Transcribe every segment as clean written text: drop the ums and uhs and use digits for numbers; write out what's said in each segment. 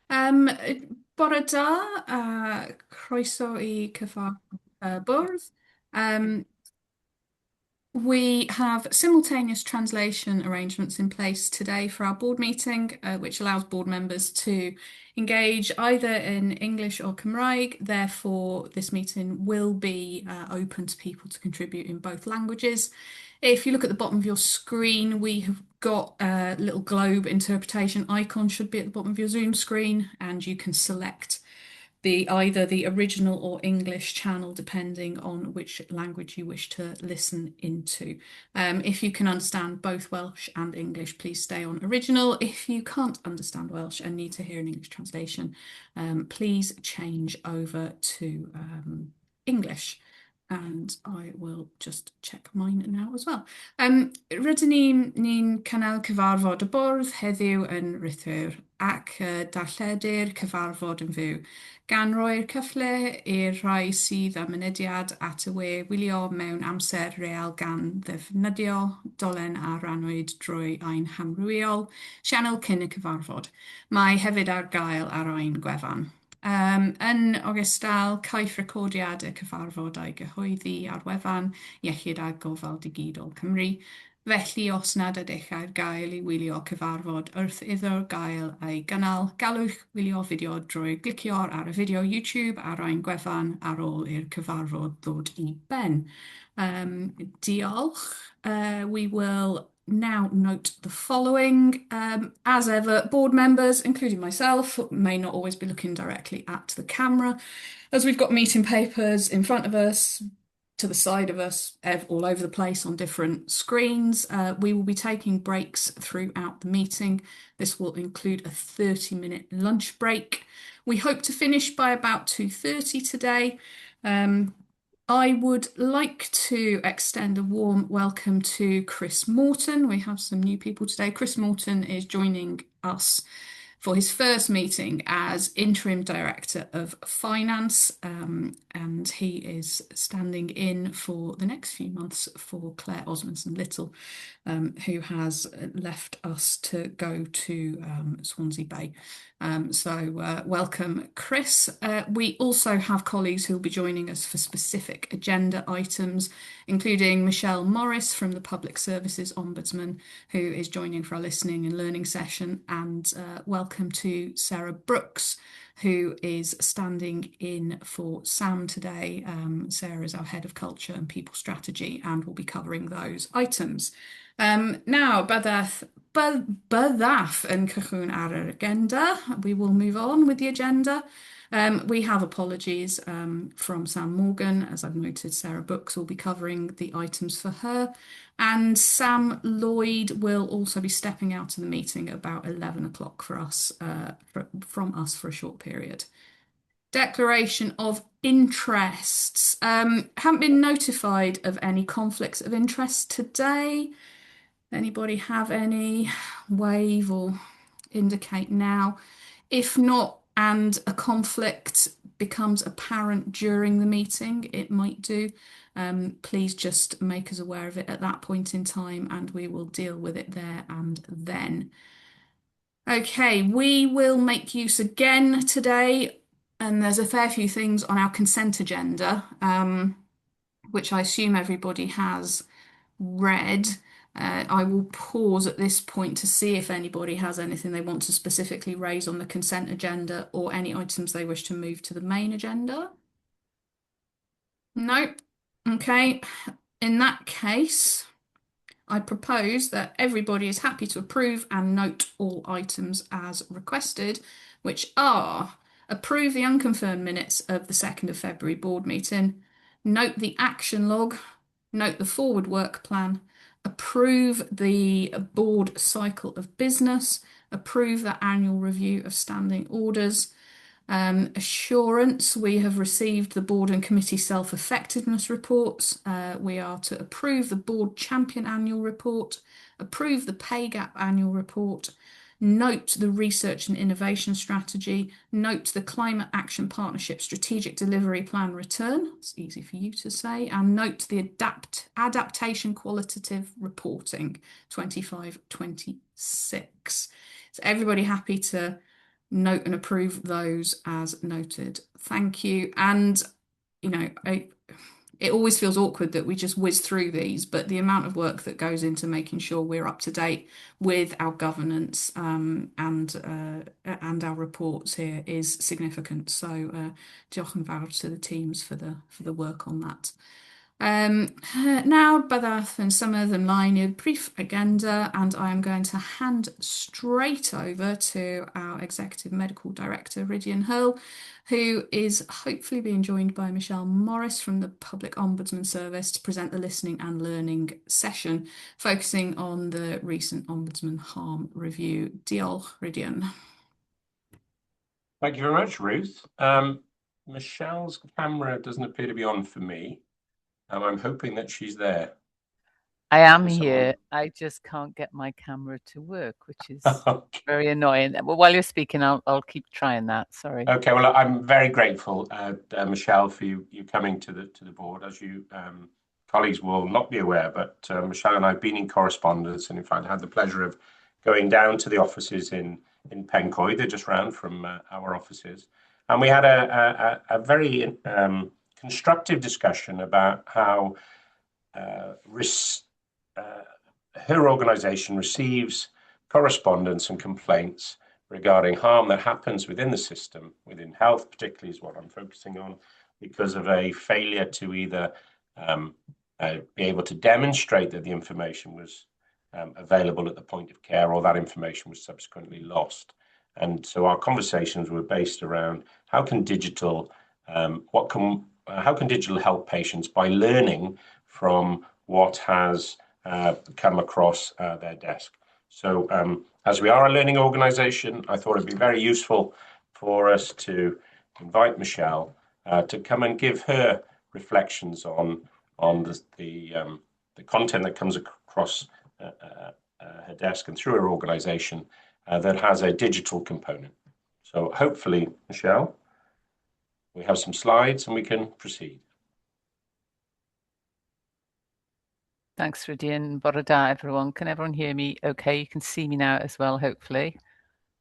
Um, Bore da, croeso I cyfarfod bwrdd. Um, we have simultaneous translation arrangements in place today for our board meeting, which allows board members to engage either in English or Cymraeg. Therefore, this meeting will be open to people to contribute in both languages. If you look at the bottom of your screen, we have got a little globe interpretation icon should be at the bottom of your Zoom screen, and you can select either the original or English channel, depending on which language you wish to listen into. If you can understand both Welsh and English, please stay on original. If you can't understand Welsh and need to hear an English translation, please change over to English. And I will just check mine now as well. Rydyn ni'n cynnal cyfarfod y bwrdd heddiw yn Rhuthur ac darlledu'r cyfarfod yn fyw, gan roi'r cyfle i'r rhai sydd â mynediad at y we wylio mewn amser real gan ddefnyddio dolen a rannwyd drwy ein hamrywiol sianel cyn y cyfarfod. Mae hefyd ar gael ar ein gwefan. Yn ogystal, caiff recordiad y cyfarfod a'i gyhoeddi ar wefan Iechyd a Gofal Digidol Cymru. Felly, os nad ydych ar gael i wylio cyfarfod wrth iddo gael ei gynnal, galwch wylio fideo drwy glicio ar y fideo YouTube ar ein gwefan ar ôl i'r cyfarfod ddod i ben. Diolch. We will now note the following. As ever, board members, including myself, may not always be looking directly at the camera, as we've got meeting papers in front of us, to the side of us, all over the place on different screens. We will be taking breaks throughout the meeting. This will include a 30-minute lunch break. We hope to finish by about 2:30 today. I would like to extend a warm welcome to Chris Morton. We have some new people today. Chris Morton is joining us for his first meeting as Interim Director of Finance, and he is standing in for the next few months for Claire Osmondson-Little, who has left us to go to Swansea Bay. So welcome, Chris. We also have colleagues who will be joining us for specific agenda items, including Michelle Morris from the Public Services Ombudsman, who is joining for our listening and learning session, and welcome to Sarah Brooks, who is standing in for Sam today. Sarah is our Head of Culture and People Strategy and will be covering those items. Now, byddaf yn cychwyn ar yr agenda. We will move on with the agenda. We have apologies from Sam Morgan. As I've noted, Sarah Brooks will be covering the items for her. And Sam Lloyd will also be stepping out of the meeting at about 11 o'clock for us, from us for a short period. Declaration of interests. Haven't been notified of any conflicts of interest today. Anybody have any? Wave or indicate now. If not, and a conflict becomes apparent during the meeting, it might do. Please just make us aware of it at that point in time, and we will deal with it there and then. Okay, we will make use again today, and there's a fair few things on our consent agenda, which I assume everybody has read. I will pause at this point to see if anybody has anything they want to specifically raise on the consent agenda or any items they wish to move to the main agenda. No? Okay. In that case, I propose that everybody is happy to approve and note all items as requested, which are approve the unconfirmed minutes of the 2nd of February board meeting, note the action log, note the forward work plan, approve the board cycle of business, approve the annual review of standing orders. Assurance, we have received the board and committee self-effectiveness reports. We are to approve the board champion annual report, approve the pay gap annual report, note the research and innovation strategy, note the climate action partnership strategic delivery plan return, it's easy for you to say, and note the adaptation qualitative reporting 25-26. Is everybody happy to note and approve those as noted. Thank you. And, you know, it always feels awkward that we just whiz through these, but the amount of work that goes into making sure we're up to date with our governance and our reports here is significant. So, diolch yn fawr to the teams for the work on that. Now, byddaf yn symud ymlaen i'r brief agenda, and I am going to hand straight over to our Executive Medical Director, Rydian Hurl, who is hopefully being joined by Michelle Morris from the Public Ombudsman Service to present the listening and learning session, focusing on the recent Ombudsman Harm Review. Diolch, Rydian. Thank you very much, Ruth. Michelle's camera doesn't appear to be on for me. I'm hoping that she's there. I am here. I just can't get my camera to work, which is very annoying. Well, while you're speaking, I'll keep trying that. Sorry. Okay. Well, I'm very grateful, Michelle, for you coming to the board. As you colleagues will not be aware, but Michelle and I have been in correspondence, and in fact had the pleasure of going down to the offices in Pencoed. They're just round from our offices, and we had a very constructive discussion about how her organisation receives correspondence and complaints regarding harm that happens within the system, within health particularly is what I'm focusing on, because of a failure to either be able to demonstrate that the information was available at the point of care, or that information was subsequently lost. And so our conversations were based around how can digital help patients by learning from what has come across their desk. So as we are a learning organisation, I thought it'd be very useful for us to invite Michelle to come and give her reflections on the content that comes across her desk and through her organisation that has a digital component. So hopefully, Michelle, we have some slides and we can proceed. Thanks, Rydian. Bore da, everyone. Can everyone hear me okay? You can see me now as well, hopefully.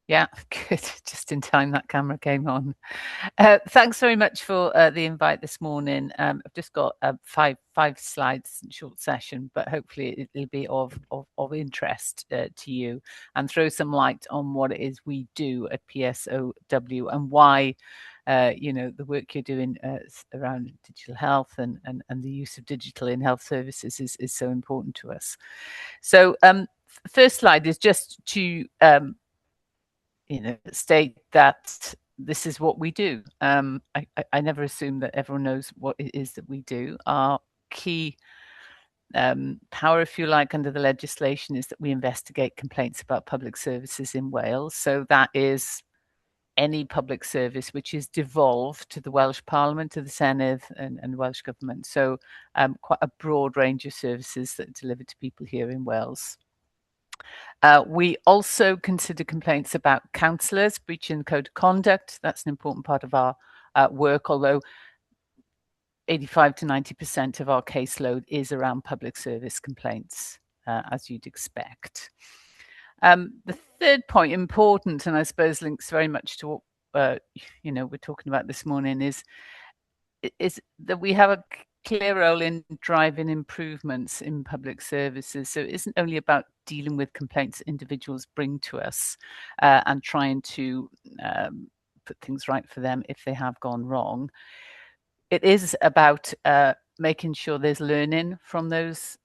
Yeah, good. Just in time that camera came on. Thanks very much for the invite this morning. I've just got five slides, short session, but hopefully it'll be of interest to you and throw some light on what it is we do at PSOW and why the work you're doing around digital health and the use of digital in health services is so important to us. So first slide is just to state that this is what we do. I never assume that everyone knows what it is that we do. Our key power, if you like, under the legislation is that we investigate complaints about public services in Wales. So that is any public service which is devolved to the Welsh Parliament, to the Senedd and Welsh Government. So quite a broad range of services that are delivered to people here in Wales. We also consider complaints about councillors breaching the code of conduct. That's an important part of our work, although 85 to 90% of our caseload is around public service complaints, as you'd expect. The third point, important, and I suppose links very much to what we're talking about this morning, is that we have a clear role in driving improvements in public services. So it isn't only about dealing with complaints individuals bring to us and trying to put things right for them if they have gone wrong. It is about making sure there's learning from those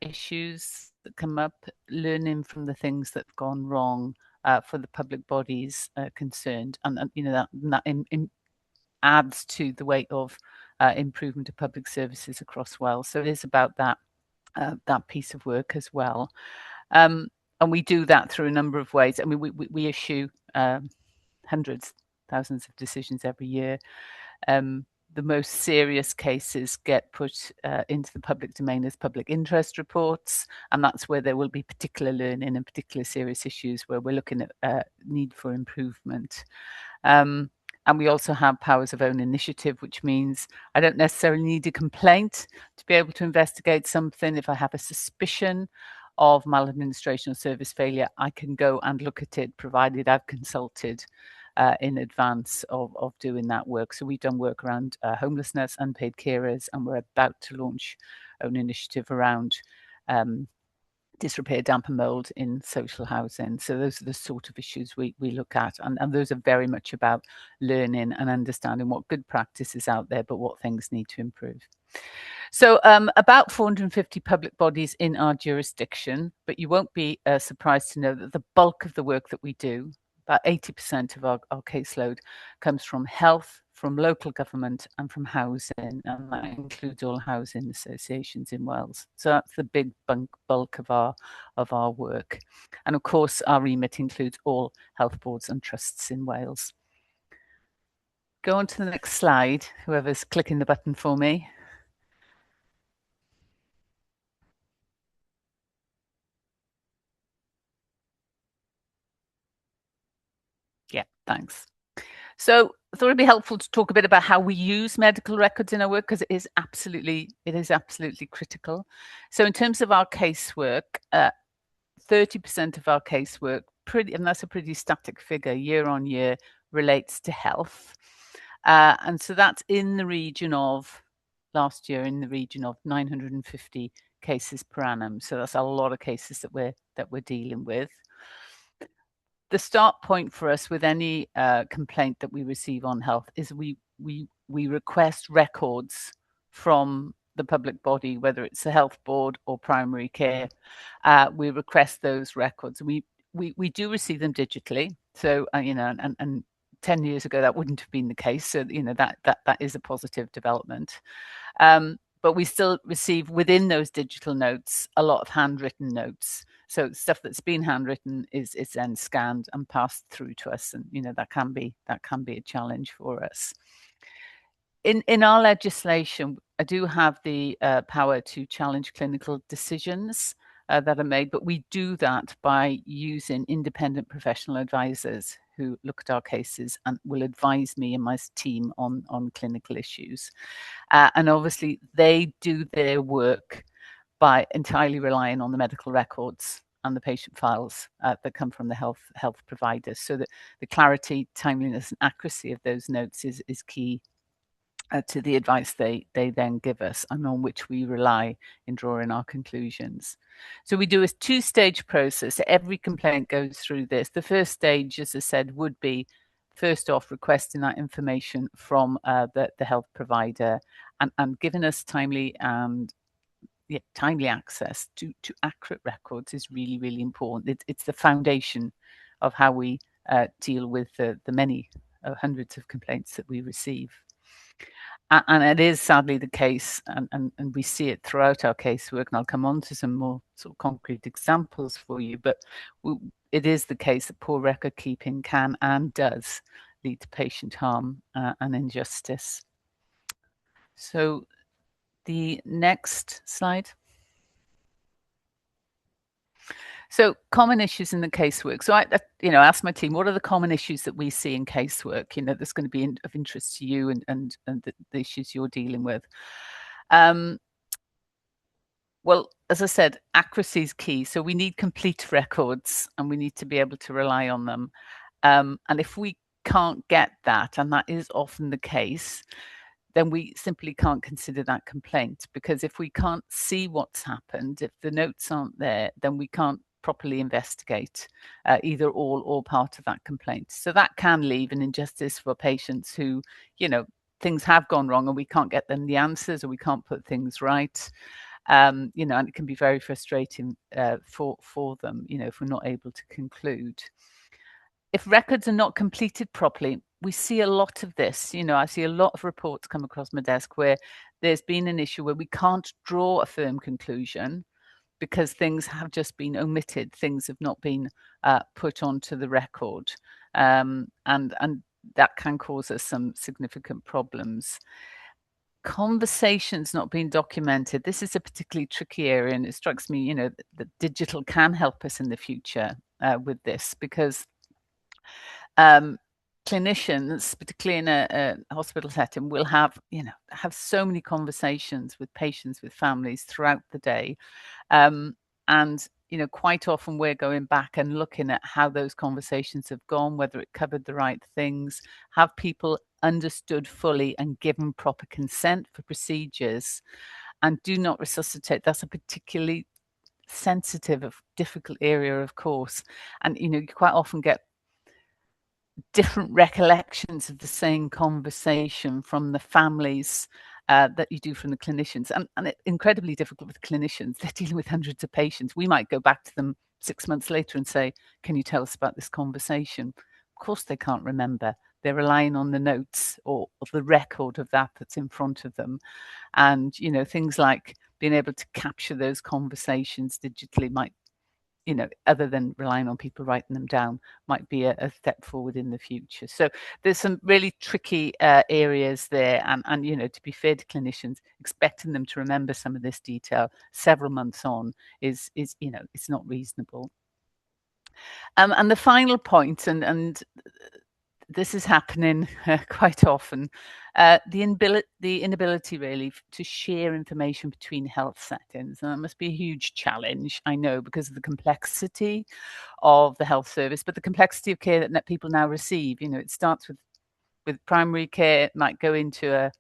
issues that come up, learning from the things that have gone wrong for the public bodies concerned, and that adds to the weight of improvement of public services across Wales. So it is about that piece of work as well, and we do that through a number of ways. I mean, we issue hundreds, thousands of decisions every year. The most serious cases get put into the public domain as public interest reports, and that's where there will be particular learning and particular serious issues where we're looking at need for improvement. And we also have powers of own initiative, which means I don't necessarily need a complaint to be able to investigate something. If I have a suspicion of maladministration or service failure, I can go and look at it, provided I've consulted in advance of doing that work. So we've done work around homelessness, unpaid carers, and we're about to launch an initiative around disrepair, damp and mold in social housing. So those are the sort of issues we look at. And those are very much about learning and understanding what good practice is out there, but what things need to improve. So about 450 public bodies in our jurisdiction, but you won't be surprised to know that the bulk of the work that we do, about 80% of our caseload, comes from health, from local government, and from housing, and that includes all housing associations in Wales. So that's the big bulk of our work. And of course, our remit includes all health boards and trusts in Wales. Go on to the next slide, whoever's clicking the button for me. Yeah, thanks. So I thought it'd be helpful to talk a bit about how we use medical records in our work, because it is absolutely critical. So in terms of our casework, 30% of our casework, and that's a pretty static figure year on year, relates to health. And so that's in the region of, last year, in the region of 950 cases per annum. So that's a lot of cases that we're dealing with. The start point for us with any complaint that we receive on health is we request records from the public body, whether it's the health board or primary care. We request those records. We do receive them digitally. So and 10 years ago that wouldn't have been the case. So that is a positive development. But we still receive within those digital notes a lot of handwritten notes. So stuff that's been handwritten is then scanned and passed through to us, and that can be a challenge for us. In our legislation, I do have the power to challenge clinical decisions that are made, but we do that by using independent professional advisors who look at our cases and will advise me and my team on clinical issues. And obviously, they do their work by entirely relying on the medical records and the patient files that come from the health providers. So that the clarity, timeliness, and accuracy of those notes is key to the advice they then give us, and on which we rely in drawing our conclusions. So we do a two-stage process. Every complaint goes through this. The first stage, as I said, would be first off requesting that information from the health provider and giving us timely access to accurate records is really, really important. It's the foundation of how we deal with the many hundreds of complaints that we receive. And it is sadly the case, and we see it throughout our casework, and I'll come on to some more sort of concrete examples for you, but it is the case that poor record keeping can and does lead to patient harm and injustice. So the next slide. So common issues in the casework. So I asked my team, what are the common issues that we see in casework, that's going to be of interest to you and the issues you're dealing with? Well, as I said, accuracy is key. So we need complete records and we need to be able to rely on them. And if we can't get that, and that is often the case, then we simply can't consider that complaint, because if we can't see what's happened, if the notes aren't there, then we can't properly investigate either all or part of that complaint. So that can leave an injustice for patients who, things have gone wrong and we can't get them the answers, or we can't put things right. And it can be very frustrating for them, if we're not able to conclude. If records are not completed properly, we see a lot of this. I see a lot of reports come across my desk where there's been an issue where we can't draw a firm conclusion because things have just been omitted. Things have not been put onto the record. And that can cause us some significant problems. Conversations not being documented. This is a particularly tricky area, and it strikes me, that digital can help us in the future with this, because clinicians, particularly in a hospital setting, will have so many conversations with patients, with families throughout the day. And quite often we're going back and looking at how those conversations have gone, whether it covered the right things, have people understood fully and given proper consent for procedures, and do not resuscitate. That's a particularly sensitive, difficult area, of course. And, you quite often get different recollections of the same conversation from the families that you do from the clinicians. And it's incredibly difficult with clinicians. They're dealing with hundreds of patients. We might go back to them 6 months later and say, can you tell us about this conversation? Of course, they can't remember. They're relying on the notes or the record of that's in front of them. And, things like being able to capture those conversations digitally might, other than relying on people writing them down, might be a step forward in the future. So there's some really tricky areas there. And, to be fair to clinicians, expecting them to remember some of this detail several months on is it's not reasonable. And the final point, and this is happening quite often, the inability really to share information between health settings. And that must be a huge challenge, I know, because of the complexity of the health service, but the complexity of care that people now receive. It starts with primary care. It might go into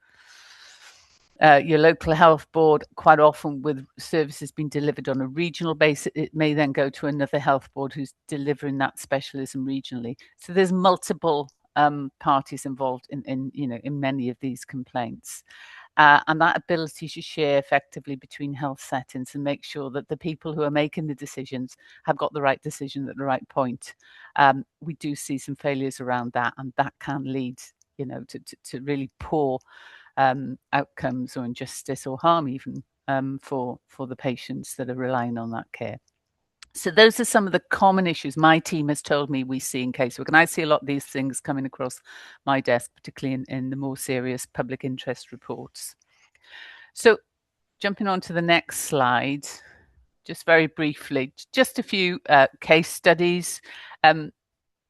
your local health board, quite often with services being delivered on a regional basis. It may then go to another health board who's delivering that specialism regionally. So there's multiple parties involved in many of these complaints. And that ability to share effectively between health settings and make sure that the people who are making the decisions have got the right decision at the right point. We do see some failures around that, and that can lead, to really poor outcomes or injustice or harm even for the patients that are relying on that care. So those are some of the common issues my team has told me we see in casework. And I see a lot of these things coming across my desk, particularly in the more serious public interest reports. So jumping on to the next slide, just very briefly, just a few case studies.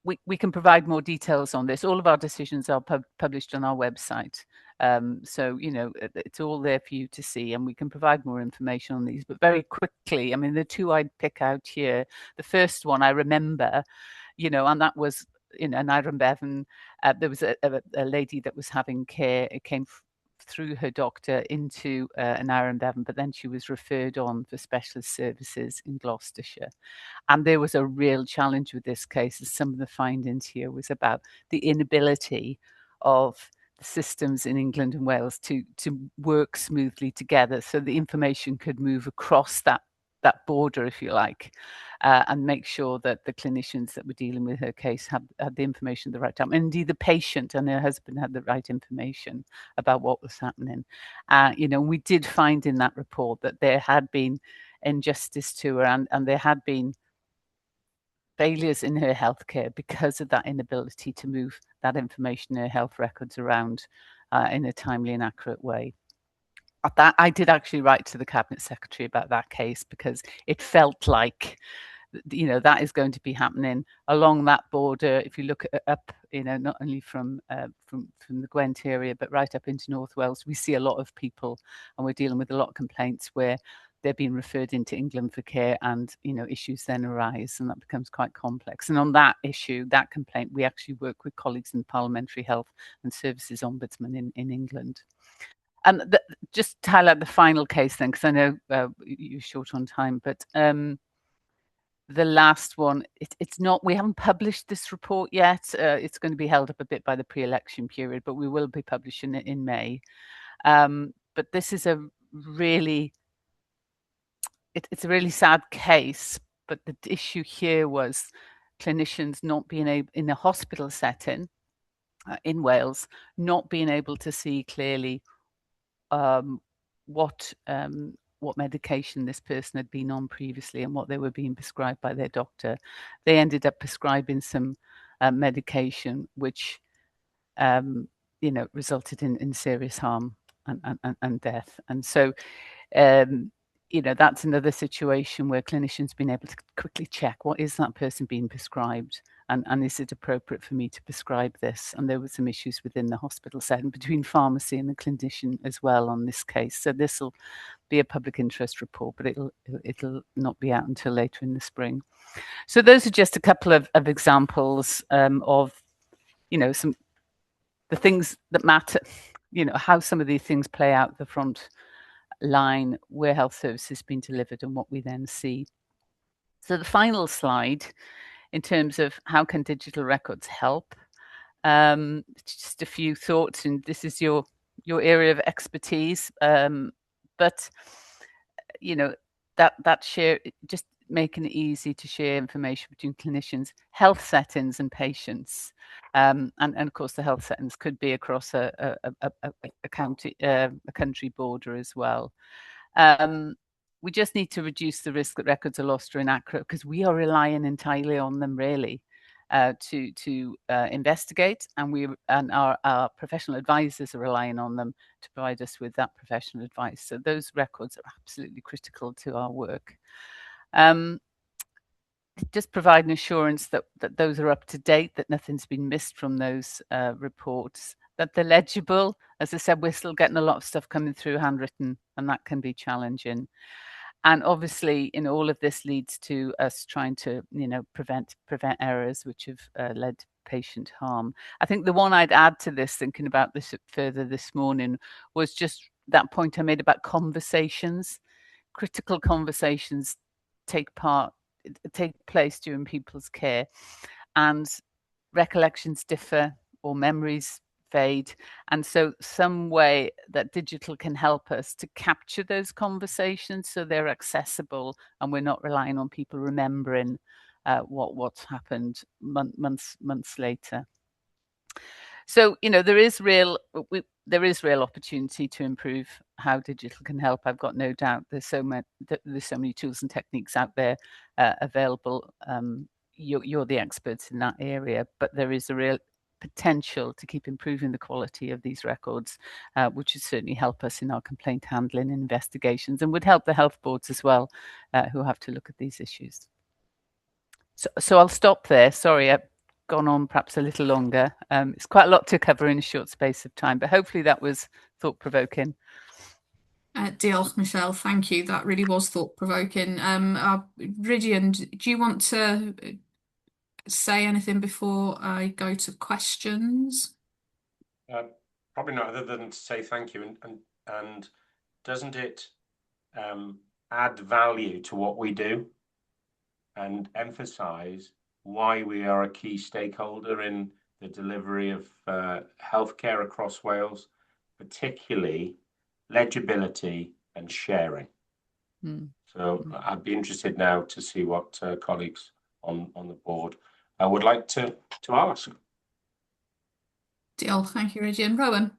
We can provide more details on this. All of our decisions are published on our website. So, it's all there for you to see, and we can provide more information on these. But very quickly, the two I'd pick out here, the first one I remember, and that was in Aneurin-Bevan. There was a lady that was having care. It came through her doctor into Aneurin-Bevan, but then she was referred on for specialist services in Gloucestershire. And there was a real challenge with this case, as some of the findings here was about the inability of the systems in England and Wales to work smoothly together, so the information could move across that border, if you like, and make sure that the clinicians that were dealing with her case had the information at the right time. And indeed, the patient and her husband had the right information about what was happening. We did find in that report that there had been injustice to her, and there had been failures in her healthcare because of that inability to move that information in her health records around in a timely and accurate way. That I did actually write to the Cabinet Secretary about that case, because it felt like that is going to be happening along that border. If you look up, not only from the Gwent area, but right up into North Wales, we see a lot of people, and we're dealing with a lot of complaints where they're being referred into England for care, and issues then arise, and that becomes quite complex. And on that issue, that complaint, we actually work with colleagues in the Parliamentary Health and Services Ombudsman in England. And just to highlight the final case then, because I know you're short on time, but the last one, it's not, we haven't published this report yet. It's going to be held up a bit by the pre-election period, but we will be publishing it in May. But this is a really, it's a really sad case, but the issue here was clinicians not being able, in a hospital setting in Wales, not being able to see clearly what medication this person had been on previously and what they were being prescribed by their doctor. They ended up prescribing some medication which resulted in serious harm and death. And so that's another situation where clinicians been able to quickly check what is that person being prescribed, and is it appropriate for me to prescribe this? And there were some issues within the hospital setting between pharmacy and the clinician as well on this case. So this will be a public interest report, but it'll not be out until later in the spring. So those are just a couple of examples of some the things that matter, how some of these things play out the front line where health services been delivered and what we then see. So the final slide, in terms of how can digital records help, just a few thoughts, and this is your area of expertise, but that share, just making it easy to share information between clinicians, health settings and patients, and of course the health settings could be across a county, a country border as well. We just need to reduce the risk that records are lost or inaccurate, because we are relying entirely on them really to investigate, and our professional advisors are relying on them to provide us with that professional advice. So those records are absolutely critical to our work. Just provide an assurance that those are up to date, that nothing's been missed from those reports, that they're legible. As I said, we're still getting a lot of stuff coming through handwritten, and that can be challenging. And obviously, all of this leads to us trying to, prevent errors which have led to patient harm. I think the one I'd add to this, thinking about this further this morning, was just that point I made about conversations. Critical conversations take place during people's care, and recollections differ or memories fade, and so some way that digital can help us to capture those conversations so they're accessible and we're not relying on people remembering what's happened months later. So there is real opportunity to improve how digital can help. I've got no doubt. There's so many tools and techniques out there available. You're the experts in that area, but there is a real potential to keep improving the quality of these records, which would certainly help us in our complaint handling and investigations, and would help the health boards as well, who have to look at these issues. So I'll stop there. Sorry, I've gone on perhaps a little longer. It's quite a lot to cover in a short space of time, but hopefully that was thought-provoking. Diolch, Michelle. Thank you. That really was thought-provoking. Rhyddian, do you want to say anything before I go to questions? Probably not, other than to say thank you. And doesn't it add value to what we do and emphasize why we are a key stakeholder in the delivery of healthcare across Wales, particularly legibility and sharing? So I'd be interested now to see what colleagues on the board I would like to ask. Diolch, thank you, Rhyddian. Rowan.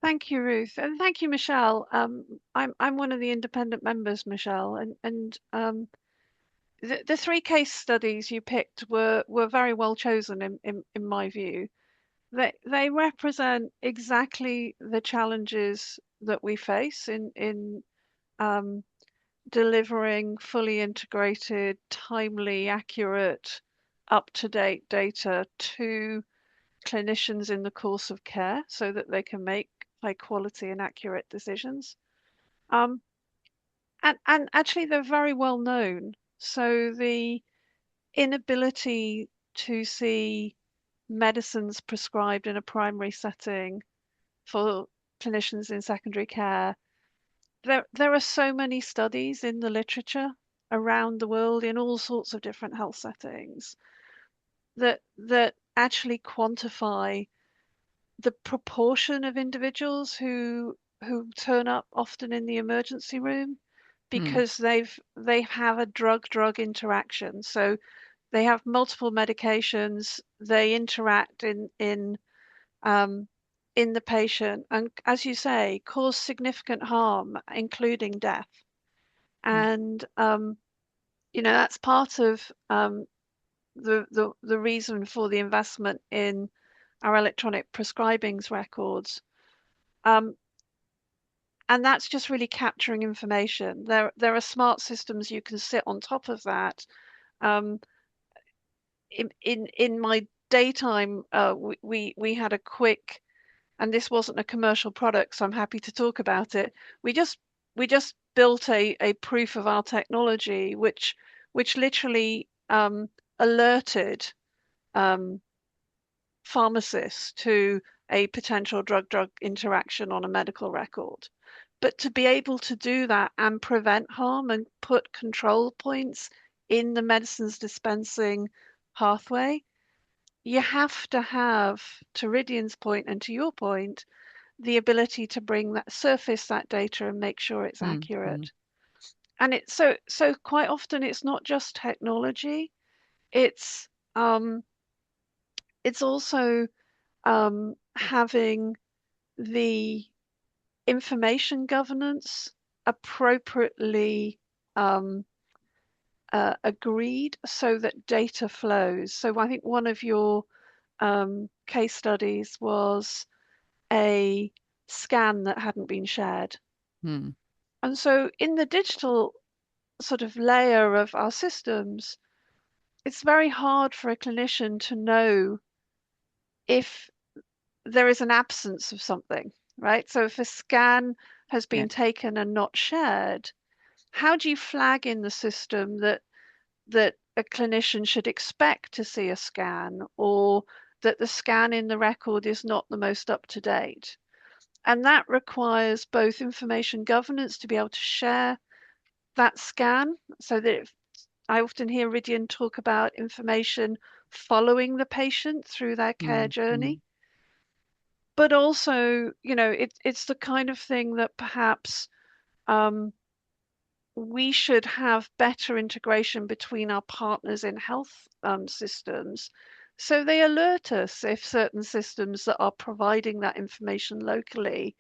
Thank you, Ruth, and thank you, Michelle. I'm one of the independent members, Michelle, and the three case studies you picked were very well chosen in my view. They represent exactly the challenges that we face in delivering fully integrated, timely, accurate, up-to-date data to clinicians in the course of care so that they can make high quality and accurate decisions. And actually they're very well known. So the inability to see medicines prescribed in a primary setting for clinicians in secondary care, there are so many studies in the literature around the world in all sorts of different health settings that actually quantify the proportion of individuals who turn up often in the emergency room because they have a drug interaction. So they have multiple medications, they interact in the patient, and as you say, cause significant harm, including death. And that's part of the reason for the investment in our electronic prescribings records. And and that's just really capturing information. There are smart systems you can sit on top of that. In my daytime, we had a quick, and this wasn't a commercial product, so I'm happy to talk about it. We just built a proof of our technology, which literally alerted pharmacists to a potential drug-drug interaction on a medical record. But to be able to do that and prevent harm and put control points in the medicines dispensing pathway, you have to have, to Ridian's point and to your point, the ability to bring that, surface that data and make sure it's accurate. And it's so quite often it's not just technology, it's also having the information governance appropriately agreed so that data flows. So I think one of your case studies was a scan that hadn't been shared. And so in the digital sort of layer of our systems, it's very hard for a clinician to know if there is an absence of something, right? So if a scan has been taken and not shared, how do you flag in the system that a clinician should expect to see a scan, or that the scan in the record is not the most up to date? And that requires both information governance to be able to share that scan, so that I often hear Ridian talk about information following the patient through their care journey. But also, you know, it's the kind of thing that perhaps we should have better integration between our partners in health systems, so they alert us if certain systems that are providing that information locally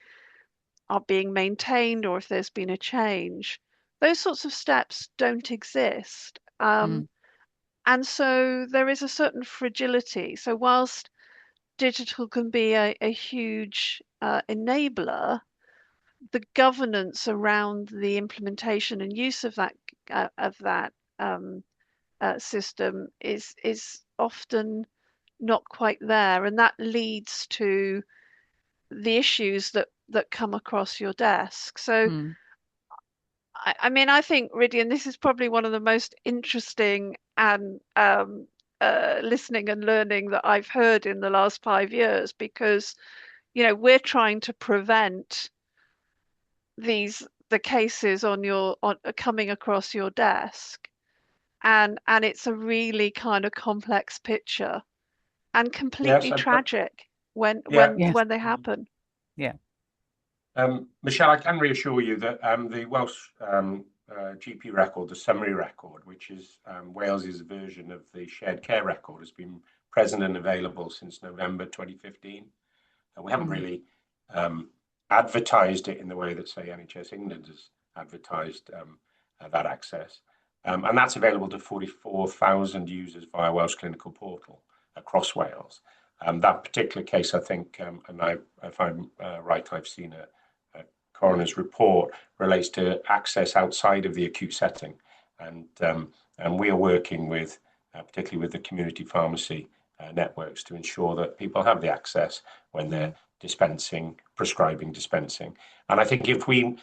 are being maintained, or if there's been a change. Those sorts of steps don't exist. And so there is a certain fragility. So whilst digital can be a huge enabler, the governance around the implementation and use of that system is often not quite there, and that leads to the issues that come across your desk. So I mean, I think, Ridian, this is probably one of the most interesting and listening and learning that I've heard in the last 5 years, because, you know, we're trying to prevent the cases coming across your desk, and it's a really kind of complex picture and completely tragic when they happen. Michelle, I can reassure you that the Welsh GP record, the summary record, which is Wales's version of the shared care record, has been present and available since November 2015. We haven't really advertised it in the way that, say, NHS England has advertised that access. And that's available to 44,000 users via Welsh Clinical Portal across Wales. That particular case, I think, and if I'm right, I've seen a coroner's report, relates to access outside of the acute setting. And we are working with, particularly with the community pharmacy networks, to ensure that people have the access when they're prescribing, dispensing. And I think if we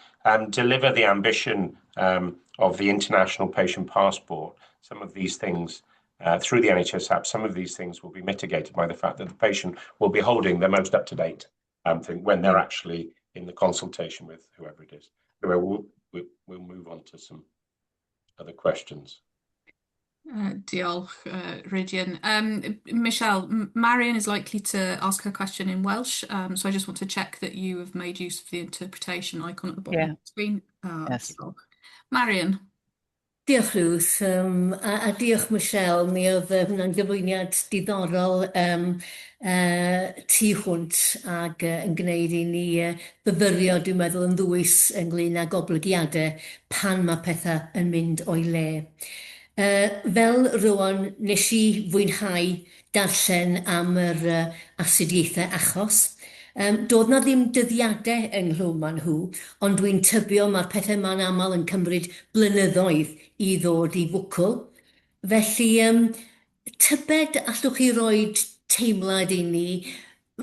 deliver the ambition of the International Patient Passport, some of these things, through the NHS app, some of these things will be mitigated by the fact that the patient will be holding the most up-to-date thing when they're actually in the consultation with whoever it is. Anyway, we'll move on to some other questions. Diolch, Ridian. Michelle, Marion is likely to ask her question in Welsh, so I just want to check that you have made use of the interpretation icon at the bottom of the screen. Yes. Marion. Diolch, Ruth, a diolch, Michelle. Mi oedd hwnna'n gyflwyniad diddorol tu hwnt ac yn gwneud i ni fyfyrio, dwi'n meddwl, yn ddwys ynglyn â goblygiadau pan mae pethau yn mynd o'i le. Fel rwan, nes I fwynhau darllen am yr asidiaethau achos. Doedd na ddim dyddiadau ynghlwm â nhw, ond dwi'n tybio mae'r pethau ma'n aml yn cymryd blynyddoedd i ddod i fwcl. Felly, tybed allwch chi roi teimlad i ni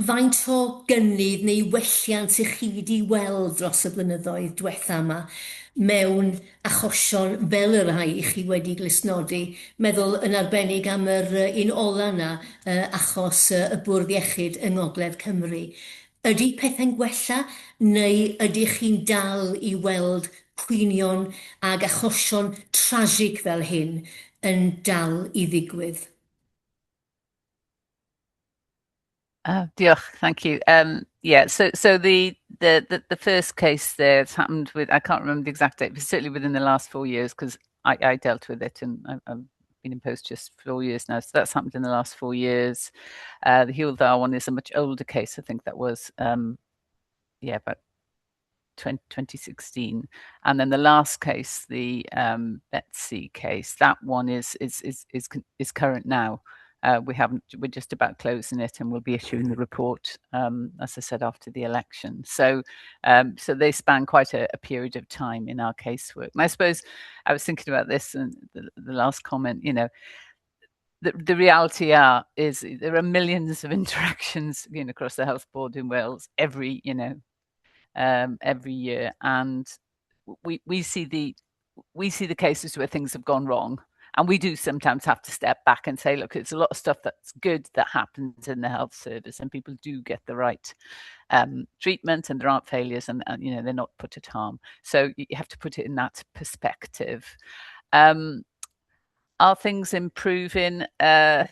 faint o gynnydd neu welliant i chi wedi weld dros y blynyddoedd diwetha yma mewn achosion fel y rhai chi wedi glisnodi, meddwl yn arbennig am yr un ola yna, achos y Bwrdd Iechyd yng Ngogledd Cymru. Ydy pethau'n gwella neu ydych chi'n dal i weld cwynion ag achosion trasig fel hyn yn dal i ddigwydd? Diolch, thank you. Yeah, so the first case there, it's happened with, I can't remember the exact date, but certainly within the last 4 years, because I dealt with it and I've been in post just 4 years now. So that's happened in the last 4 years. The Hywel Dda one is a much older case. I think that was, about 2016. And then the last case, the Betsy case, that one is current now. We're just about closing it and we'll be issuing the report, as I said, after the election. So they span quite a period of time in our casework. And I suppose I was thinking about this and the last comment, the reality is there are millions of interactions, across the Health Board in Wales every year. And we see the cases where things have gone wrong. And we do sometimes have to step back and say, look, it's a lot of stuff that's good that happens in the health service and people do get the right treatment and there aren't failures and they're not put at harm. So you have to put it in that perspective. Are things improving? We're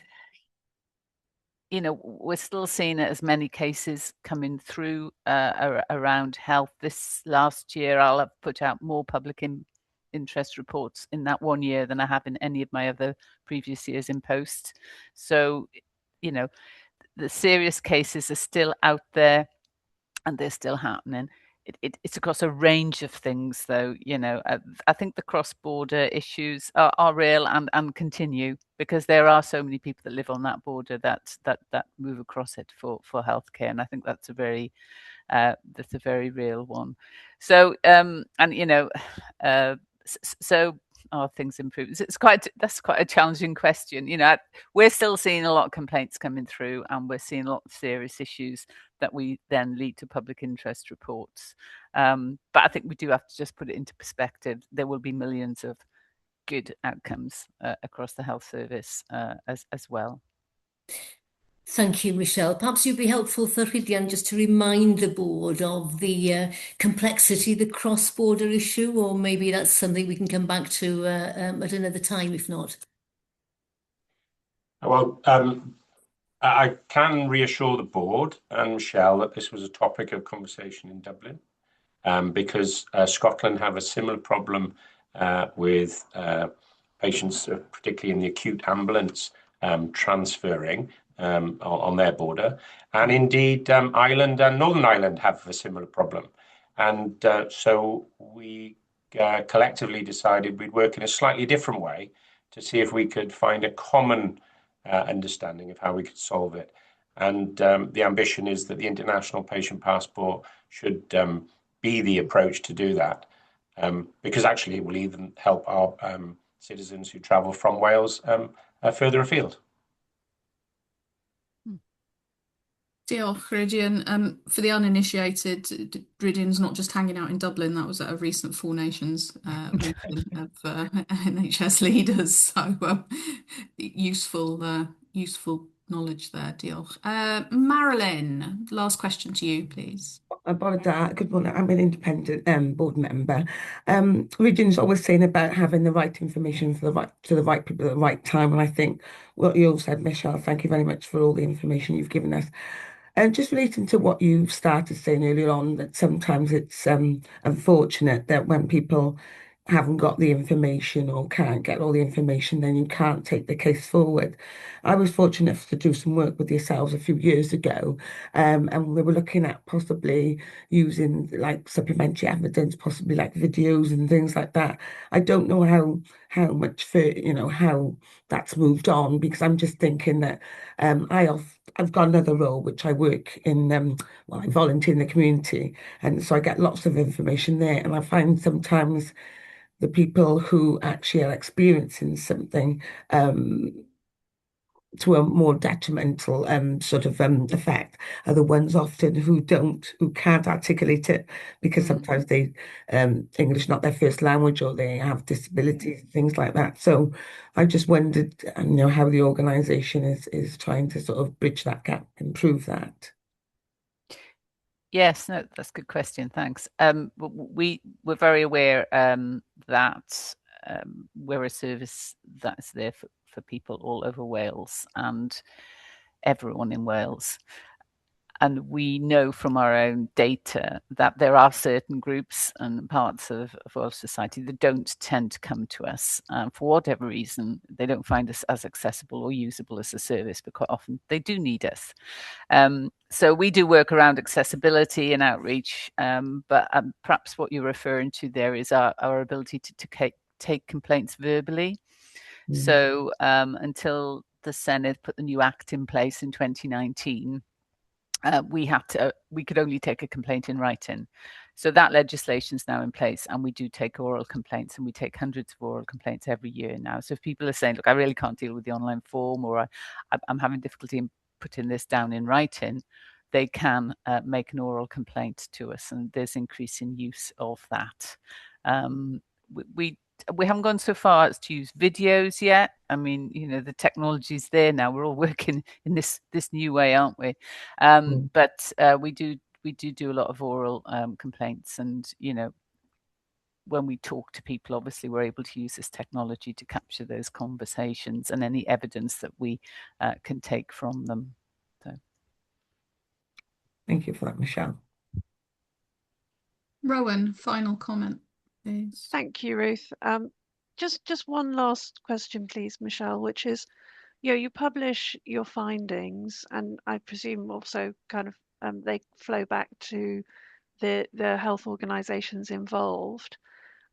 still seeing as many cases coming through around health. This last year, I'll have put out more public interest reports in that 1 year than I have in any of my other previous years in post. So, the serious cases are still out there and they're still happening. It's across a range of things, though. I think the cross-border issues are real and continue because there are so many people that live on that border that move across it for healthcare, and I think that's a very real one. So so are things improved? That's quite a challenging question. We're still seeing a lot of complaints coming through, and we're seeing a lot of serious issues that we then lead to public interest reports. But I think we do have to just put it into perspective. There will be millions of good outcomes across the health service as well. Thank you, Michelle. Perhaps you'd be helpful for Rhydian just to remind the board of the complexity, the cross-border issue, or maybe that's something we can come back to at another time, if not. Well, I can reassure the board and Michelle that this was a topic of conversation in Dublin because Scotland have a similar problem with patients, particularly in the acute ambulance, transferring on their border. And indeed, Ireland and Northern Ireland have a similar problem. And so we collectively decided we'd work in a slightly different way to see if we could find a common understanding of how we could solve it. And the ambition is that the International Patient Passport should be the approach to do that, because actually it will even help our citizens who travel from Wales further afield. Diolch, Rhydian. For the uninitiated, Rhydian's not just hanging out in Dublin. That was at a recent Four Nations meeting of NHS leaders. So useful knowledge there. Diolch. Marilyn, last question to you, please. Good morning. I'm an independent board member. Rhydian's always saying about having the right information for the right people at the right time. And I think what you all said, Michelle, thank you very much for all the information you've given us. Just relating to what you started saying earlier on, that sometimes it's unfortunate that when people haven't got the information or can't get all the information, then you can't take the case forward. I was fortunate to do some work with yourselves a few years ago, and we were looking at possibly using like supplementary evidence, possibly like videos and things like that. I don't know how much how that's moved on, because I'm just thinking that I I've got another role which I work in. Well, I volunteer in the community, and so I get lots of information there. And I find sometimes the people who actually are experiencing something to a more detrimental sort of effect are the ones often who can't articulate it because sometimes they English not their first language, or they have disabilities, things like that. So I just wondered, how the organisation is trying to sort of bridge that gap, improve that. Yes, no, that's a good question. Thanks. We're very aware that we're a service that's there for people all over Wales and everyone in Wales. And we know from our own data that there are certain groups and parts of Welsh society that don't tend to come to us. For whatever reason, they don't find us as accessible or usable as a service, but quite often they do need us. So we do work around accessibility and outreach, but perhaps what you're referring to there is our ability to take complaints verbally. So until the Senedd put the new Act in place in 2019, we could only take a complaint in writing. So that legislation is now in place, and we do take oral complaints, and we take hundreds of oral complaints every year now. So if people are saying, look, I really can't deal with the online form, or I'm having difficulty in putting this down in writing, they can make an oral complaint to us, and there's increasing use of that. We haven't gone so far as to use videos yet. I mean, the technology's there now. We're all working in this new way, aren't we? But we do a lot of oral complaints, and when we talk to people, obviously we're able to use this technology to capture those conversations and any evidence that we can take from them. So, thank you for that, Michelle. Rowan, final comment, please. Thank you, Ruth. Just one last question, please, Michelle, which is, you publish your findings, and I presume also kind of they flow back to the health organisations involved.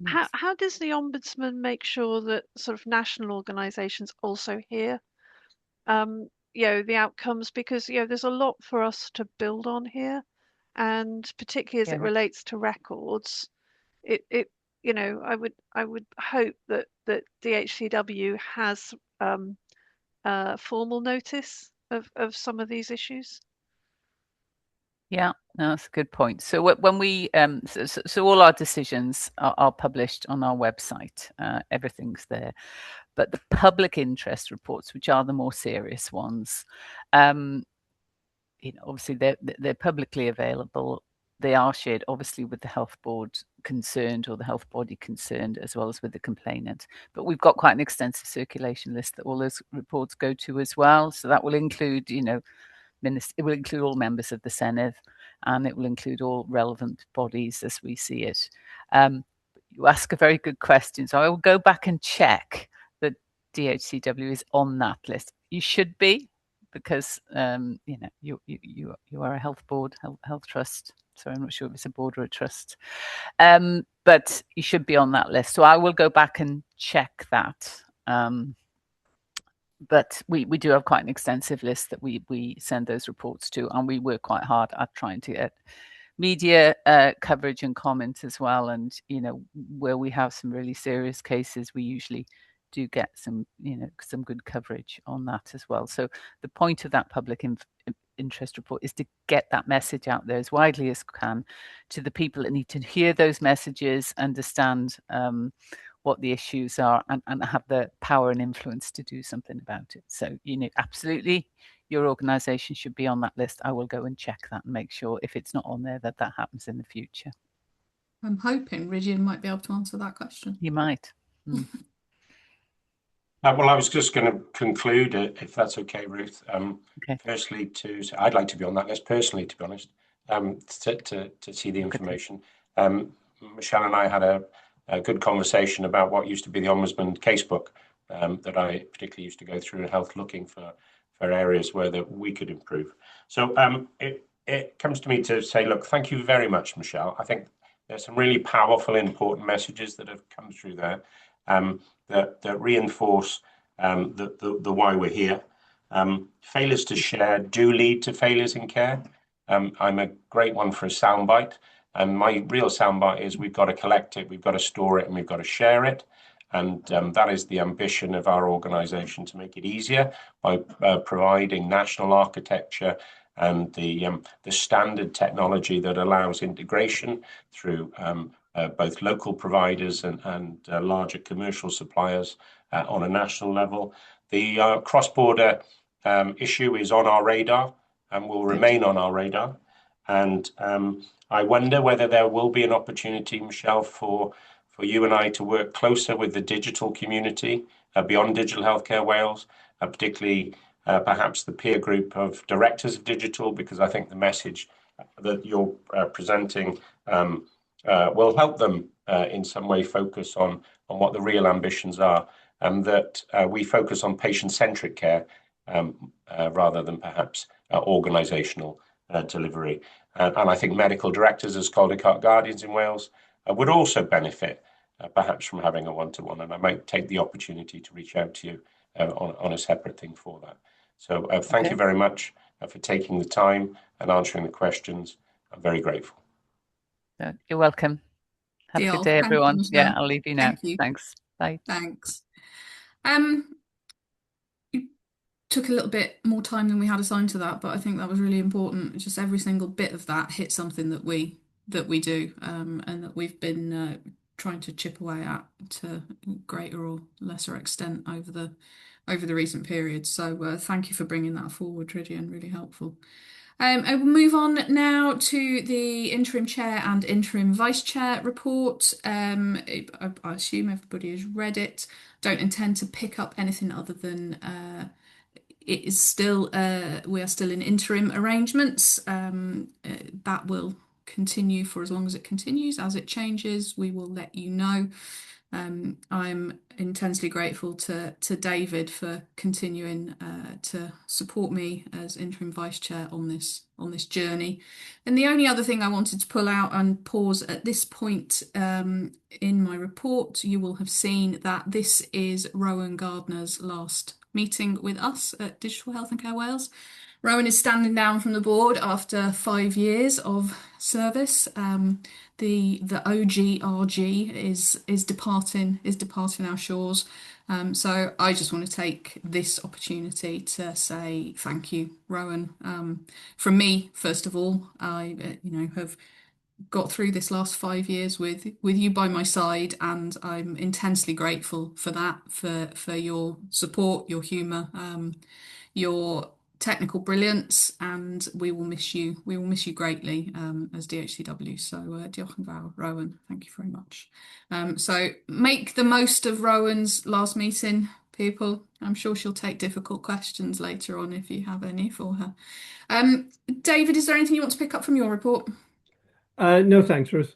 yes. How does the Ombudsman make sure that sort of national organisations also hear the outcomes? Because there's a lot for us to build on here, and particularly as it relates to records, I would hope that DHCW has formal notice of some of these issues. Yeah, no, that's a good point. So when we so all our decisions are published on our website. Everything's there, but the public interest reports, which are the more serious ones, obviously they're publicly available. They are shared, obviously, with the health board concerned or the health body concerned, as well as with the complainant. But we've got quite an extensive circulation list that all those reports go to as well. So that will include, it will include all members of the Senedd, and it will include all relevant bodies as we see it. You ask a very good question. So I will go back and check that DHCW is on that list. You should be, because you are a health board, health trust. So I'm not sure if it's a board or a trust, but you should be on that list. So I will go back and check that. But we do have quite an extensive list that we send those reports to, and we work quite hard at trying to get media coverage and comment as well. And where we have some really serious cases, we usually do get some good coverage on that as well. So the point of that public interest report is to get that message out there as widely as can to the people that need to hear those messages, understand what the issues are, and have the power and influence to do something about it. So absolutely, your organisation should be on that list. I will go and check that and make sure, if it's not on there, that happens in the future. I'm hoping Ridian might be able to answer that question. You might. Well, I was just going to conclude, if that's okay, Ruth. Okay. Firstly, I'd like to be on that list personally, to be honest, to see the information. Michelle and I had a good conversation about what used to be the Ombudsman casebook that I particularly used to go through in health, looking for areas where we could improve. So it comes to me to say, look, thank you very much, Michelle. I think there's some really powerful, important messages that have come through there that reinforce the why we're here. Failures to share do lead to failures in care. I'm a great one for a soundbite. And my real soundbite is we've got to collect it, we've got to store it, and we've got to share it. And that is the ambition of our organisation, to make it easier by providing national architecture and the standard technology that allows integration through both local providers and larger commercial suppliers on a national level. The cross-border issue is on our radar and will remain on our radar. And I wonder whether there will be an opportunity, Michelle, for you and I to work closer with the digital community beyond Digital Healthcare Wales, particularly perhaps the peer group of directors of digital, because I think the message that you're presenting will help them in some way focus on what the real ambitions are, and that we focus on patient-centric care rather than perhaps organisational delivery. And I think medical directors as Caldicot Guardians in Wales would also benefit perhaps from having a one-to-one, and I might take the opportunity to reach out to you on a separate thing for that. So thank you very much for taking the time and answering the questions. I'm very grateful. You're welcome. Have a good day, everyone. Yeah, I'll leave you now. Thanks. Bye. Thanks. You took a little bit more time than we had assigned to that, but I think that was really important. Just every single bit of that hit something that we do, and that we've been trying to chip away at to greater or lesser extent over the recent period. So thank you for bringing that forward, Trydian, really helpful. I will move on now to the interim chair and interim vice chair report. I assume everybody has read it. Don't intend to pick up anything other than it is still we are still in interim arrangements. That will continue for as long as it continues. As it changes, we will let you know. I'm intensely grateful to David for continuing to support me as interim vice chair on this journey. And the only other thing I wanted to pull out and pause at this point in my report, you will have seen that this is Rowan Gardner's last meeting with us at Digital Health and Care Wales. Rowan is standing down from the board after 5 years of service. The OG RG is departing our shores. So I just want to take this opportunity to say thank you, Rowan. From me, first of all, I have got through this last 5 years with you by my side, and I'm intensely grateful for that, for your support, your humour, your technical brilliance, and we will miss you greatly as DHCW. So diolch yn fawr, Rowan, thank you very much. So make the most of Rowan's last meeting, people. I'm sure she'll take difficult questions later on if you have any for her. David, is there anything you want to pick up from your report? No, thanks, Ruth.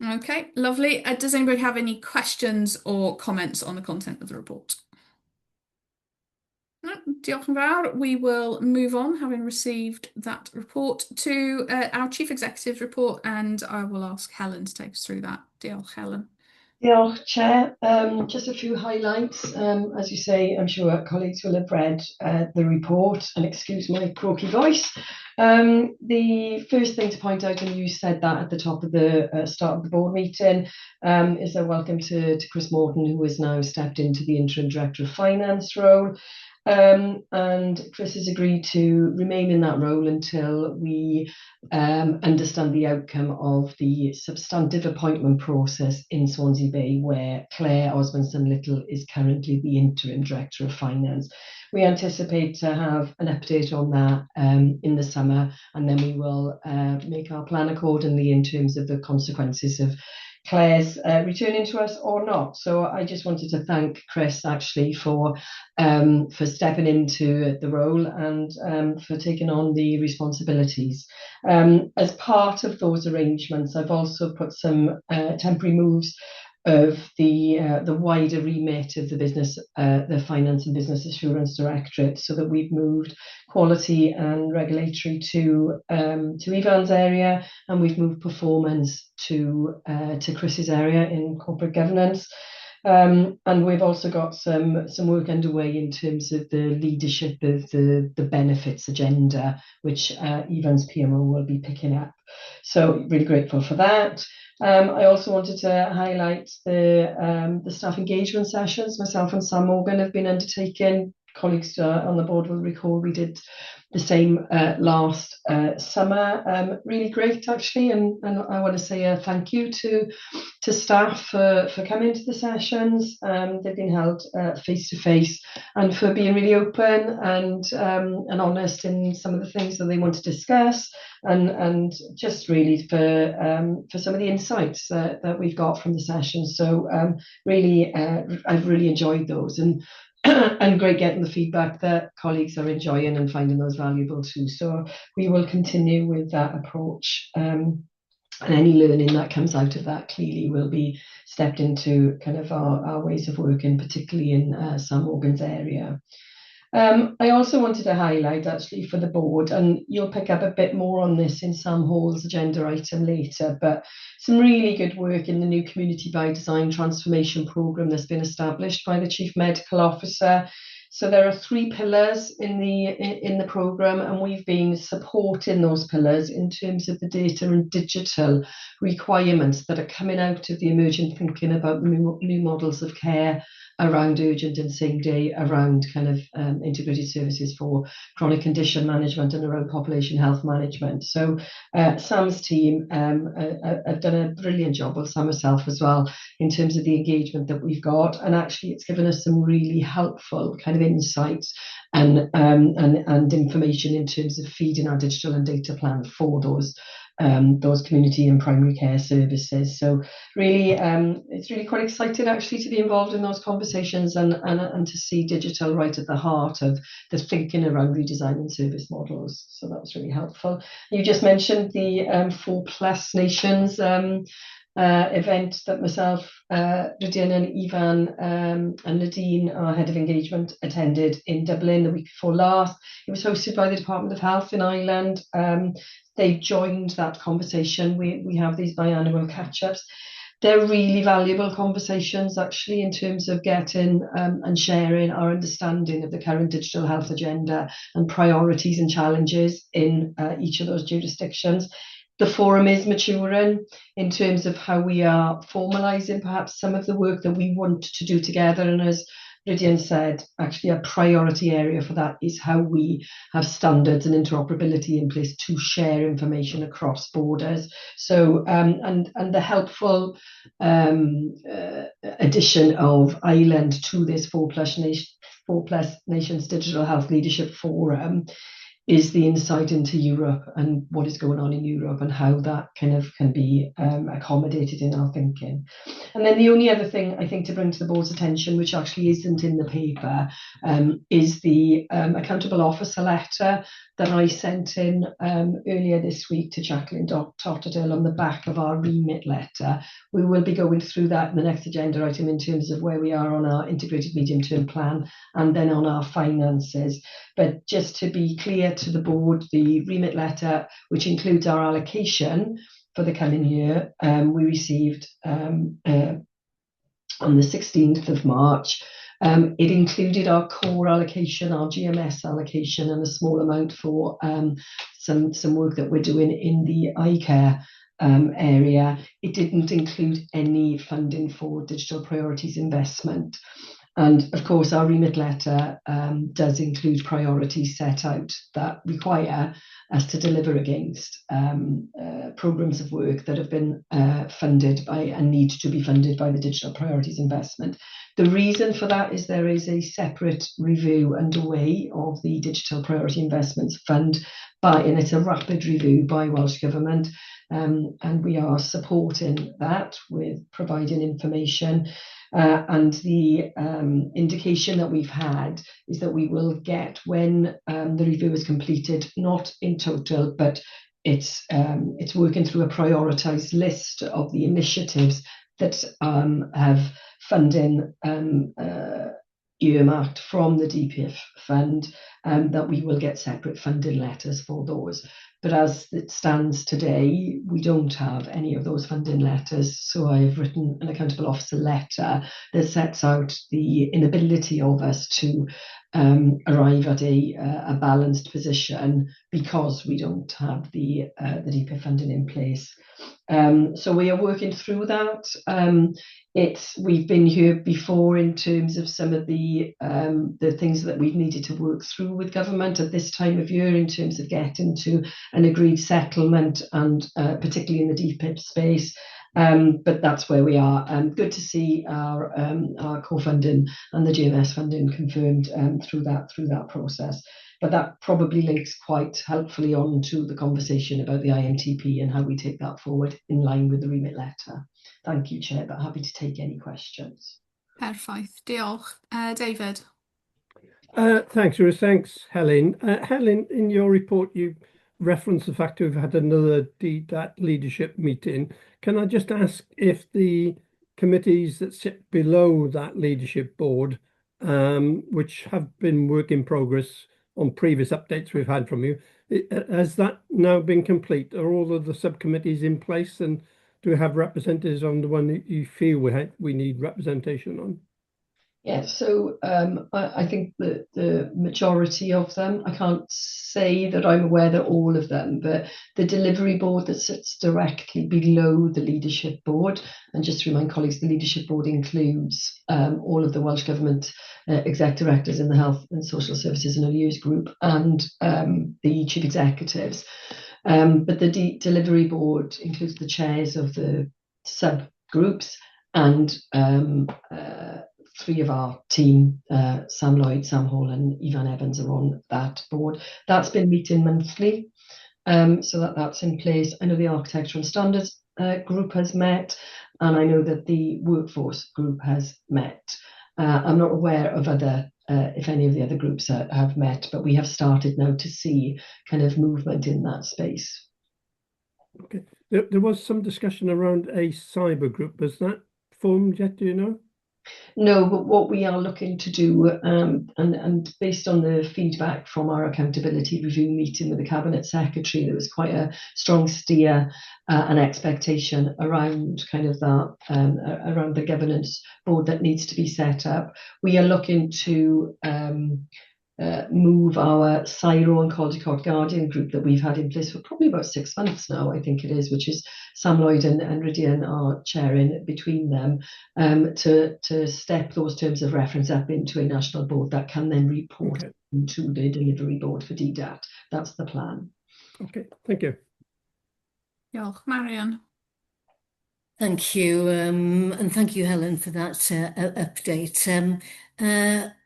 Okay, lovely. Does anybody have any questions or comments on the content of the report? No, diolch yn fawr. We will move on, having received that report, to our Chief Executive's report, and I will ask Helen to take us through that. Diolch, Helen. Diolch, Chair. Just a few highlights. As you say, I'm sure colleagues will have read the report, and excuse my croaky voice. The first thing to point out, and you said that at the top of the start of the board meeting, is a welcome to Chris Morton, who has now stepped into the Interim Director of Finance role. And Chris has agreed to remain in that role until we understand the outcome of the substantive appointment process in Swansea Bay, where Claire Osmondson-Little is currently the Interim Director of Finance. We anticipate to have an update on that in the summer, and then we will make our plan accordingly in terms of the consequences of Claire's returning to us or not. So I just wanted to thank Chris actually for stepping into the role and for taking on the responsibilities. As part of those arrangements, I've also put some temporary moves of the wider remit of the business, the Finance and Business Assurance Directorate, so that we've moved quality and regulatory to Ivan's area, and we've moved performance to Chris's area in corporate governance. And we've also got some work underway in terms of the leadership of the benefits agenda, which Ivan's PMO will be picking up. So really grateful for that. I also wanted to highlight the staff engagement sessions myself and Sam Morgan have been undertaking. Colleagues on the board will recall we did the same last summer. Really great, actually, and I want to say a thank you to staff for coming to the sessions. They've been held face to face, and for being really open and honest in some of the things that they want to discuss, and just really for some of the insights that we've got from the sessions. So really, I've really enjoyed those, and great getting the feedback that colleagues are enjoying and finding those valuable too. So we will continue with that approach. And any learning that comes out of that clearly will be stepped into kind of our ways of working, particularly in Sam Morgan's area. I also wanted to highlight actually for the board, and you'll pick up a bit more on this in Sam Hall's agenda item later, but some really good work in the new Community by Design transformation programme that's been established by the Chief Medical Officer. So there are 3 pillars in the programme, and we've been supporting those pillars in terms of the data and digital requirements that are coming out of the emergent thinking about new models of care around urgent and same day, around kind of integrated services for chronic condition management and around population health management. So Sam's team have done a brilliant job, well, Sam herself as well, in terms of the engagement that we've got. And actually it's given us some really helpful kind of insights and information in terms of feeding our digital and data plan for those community and primary care services. So really, it's really quite exciting actually to be involved in those conversations and to see digital right at the heart of the thinking around redesigning service models. So that was really helpful. You just mentioned the 4+ Nations event that myself, Rydian and Ivan and Nadine, our head of engagement, attended in Dublin the week before last. It was hosted by the Department of Health in Ireland. They've joined that conversation. We have these biannual catch-ups. They're really valuable conversations, actually, in terms of getting and sharing our understanding of the current digital health agenda and priorities and challenges in each of those jurisdictions. The forum is maturing in terms of how we are formalising perhaps some of the work that we want to do together. And as Rydian said, actually a priority area for that is how we have standards and interoperability in place to share information across borders. So and the helpful addition of Ireland to this 4+ Nations Digital Health Leadership Forum is the insight into Europe and what is going on in Europe and how that kind of can be accommodated in our thinking. And then the only other thing I think to bring to the board's attention, which actually isn't in the paper, is the accountable officer letter that I sent in earlier this week to Jacqueline Totterdale on the back of our remit letter. We will be going through that in the next agenda item in terms of where we are on our integrated medium-term plan and then on our finances. But just to be clear to the board, the remit letter, which includes our allocation for the coming year, we received on the 16th of March. It included our core allocation, our GMS allocation, and a small amount for some work that we're doing in the eye care area. It didn't include any funding for digital priorities investment. And of course, our remit letter does include priorities set out that require us to deliver against programmes of work that have been funded by and need to be funded by the digital priorities investment. The reason for that is there is a separate review underway of the digital priority investments fund and it's a rapid review by Welsh Government. And we are supporting that with providing information. And the indication that we've had is that we will get, when the review is completed, not in total, but it's working through a prioritised list of the initiatives that have funding earmarked from the DPIF fund, that we will get separate funding letters for those. But as it stands today, we don't have any of those funding letters. So I've written an accountable officer letter that sets out the inability of us to arrive at a balanced position because we don't have the DPIF funding in place. So we are working through that. We've been here before in terms of some of the things that we've needed to work through with government at this time of year in terms of getting to an agreed settlement, and particularly in the DPIP space. But that's where we are. Good to see our co-funding and the GMS funding confirmed through that process. But that probably links quite helpfully on to the conversation about the IMTP and how we take that forward in line with the remit letter. Thank you, Chair, but happy to take any questions. Perffaith. Diolch. David. Thanks, Ruth. Thanks, Helen. Helen, in your report, you referenced the fact we've had another DDAT leadership meeting. Can I just ask if the committees that sit below that leadership board, which have been work in progress on previous updates we've had from you, has that now been complete? Are all of the subcommittees in place, and do we have representatives on the one that you feel we need representation on? Yeah, so I think that the majority of them, I can't say that I'm aware that all of them, but the delivery board that sits directly below the leadership board, and just to remind colleagues, the leadership board includes all of the Welsh Government exec directors in the Health and Social Services and Early Years group, and the chief executives. But the delivery board includes the chairs of the subgroups and three of our team, Sam Lloyd, Sam Hall and Ivan Evans, are on that board. That's been meeting monthly, so that's in place. I know the Architecture and Standards group has met, and I know that the Workforce group has met. I'm not aware of if any of the other groups have met, but we have started now to see kind of movement in that space. Okay. There was some discussion around a cyber group. Has that formed yet, do you know? No, but what we are looking to do, and based on the feedback from our accountability review meeting with the Cabinet Secretary, there was quite a strong steer and expectation around kind of that, around the governance board that needs to be set up. We are looking to move our CSIRO and Caldicot Guardian group that we've had in place for probably about 6 months now, I think it is, which is Sam Lloyd and Rydian are chairing between them, to step those terms of reference up into a national board that can then report to the delivery board for DDAT. That's the plan. Okay, thank you. Diolch. Marion. Thank you, and thank you, Helen, for that update.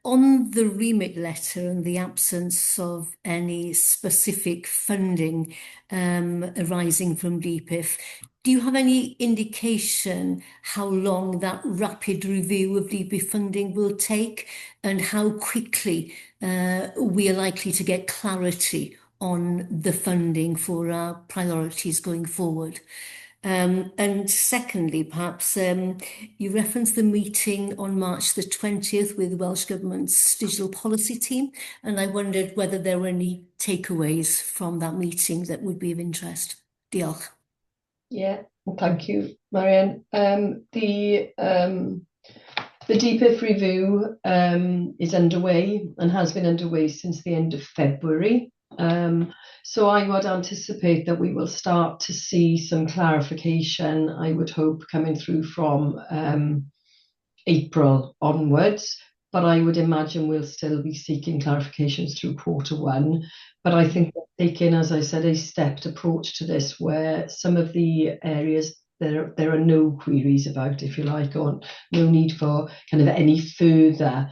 On the remit letter and the absence of any specific funding arising from DPIF, do you have any indication how long that rapid review of DPIF funding will take, and how quickly we are likely to get clarity on the funding for our priorities going forward? And secondly, perhaps you referenced the meeting on March the 20th with the Welsh Government's digital policy team, and I wondered whether there were any takeaways from that meeting that would be of interest. Diolch. Yeah, well, thank you, Marianne. The DPIF review is underway and has been underway since the end of February. So I would anticipate that we will start to see some clarification, I would hope, coming through from April onwards. But I would imagine we'll still be seeking clarifications through Q1. But I think we're taking, as I said, a stepped approach to this, where some of the areas there are no queries about, if you like, or no need for kind of any further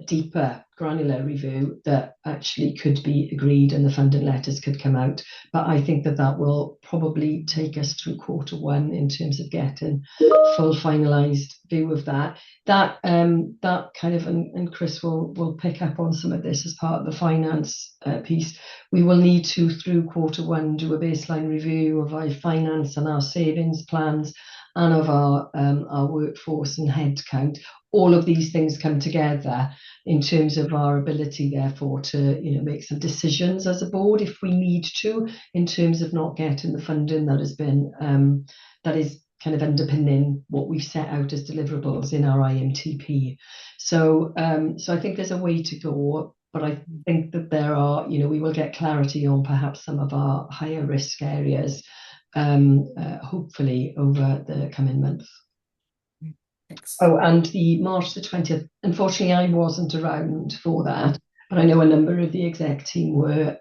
deeper granular review that actually could be agreed and the funding letters could come out. But I think that will probably take us through Q1 in terms of getting full finalised view of that. That kind of, and Chris will pick up on some of this as part of the finance piece. We will need to, through Q1, do a baseline review of our finance and our savings plans and of our workforce and headcount, all of these things come together in terms of our ability, therefore, to make some decisions as a board if we need to, in terms of not getting the funding that has been that is kind of underpinning what we've set out as deliverables in our IMTP. So I think there's a way to go, but I think that there are, we will get clarity on perhaps some of our higher risk areas, hopefully over the coming months. Oh, and the March the 20th, unfortunately I wasn't around for that, but I know a number of the exec team were,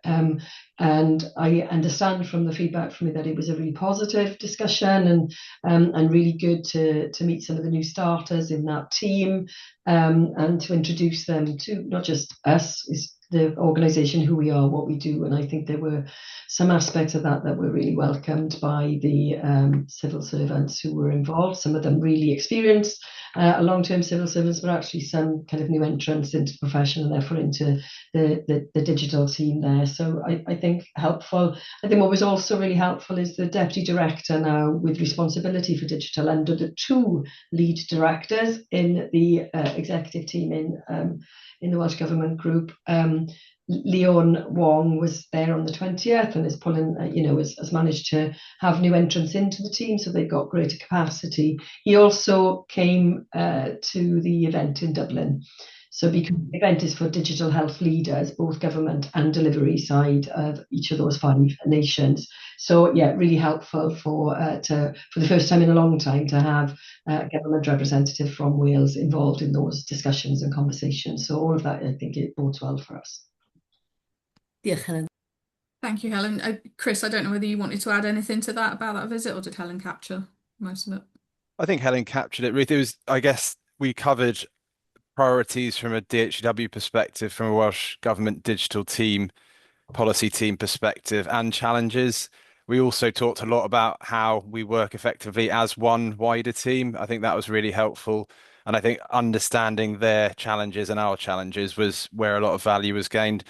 and I understand from the feedback from me that it was a really positive discussion and really good to meet some of the new starters in that team, and to introduce them to not just us, the organisation, who we are, what we do. And I think there were some aspects of that were really welcomed by the civil servants who were involved, some of them really experienced long-term civil servants, but actually some kind of new entrants into the profession and therefore into the digital team there. So I think helpful. I think what was also really helpful is the deputy director now with responsibility for digital under the two lead directors in the executive team in the Welsh Government group. Leon Wong was there on the 20th and is pulling, has managed to have new entrants into the team, so they've got greater capacity. He also came to the event in Dublin. So because the event is for digital health leaders, both government and delivery side of each of those 5 nations. So yeah, really helpful for the first time in a long time to have a government representative from Wales involved in those discussions and conversations. So all of that, I think it bodes well for us. Diolch, Helen. Thank you, Helen. Chris, I don't know whether you wanted to add anything to that about that visit, or did Helen capture most of it? I think Helen captured it, Ruth. It was, I guess, we covered priorities from a DHW perspective, from a Welsh Government digital team, policy team perspective, and challenges. We also talked a lot about how we work effectively as one wider team. I think that was really helpful. And I think understanding their challenges and our challenges was where a lot of value was gained.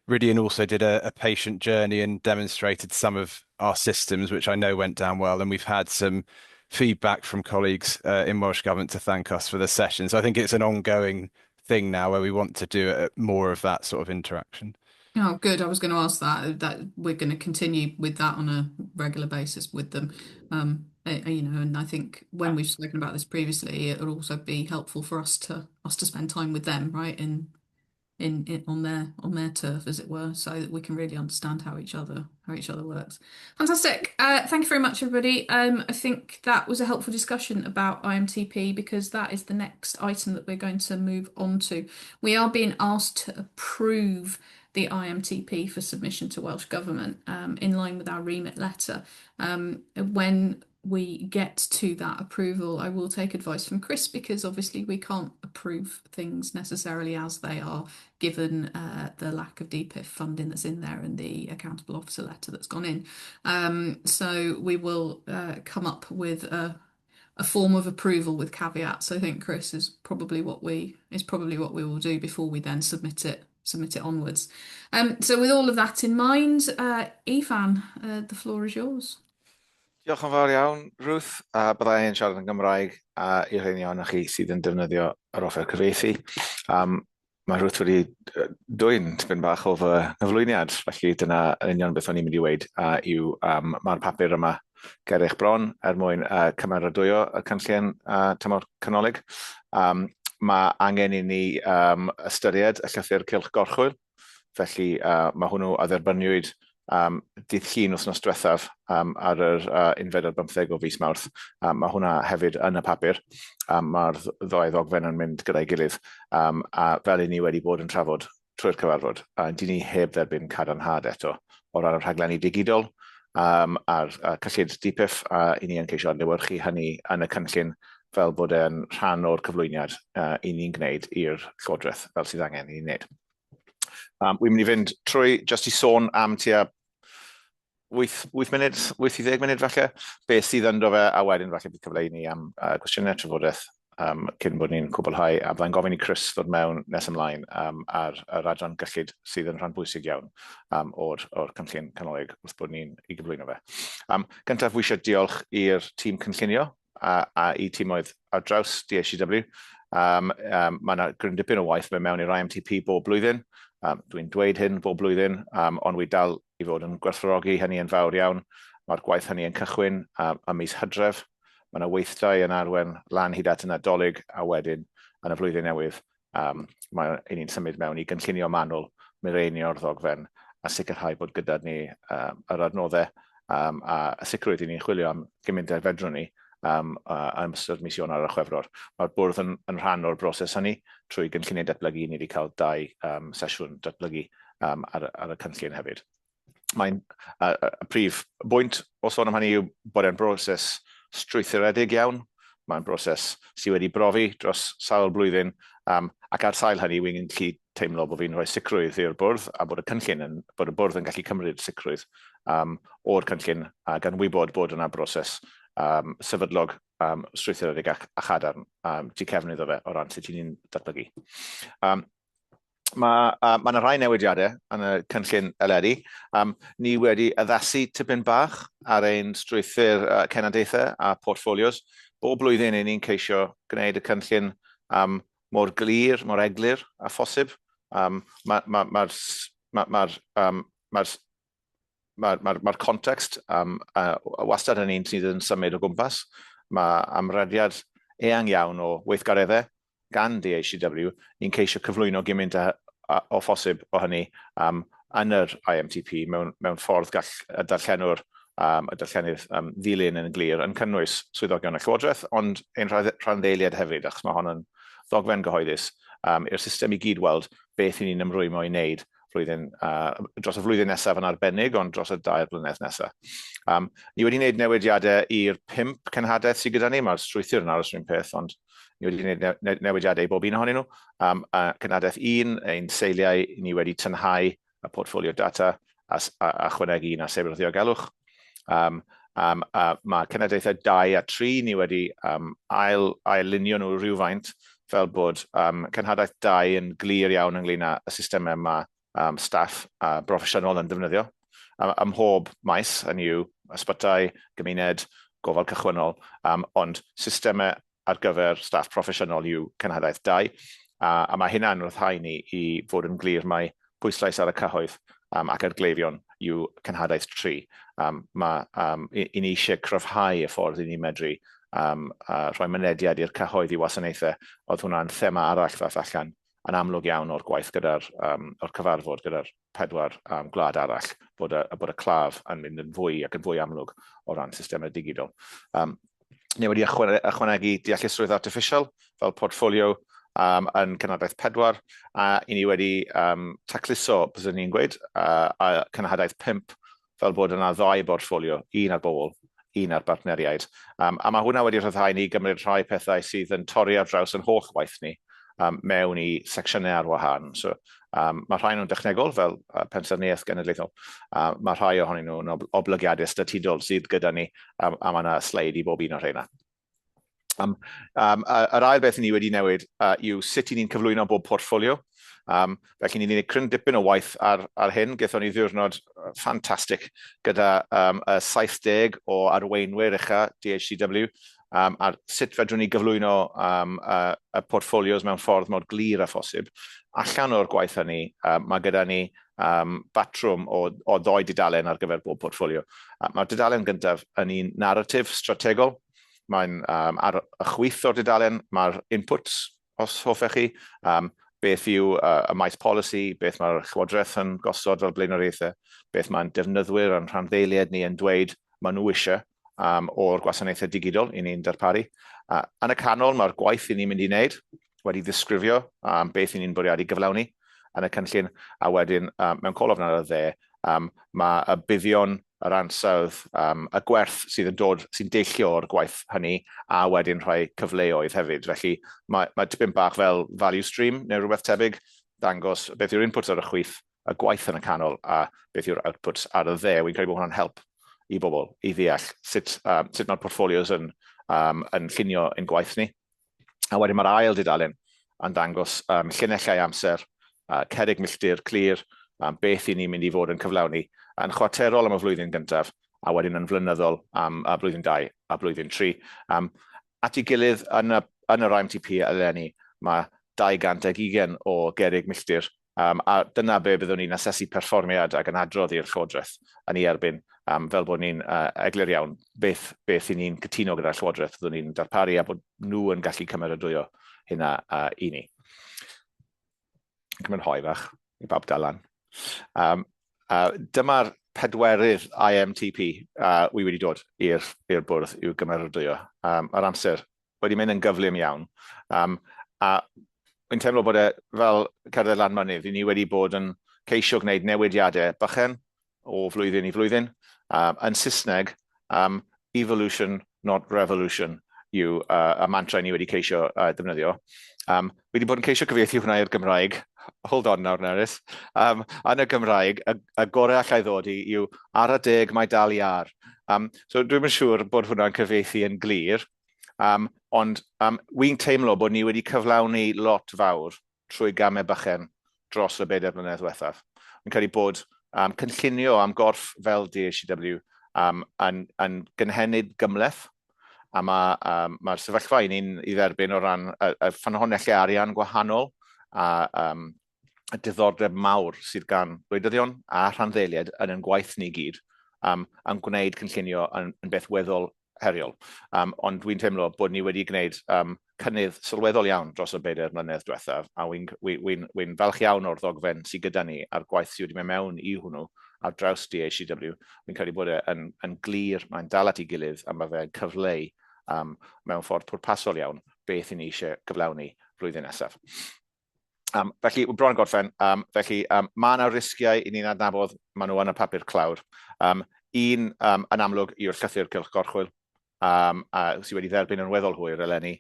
Rydian also did a patient journey and demonstrated some of our systems, which I know went down well. And we've had some feedback from colleagues in Welsh Government to thank us for the session. So I think it's an ongoing thing now where we want to do more of that sort of interaction. Oh, good. I was going to ask that we're going to continue with that on a regular basis with them. And I think when we've spoken about this previously, it would also be helpful for us to spend time with them, right, on their turf, as it were, so that we can really understand how each other works. Fantastic. Thank you very much, everybody. I think that was a helpful discussion about IMTP, because that is the next item that we're going to move on to. We are being asked to approve the IMTP for submission to Welsh Government in line with our remit letter. When we get to that approval, I will take advice from Chris, because obviously we can't approve things necessarily as they are, given the lack of DPIF funding that's in there and the accountable officer letter that's gone in. So we will come up with a form of approval with caveats. I think, Chris, is probably what we will do before we then submit it onwards. So with all of that in mind, Ifan, the floor is yours. Diolch yn fawr iawn, Ruth. Byddai yn siarad yn Gymraeg i'r rhain iawn chi sydd yn defnyddio yr offer cyfieithu. Mae Ruth wedi dwyn tipyn bach o fy nghyflwyniad, felly dyna yn union beth o'n i'n mynd i weid yw mae'r papur yma ger eich bron mwyn cymeradwyo y cynllun tymor canolig. Mae angen I ni ystyried y llythyr cylch gorchwyn, felly mae hwnnw a dderbyniwyd dydd Llun wythnos diwethaf ar yr unfed ar 15 o fis Mawrth. Mae hwnna hefyd yn y papur. Mae'r ddau ddogfen yn mynd gyda'i gilydd. A fel I ni wedi bod yn trafod trwy'r cyfarfod, dyn ni heb dderbyn cadarnhad eto o ran y rhaglenni digidol a'r cyllid DPIF, I ni yn ceisio adlewyrchu hynny yn y cynllun fel bod e'n rhan o'r cyflwyniad I ni'n gwneud i'r Llywodraeth fel sydd angen I wneud. Wi'n mynd I fynd trwy just I sôn am tua 8 I 10 munud falle, beth sydd ynddo fe, a wedyn falle bydd cyfle I ni am gwestiynau trafodaeth cyn bod ni'n cwblhau, a byddai'n gofyn I Chris ddod mewn nes ymlaen ar yr adran gyllid sydd yn rhan bwysig iawn o'r cynllun canolig wrth bod ni'n I gyflwyno fe. Gyntaf, wi eisiau diolch i'r tîm cynllunio a I tîmoedd ar draws DHW Mae yna gryn dipyn o waith mewn i'r IMTP bob blwyddyn. Dwi'n dweud hyn bob blwyddyn, ond wi dal i fod yn gwerthfawrogi hynny yn fawr iawn. Mae'r gwaith hynny yn cychwyn ym mis Hydref. Mae yna weithdai yn arwen lan hyd at y Nadolig, a wedyn yn y flwyddyn newydd, mae ni'n symud mewn i gynllunio manwl mireinio'r ddogfen a sicrhau bod gyda ni yr adnoddau a sicrwydd i ni'n chwilio am gymundau fedrwn ni am ystod mis Ionawr a Chwefror. Mae'r bwrdd yn rhan o'r broses hynny trwy gynlluniau datblygu. Ni wedi cael 2 sesiwn datblygu ar y cynllun hefyd. Mae'n prif bwynt o sôn am hynny yw bod e'n broses strwythuredig iawn. Mae'n broses sydd wedi brofi dros sawl blwyddyn, ac ar sail hynny wy'n gallu teimlo bod fi'n rhoi sicrwydd i'r bwrdd a bod y bwrdd yn gallu cymryd sicrwydd o'r cynllun gan wybod bod yna broses sefydlog strwythuredig a chadarn di cefnydd o fe o ran sut ni'n datblygu. Mae yna rhai newidiadau yn y cynllun eleni. Ni wedi addasu tipyn bach ar ein strwythur cenadaethau a portfolios. Bob blwyddyn ni'n ceisio gwneud y cynllun mor glir, mor eglur a phosib. Mae'r context wastad yn un sydd yn symud o gwmpas. Mae amrediad eang iawn o weithgareddau gan DHCW. Ni'n ceisio cyflwyno gymaint o phosib o hynny yn yr IMTP mewn ffordd gall y darllenwr y darllenydd ddilyn yn glir yn cynnwys swyddogion y Llywodraeth, ond ein rhanddeiliad hefyd, achos mae hon yn ddogfen gyhoeddus i'r system i gyd weld beth ni'n ymrwymo i wneud dros y flwyddyn nesaf yn arbennig, ond dros y 2 blynedd nesaf. Ni wedi wneud newidiadau i'r 5 cenhadaeth sydd gyda ni. Mae'r strwythur yn aros rhywun peth, ond ni wedi wneud newidiadau i bob un ohonyn nhw. Cenhadaeth 1, ein seiliau, ni wedi tynhau y portfolio data a chwanegu un a sefyll ddiogelwch. Mae cenhadaethau 2 a 3 ni wedi ail-lunio nhw rhywfaint, fel bod cenhadaeth 2 yn glir iawn ynglyn â y systemau mae staff broffesiynol yn defnyddio. Ym mhob maes, hynny yw ysbytai, gymuned, gofal cychwynnol, ond systemau ar gyfer staff proffesiynol yw cenhadaeth 2. A mae hynna'n ryddhau ni i fod yn glir mai pwyslais ar y cyhoedd ac ar gleifion yw cenhadaeth 3. I ni eisiau cryfhau y ffordd i ni medru rhoi mynediad i'r cyhoedd i wasanaethau. Oedd hwnna'n thema arall ddaeth allan yn amlwg iawn o'r gwaith o'r cyfarfod gyda'r 4 gwlad arall, bod y claf yn mynd yn fwy ac yn fwy amlwg o ran systemau digidol. Ni wedi ychwanegu deallusrwydd artiffisial fel portfolio yn cenhadaeth 4, a ni wedi tacluso, byddwn ni'n gweud, a cenhadaeth 5 fel bod yna 2 portfolio, un ar bobl, un ar bartneriaid. A mae hwnna wedi rhyddhau ni gymryd rhai pethau sydd yn torri ar draws yn holl waith ni mewn i secsiynau ar wahân. So, mae rhai nhw'n dechnegol fel pensaerniaeth genedlaethol. Mae rhai ohonyn nhw'n oblygiadau statudol sydd gyda ni, a mae yna sleid i bob un o'r rheina. Yr ail beth ni wedi newid yw sut ni'n cyflwyno bob portfolio. Felly ni'n gwneud cryn dipyn o waith ar hyn. Gaethon ni ddiwrnod ffantastig gyda y 70 o arweinwyr ucha DHCW, a sut fedrwn ni gyflwyno y portfolios mewn ffordd mor glir a phosib. Allan o'r gwaith hynny, mae gyda ni batrwm o 2 dudalen ar gyfer bob portfolio. Mae'r dudalen gyntaf yn un narratif strategol. Mae'n ar y chwith o'r dudalen, mae'r inputs, os hoffech chi, beth yw y maes polisi, beth mae'r Llywodraeth yn gosod fel blaenoriaethau, beth mae'n defnyddwyr yn rhanddeiliad ni yn dweud maen nhw eisiau o'r gwasanaethau digidol i ni'n darparu. Yn y canol, mae'r gwaith i ni'n mynd i wneud, wedi ddisgrifio beth i ni'n bwriadu gyflawni yn y cynllun, a wedyn mewn colofn ar y dde, mae y buddion, yr ansawdd, y gwerth sydd yn dod, sy'n deillio o'r gwaith hynny, a wedyn rhoi cyfleoedd hefyd. Felly mae tipyn bach fel value stream neu rhywbeth tebyg, dangos beth yw'r inputs ar y chwith, y gwaith yn y canol, a beth yw'r outputs ar y dde. Wy'n credu bod hwnna'n help i bobl i ddeall sut mae'r portfolios yn llunio ein gwaith ni. A wedyn mae'r ail dudalen yn dangos llinellau amser, cerrig milltir, clir, beth i ni'n mynd i fod yn cyflawni yn chwarterol am y flwyddyn gyntaf, a wedyn yn flynyddol am y blwyddyn 2 a blwyddyn 3. At ei gilydd yn yn yr IMTP eleni, mae 220 o gerrig milltir, a dyna be byddwn ni'n asesu perfformiad ac yn adrodd i'r Llywodraeth yn ei erbyn, fel bod ni'n eglur iawn beth i ni'n cytuno gyda'r Llywodraeth, byddwn ni'n darparu a bod nhw yn gallu cymeradwyo hynna i ni. Cymryd hoi fach i bab Dalan. Dyma'r pedwerydd IMTP wi wedi dod i'r bwrdd i'w gymeradwyo. Yr amser wedi mynd yn gyflym iawn. A wy'n teimlo bod fel cerdded lan mynydd, ni wedi bod yn ceisio gwneud newidiadau bychen o flwyddyn i flwyddyn. Yn Saesneg, evolution, not revolution, yw y mantra ni wedi ceisio defnyddio. Wedi bod yn ceisio cyfieithu hwnna i'r Gymraeg. Hold on nawr, Nerys. Yn y Gymraeg, y gorau allai ddod yw ar y deg mae dal i ar. So dwi'n yn siŵr bod hwnna'n cyfieithu yn glir. Ond wy'n teimlo bod ni wedi cyflawni lot fawr trwy gamau bychen dros y 4 mlynedd diwethaf. Wy'n credu bod cynllunio am gorff fel DHCW yn gynhenid gymleth, a mae'r sefyllfa i ni'n ei dderbyn o ran y ffynhonnellau arian gwahanol a y diddordeb mawr sydd gan wleidyddion a rhanddeiliad yn ein gwaith ni gyd am gwneud cynllunio yn beth weddol heriol. Ond dwi'n teimlo bod ni wedi gwneud cynnydd sylweddol iawn dros y 4 mlynedd diwethaf, a wy'n falch iawn o'r ddogfen sydd gyda ni a'r gwaith sydd wedi mynd mewn i hwnnw ar draws DHCW. Wy'n credu bod yn glir, mae'n dal at ei gilydd, a mae fe'n cyfleu mewn ffordd pwrpasol iawn beth i ni eisiau gyflawni flwyddyn nesaf. Felly, bron yn gorffen, felly mae yna risgiau i ni'n adnabod, maen nhw yn y papur clawr. Un yn amlwg yw'r llythyr cylch gorchwil, sydd wedi dderbyn yn weddol hwyr eleni,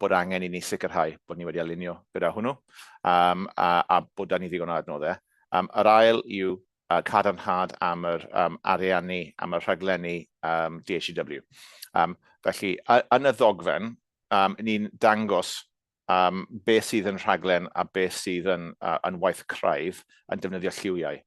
bod angen i ni sicrhau bod ni wedi alunio gyda hwnnw, a bod da ni ddigon o adnoddau. Yr ail yw cadarnhad am yr ariannu, am yr rhaglenni DHCW. Felly, yn y ddogfen, ni'n dangos beth sydd yn rhaglen a beth sydd yn waith craidd yn defnyddio lliwiau.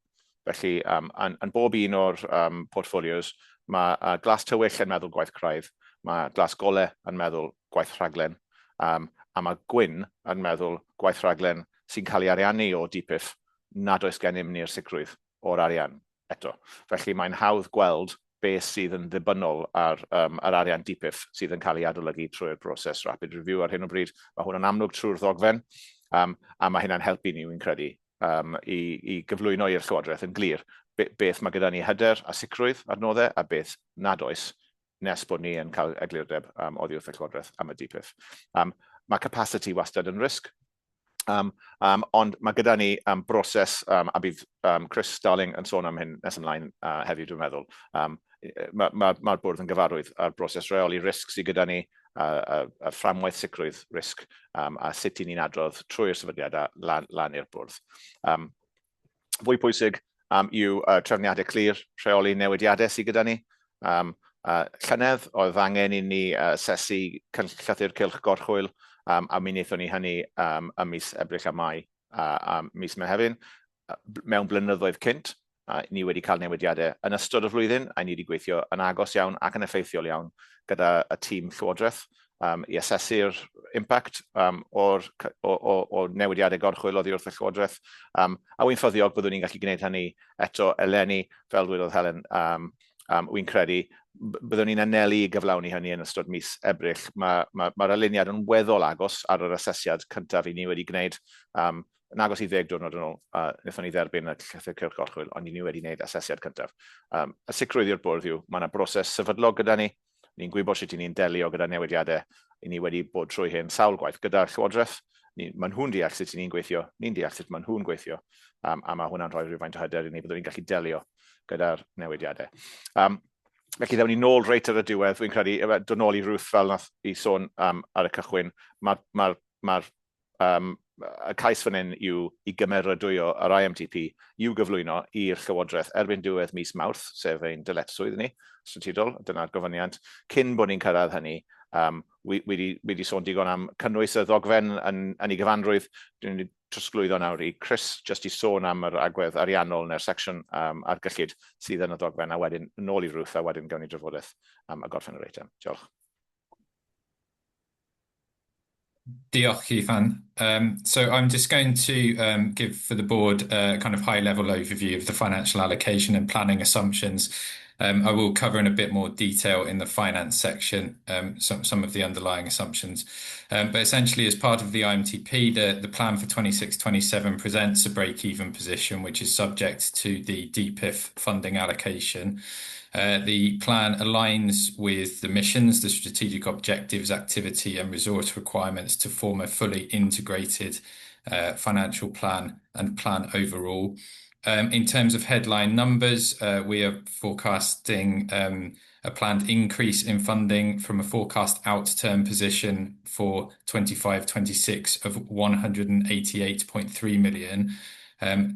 Felly, yn bob un o'r portfolios, mae glas tywyll yn meddwl gwaith craidd, mae glas golau yn meddwl gwaith rhaglen, a mae gwyn yn meddwl gwaith rhaglen sy'n cael ei ariannu o DPIF nad oes gennym ni'r sicrwydd o'r arian eto. Felly mae'n hawdd gweld beth sydd yn ddibynnol ar yr arian DPIF sydd yn cael ei adolygu trwy'r broses rapid review ar hyn o bryd. Mae hwn yn amlwg trwy'r ddogfen, a mae hynna'n helpu ni, wy'n credu, i gyflwyno i'r Llywodraeth yn glir beth mae gyda ni hyder a sicrwydd adnoddau a beth nad oes nes bod ni yn cael eglurdeb oddi wrth y Llywodraeth am y DPIF. Mae capacity wastad yn risg, ond mae gyda ni broses, a bydd Chris Starling yn sôn am hyn nes ymlaen heddiw dwi'n meddwl. Mae'r bwrdd yn gyfarwydd ar broses reoli risg sydd gyda ni, y fframwaith sicrwydd risg, a sut i ni'n adrodd trwy'r sefydliadau lan i'r bwrdd. Fwy pwysig yw trefniadau clir, rheoli newidiadau sydd gyda ni. Llynedd oedd angen i ni asesu llythyr cylch gorchwyl, a mi wnaethon ni hynny ym mis Ebrill a Mai a mis Mehefin. Mewn blynyddoedd cynt, ni wedi cael newidiadau yn ystod y flwyddyn, a ni wedi gweithio yn agos iawn ac yn effeithiol iawn gyda y tîm Llywodraeth i asesu'r impact o newidiadau gorchwyl oddi wrth y Llywodraeth. A wy'n ffyddiog byddwn ni'n gallu gwneud hynny eto eleni, fel dwedodd Helen, wy'n credu byddwn ni'n anelu i gyflawni hynny yn ystod mis Ebrill. Mae'r aliniad yn weddol agos ar yr asesiad cyntaf i ni wedi gwneud. Yn agos i 10 diwrnod yn ôl, wnaethon ni dderbyn y llythyr cylch gorchwyl, ond ni wedi gwneud asesiad cyntaf. Y sicrwydd i'r bwrdd yw, mae yna broses sefydlog gyda ni. Ni'n gwybod sut ni'n delio gyda newidiadau. Ni wedi bod trwy hyn sawl gwaith gyda'r Llywodraeth. Mae nhw'n deall sut ni'n gweithio, ni'n deall sut mae nhw'n gweithio, a mae hwnna'n rhoi rhywfaint o hyder i ni byddwn ni'n gallu delio gyda'r newidiadau. Felly, ddewn ni nôl reit ar y diwedd, wy'n credu, dod nôl i Ruth fel nath i sôn ar y cychwyn. Mae'r cais fan hyn yw i gymeradwyo yr IMTP i'w gyflwyno i'r Llywodraeth erbyn diwedd mis Mawrth, sef ein dyletswydd ni, statudol, dyna'r gofyniad. Cyn bod ni'n cyrraedd hynny, wedi sôn digon am cynnwys y ddogfen yn ei gyfanrwydd. Dwi'n wedi trosglwyddo nawr i Chris, jyst i sôn am yr agwedd ariannol neu'r secsiwn argyllid sydd yn y ddogfen, a wedyn nôl i Ruth, a wedyn gawn ni drafodaeth am y gorffen yr eitem. Diolch. Diolch, Ifan. So I'm just going to give for the board a kind of high-level overview of the financial allocation and planning assumptions. I will cover in a bit more detail in the finance section some of the underlying assumptions. But essentially, as part of the IMTP, the plan for 26-27 presents a break-even position, which is subject to the DPIF funding allocation. The plan aligns with the missions, the strategic objectives, activity and resource requirements to form a fully integrated financial plan and plan overall. In terms of headline numbers, we are forecasting a planned increase in funding from a forecast out-term position for 25-26 of 188.3 million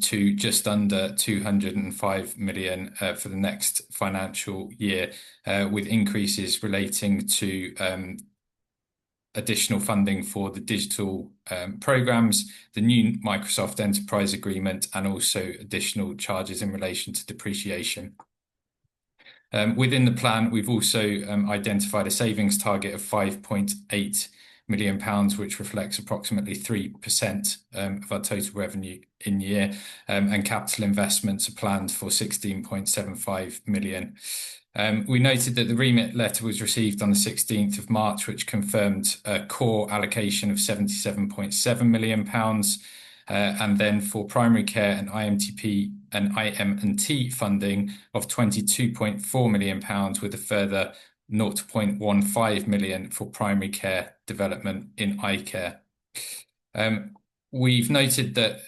to just under 205 million for the next financial year, with increases relating to additional funding for the digital programs, the new Microsoft Enterprise Agreement, and also additional charges in relation to depreciation. Within the plan, we've also identified a savings target of £5.8 million, which reflects approximately 3% of our total revenue in year, and capital investments are planned for 16.75 million. We noted that the remit letter was received on the 16th of March, which confirmed a core allocation of £77.7 million, and then for primary care and IMTP and IM&T funding of £22.4 million, with a further 0.15 million for primary care development in iCare. We've noted that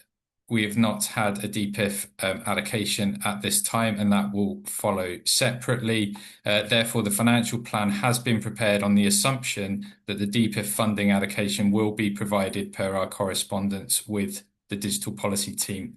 we have not had a DPIF allocation at this time, and that will follow separately. Therefore, the financial plan has been prepared on the assumption that the DPIF funding allocation will be provided per our correspondence with the digital policy team.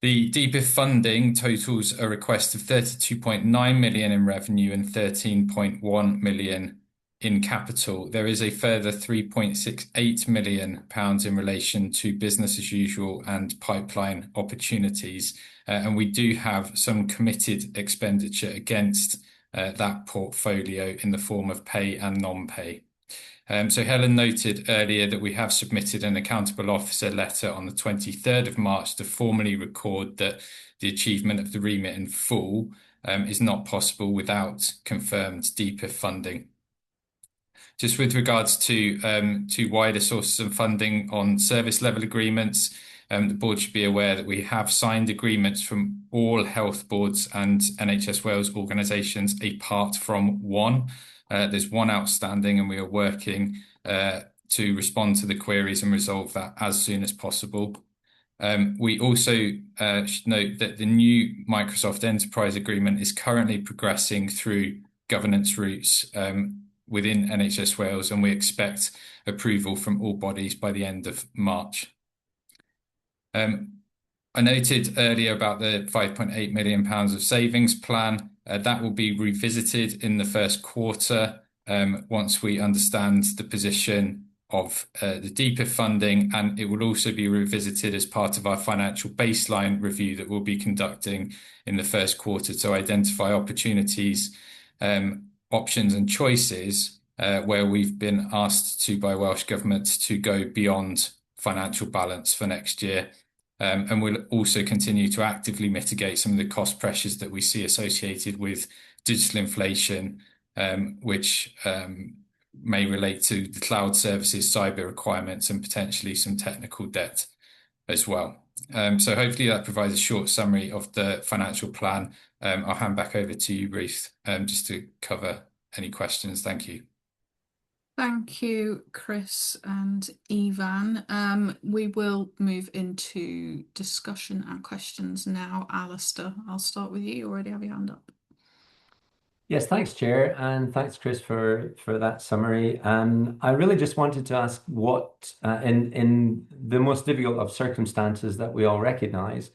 The DPIF funding totals a request of 32.9 million in revenue and 13.1 million in capital. There is a further 3.68 million pounds in relation to business as usual and pipeline opportunities, and we do have some committed expenditure against that portfolio in the form of pay and non-pay. So Helen noted earlier that we have submitted an accountable officer letter on the 23rd of March to formally record that the achievement of the remit in full is not possible without confirmed DPIF funding. Just with regards to wider sources of funding on service level agreements, the board should be aware that we have signed agreements from all health boards and NHS Wales organisations apart from one. There's one outstanding, and we are working to respond to the queries and resolve that as soon as possible. We also should note that the new Microsoft Enterprise Agreement is currently progressing through governance routes within NHS Wales, and we expect approval from all bodies by the end of March. I noted earlier about the £5.8 million of savings plan. That will be revisited in the first quarter once we understand the position of the DPIF funding, and it will also be revisited as part of our financial baseline review that we'll be conducting in the first quarter to identify opportunities, options and choices where we've been asked to by Welsh Government to go beyond financial balance for next year. And we'll also continue to actively mitigate some of the cost pressures that we see associated with digital inflation, which may relate to the cloud services, cyber requirements, and potentially some technical debt as well. So hopefully that provides a short summary of the financial plan. I'll hand back over to you, Ruth, just to cover any questions. Thank you. Thank you, Chris and Ifan. We will move into discussion and questions now. Alistair, I'll start with you. You already have your hand up. Yes, thanks, Chair, and thanks, Chris, for that summary. I really just wanted to ask what, in the most difficult of circumstances that we all recognise,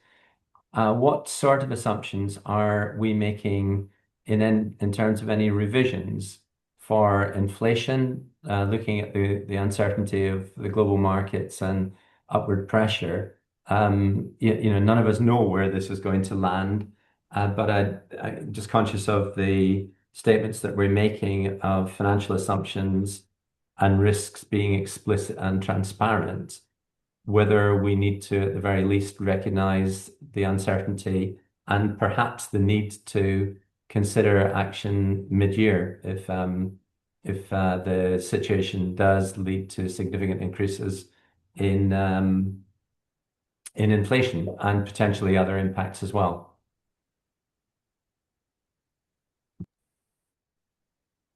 what sort of assumptions are we making in terms of any revisions for inflation, looking at the uncertainty of the global markets and upward pressure? None of us know where this is going to land, but I'm just conscious of the statements that we're making of financial assumptions and risks being explicit and transparent, whether we need to, at the very least, recognise the uncertainty and perhaps the need to consider action mid-year if the situation does lead to significant increases in inflation and potentially other impacts as well.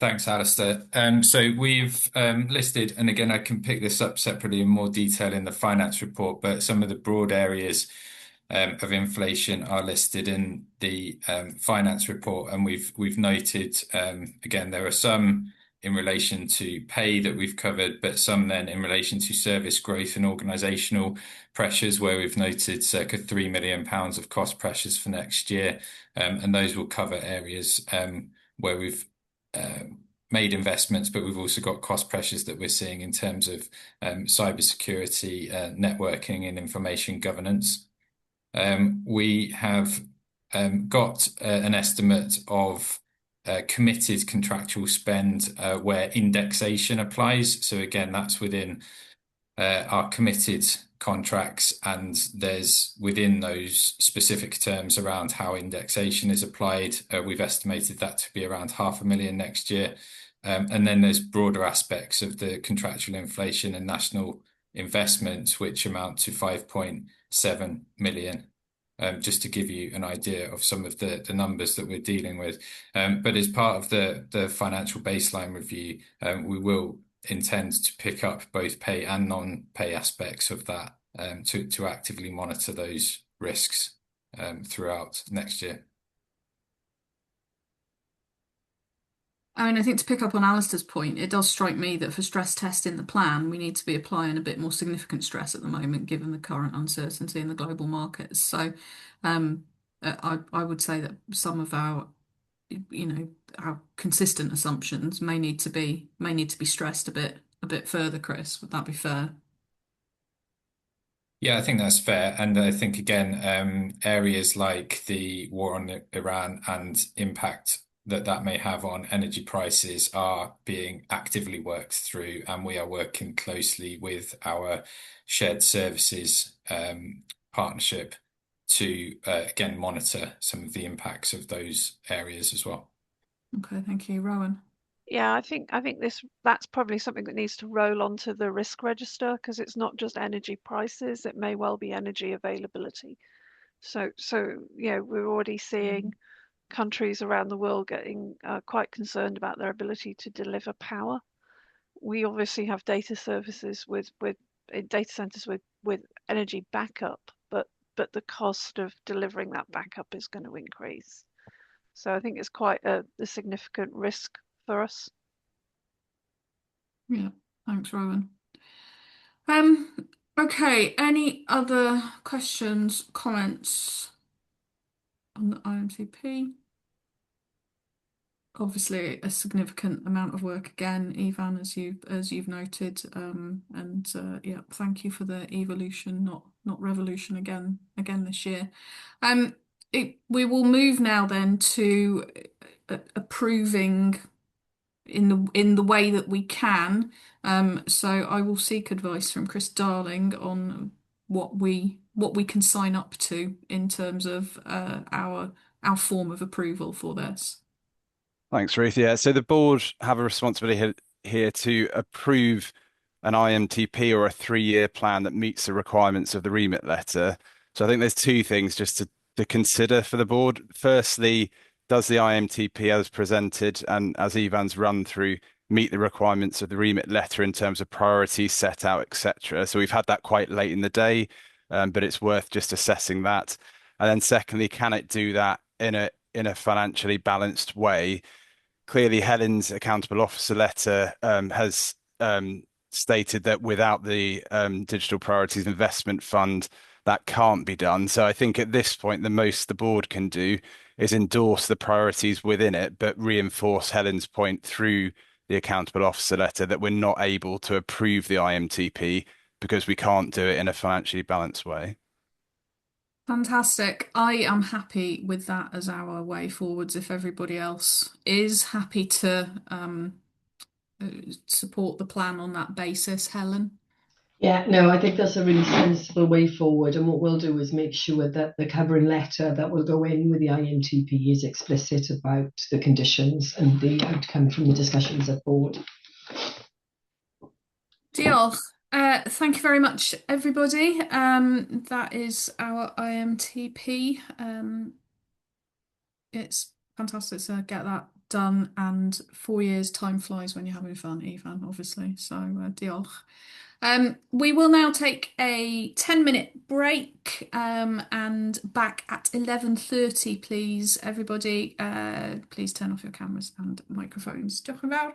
Thanks, Alistair. So we've listed, and again, I can pick this up separately in more detail in the finance report, but some of the broad areas of inflation are listed in the finance report, and we've noted again there are some in relation to pay that we've covered, but some then in relation to service growth and organisational pressures, where we've noted circa £3 million of cost pressures for next year, and those will cover areas where we've made investments, but we've also got cost pressures that we're seeing in terms of cybersecurity, networking, and information governance. We have got an estimate of committed contractual spend where indexation applies. So again, that's within our committed contracts, and there's within those specific terms around how indexation is applied. We've estimated that to be around £500,000 next year. And then there's broader aspects of the contractual inflation and national investments, which amount to 5.7 million. Just to give you an idea of some of the numbers that we're dealing with. But as part of the financial baseline review, we will intend to pick up both pay and non-pay aspects of that to actively monitor those risks throughout next year. I think to pick up on Alistair's point, it does strike me that for stress testing the plan, we need to be applying a bit more significant stress at the moment, given the current uncertainty in the global markets. So I would say that some of our consistent assumptions may need to be stressed a bit further, Chris. Would that be fair? Yeah, I think that's fair. And I think, again, areas like the war on Iran and impact that may have on energy prices are being actively worked through, and we are working closely with our shared services partnership to, again, monitor some of the impacts of those areas as well. Okay, thank you. Rowan? Yeah, I think that's probably something that needs to roll onto the risk register, because it's not just energy prices, it may well be energy availability. So we're already seeing countries around the world getting quite concerned about their ability to deliver power. We obviously have data services with data centers with energy backup, but the cost of delivering that backup is going to increase. So I think it's quite a significant risk for us. Yeah, thanks, Rowan. Okay, any other questions, comments on the IMTP? Obviously, a significant amount of work again, Ivan, as you've noted, and yeah, thank you for the evolution, not revolution again this year. We will move now then to approving in the way that we can. So I will seek advice from Chris Darling on what we can sign up to in terms of our form of approval for this. Thanks, Ruth. Yeah, so the board have a responsibility here to approve an IMTP or a 3-year plan that meets the requirements of the remit letter. So I think there's two things just to consider for the board. Firstly, does the IMTP as presented and as Ivan's run through meet the requirements of the remit letter in terms of priorities set out, etc.? So we've had that quite late in the day, but it's worth just assessing that. And then secondly, can it do that in a financially balanced way? Clearly, Helen's accountable officer letter has stated that without the Digital Priorities Investment Fund, that can't be done. So I think at this point, the most the board can do is endorse the priorities within it, but reinforce Helen's point through the accountable officer letter that we're not able to approve the IMTP because we can't do it in a financially balanced way. Fantastic. I am happy with that as our way forwards if everybody else is happy to support the plan on that basis, Helen. Yeah, no, I think that's a really sensible way forward. And what we'll do is make sure that the covering letter that will go in with the IMTP is explicit about the conditions and the outcome from the discussions at board. Diolch. Thank you very much, everybody. That is our IMTP. It's fantastic to get that done, and 4 years time flies when you're having fun, Ivan, obviously. So, diolch. We will now take a 10-minute break and back at 11:30, please, everybody. Please turn off your cameras and microphones. Diolch yn fawr.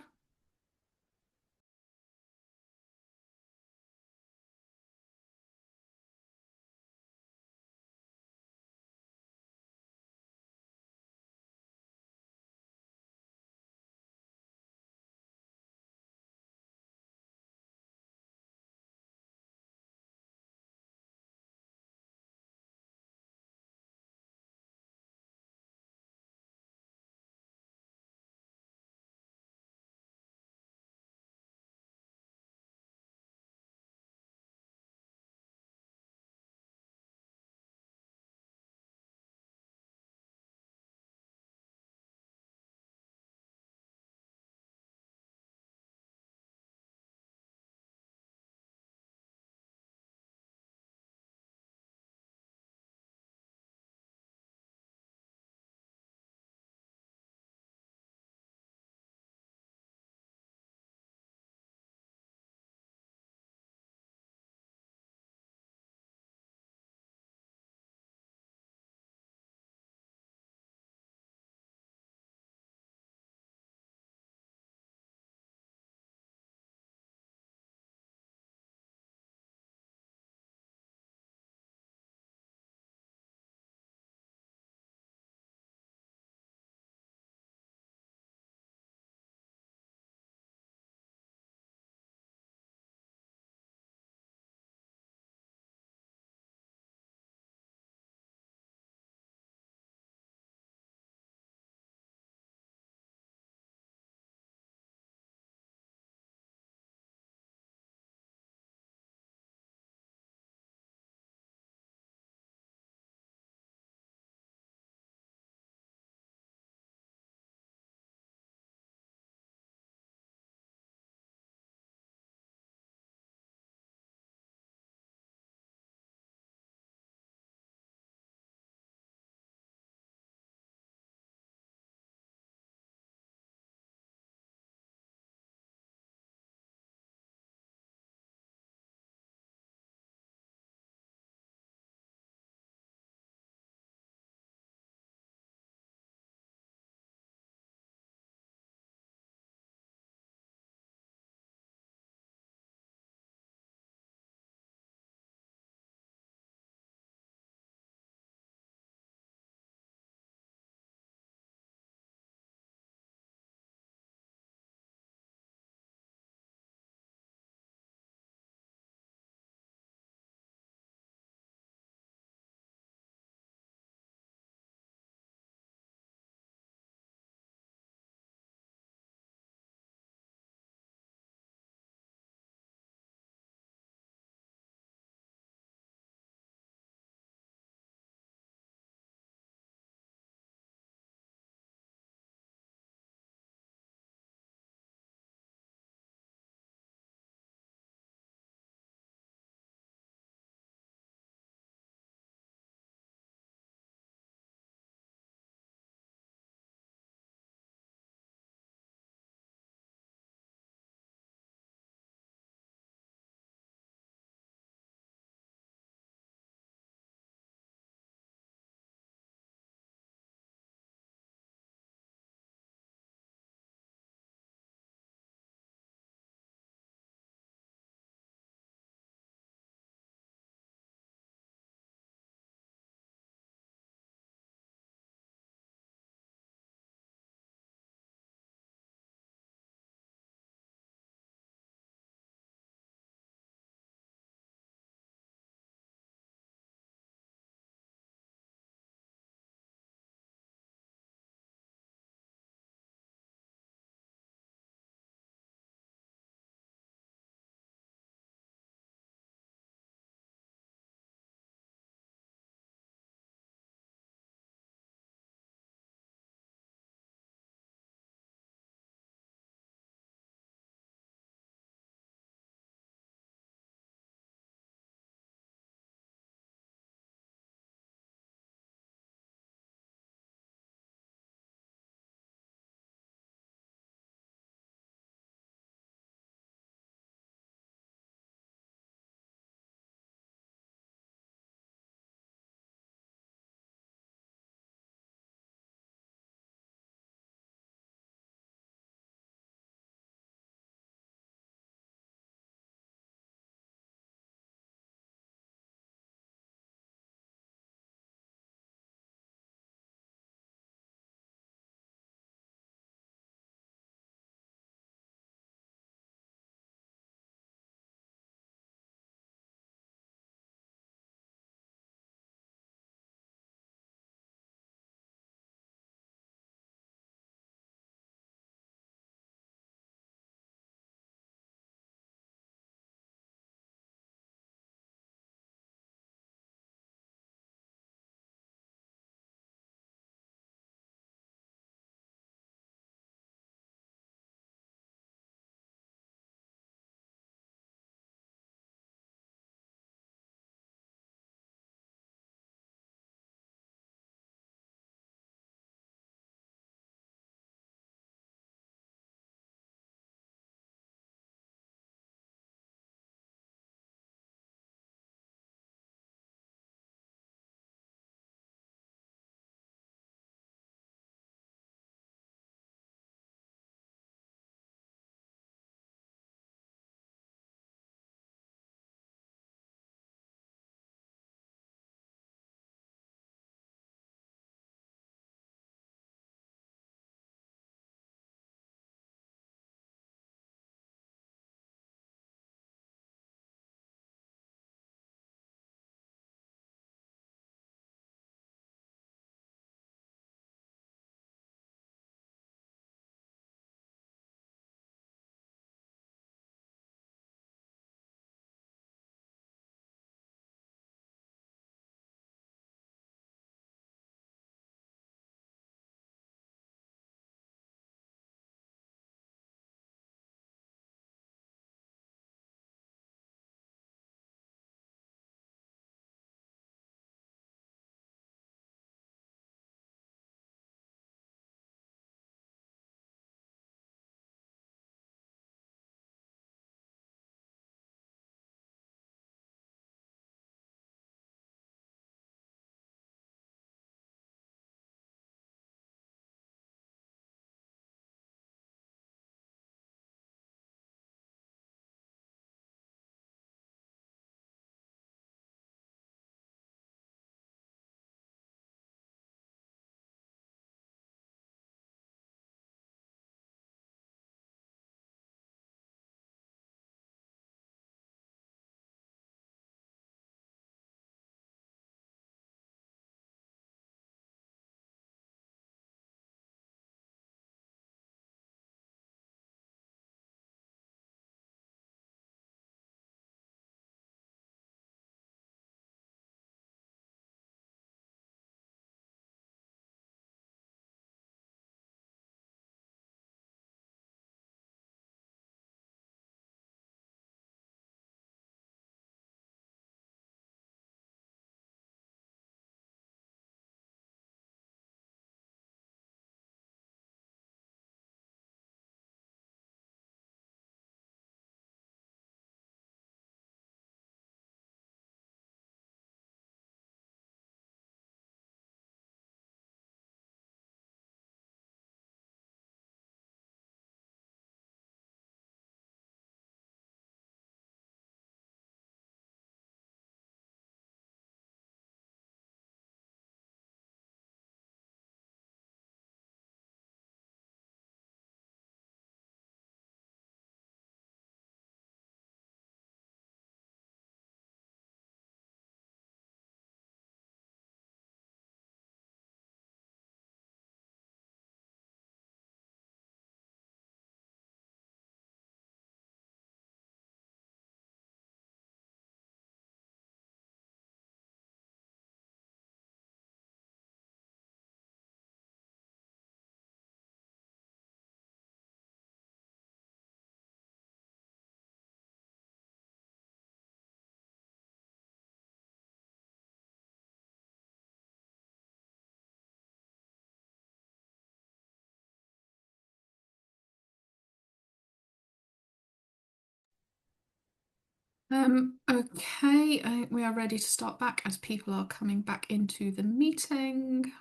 Okay, we are ready to start back as people are coming back into the meeting.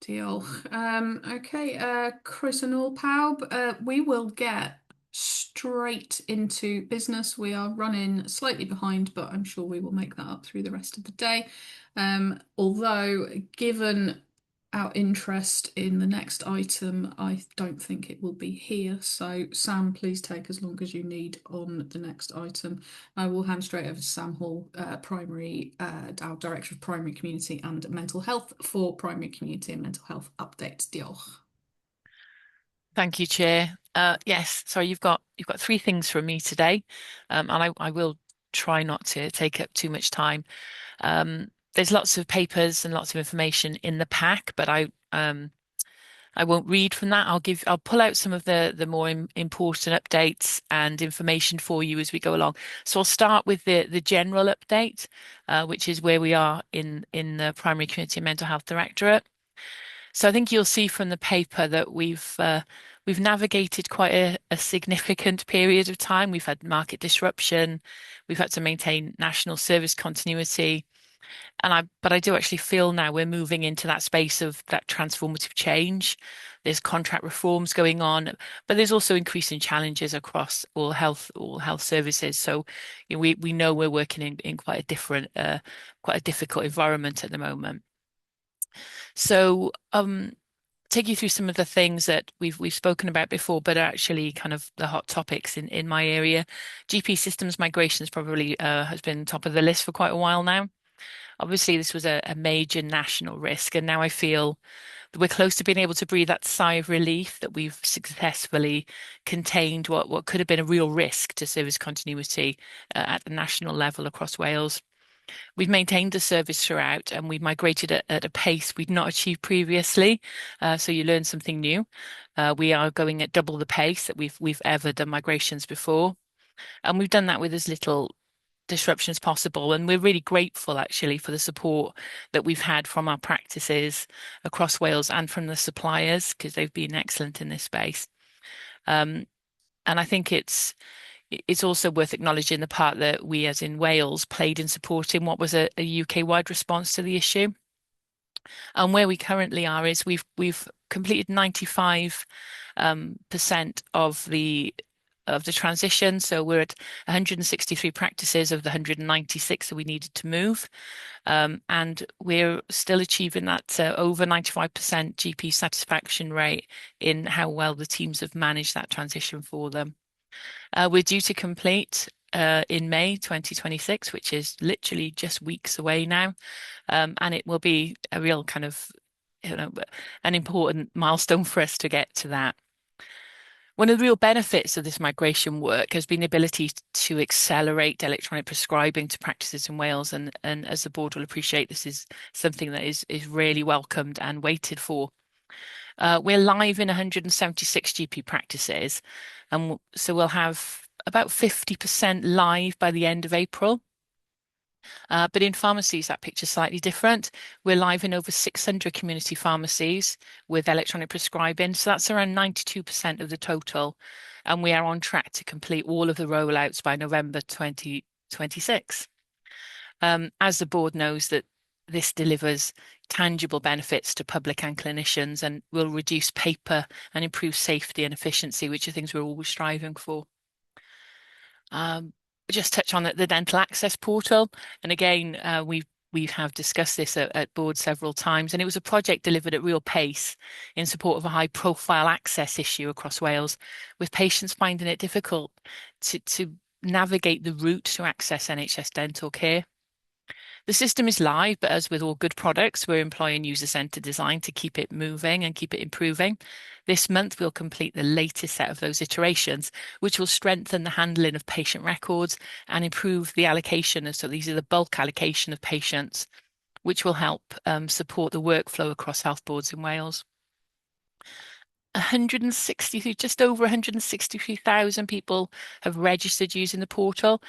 Diolch. Okay, Chris and all pawb, we will get straight into business. We are running slightly behind, but I'm sure we will make that up through the rest of the day. Although, given our interest in the next item, I don't think it will be here. So, Sam, please take as long as you need on the next item. I will hand straight over to Sam Hall, our Director of Primary Community and Mental Health, for Primary Community and Mental Health updates. Diolch. Thank you, Chair. Yes, sorry, you've got 3 things from me today, and I will try not to take up too much time. There's lots of papers and lots of information in the pack, but I won't read from that. I'll pull out some of the more important updates and information for you as we go along. So I'll start with the general update, which is where we are in the Primary Community and Mental Health Directorate. So I think you'll see from the paper that we've navigated quite a significant period of time. We've had market disruption, we've had to maintain national service continuity, but I do actually feel now we're moving into that space of that transformative change. There's contract reforms going on, but there's also increasing challenges across all health services. So we know we're working in quite a difficult environment at the moment. So take you through some of the things that we've spoken about before, but are actually kind of the hot topics in my area. GP systems migrations probably has been top of the list for quite a while now. Obviously, this was a major national risk, and now I feel that we're close to being able to breathe that sigh of relief that we've successfully contained what could have been a real risk to service continuity at the national level across Wales. We've maintained the service throughout, and we've migrated at a pace we'd not achieved previously. So you learn something new. We are going at double the pace that we've ever done migrations before, and we've done that with as little disruption as possible. And we're really grateful actually for the support that we've had from our practices across Wales and from the suppliers, because they've been excellent in this space. And I think it's also worth acknowledging the part that we, as in Wales, played in supporting what was a UK-wide response to the issue. And where we currently are is we've completed 95% of the transition. So we're at 163 practices of the 196 that we needed to move. And we're still achieving that over 95% GP satisfaction rate in how well the teams have managed that transition for them. We're due to complete in May 2026, which is literally just weeks away now. And it will be a real kind of, an important milestone for us to get to that. One of the real benefits of this migration work has been the ability to accelerate electronic prescribing to practices in Wales. And as the board will appreciate, this is something that is really welcomed and waited for. We're live in 176 GP practices, and so we'll have about 50% live by the end of April. But in pharmacies, that picture's slightly different. We're live in over 600 community pharmacies with electronic prescribing, so that's around 92% of the total, and we are on track to complete all of the rollouts by November 2026. As the board knows, that this delivers tangible benefits to public and clinicians and will reduce paper and improve safety and efficiency, which are things we're always striving for. Just touch on the dental access portal, and again we have discussed this at board several times, and it was a project delivered at real pace in support of a high profile access issue across Wales, with patients finding it difficult to navigate the route to access NHS dental care. The system is live, but as with all good products, we're employing user-centered design to keep it moving and keep it improving. This month, we'll complete the latest set of those iterations, which will strengthen the handling of patient records and improve the allocation. So these are the bulk allocation of patients, which will help support the workflow across health boards in Wales. Just over 163,000 people have registered using the portal,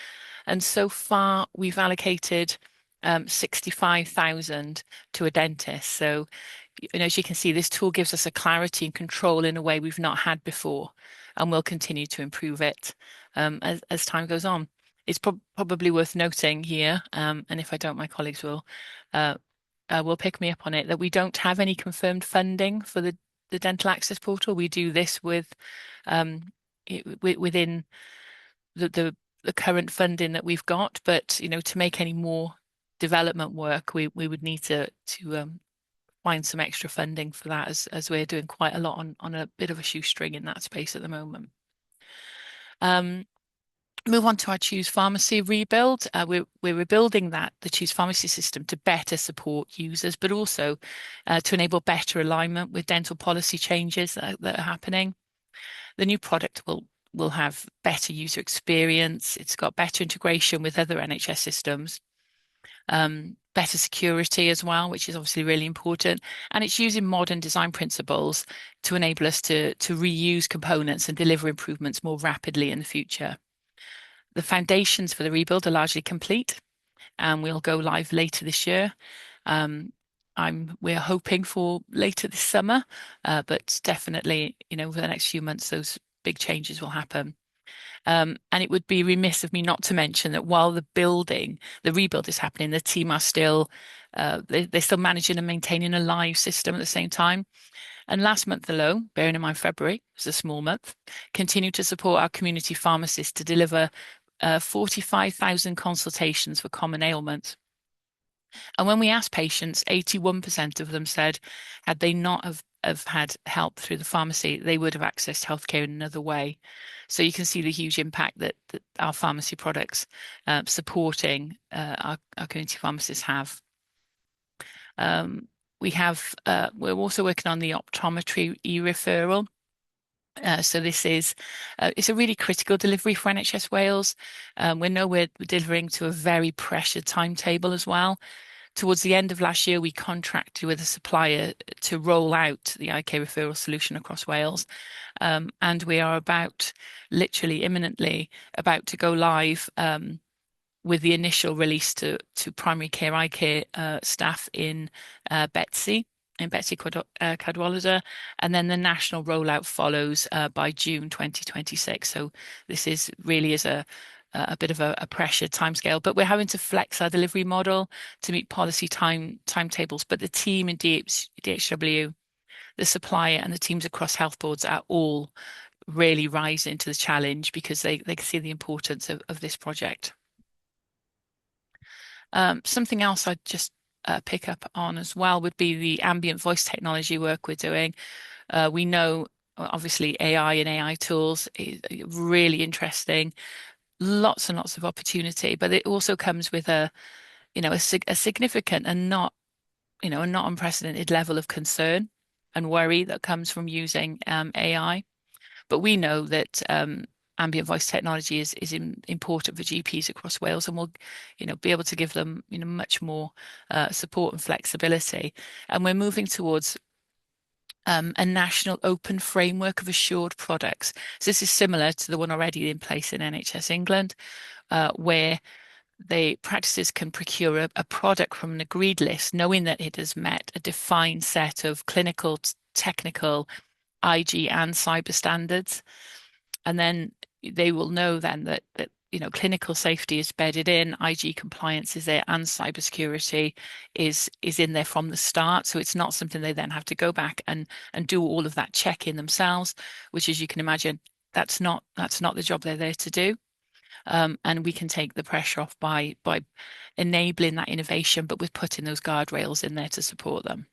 and so far we've allocated 65,000 to a dentist. So, as you can see, this tool gives us a clarity and control in a way we've not had before, and we'll continue to improve it. as time goes on. It's probably worth noting here, and if I don't, my colleagues will pick me up on it, that we don't have any confirmed funding for the dental access portal. We do this with within the current funding that we've got, but to make any more development work, we would need to find some extra funding for that, as we're doing quite a lot on a bit of a shoestring in that space at the moment. Move on to our Choose Pharmacy rebuild. We're rebuilding the Choose Pharmacy system to better support users, but also to enable better alignment with dental policy changes that are happening. The new product will have better user experience. It's got better integration with other NHS systems, better security as well, which is obviously really important. And it's using modern design principles to enable us to reuse components and deliver improvements more rapidly in the future. The foundations for the rebuild are largely complete, and we'll go live later this year. We're hoping for later this summer, but definitely, over the next few months, those big changes will happen. And it would be remiss of me not to mention that while the rebuild is happening, the team are still they're still managing and maintaining a live system at the same time. And last month alone, bearing in mind February was a small month, continued to support our community pharmacists to deliver 45,000 consultations for common ailments. And when we asked patients, 81% of them said, had they not have had help through the pharmacy, they would have accessed healthcare in another way. So you can see the huge impact that our pharmacy products supporting our community pharmacists have. We're also working on the optometry e-referral. So this is it's a really critical delivery for NHS Wales. We know we're delivering to a very pressured timetable as well. Towards the end of last year, we contracted with a supplier to roll out the IK referral solution across Wales. And we are literally imminently about to go live with the initial release to primary care eye care staff in Betsy Cadwaladr, and then the national rollout follows by June 2026. So this is really a bit of a pressured timescale, but we're having to flex our delivery model to meet policy timetables. But the team in DHW, the supplier, and the teams across health boards are all really rising to the challenge because they can see the importance of this project. Something else I'd just pick up on as well would be the ambient voice technology work we're doing. We know, obviously, AI tools is really interesting, lots and lots of opportunity, but it also comes with a significant and not unprecedented level of concern and worry that comes from using AI. But we know that ambient voice technology is important for GPs across Wales, and we'll be able to give them much more support and flexibility. And we're moving towards a national open framework of assured products. So this is similar to the one already in place in NHS England, where the practices can procure a product from an agreed list, knowing that it has met a defined set of clinical, technical, IG and cyber standards. And then they will know then that clinical safety is bedded in, IG compliance is there, and cybersecurity is in there from the start. So it's not something they then have to go back and do all of that check in themselves, which, as you can imagine, that's not the job they're there to do. And we can take the pressure off by enabling that innovation, but with putting those guardrails in there to support them.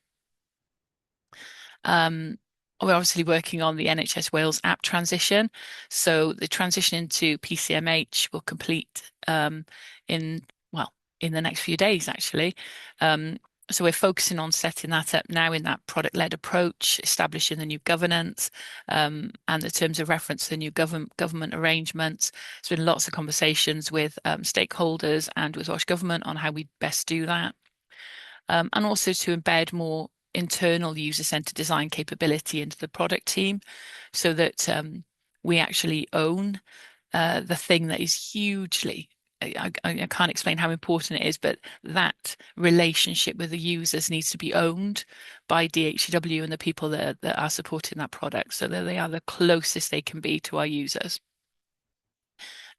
We're obviously working on the NHS Wales app transition. So the transition into PCMH will complete in the next few days, actually. So we're focusing on setting that up now in that product-led approach, establishing the new governance and the terms of reference to the new government arrangements. There's been lots of conversations with stakeholders and with Welsh Government on how we best do that. And also to embed more internal user-centered design capability into the product team so that we actually own the thing that is hugely, I can't explain how important it is, but that relationship with the users needs to be owned by DHW and the people that are supporting that product so that they are the closest they can be to our users.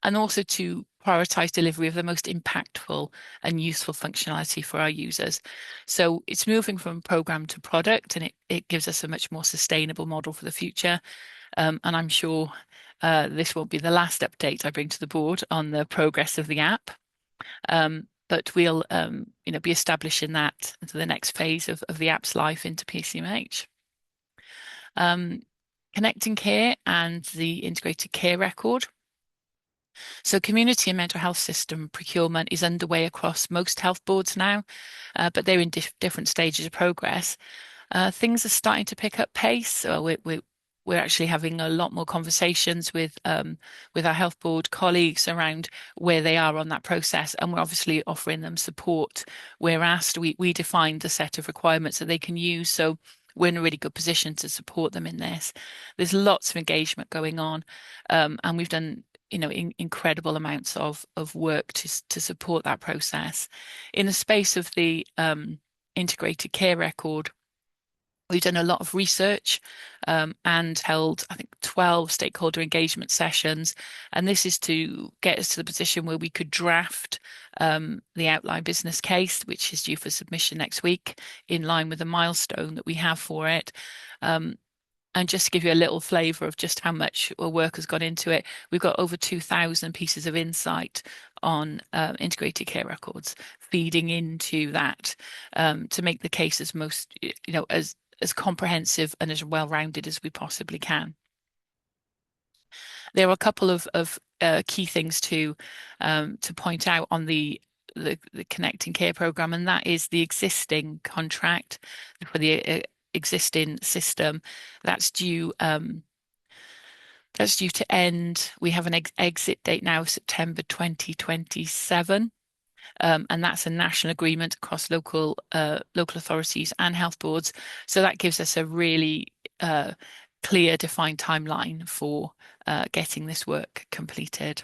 and also to prioritize delivery of the most impactful and useful functionality for our users. So it's moving from program to product, and it gives us a much more sustainable model for the future. And I'm sure this won't be the last update I bring to the board on the progress of the app. But we'll be establishing that into the next phase of the app's life into PCMH. Connecting Care and the integrated care record. So community and mental health system procurement is underway across most health boards now, but they're in different stages of progress. Things are starting to pick up pace. So we're actually having a lot more conversations with our health board colleagues around where they are on that process, and we're obviously offering them support where asked. We defined the set of requirements that they can use, so we're in a really good position to support them in this. There's lots of engagement going on, and we've done incredible amounts of work to support that process. In the space of the integrated care record, we've done a lot of research and held, I think, 12 stakeholder engagement sessions. And this is to get us to the position where we could draft the outline business case, which is due for submission next week, in line with the milestone that we have for it. And just to give you a little flavour of just how much work has gone into it, we've got over 2,000 pieces of insight on integrated care records feeding into that to make the case as most, as comprehensive and as well-rounded as we possibly can. There are a couple of key things to point out on the Connecting Care programme, and that is the existing contract for the existing system that's due to end. We have an exit date now, September 2027, and that's a national agreement across local authorities and health boards. So that gives us a really clear, defined timeline for getting this work completed.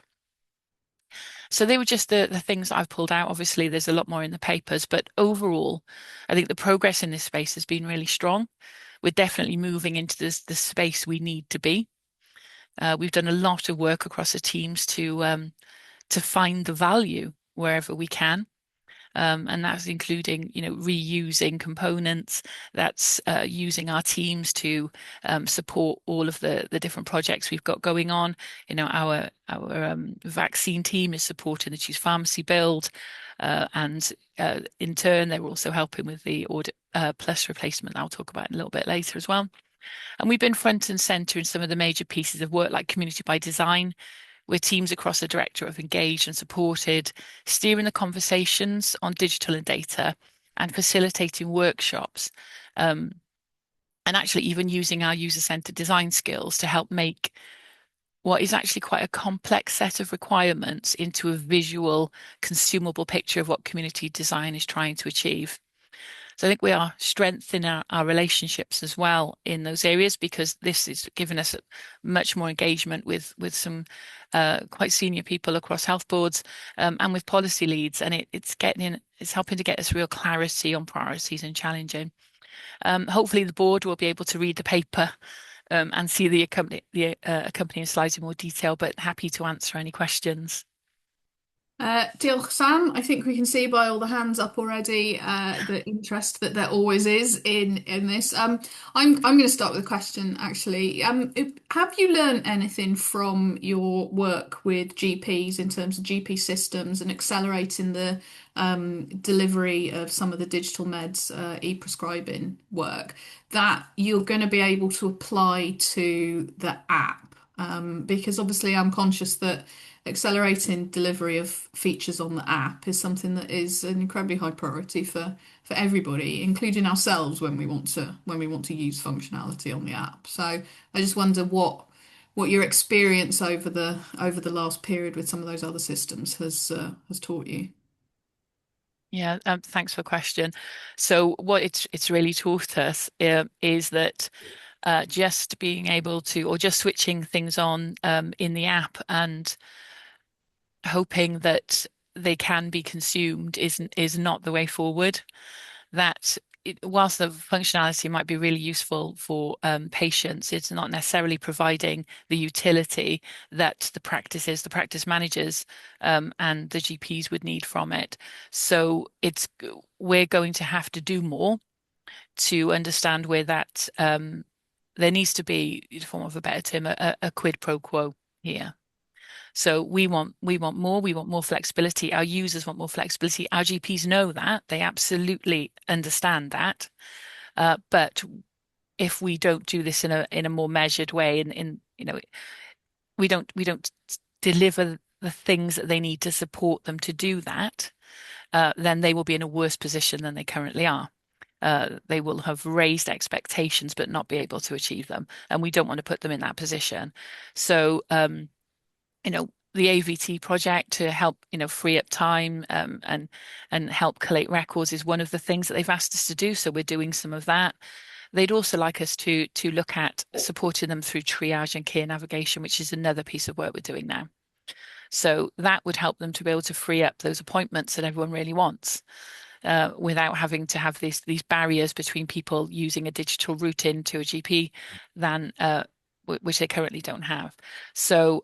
So they were just the things that I've pulled out. Obviously, there's a lot more in the papers, but overall, I think the progress in this space has been really strong. We're definitely moving into the space we need to be. We've done a lot of work across the teams to find the value wherever we can. And that's including, reusing components. That's using our teams to support all of the different projects we've got going on. Our vaccine team is supporting the Choose Pharmacy build, and in turn, they're also helping with the Audit Plus replacement I'll talk about in a little bit later as well. And we've been front and centre in some of the major pieces of work, like Community by Design, where teams across the Directorate have engaged and supported, steering the conversations on digital and data, and facilitating workshops, and actually even using our user-centered design skills to help make what is actually quite a complex set of requirements into a visual, consumable picture of what community design is trying to achieve. So I think we are strengthening our relationships as well in those areas, because this is giving us much more engagement with some quite senior people across health boards and with policy leads, and it's helping to get us real clarity on priorities and challenging. Hopefully the board will be able to read the paper and see the accompanying slides in more detail, but happy to answer any questions. Diolch, Sam. I think we can see by all the hands up already the interest that there always is in this. I'm going to start with a question, actually. Have you learned anything from your work with GPs in terms of GP systems and accelerating the delivery of some of the digital meds e-prescribing work that you're going to be able to apply to the app? Because obviously I'm conscious that accelerating delivery of features on the app is something that is an incredibly high priority for everybody, including ourselves when we want to use functionality on the app. So I just wonder what your experience over the last period with some of those other systems has taught you. Yeah, thanks for the question. So what it's really taught us is that just being able to, or just switching things on in the app and hoping that they can be consumed is not the way forward. That whilst the functionality might be really useful for patients, it's not necessarily providing the utility that the practice managers and the GPs would need from it. So we're going to have to do more to understand where that there needs to be, in the form of a better term, a quid pro quo here. So we want more flexibility. Our users want more flexibility. Our GPs know that. They absolutely understand that. But if we don't do this in a more measured way, and we don't deliver the things that they need to support them to do that, then they will be in a worse position than they currently are. They will have raised expectations but not be able to achieve them, and we don't want to put them in that position. So the AVT project to help free up time and help collate records is one of the things that they've asked us to do. So we're doing some of that. They'd also like us to look at supporting them through triage and care navigation, which is another piece of work we're doing now. So that would help them to be able to free up those appointments that everyone really wants, without having to have these barriers between people using a digital route into a GP which they currently don't have. So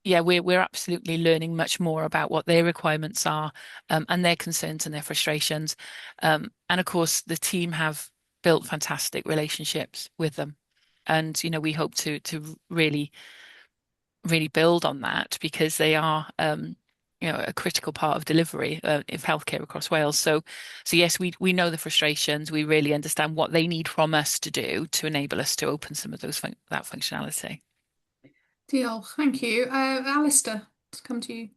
yeah, we're absolutely learning much more about what their requirements are, and their concerns and their frustrations. And of course, the team have built fantastic relationships with them. And, we hope to really, really build on that, because they are, a critical part of delivery of healthcare across Wales. So yes, we know the frustrations. We really understand what they need from us to do to enable us to open some of that functionality. Diolch, thank you. Alistair, let's come to you.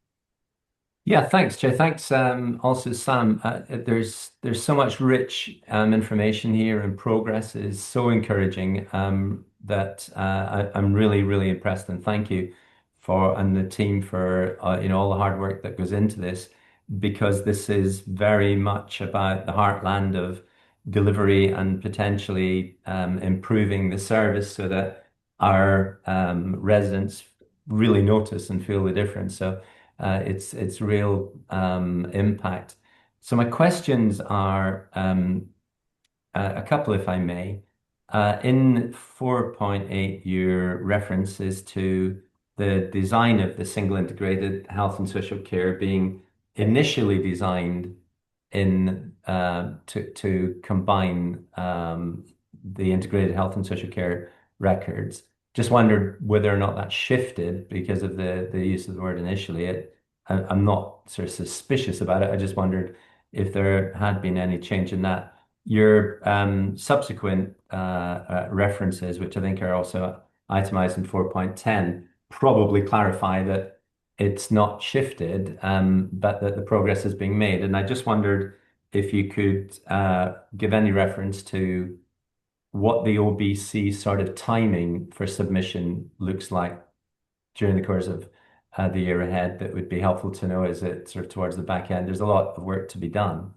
Yeah, thanks, Jay. Thanks, also Sam. There's so much rich information here, and progress is so encouraging that I'm really, really impressed, and thank you and the team for all the hard work that goes into this, because this is very much about the heartland of delivery and potentially improving the service so that our residents really notice and feel the difference. So it's real impact. So my questions are a couple, if I may. In 4.8, your references to the design of the single integrated health and social care being initially designed to combine the integrated health and social care records. Just wondered whether or not that shifted because of the use of the word initially. I'm not sort of suspicious about it. I just wondered if there had been any change in that. Your subsequent references, which I think are also itemized in 4.10, probably clarify that it's not shifted, but that the progress is being made. And I just wondered if you could give any reference to what the OBC sort of timing for submission looks like during the course of the year ahead. That would be helpful to know. Is it sort of towards the back end? There's a lot of work to be done.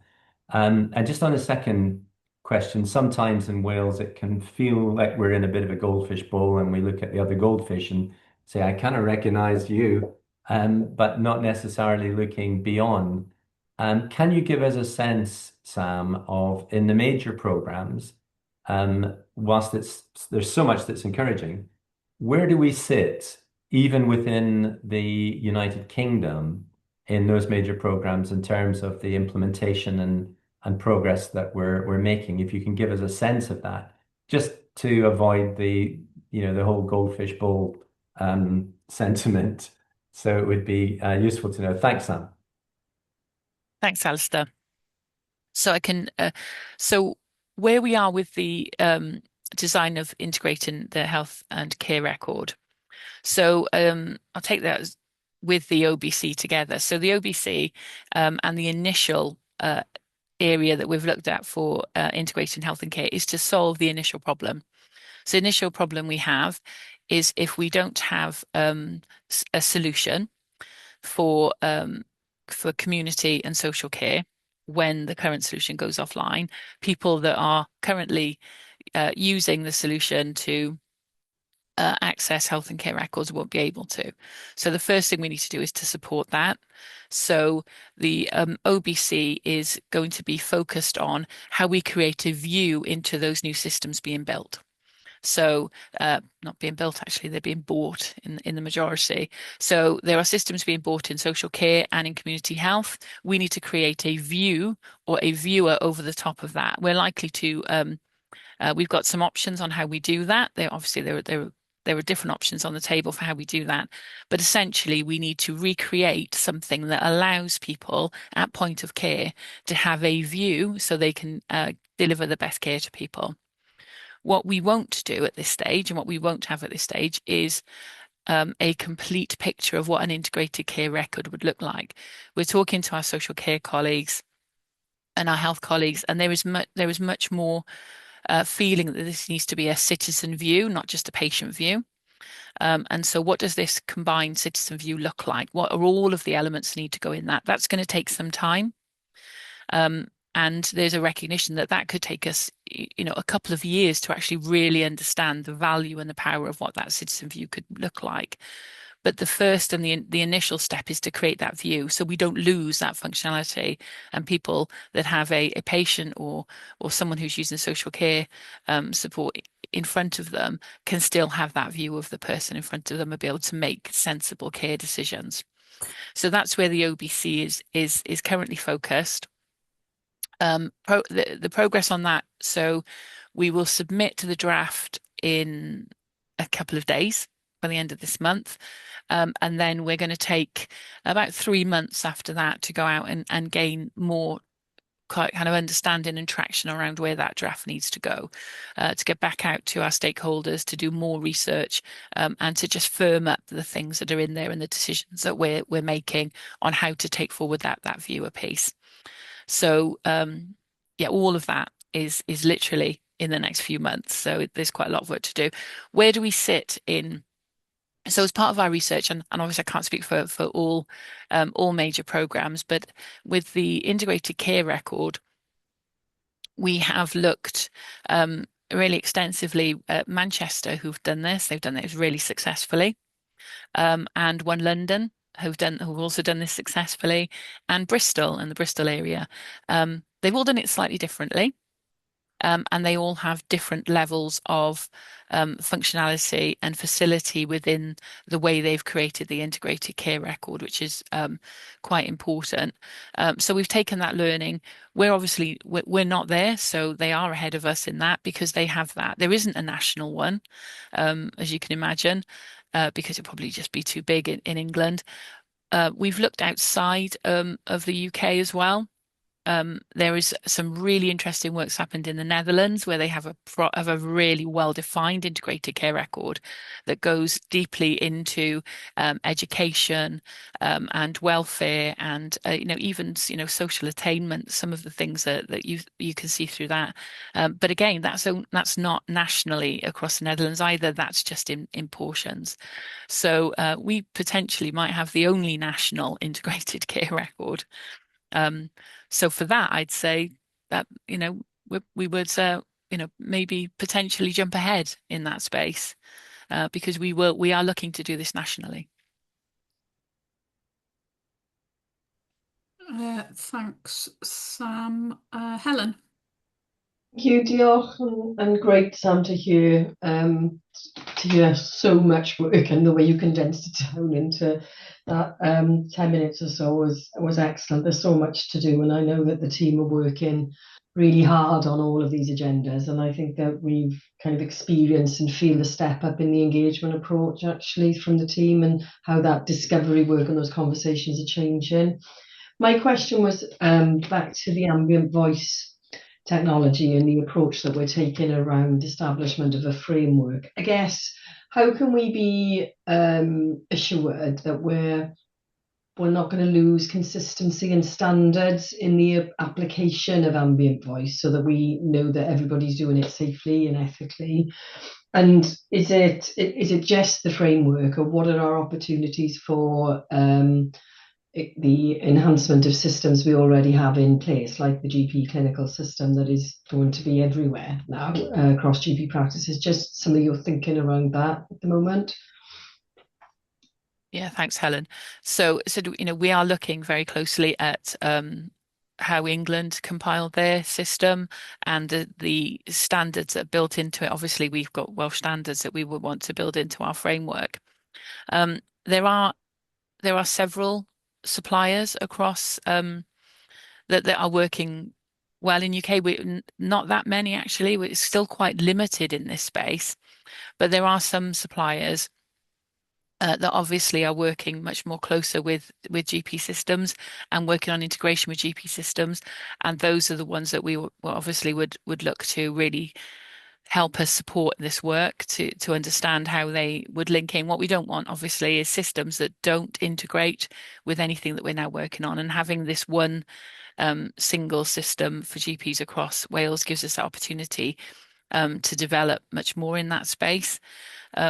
And just on a second question, sometimes in Wales it can feel like we're in a bit of a goldfish bowl, and we look at the other goldfish and say, I kind of recognize you, but not necessarily looking beyond. Can you give us a sense, Sam, of in the major programs, whilst there's so much that's encouraging, where do we sit even within the United Kingdom in those major programs in terms of the implementation and progress that we're making? If you can give us a sense of that, just to avoid the whole goldfish bowl sentiment. So it would be useful to know. Thanks, Sam. Thanks, Alistair. So I can so where we are with the design of integrating the health and care record. So I'll take that with the OBC together. So the OBC and the initial area that we've looked at for integrating health and care is to solve the initial problem. So the initial problem we have is if we don't have a solution for community and social care when the current solution goes offline, people that are currently using the solution to access health and care records, won't be able to. So the first thing we need to do is to support that. So the OBC is going to be focused on how we create a view into those new systems being built. So not being built, actually, they're being bought in the majority. So there are systems being bought in social care and in community health. We need to create a view or a viewer over the top of that. We're likely to, we've got some options on how we do that. There are different options on the table for how we do that. But essentially, we need to recreate something that allows people at point of care to have a view so they can deliver the best care to people. What we won't do at this stage, and what we won't have at this stage, is a complete picture of what an integrated care record would look like. We're talking to our social care colleagues and our health colleagues, and there is much more feeling that this needs to be a citizen view, not just a patient view. And so what does this combined citizen view look like? What are all of the elements that need to go in that? That's going to take some time. And there's a recognition that that could take us, a couple of years to actually really understand the value and the power of what that citizen view could look like. But the first and the initial step is to create that view so we don't lose that functionality, and people that have a patient or someone who's using social care support in front of them can still have that view of the person in front of them and be able to make sensible care decisions. So that's where the OBC is currently focused. The progress on that. So we will submit to the draft in a couple of days by the end of this month. And then we're going to take about 3 months after that to go out and gain more kind of understanding and traction around where that draft needs to go, to get back out to our stakeholders, to do more research, and to just firm up the things that are in there and the decisions that we're making on how to take forward that viewer piece. So yeah, all of that is literally in the next few months. So there's quite a lot of work to do. Where do we sit in? So as part of our research, and obviously I can't speak for all major programs, but with the integrated care record, we have looked really extensively at Manchester, who've done this. They've done this really successfully, and One London, who've also done this successfully, and Bristol in the Bristol area. They've all done it slightly differently. And they all have different levels of functionality and facility within the way they've created the integrated care record, which is quite important. So we've taken that learning. We're not there, so they are ahead of us in that because they have that. There isn't a national one, as you can imagine, because it'd probably just be too big in England. We've looked outside of the UK as well. There is some really interesting works happened in the Netherlands where they have a really well-defined integrated care record that goes deeply into education and welfare and even social attainment. Some of the things that you can see through that. But again, that's not nationally across the Netherlands either. That's just in portions. So we potentially might have the only national integrated care record. So for that, I'd say that, we would, maybe potentially jump ahead in that space because we are looking to do this nationally. Thanks, Sam. Helen. Thank you, diolch, and great, Sam, to hear so much work, and the way you condensed it down into that 10 minutes or so was excellent. There's so much to do, and I know that the team are working really hard on all of these agendas, and I think that we've kind of experienced and feel the step up in the engagement approach actually from the team and how that discovery work and those conversations are changing. My question was back to the ambient voice technology and the approach that we're taking around establishment of a framework. I guess, how can we be assured that we're not going to lose consistency and standards in the application of ambient voice so that we know that everybody's doing it safely and ethically? And is it just the framework, or what are our opportunities for the enhancement of systems we already have in place, like the GP clinical system that is going to be everywhere now across GP practices. Just some of your thinking around that at the moment. Yeah, thanks, Helen. So we are looking very closely at how England compiled their system and the standards that are built into it. Obviously, we've got Welsh standards that we would want to build into our framework. There are several suppliers across that are working well in UK. Not that many actually. It's still quite limited in this space, but there are some suppliers that obviously are working much more closer with GP systems and working on integration with GP systems, and those are the ones that we obviously would look to really help us support this work to understand how they would link in. What we don't want, obviously, is systems that don't integrate with anything that we're now working on, and having this one single system for GPs across Wales gives us the opportunity to develop much more in that space.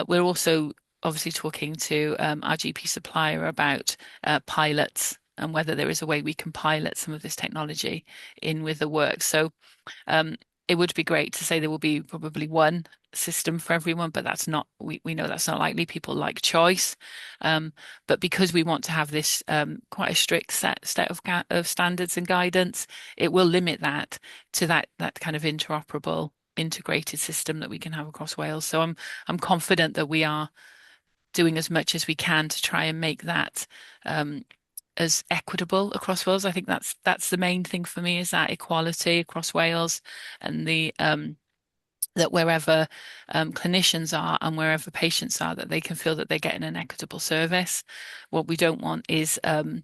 We're also obviously talking to our GP supplier about pilots and whether there is a way we can pilot some of this technology in with the work. So it would be great to say there will be probably one system for everyone, but that's not, we know that's not likely. People like choice. But because we want to have this quite a strict set of standards and guidance, it will limit that to that kind of interoperable, integrated system that we can have across Wales. So I'm confident that we are doing as much as we can to try and make that as equitable across Wales. I think that's the main thing for me, is that equality across Wales, and the that wherever clinicians are and wherever patients are, that they can feel that they're getting an equitable service. What we don't want is to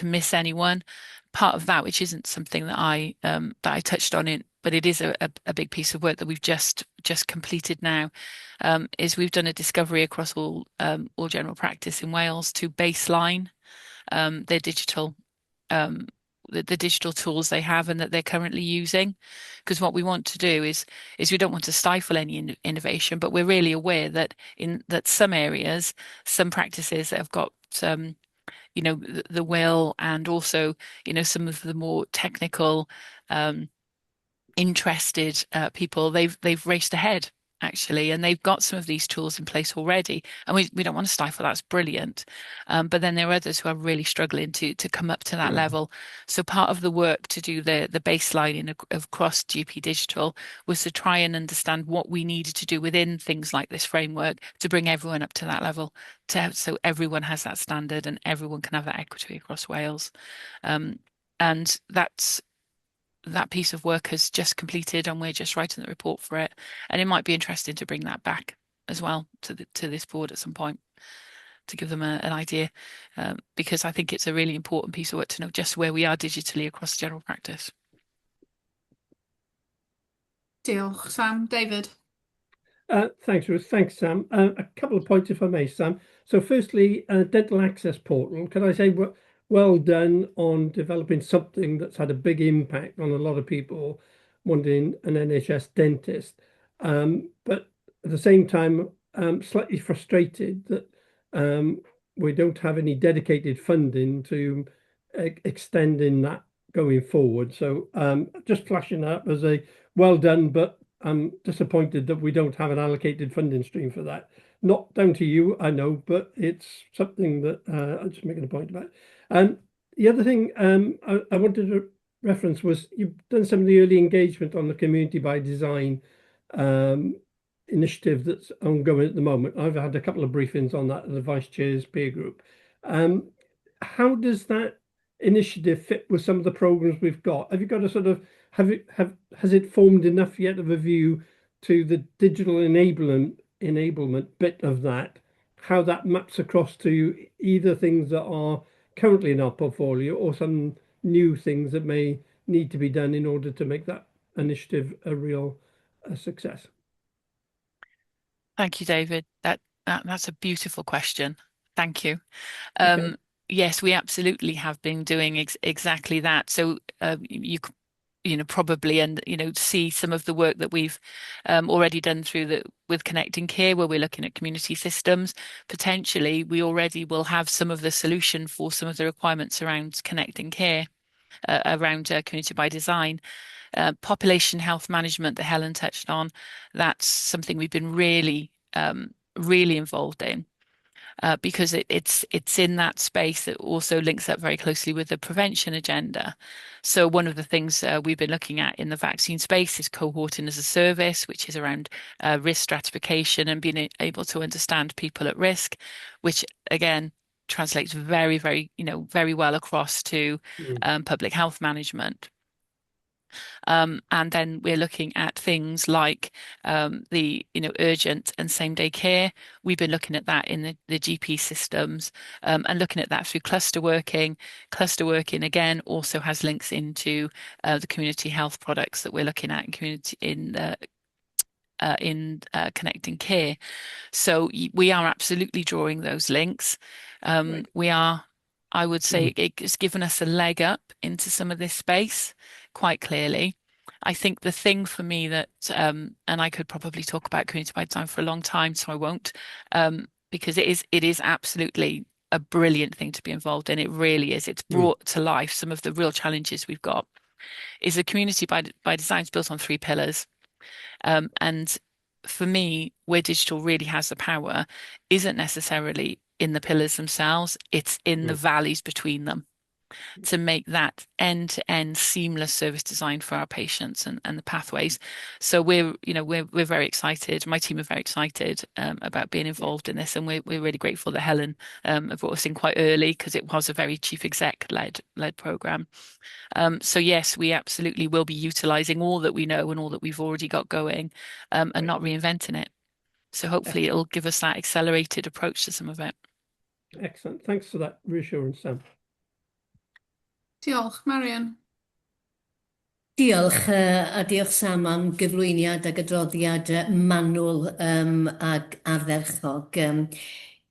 miss anyone. Part of that, which isn't something that I touched on it, but it is a big piece of work that we've just completed now, is we've done a discovery across all general practice in Wales to baseline their digital the digital tools they have and that they're currently using. Because what we want to do is we don't want to stifle any innovation, but we're really aware that some areas, some practices that have got the will, and also some of the more technical interested people, they've raced ahead actually, and they've got some of these tools in place already, and we don't want to stifle. That's brilliant, but then there are others who are really struggling to come up to that level. So part of the work to do the baselining across GP Digital was to try and understand what we needed to do within things like this framework to bring everyone up to that level, so everyone has that standard and everyone can have that equity across Wales. And that piece of work has just completed, and we're just writing the report for it. And it might be interesting to bring that back as well to this board at some point, to give them an idea, because I think it's a really important piece of work to know just where we are digitally across general practice. Diolch, Sam. David. Thanks, Ruth. Thanks, Sam. A couple of points, if I may, Sam. So firstly, dental access portal. Can I say well done on developing something that's had a big impact on a lot of people wanting an NHS dentist. But at the same time, I'm slightly frustrated that we don't have any dedicated funding to extending that going forward. So just flashing that up as a well done, but I'm disappointed that we don't have an allocated funding stream for that. Not down to you, I know, but it's something that I'm just making a point about. The other thing I wanted to reference was you've done some of the early engagement on the Community by Design initiative that's ongoing at the moment. I've had a couple of briefings on that at the Vice Chair's peer group. How does that initiative fit with some of the programs we've got? Have you got a sort of has it formed enough yet of a view to the digital enablement bit of that, how that maps across to either things that are currently in our portfolio or some new things that may need to be done in order to make that initiative a real success? Thank you, David. That's a beautiful question. Thank you. Okay. Yes, we absolutely have been doing exactly that. So you probably, and see some of the work that we've already done with Connecting Care, where we're looking at community systems. Potentially, we already will have some of the solution for some of the requirements around Connecting Care, around community by design. Population health management that Helen touched on, that's something we've been really involved in. Because it's in that space that also links up very closely with the prevention agenda. So one of the things we've been looking at in the vaccine space is cohorting as a service, which is around risk stratification and being able to understand people at risk, which again translates very, very, very well across to public health management. And then we're looking at things like the urgent and same day care. We've been looking at that in the GP systems and looking at that through cluster working. Cluster working again also has links into the community health products that we're looking at in Connecting Care. So we are absolutely drawing those links. We are, I would say, it's given us a leg up into some of this space quite clearly. I think the thing for me that, and I could probably talk about community by design for a long time, so I won't, because it is absolutely a brilliant thing to be involved in. It really is. It's brought to life some of the real challenges we've got. Is the community by design is built on 3 pillars. And for me, where digital really has the power isn't necessarily in the pillars themselves, it's in the valleys between them, to make that end-to-end seamless service design for our patients and the pathways. So we're very excited. My team are very excited about being involved in this, and we're really grateful that Helen brought us in quite early, because it was a very chief exec led program. So yes, we absolutely will be utilising all that we know and all that we've already got going, and not reinventing it. So hopefully it'll give us that accelerated approach to some of it. Excellent. Thanks for that reassurance, Sam. Diolch, Marian. Diolch, a diolch Sam am gyflwyniad ac adroddiad manwl ac ardderchog.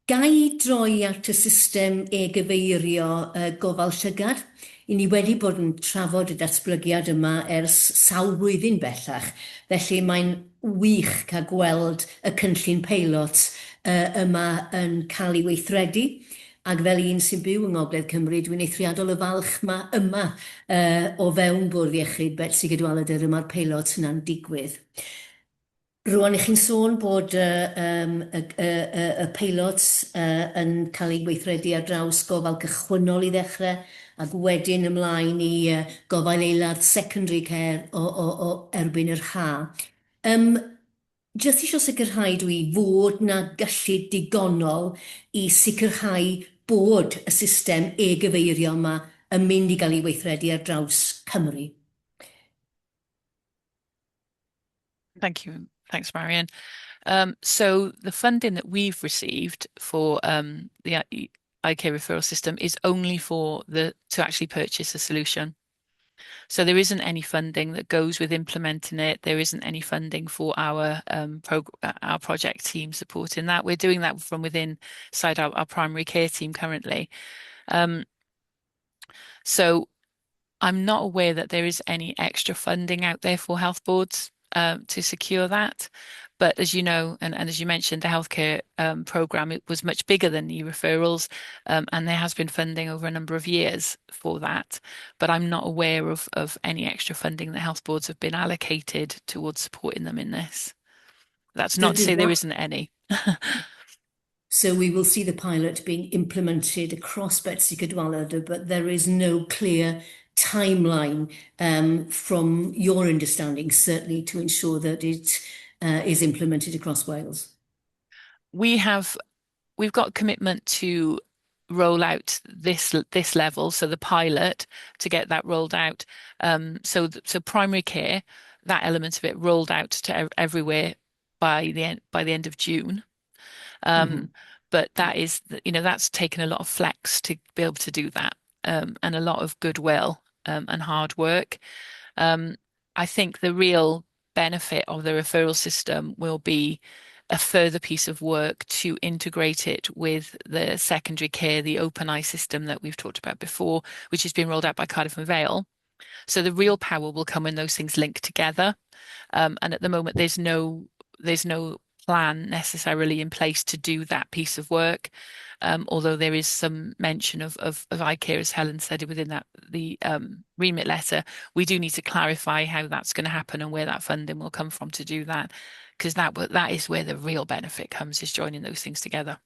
Gai droi at y system e-gyfeirio gofal llygad. I ni wedi bod yn trafod y datblygiad yma ers sawl blwyddyn bellach, felly mae'n wych cael gweld y cynllun peilot yma yn cael ei weithredu. Ac fel un sy'n byw yng Ngogledd Cymru, dwi'n eithriadol y falch yma o fewn Bwrdd Iechyd Betsi Cadwaladr yma'r peilot yna'n digwydd. Rwan i chi'n sôn bod y peilot yn cael ei weithredu ar draws gofal cychwynnol i ddechrau, ac wedyn ymlaen i gofal eilad secondary care o erbyn yr ha. Jyst eisiau sicrhau dwi fod na gallu digonol i sicrhau bod y system e-gyfeirio yma yn mynd i gael ei weithredu ar draws Cymru. Thank you. Thanks, Marian. So the funding that we've received for the iCare referral system is only to actually purchase a solution. So there isn't any funding that goes with implementing it. There isn't any funding for our project team supporting that. We're doing that from inside our primary care team currently. So I'm not aware that there is any extra funding out there for health boards to secure that. But as you know, and as you mentioned, the healthcare programme, it was much bigger than e-referrals, and there has been funding over a number of years for that. But I'm not aware of any extra funding that health boards have been allocated towards supporting them in this. That's not to say there isn't any. So we will see the pilot being implemented across Betsi Cadwaladr, but there is no clear timeline from your understanding, certainly, to ensure that it is implemented across Wales. We've got commitment to roll out this level, so the pilot, to get that rolled out. So primary care, that element of it rolled out to everywhere by the end of June. But that is, that's taken a lot of flex to be able to do that, and a lot of goodwill and hard work. I think the real benefit of the referral system will be a further piece of work to integrate it with the secondary care, the OpenEye system that we've talked about before, which has been rolled out by Cardiff and Vale. So the real power will come when those things link together. And at the moment, there's no plan necessarily in place to do that piece of work. Although there is some mention of ICARE, as Helen said within the remit letter, we do need to clarify how that's going to happen and where that funding will come from to do that, because that is where the real benefit comes, is joining those things together.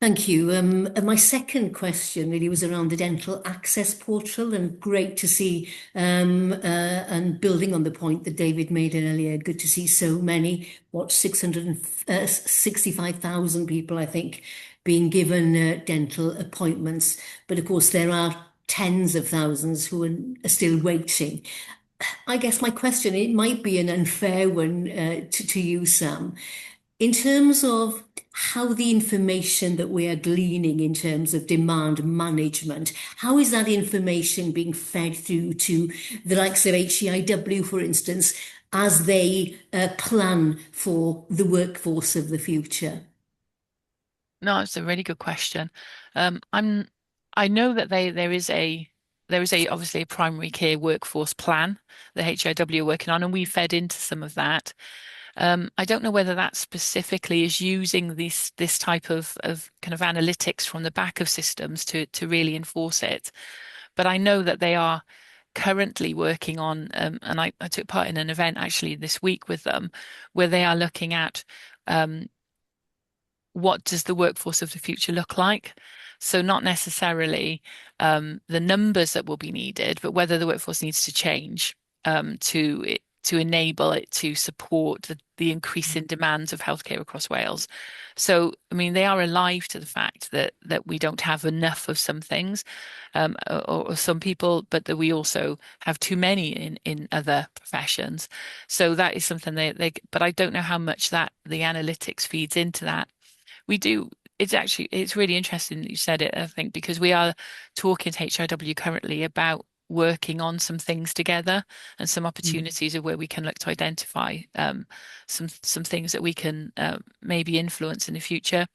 Thank you. And my second question really was around the dental access portal, and great to see, and building on the point that David made earlier, good to see so many, 665,000 people, I think, being given dental appointments. But of course, there are tens of thousands who are still waiting. I guess my question, it might be an unfair one to you, Sam. In terms of how the information that we are gleaning in terms of demand management, how is that information being fed through to the likes of HEIW, for instance, as they plan for the workforce of the future? No, it's a really good question. I know that there is obviously a primary care workforce plan the HIW are working on, and we fed into some of that. I don't know whether that specifically is using this type of kind of analytics from the back of systems to really enforce it. But I know that they are currently working on, and I took part in an event actually this week with them, where they are looking at what does the workforce of the future look like? So not necessarily the numbers that will be needed, but whether the workforce needs to change to enable it to support the increase in demands of healthcare across Wales. So, I mean, they are alive to the fact that we don't have enough of some things, or some people, but that we also have too many in other professions. So that is something but I don't know how much that the analytics feeds into that. We do. It's really interesting that you said it, I think, because we are talking to HIW currently about working on some things together and some opportunities of where we can look to identify some things that we can maybe influence in the future.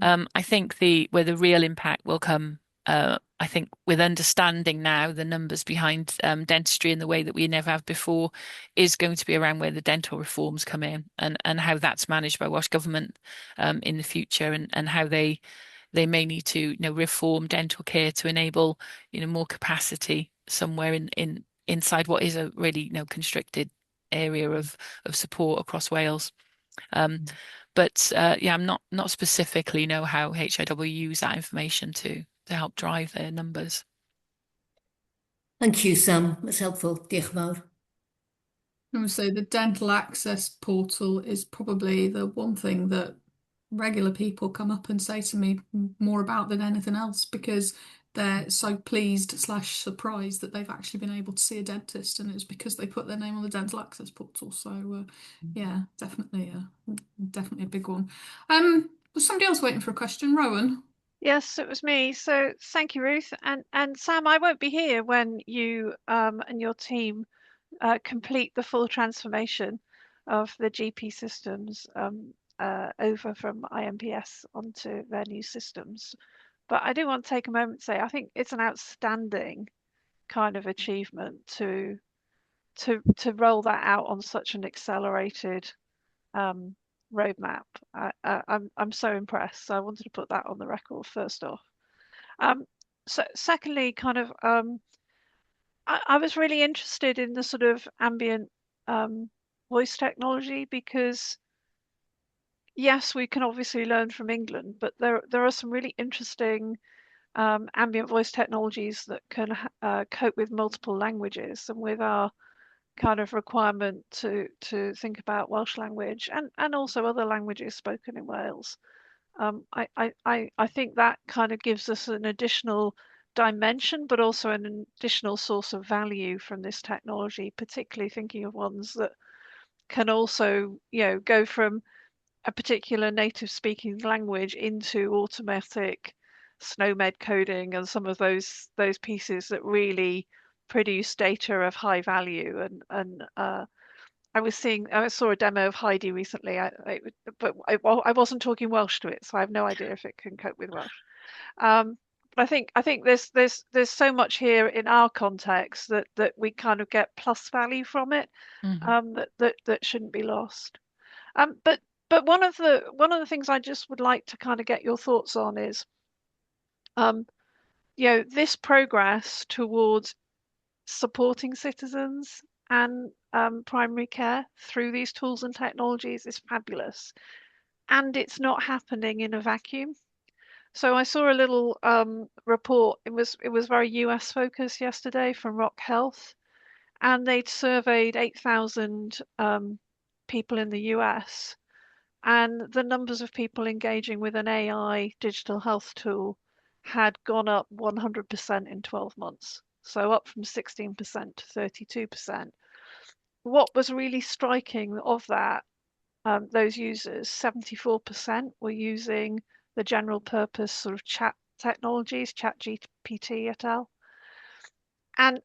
I think where the real impact will come, I think with understanding now the numbers behind dentistry in the way that we never have before, is going to be around where the dental reforms come in and how that's managed by Welsh Government in the future, and how they may need to reform dental care to enable more capacity somewhere inside what is a really constricted area of support across Wales. But yeah, I'm not specifically know how HIW use that information to help drive their numbers. Thank you, Sam. That's helpful. Diolch yn fawr. I would say the dental access portal is probably the one thing that regular people come up and say to me more about than anything else, because they're so pleased / surprised that they've actually been able to see a dentist, and it's because they put their name on the dental access portal. So yeah, definitely a big one. Was somebody else waiting for a question? Rowan? Yes, it was me. So thank you, Ruth. And Sam, I won't be here when you and your team complete the full transformation of the GP systems over from IMPS onto their new systems. But I do want to take a moment to say I think it's an outstanding kind of achievement to roll that out on such an accelerated roadmap. I'm so impressed. So I wanted to put that on the record first off. So secondly, kind of I was really interested in the sort of ambient voice technology, because yes, we can obviously learn from England, but there are some really interesting ambient voice technologies that can cope with multiple languages, and with our kind of requirement to think about Welsh language and also other languages spoken in Wales. I think that kind of gives us an additional dimension, but also an additional source of value from this technology, particularly thinking of ones that can also, go from a particular native speaking language into automatic SNOMED coding and some of those pieces that really produce data of high value. And I saw a demo of Heidi recently, but I wasn't talking Welsh to it, so I have no idea if it can cope with Welsh. I think there's so much here in our context that we kind of get plus value from it, that shouldn't be lost. But one of the things I just would like to kind of get your thoughts on is, this progress towards supporting citizens and primary care through these tools and technologies is fabulous, and it's not happening in a vacuum. So I saw a little report. It was very US focused yesterday from Rock Health, and they'd surveyed 8,000 people in the US, and the numbers of people engaging with an AI digital health tool had gone up 100% in 12 months. So up from 16% to 32%. What was really striking of that, those users, 74% were using the general purpose sort of chat technologies, ChatGPT et al. And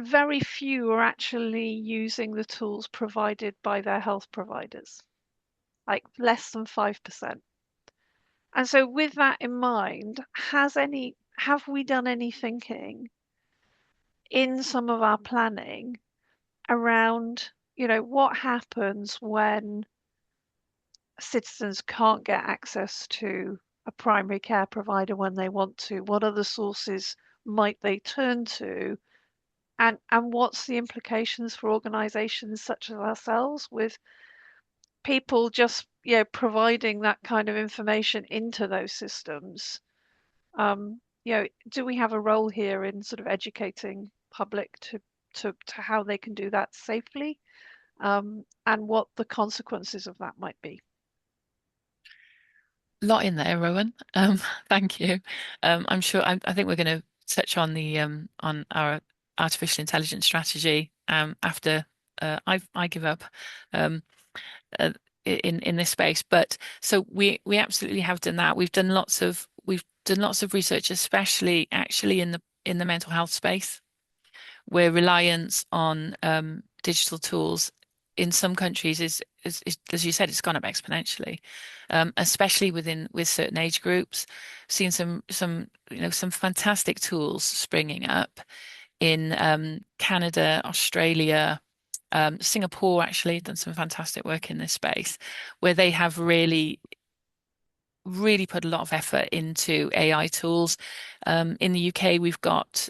very few are actually using the tools provided by their health providers, like less than 5%. And so with that in mind, have we done any thinking in some of our planning around, what happens when citizens can't get access to a primary care provider when they want to? What other sources might they turn to? And what's the implications for organizations such as ourselves, with people just providing that kind of information into those systems? Do we have a role here in sort of educating public to how they can do that safely, and what the consequences of that might be? Lot in there, Rowan. Thank you. I'm sure. I think we're going to touch on the on our artificial intelligence strategy after I give up in this space. But so we absolutely have done that. We've done lots of research, especially actually in the mental health space, where reliance on digital tools in some countries is, as you said, it's gone up exponentially, especially with certain age groups. Seen some fantastic tools springing up in Canada, Australia, Singapore. Actually, done some fantastic work in this space, where they have really put a lot of effort into AI tools. In the UK,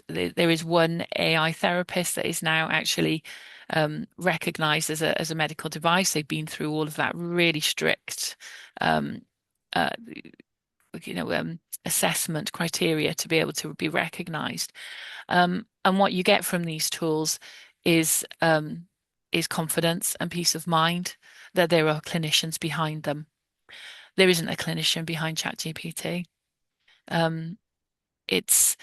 there is one AI therapist that is now actually recognized as a medical device. They've been through all of that really strict assessment criteria to be able to be recognized. And what you get from these tools is confidence and peace of mind that there are clinicians behind them. There isn't a clinician behind ChatGPT. It's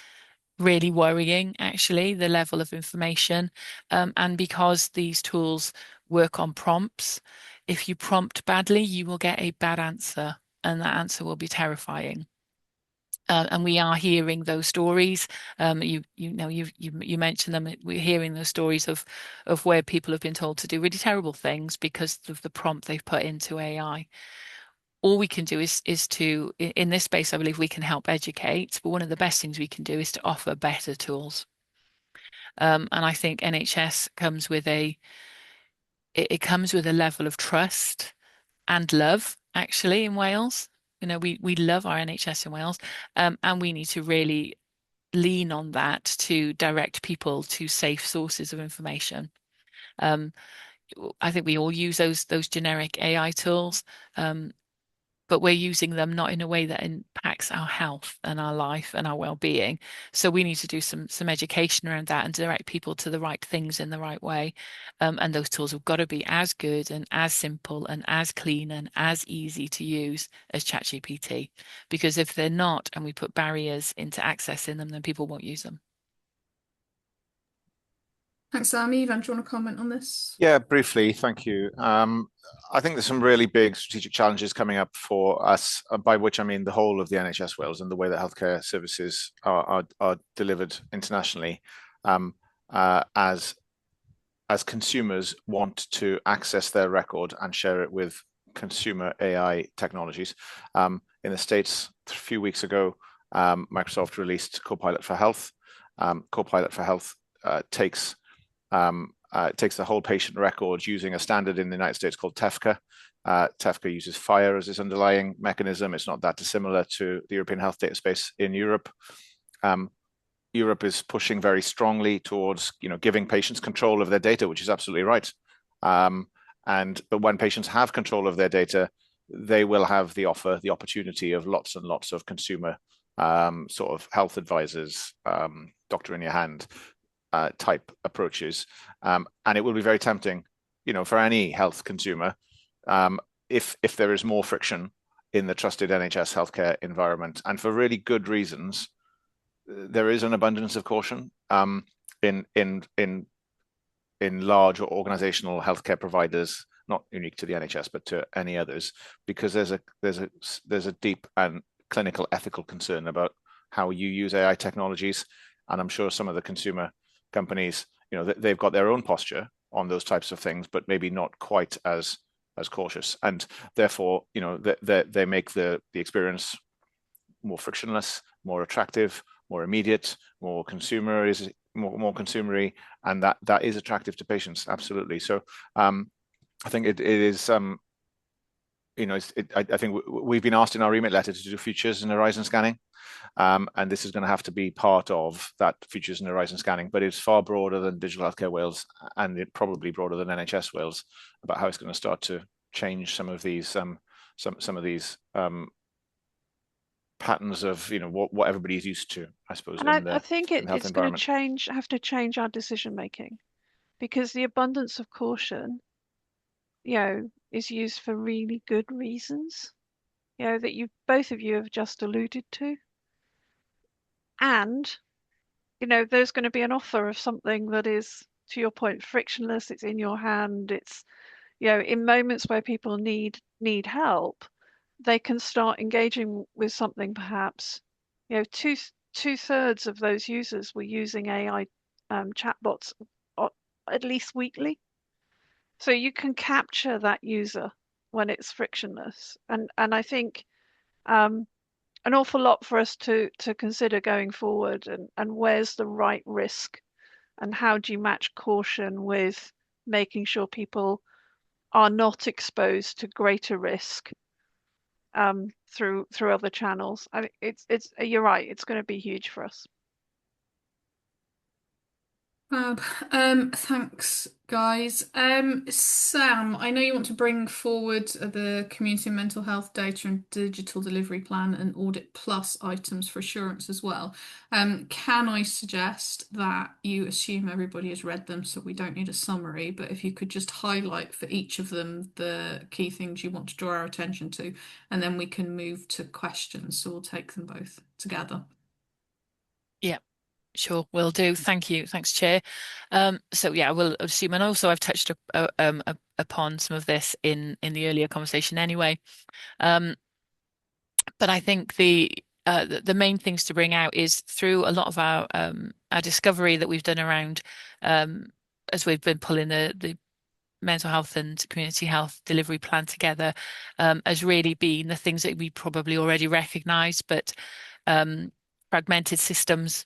really worrying, actually, the level of information. And because these tools work on prompts, if you prompt badly, you will get a bad answer, and that answer will be terrifying. And we are hearing those stories. You mentioned them. We're hearing those stories of where people have been told to do really terrible things because of the prompt they've put into AI. All we can do is to, in this space, I believe we can help educate, but one of the best things we can do is to offer better tools. And I think NHS comes with a level of trust and love, actually, in Wales. We love our NHS in Wales, and we need to really lean on that to direct people to safe sources of information. I think we all use those generic AI tools, but we're using them not in a way that impacts our health and our life and our well-being. So we need to do some education around that and direct people to the right things in the right way. And those tools have got to be as good and as simple and as clean and as easy to use as ChatGPT. Because if they're not, and we put barriers into accessing them, then people won't use them. Thanks, Sam. Ivan, do you want to comment on this? Yeah, briefly, thank you. I think there's some really big strategic challenges coming up for us, by which I mean the whole of the NHS Wales and the way that healthcare services are delivered internationally, as consumers want to access their record and share it with consumer AI technologies. In the States, a few weeks ago, Microsoft released Copilot for Health. Copilot for Health takes the whole patient records using a standard in the United States called TEFCA. TEFCA uses FHIR as its underlying mechanism. It's not that dissimilar to the European Health Data Space in Europe. Europe is pushing very strongly towards, giving patients control of their data, which is absolutely right. But when patients have control of their data, they will have the opportunity of lots and lots of consumer sort of health advisors, doctor in your hand type approaches. And it will be very tempting, for any health consumer, if there is more friction in the trusted NHS healthcare environment, and for really good reasons. There is an abundance of caution in large or organizational healthcare providers, not unique to the NHS, but to any others, because there's a deep and clinical ethical concern about how you use AI technologies. And I'm sure some of the consumer companies, they've got their own posture on those types of things, but maybe not quite as cautious. And therefore, they make the experience more frictionless, more attractive, more immediate, more consumery, and that is attractive to patients, absolutely. So I think it is, I think we've been asked in our remit letter to do features in horizon scanning, and this is going to have to be part of that features in horizon scanning, but it's far broader than Digital Healthcare Wales, and it probably broader than NHS Wales, about how it's going to start to change some of these some of these patterns of what everybody's used to, I suppose. And I think it's going to have to change our decision making, because the abundance of caution, is used for really good reasons, that both of you have just alluded to. And there's going to be an offer of something that is, to your point, frictionless. It's in your hand. It's in moments where people need help, they can start engaging with something. Perhaps two-thirds of those users were using AI chatbots at least weekly, so you can capture that user when it's frictionless. And I think an awful lot for us to consider going forward, and where's the right risk, and how do you match caution with making sure people are not exposed to greater risk through other channels. I mean, you're right, it's going to be huge for us. Thanks, guys. Sam, I know you want to bring forward the Community and Mental Health Data and Digital Delivery Plan and Audit Plus items for assurance as well. Can I suggest that you assume everybody has read them, so we don't need a summary, but if you could just highlight for each of them the key things you want to draw our attention to, and then we can move to questions, so we'll take them both together. Yeah. Sure, will do. Thank you. Thanks, Chair. So yeah, I will assume, and also I've touched upon some of this in the earlier conversation anyway. But I think the main things to bring out is through a lot of our discovery that we've done around as we've been pulling the mental health and community health delivery plan together, has really been the things that we probably already recognise, but fragmented systems,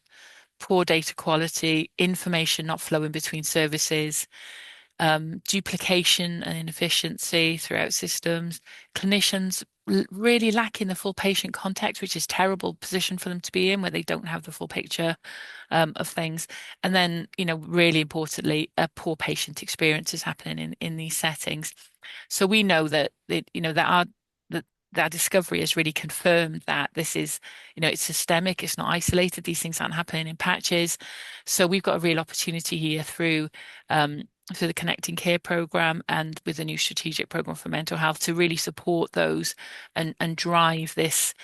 poor data quality, information not flowing between services, duplication and inefficiency throughout systems, clinicians really lacking the full patient context, which is a terrible position for them to be in, where they don't have the full picture of things. And then, really importantly, poor patient experiences happening in these settings. So we know that that discovery has really confirmed that this is, it's systemic, it's not isolated, these things aren't happening in patches. So we've got a real opportunity here through the Connecting Care programme and with the new strategic programme for mental health to really support those and drive this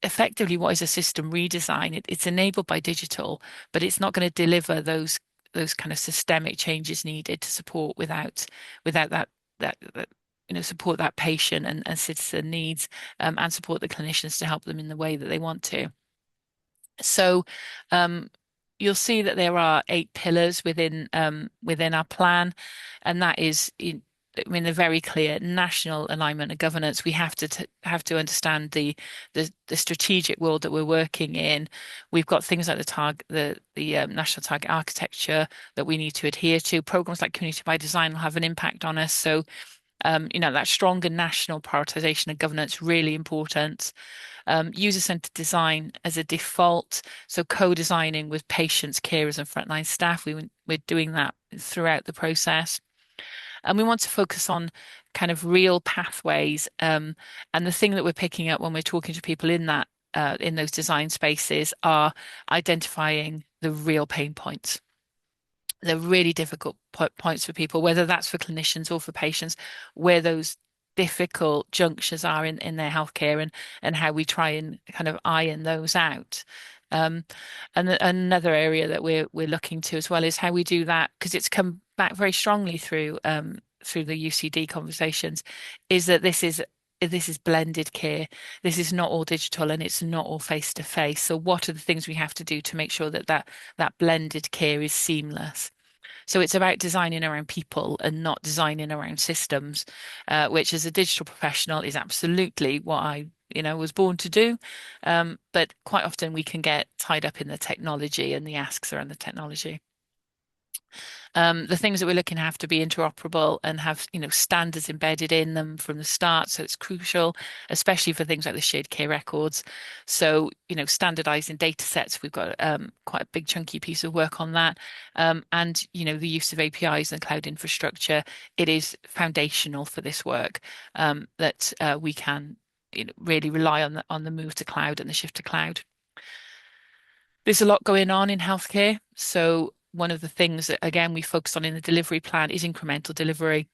effectively what is a system redesign. It's enabled by digital, but it's not going to deliver those kind of systemic changes needed to support without that support that patient and citizen needs, and support the clinicians to help them in the way that they want to. So you'll see that there are 8 pillars within our plan, and that is I mean, the very clear national alignment and governance. We have to understand the strategic world that we're working in. We've got things like the national target architecture that we need to adhere to. Programs like Community by Design will have an impact on us. So, that stronger national prioritization and governance really important. User-centered design as a default. So co-designing with patients, carers, and frontline staff. We're doing that throughout the process. And we want to focus on kind of real pathways. And the thing that we're picking up when we're talking to people in those design spaces are identifying the real pain points. The really difficult points for people, whether that's for clinicians or for patients, where those difficult junctures are in their healthcare and how we try and kind of iron those out. And another area that we're looking to as well is how we do that, because it's come back very strongly through the UCD conversations, is that this is blended care. This is not all digital and it's not all face to face. So what are the things we have to do to make sure that blended care is seamless? So it's about designing around people and not designing around systems, which as a digital professional is absolutely what I was born to do. But quite often we can get tied up in the technology and the asks around the technology. The things that we're looking to have to be interoperable and have, standards embedded in them from the start. So it's crucial, especially for things like the shared care records. So, standardizing data sets, we've got quite a big chunky piece of work on that. And, the use of APIs and cloud infrastructure, it is foundational for this work, that we can really rely on the move to cloud and the shift to cloud. There's a lot going on in healthcare. So one of the things that, again, we focus on in the delivery plan is incremental delivery,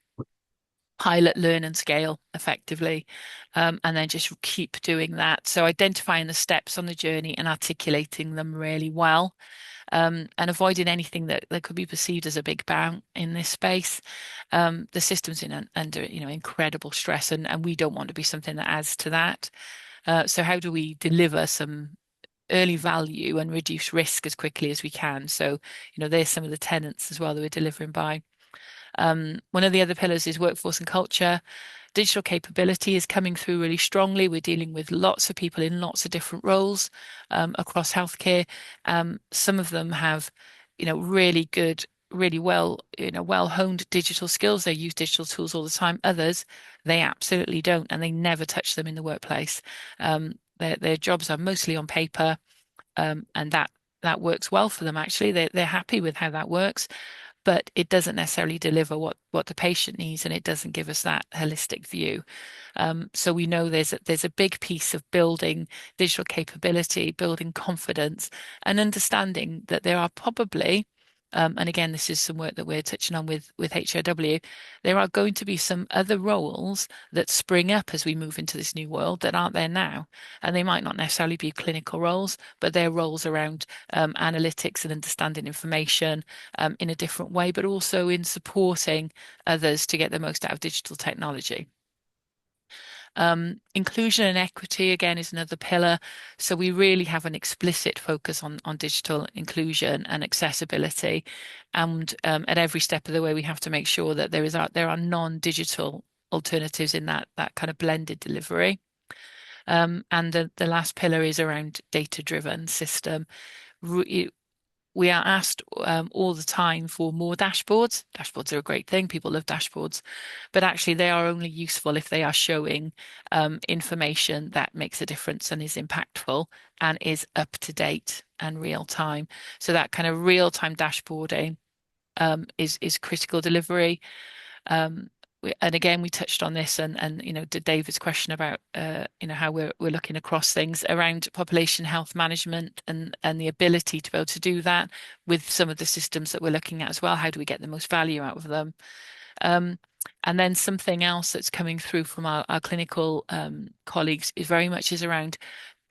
pilot, learn and scale effectively, and then just keep doing that. So identifying the steps on the journey and articulating them really well, and avoiding anything that could be perceived as a big bang in this space. The system's under incredible stress, and we don't want to be something that adds to that. So how do we deliver some early value and reduce risk as quickly as we can? So, there's some of the tenets as well that we're delivering by. One of the other pillars is workforce and culture. Digital capability is coming through really strongly. We're dealing with lots of people in lots of different roles across healthcare. Some of them have, really good, really well, well-honed digital skills. They use digital tools all the time. Others, they absolutely don't, and they never touch them in the workplace. Their jobs are mostly on paper, and that works well for them. Actually, they're happy with how that works, but it doesn't necessarily deliver what the patient needs, and it doesn't give us that holistic view. So we know there's a big piece of building digital capability, building confidence, and understanding that there are probably, and again, this is some work that we're touching on with HRW, there are going to be some other roles that spring up as we move into this new world that aren't there now. And they might not necessarily be clinical roles, but they're roles around analytics and understanding information in a different way, but also in supporting others to get the most out of digital technology. Inclusion and equity, again, is another pillar. So we really have an explicit focus on digital inclusion and accessibility. And at every step of the way, we have to make sure that there are non-digital alternatives in that kind of blended delivery. And the last pillar is around data-driven system. We are asked all the time for more dashboards. Dashboards are a great thing. People love dashboards, but actually they are only useful if they are showing information that makes a difference and is impactful and is up to date and real time. So that kind of real time dashboarding is critical delivery. And again, we touched on this, and David's question about how we're looking across things around population health management and the ability to be able to do that with some of the systems that we're looking at as well. How do we get the most value out of them? And then something else that's coming through from our clinical colleagues is very much around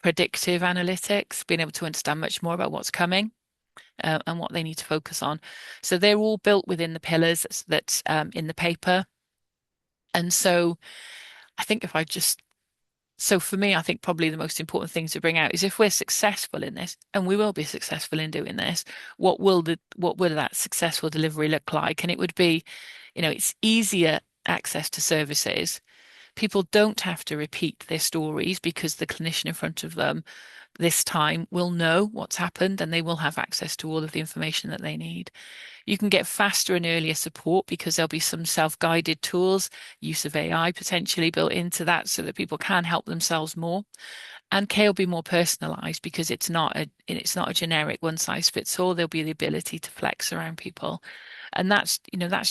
predictive analytics, being able to understand much more about what's coming. And what they need to focus on. So they're all built within the pillars that's in the paper. And so I think so for me, I think probably the most important thing to bring out is if we're successful in this, and we will be successful in doing this, what will that successful delivery look like? And it would be, it's easier access to services, people don't have to repeat their stories because the clinician in front of them this time will know what's happened and they will have access to all of the information that they need. You can get faster and earlier support because there'll be some self-guided tools, use of AI potentially built into that so that people can help themselves more. And care will be more personalized because it's not a generic one size fits all. There'll be the ability to flex around people. And that's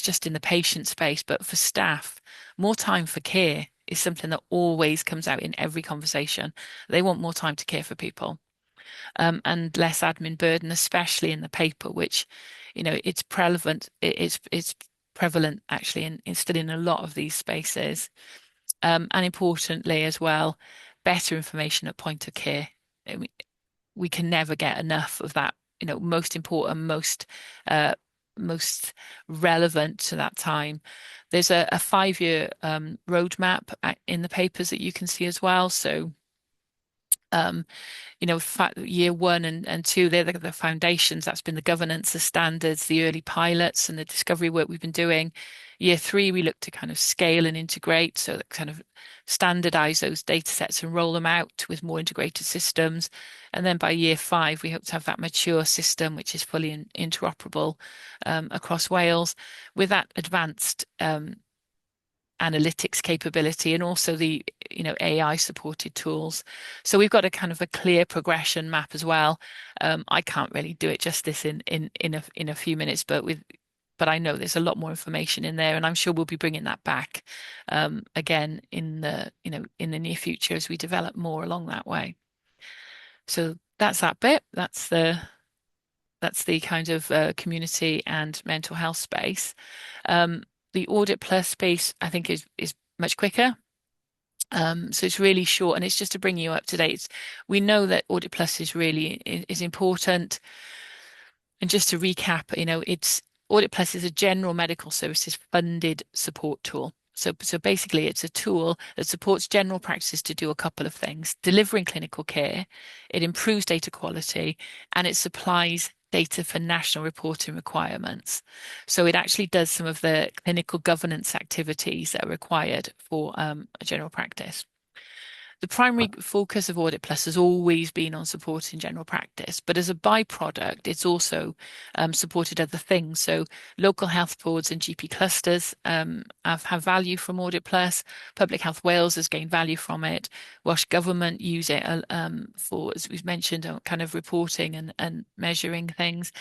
just in the patient space, but for staff, more time for care is something that always comes out in every conversation. They want more time to care for people. And less admin burden, especially in the paper, which, it's prevalent. It's prevalent actually still in a lot of these spaces. And importantly as well, better information at point of care. We can never get enough of that. Most important, most relevant to that time. There's a 5-year roadmap in the papers that you can see as well. So year 1 and 2, they're the foundations. That's been the governance, the standards, the early pilots, and the discovery work we've been doing. Year 3, we look to kind of scale and integrate, so that kind of standardize those data sets and roll them out with more integrated systems. And then by year 5, we hope to have that mature system, which is fully interoperable across Wales, with that advanced analytics capability and also the AI supported tools. So we've got a kind of a clear progression map as well. I can't really do it justice in a few minutes, but I know there's a lot more information in there, and I'm sure we'll be bringing that back again in the near future as we develop more along that way. So that's that bit. That's the kind of community and mental health space. The Audit Plus space, I think, is much quicker. So it's really short, and it's just to bring you up to date. We know that Audit Plus is important. And just to recap, it's Audit Plus is a general medical services funded support tool. So basically, it's a tool that supports general practices to do a couple of things: delivering clinical care, it improves data quality, and it supplies data for national reporting requirements. So it actually does some of the clinical governance activities that are required for a general practice. The primary focus of Audit Plus has always been on supporting general practice, but as a byproduct, it's also supported other things. So local health boards and GP clusters have value from Audit Plus. Public Health Wales has gained value from it. Welsh Government use it for, as we've mentioned, kind of reporting and measuring things.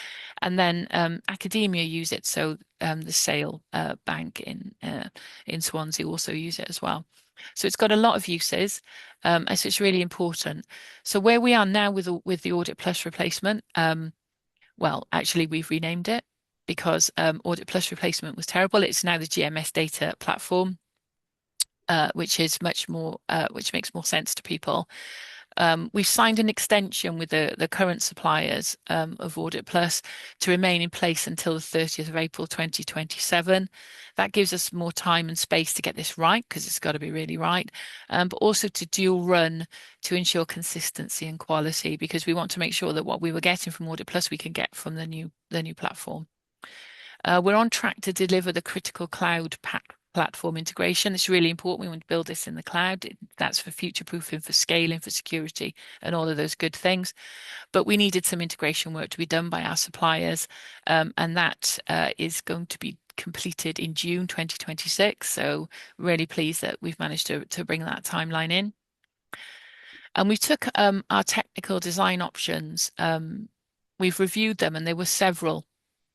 And then academia use it. So the Sale Bank in Swansea also use it as well. So it's got a lot of uses, so it's really important. So where we are now with the Audit Plus replacement, well, actually we've renamed it because Audit Plus replacement was terrible. It's now the GMS data platform, which is much more, which makes more sense to people. We've signed an extension with the current suppliers of Audit Plus to remain in place until the 30th of April 2027. That gives us more time and space to get this right, because it's got to be really right, but also to dual run to ensure consistency and quality, because we want to make sure that what we were getting from Audit Plus we can get from the new platform. We're on track to deliver the critical cloud platform integration. It's really important. We want to build this in the cloud. That's for future proofing, for scaling, for security, and all of those good things. But we needed some integration work to be done by our suppliers, and that is going to be completed in June 2026. So really pleased that we've managed to bring that timeline in. And we took our technical design options. We've reviewed them, and there were several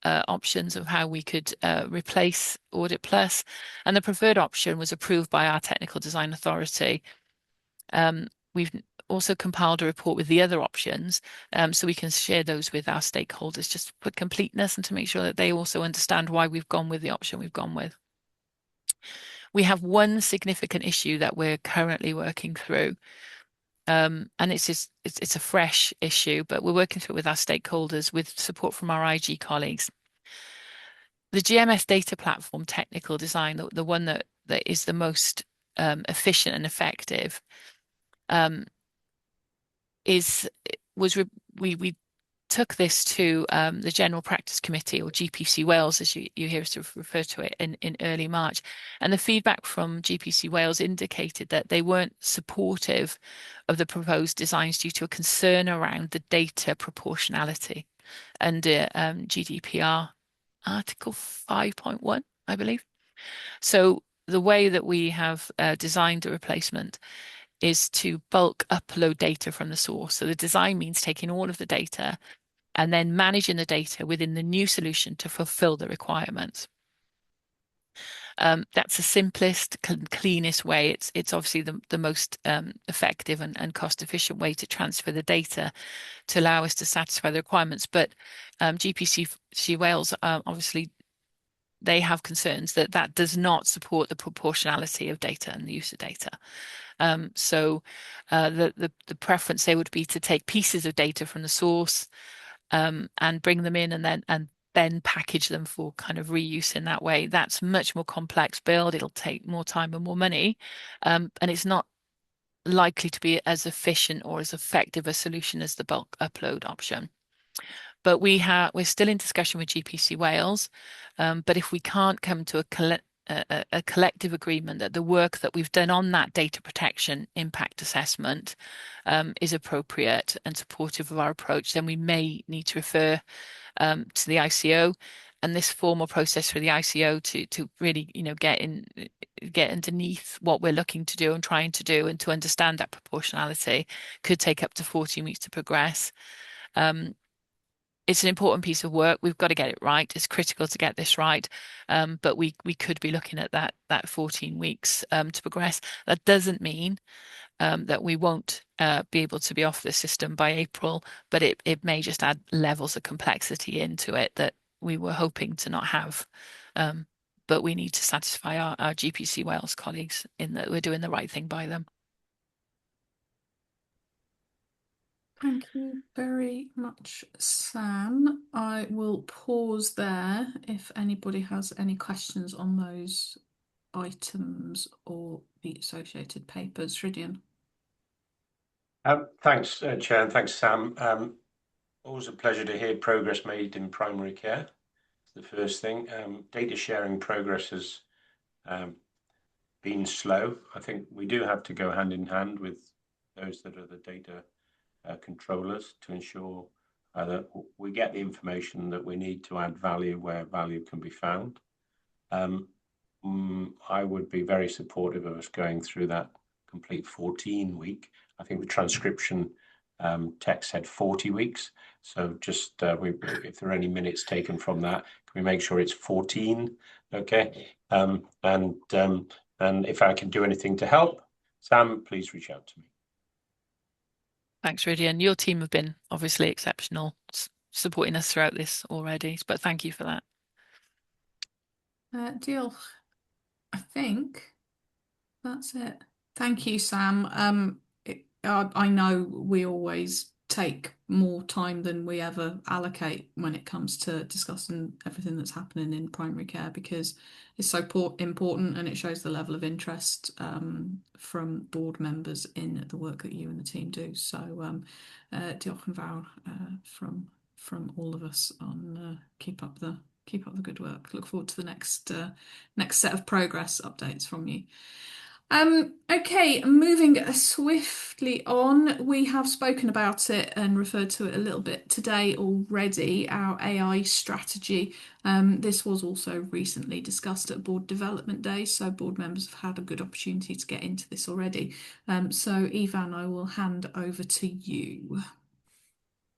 options of how we could replace Audit Plus, and the preferred option was approved by our technical design authority. We've also compiled a report with the other options, so we can share those with our stakeholders just for completeness and to make sure that they also understand why we've gone with the option we've gone with. We have one significant issue that we're currently working through, and it's a fresh issue, but we're working through it with our stakeholders with support from our IG colleagues. The GMS data platform technical design, the one that is the most efficient and effective, we took this to the General Practice Committee, or GPC Wales, as you hear us refer to it, in early March. And the feedback from GPC Wales indicated that they weren't supportive of the proposed designs due to a concern around the data proportionality under GDPR Article 5.1, I believe. So the way that we have designed a replacement is to bulk upload data from the source. So the design means taking all of the data and then managing the data within the new solution to fulfill the requirements. That's the simplest, cleanest way. It's obviously the most effective and cost-efficient way to transfer the data to allow us to satisfy the requirements. But GPC Wales, obviously, they have concerns that that does not support the proportionality of data and the use of data. So the preference there would be to take pieces of data from the source and bring them in and then package them for kind of reuse in that way. That's much more complex build. It'll take more time and more money, and it's not likely to be as efficient or as effective a solution as the bulk upload option. But we're still in discussion with GPC Wales. But if we can't come to a collective agreement that the work that we've done on that data protection impact assessment is appropriate and supportive of our approach, then we may need to refer to the ICO, and this formal process for the ICO to really, get underneath what we're looking to do and trying to do, and to understand that proportionality could take up to 14 weeks to progress. It's an important piece of work. We've got to get it right. It's critical to get this right. But we could be looking at that 14 weeks to progress. That doesn't mean that we won't be able to be off the system by April, but it may just add levels of complexity into it that we were hoping to not have. But we need to satisfy our GPC Wales colleagues in that we're doing the right thing by them. Thank you very much, Sam. I will pause there if anybody has any questions on those items or the associated papers. Rhydian. Thanks, Chair, and thanks, Sam. Always a pleasure to hear progress made in primary care. The first thing, data sharing progress has been slow. I think we do have to go hand in hand with those that are the data controllers to ensure that we get the information that we need to add value where value can be found. I would be very supportive of us going through that complete 14-week. I think the transcription text said 40 weeks. So just if there are any minutes taken from that, can we make sure it's 14? Okay. And if I can do anything to help, Sam, please reach out to me. Thanks, Rhydian. Your team have been obviously exceptional, supporting us throughout this already, but thank you for that. Diolch. I think that's it. Thank you, Sam. I know we always take more time than we ever allocate when it comes to discussing everything that's happening in primary care, because it's so important and it shows the level of interest from board members in the work that you and the team do. So diolch yn fawr from all of us on keep up the good work. Look forward to the next set of progress updates from you. Okay, moving swiftly on, we have spoken about it and referred to it a little bit today already, our AI strategy. This was also recently discussed at Board Development Day, so board members have had a good opportunity to get into this already. So Ifan, I will hand over to you.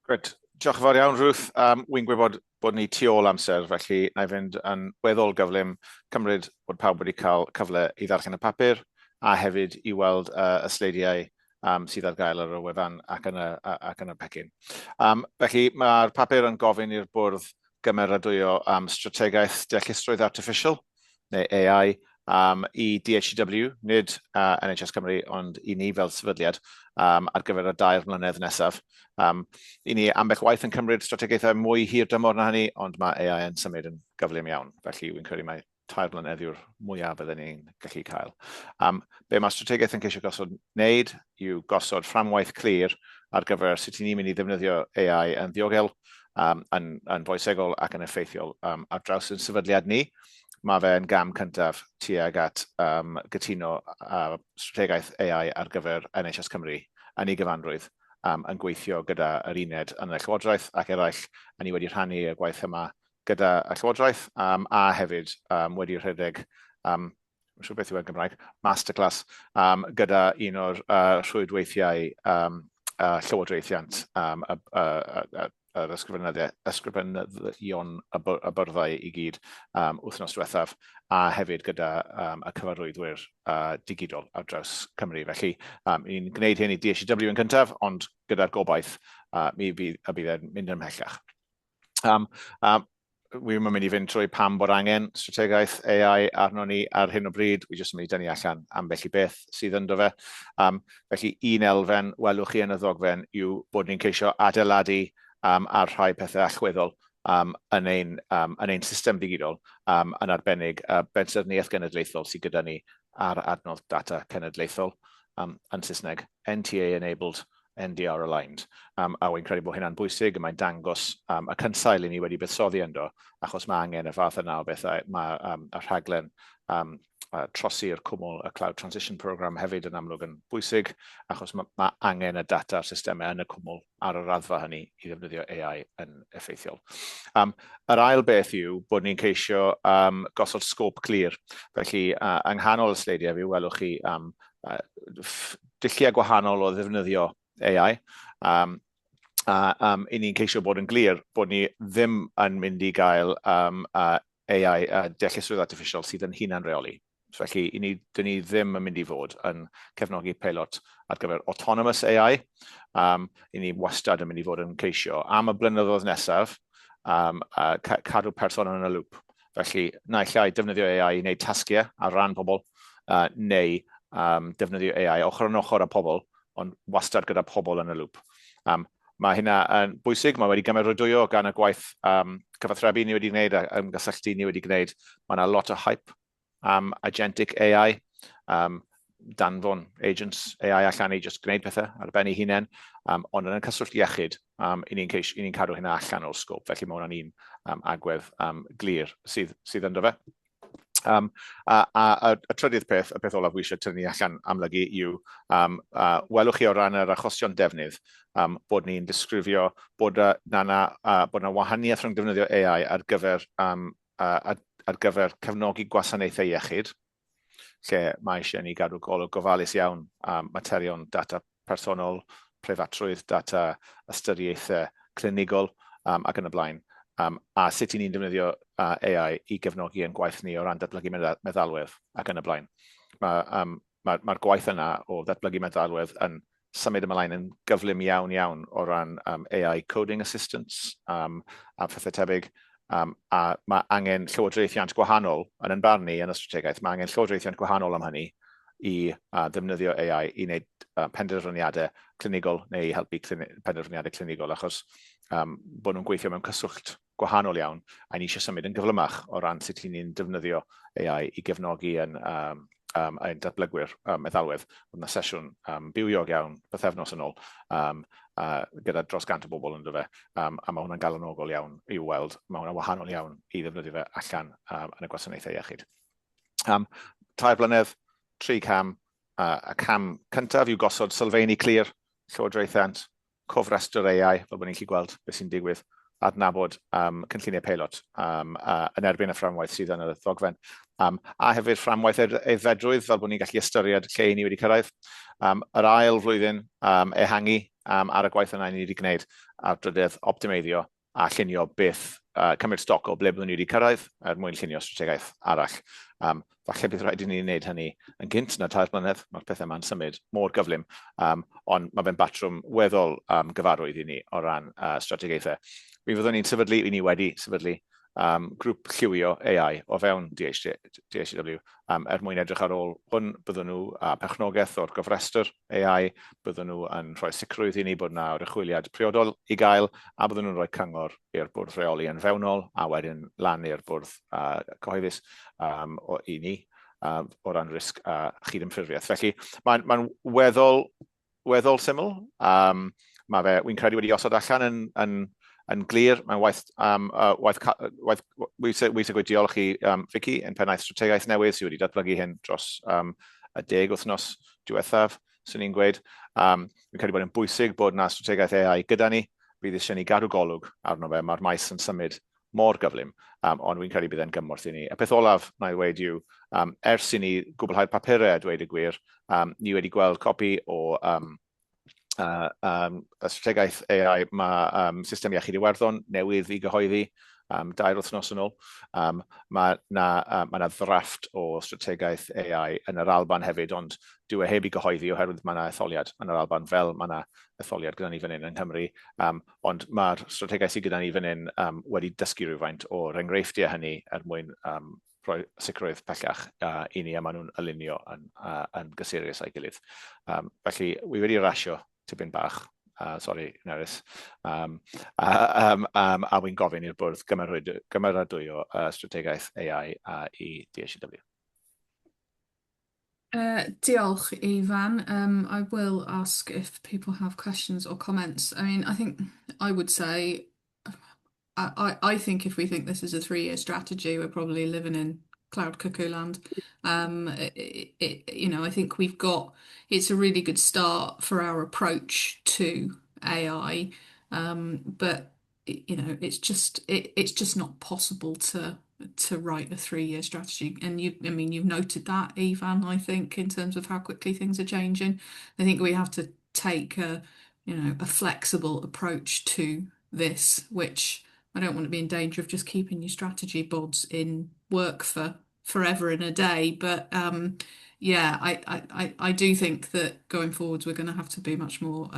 Great. Diolch yn fawr iawn, Ruth. Wi'n gwybod bod ni tu ôl amser, felly na i fynd yn weddol gyflym, cymryd bod pawb wedi cael cyfle i ddarllen y papur, a hefyd i weld y sleidiau sydd ar gael ar y wefan ac yn y pecyn. Felly mae'r papur yn gofyn i'r bwrdd gymeradwyo strategaeth deallusrwydd artificial, neu AI, i DHCW, nid NHS Cymru, ond i ni fel sefydliad ar gyfer y 2 mlynedd nesaf. I ni ambell waith yn cymryd strategaethau mwy hir dymor na hynny, ond mae AI yn symud yn gyflym iawn. Felly wy'n credu mai 2 mlynedd yw'r mwyaf bydden ni'n gallu cael. Be mae strategaeth yn ceisio gosod wneud yw gosod fframwaith clir ar gyfer sut ni'n mynd i ddefnyddio AI yn ddiogel, yn foesegol ac yn effeithiol ar draws yn sefydliad ni. Mae fe'n gam cyntaf tuag at gytuno strategaeth AI ar gyfer NHS Cymru yn ei gyfanrwydd yn gweithio gyda yr uned yn y Llywodraeth ac eraill, a ni wedi rhannu y gwaith yma gyda y Llywodraeth a hefyd wedi rhedeg, yn siŵr beth yw e'n Gymraeg, masterclass gyda un o'r rhwydweithiau llywodraethiant yr ysgrifenyddion y byrddau i gyd wythnos diwethaf, a hefyd gyda y cyfarwyddwyr digidol ar draws Cymru. Felly, ni'n gwneud hyn i DHW yn cyntaf, ond gyda'r gobaith mi bydd e'n mynd ymhellach. Wi'n mynd i fynd trwy pam bod angen strategaeth AI arno ni ar hyn o bryd. Wi jyst yn mynd i dynnu allan ambell i beth sydd ynddo fe. Felly, un elfen welwch chi yn y ddogfen yw bod ni'n ceisio adeiladu ar rhai pethau allweddol yn ein system digidol yn arbennig bensaerniaeth genedlaethol sydd gyda ni ar adnodd data cenedlaethol yn Saesneg, NTA-enabled, NDR aligned. A wy'n credu bod hynna'n bwysig, mae'n dangos y cynsail i ni wedi buddsoddi ynddo, achos mae angen y fath yna o bethau. Mae y rhaglen trosi'r cwmwl y Cloud Transition Programme hefyd yn amlwg yn bwysig, achos mae angen y data systemau yn y cwmwl ar y raddfa hynny i ddefnyddio AI yn effeithiol. Yr ail beth yw bod ni'n ceisio gosod scope clir. Felly, yng nghanol y sleidiau fi, welwch chi dulliau gwahanol o ddefnyddio AI. I ni'n ceisio bod yn glir bod ni ddim yn mynd i gael AI, deallusrwydd artificial sydd yn hunan reoli. Felly, dyn ni ddim yn mynd i fod yn cefnogi peilot ar gyfer autonomous AI. I ni wastad yn mynd i fod yn ceisio am y blynyddoedd nesaf cadw person yn y lŵp. Felly, naill ai defnyddio AI i wneud tasgiau ar ran pobl, neu defnyddio AI ochr yn ochr â pobl, ond wastad gyda pobl yn y lŵp. Mae hynna yn bwysig, mae wedi gymeradwyo gan y gwaith cyfathrebu ni wedi gwneud a ymgysylltu ni wedi gwneud. Mae yna lot o hype agentic AI, danfon agents AI allan i just gwneud pethau ar ben ei hunain, ond yn y cyswllt iechyd, i ni'n cadw hynna allan o'r sgôp. Felly mae hwnna'n un agwedd glir sydd ynddo fe. A trydydd peth, y peth olaf wi eisiau tynnu allan amlygu yw, welwch chi o ran yr achosion defnydd, bod ni'n disgrifio bod yna wahaniaeth rhwng defnyddio AI ar gyfer cefnogi gwasanaethau iechyd, lle mae eisiau ni gadw golwg gofalus iawn materion data personol, preifatrwydd, data ystyriaethau clinigol ac yn y blaen. A sut ni'n defnyddio AI i gefnogi yn gwaith ni o ran datblygu meddalwedd ac yn y blaen. Mae'r gwaith yna o datblygu meddalwedd yn symud ymlaen yn gyflym iawn o ran AI coding assistance a phethau tebyg. A mae angen llywodraethiant gwahanol yn barn ni yn y strategaeth. Mae angen llywodraethiant gwahanol am hynny i ddefnyddio AI i wneud penderfyniadau clinigol neu i helpu penderfyniadau clinigol, achos bod nhw'n gweithio mewn cyswllt gwahanol iawn, a ni eisiau symud yn gyflymach o ran sut ni'n defnyddio AI i gefnogi yn datblygwyr meddalwedd. Oedd yna sesiwn bywiog iawn bythefnos yn ôl gyda dros 100 o bobl ynddo fe, a mae hwnna'n galonogol iawn i'w weld. Mae hwnna'n wahanol iawn i ddefnyddio fe allan yn y gwasanaethau iechyd. 3 blynedd, 3 cam. Y cam cyntaf yw gosod sylfaeni clir, llywodraethiant, cofrestr AI, fel bod ni'n gallu gweld beth sy'n digwydd, adnabod cynlluniau peilot yn erbyn y fframwaith sydd yn y ddogfen. A hefyd fframwaith aeddfedrwydd, fel bod ni'n gallu ystyried lle ni wedi cyrraedd. Yr ail flwyddyn ehangu ar y gwaith yna ni wedi gwneud ar drydydd optimeiddio a llunio beth, cymryd stoc o ble byddwn ni wedi cyrraedd mwyn llunio strategaeth arall. Falle bydd rhaid i ni wneud hynny yn gynt na 3 blynedd, mae'r pethau yma'n symud mor gyflym, ond mae fe'n batrwm weddol gyfarwydd i ni o ran strategaethau. Mi fyddwn ni'n sefydlu, i ni wedi sefydlu grŵp lliwio AI o fewn DHW mwyn edrych ar ôl hwn. Byddwn nhw perchnogaeth o'r gofrestr AI, byddwn nhw yn rhoi sicrwydd i ni bod yna oruchwyliad priodol i gael, a byddwn nhw'n rhoi cyngor i'r bwrdd rheoli yn fewnol, a wedyn lan i'r bwrdd cyhoeddus i ni o ran risg a chydymffurfiaeth. Felly mae'n weddol syml. Wi'n credu wedi osod allan yn glir. Mae'n waith gweud diolch i Vicky yn pennaeth strategaeth newydd sydd wedi datblygu hyn dros y 10 wythnos diwethaf, sy'n ni'n gweud. Fi'n credu bod yn bwysig bod yna strategaeth AI gyda ni. Bydd eisiau ni gadw golwg arno fe. Mae'r maes yn symud mor gyflym, ond wy'n credu bydd e'n gymorth i ni. Y peth olaf na i dweud yw, ers i ni gwblhau'r papurau a dweud y gwir, ni wedi gweld copi o y strategaeth AI, mae system iechyd Iwerddon newydd i gyhoeddi 2 wythnos yn ôl. Mae yna ddrafft o strategaeth AI yn yr Alban hefyd, ond dyw e heb i gyhoeddi oherwydd mae yna etholiad yn yr Alban fel mae yna etholiad gyda ni fan hyn yng Nghymru. Ond mae'r strategaeth sydd gyda ni fan hyn wedi dysgu rhywfaint o'r enghreifftiau hynny mwyn rhoi sicrwydd pellach i ni a maen nhw'n alunio yn gysurus a'i gilydd. Felly, wi wedi rasio tipyn bach. Sorry, Nerys. A wy'n gofyn i'r bwrdd gymeradwyo strategaeth AI i DHW. Diolch, Ifan. I will ask if people have questions or comments. I mean, I think I would say, I think if we think this is a 3-year strategy, we're probably living in cloud cuckoo land. I think it's a really good start for our approach to AI, but it's just not possible to write a 3-year strategy. And you've noted that, Ifan, I think, in terms of how quickly things are changing. I think we have to take a flexible approach to this, which I don't want to be in danger of just keeping your strategy boards in work for forever and a day. But I do think that going forwards we're going to have to be much more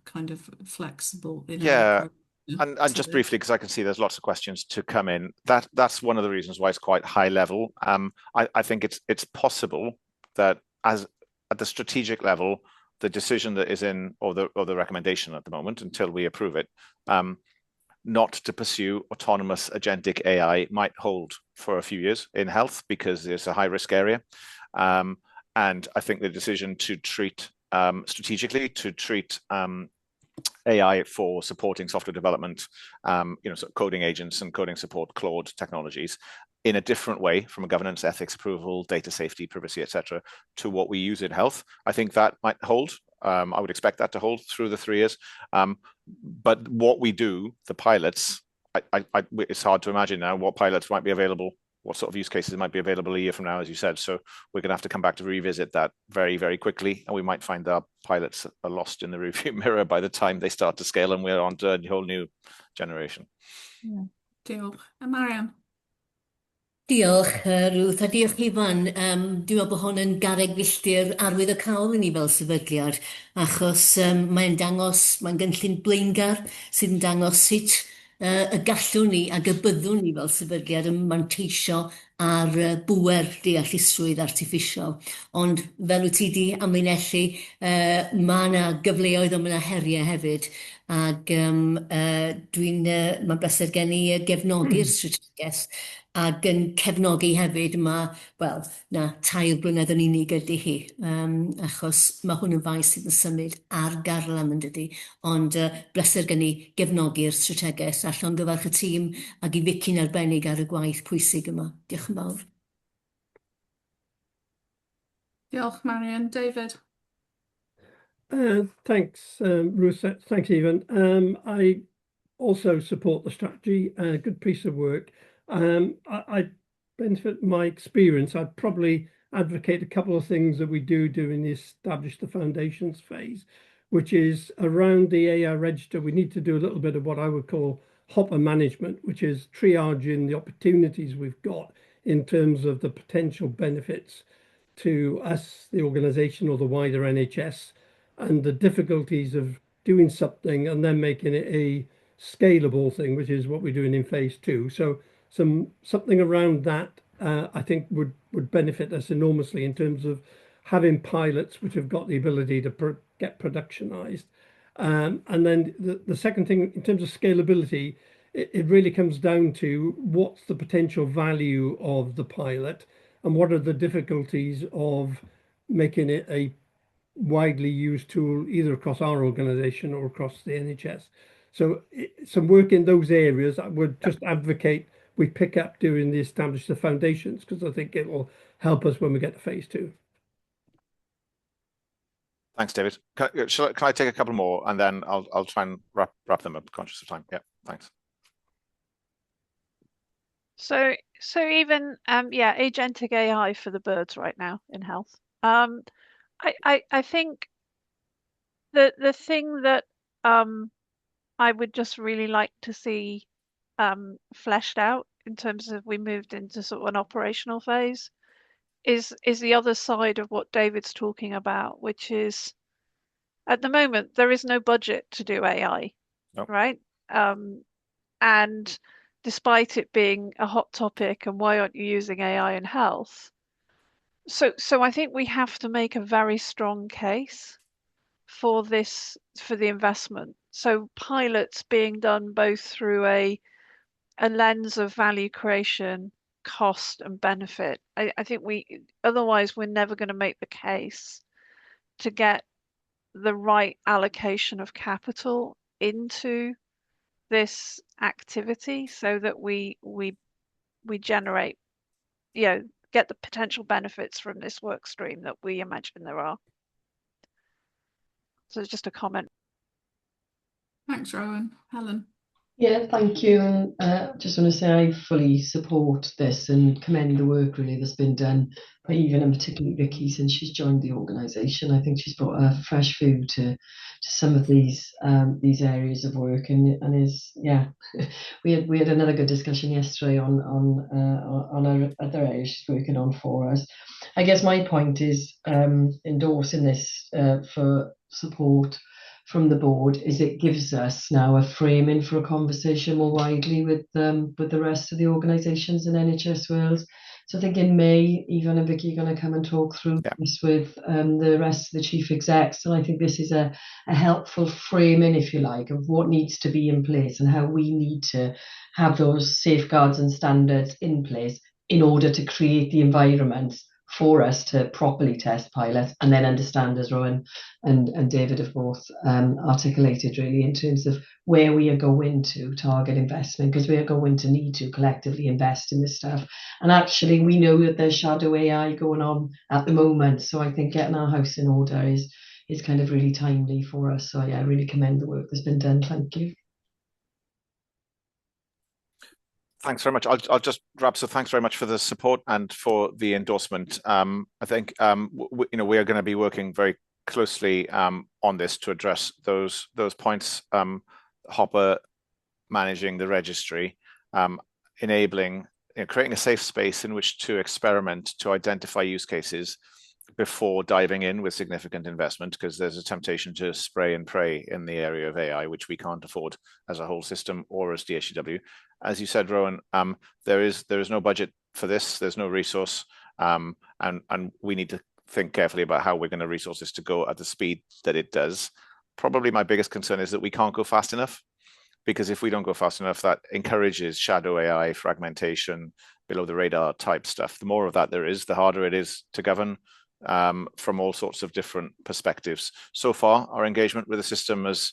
kind of flexible in our approach. And just briefly, because I can see there's lots of questions to come in, that's one of the reasons why it's quite high level. I think it's possible that at the strategic level, the decision that is in, or the recommendation at the moment, until we approve it, not to pursue autonomous agentic AI might hold for a few years in health because it's a high risk area. And I think the decision to treat strategically AI for supporting software development, so coding agents and coding support, Claude technologies, in a different way from a governance, ethics, approval, data safety, privacy, etc., to what we use in health. I think that might hold. I would expect that to hold through the 3 years. But what we do, the pilots, it's hard to imagine now what pilots might be available, what sort of use cases might be available a year from now, as you said. So we're going to have to come back to revisit that very, very quickly. And we might find our pilots are lost in the rearview mirror by the time they start to scale and we're on to a whole new generation. Yeah. Diolch. Mariam. Diolch, Ruth, a diolch Ifan. Dwi'n meddwl bod hwn yn garreg filltir arwydd o cael i ni fel sefydliad, achos mae'n gynllun blaengar sydd yn dangos sut y gallwn ni ac y byddwn ni fel sefydliad yn manteisio ar bwer deallusrwydd artiffisial. Ond fel wyt ti di amlinellu, mae yna gyfleoedd ond mae yna heriau hefyd. Ac mae'n bleser gen i gefnogi'r strategaeth ac yn cefnogi hefyd na 3 blynedd yn unig ydy hi, achos mae hwn yn faes sydd yn symud ar garlam yn dydy, ond bleser gen i gefnogi'r strategaeth a llongyfarch y tîm ac i Vicky'n arbennig ar y gwaith pwysig yma. Diolch yn fawr. Diolch, Marian. David. Thanks, Ruth. Thanks, Ifan. I also support the strategy. Good piece of work. I benefit my experience. I'd probably advocate a couple of things that we do in the establish the foundations phase, which is around the AI register. We need to do a little bit of what I would call hopper management, which is triaging the opportunities we've got in terms of the potential benefits to us, the organisation or the wider NHS, and the difficulties of doing something and then making it a scalable thing, which is what we're doing in phase 2. So something around that, I think would benefit us enormously in terms of having pilots which have got the ability to get productionized. And then the second thing, in terms of scalability, it really comes down to what's the potential value of the pilot and what are the difficulties of making it a widely used tool either across our organisation or across the NHS. So some work in those areas I would just advocate we pick up during the establish the foundations, because I think it will help us when we get to phase 2. Thanks, David. Can I take a couple more, and then I'll try and wrap them up, conscious of time. Yeah, thanks. So even agentic AI for the birds right now in health. I think the thing that I would just really like to see fleshed out in terms of we moved into sort of an operational phase is the other side of what David's talking about, which is at the moment there is no budget to do AI, right? And despite it being a hot topic and why aren't you using AI in health? So I think we have to make a very strong case for this, for the investment. So pilots being done both through a lens of value creation, cost and benefit. I think otherwise we're never going to make the case to get the right allocation of capital into this activity so that we generate, get the potential benefits from this work stream that we imagine there are. So it's just a comment. Thanks, Rowan. Helen. Yeah, thank you. And just want to say I fully support this and commend the work really that's been done by Eva and particularly Vicky since she's joined the organisation. I think she's brought a fresh view to some of these areas of work, and is we had another good discussion yesterday on our other areas she's working on for us. I guess my point is endorsing this for support from the board is it gives us now a framing for a conversation more widely with the rest of the organisations in NHS Wales. So I think in May, Ivan and Vicky are going to come and talk through this with the rest of the chief execs. And I think this is a helpful framing, if you like, of what needs to be in place and how we need to have those safeguards and standards in place in order to create the environment for us to properly test pilots and then understand, as Rowan and David have both articulated really, in terms of where we are going to target investment, because we are going to need to collectively invest in this stuff. And actually we know that there's shadow AI going on at the moment, so I think getting our house in order is kind of really timely for us. So yeah, I really commend the work that's been done. Thank you. Thanks very much. I'll just wrap. So thanks very much for the support and for the endorsement. I think we are going to be working very closely on this to address those points. Hopper managing the registry, enabling, creating a safe space in which to experiment, to identify use cases before diving in with significant investment, because there's a temptation to spray and pray in the area of AI, which we can't afford as a whole system or as DHEW. As you said, Rowan, there is no budget for this. There's no resource, and we need to think carefully about how we're going to resource this to go at the speed that it does. Probably my biggest concern is that we can't go fast enough, because if we don't go fast enough, that encourages shadow AI, fragmentation, below the radar type stuff. The more of that there is, the harder it is to govern from all sorts of different perspectives. So far, our engagement with the system has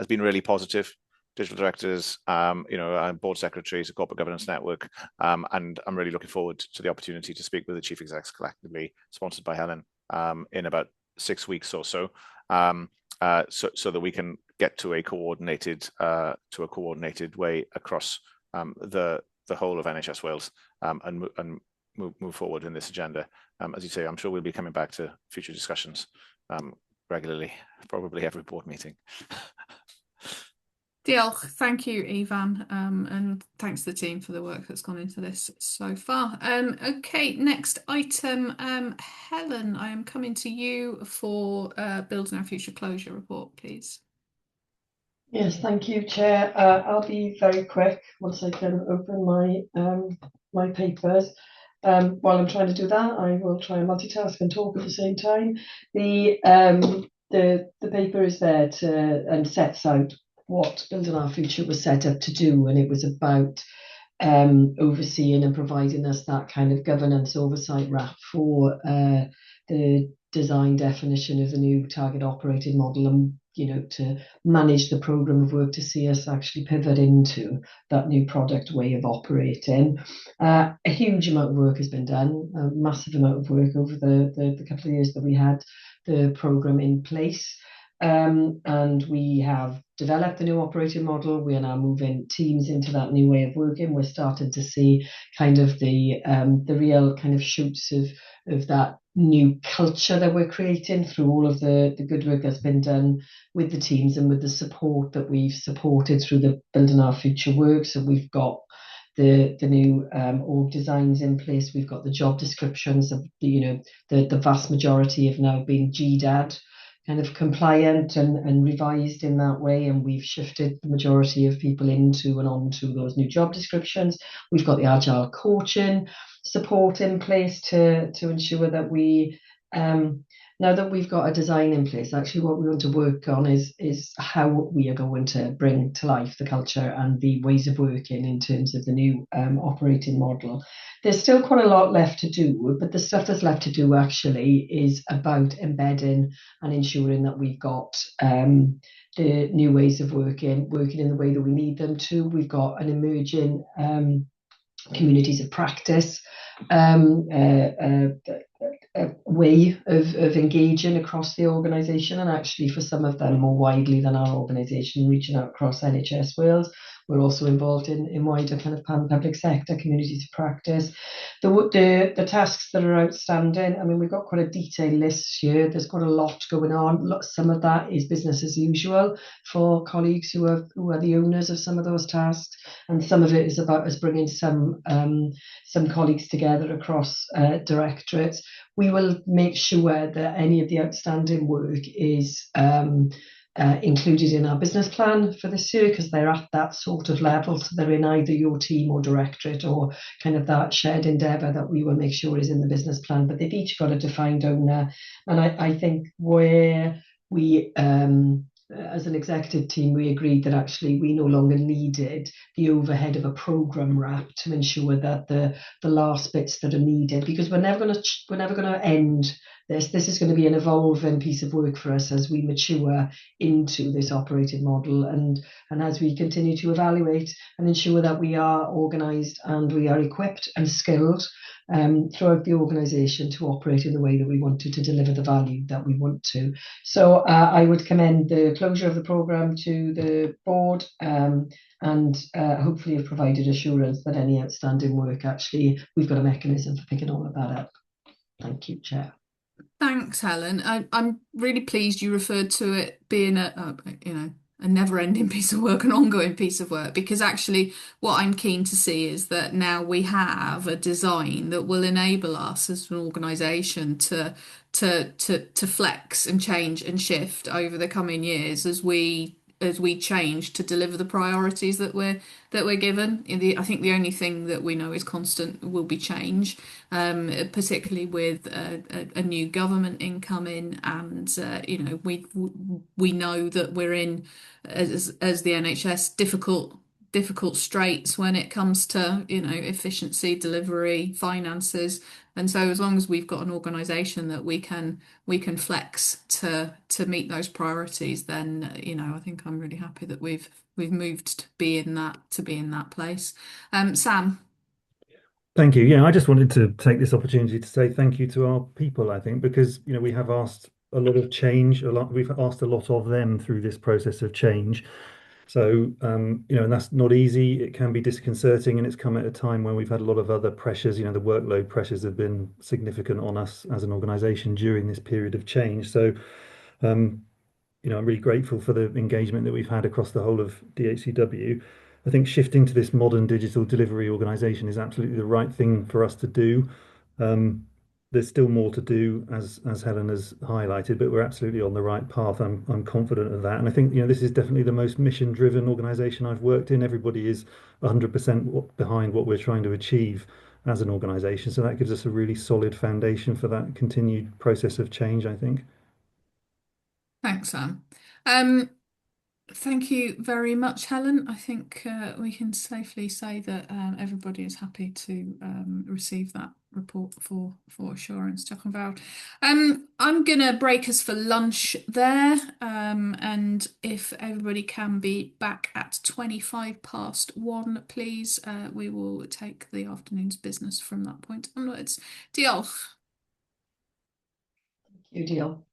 been really positive. Digital directors, board secretaries, a corporate governance network, and I'm really looking forward to the opportunity to speak with the chief execs collectively, sponsored by Helen, in about 6 weeks or so, so that we can get to a coordinated way across the whole of NHS Wales, and move forward in this agenda. As you say, I'm sure we'll be coming back to future discussions regularly, probably every board meeting. Diolch. Thank you, Ivan, and thanks to the team for the work that's gone into this so far. Okay, next item. Helen, I am coming to you for Building Our Future Closure report, please. Yes, thank you, Chair. I'll be very quick once I can open my papers. While I'm trying to do that, I will try and multitask and talk at the same time. The paper is there and sets out what Building Our Future was set up to do, and it was about overseeing and providing us that kind of governance oversight wrap for the design definition of the new target operating model, and to manage the program of work to see us actually pivot into that new product way of operating. A huge amount of work has been done, a massive amount of work over the couple of years that we had the program in place. And we have developed the new operating model. We are now moving teams into that new way of working. We're starting to see kind of the real kind of shoots of that new culture that we're creating through all of the good work that's been done with the teams and with the support that we've supported through the Building Our Future work. So we've got the new org designs in place. We've got the job descriptions of the vast majority have now been GDAD kind of compliant and revised in that way, and we've shifted the majority of people into and onto those new job descriptions. We've got the agile coaching support in place to ensure that we now that we've got a design in place, actually what we want to work on is how we are going to bring to life the culture and the ways of working in terms of the new operating model. There's still quite a lot left to do, but the stuff that's left to do actually is about embedding and ensuring that we've got the new ways of working in the way that we need them to. We've got an emerging communities of practice a way of engaging across the organisation, and actually for some of them more widely than our organisation, reaching out across NHS Wales. We're also involved in wider kind of public sector communities of practice. The tasks that are outstanding, I mean, we've got quite a detailed list here. There's quite a lot going on. Some of that is business as usual for colleagues who are the owners of some of those tasks, and some of it is about us bringing some colleagues together across directorates. We will make sure that any of the outstanding work is included in our business plan for this year, because they're at that sort of level, so they're in either your team or directorate, or kind of that shared endeavour that we will make sure is in the business plan, but they've each got a defined owner. And I think where we as an executive team, we agreed that actually we no longer needed the overhead of a program wrap to ensure that the last bits that are needed, because we're never going to end this. This is going to be an evolving piece of work for us as we mature into this operating model, and as we continue to evaluate and ensure that we are organised and we are equipped and skilled throughout the organisation to operate in the way that we want to deliver the value that we want to. So I would commend the closure of the programme to the board, and hopefully have provided assurance that any outstanding work, actually we've got a mechanism for picking all of that up. Thank you, Chair. Thanks, Helen. I'm really pleased you referred to it being a never-ending piece of work, an ongoing piece of work, because actually what I'm keen to see is that now we have a design that will enable us as an organisation to flex and change and shift over the coming years as we change to deliver the priorities that we're given. I think the only thing that we know is constant will be change, particularly with a new government incoming, and we know that we're in as the NHS difficult straits when it comes to efficiency, delivery, finances. And so as long as we've got an organisation that we can flex to meet those priorities, then I think I'm really happy that we've moved to be in that place. Sam. Thank you. Yeah, I just wanted to take this opportunity to say thank you to our people, I think, because we have asked a lot of change, we've asked a lot of them through this process of change. So, and that's not easy. It can be disconcerting, and it's come at a time when we've had a lot of other pressures. The workload pressures have been significant on us as an organisation during this period of change. So, I'm really grateful for the engagement that we've had across the whole of DHCW. I think shifting to this modern digital delivery organisation is absolutely the right thing for us to do. There's still more to do, as Helen has highlighted, but we're absolutely on the right path. I'm confident of that, and I think this is definitely the most mission-driven organisation I've worked in. Everybody is 100% behind what we're trying to achieve as an organisation, so that gives us a really solid foundation for that continued process of change, I think. Thanks, Sam. Thank you very much, Helen. I think we can safely say that everybody is happy to receive that report for assurance. Diolch yn fawr. I'm gonna break us for lunch there, and if everybody can be back at 1:25, please, we will take the afternoon's business from that point onwards. Diolch. You deal.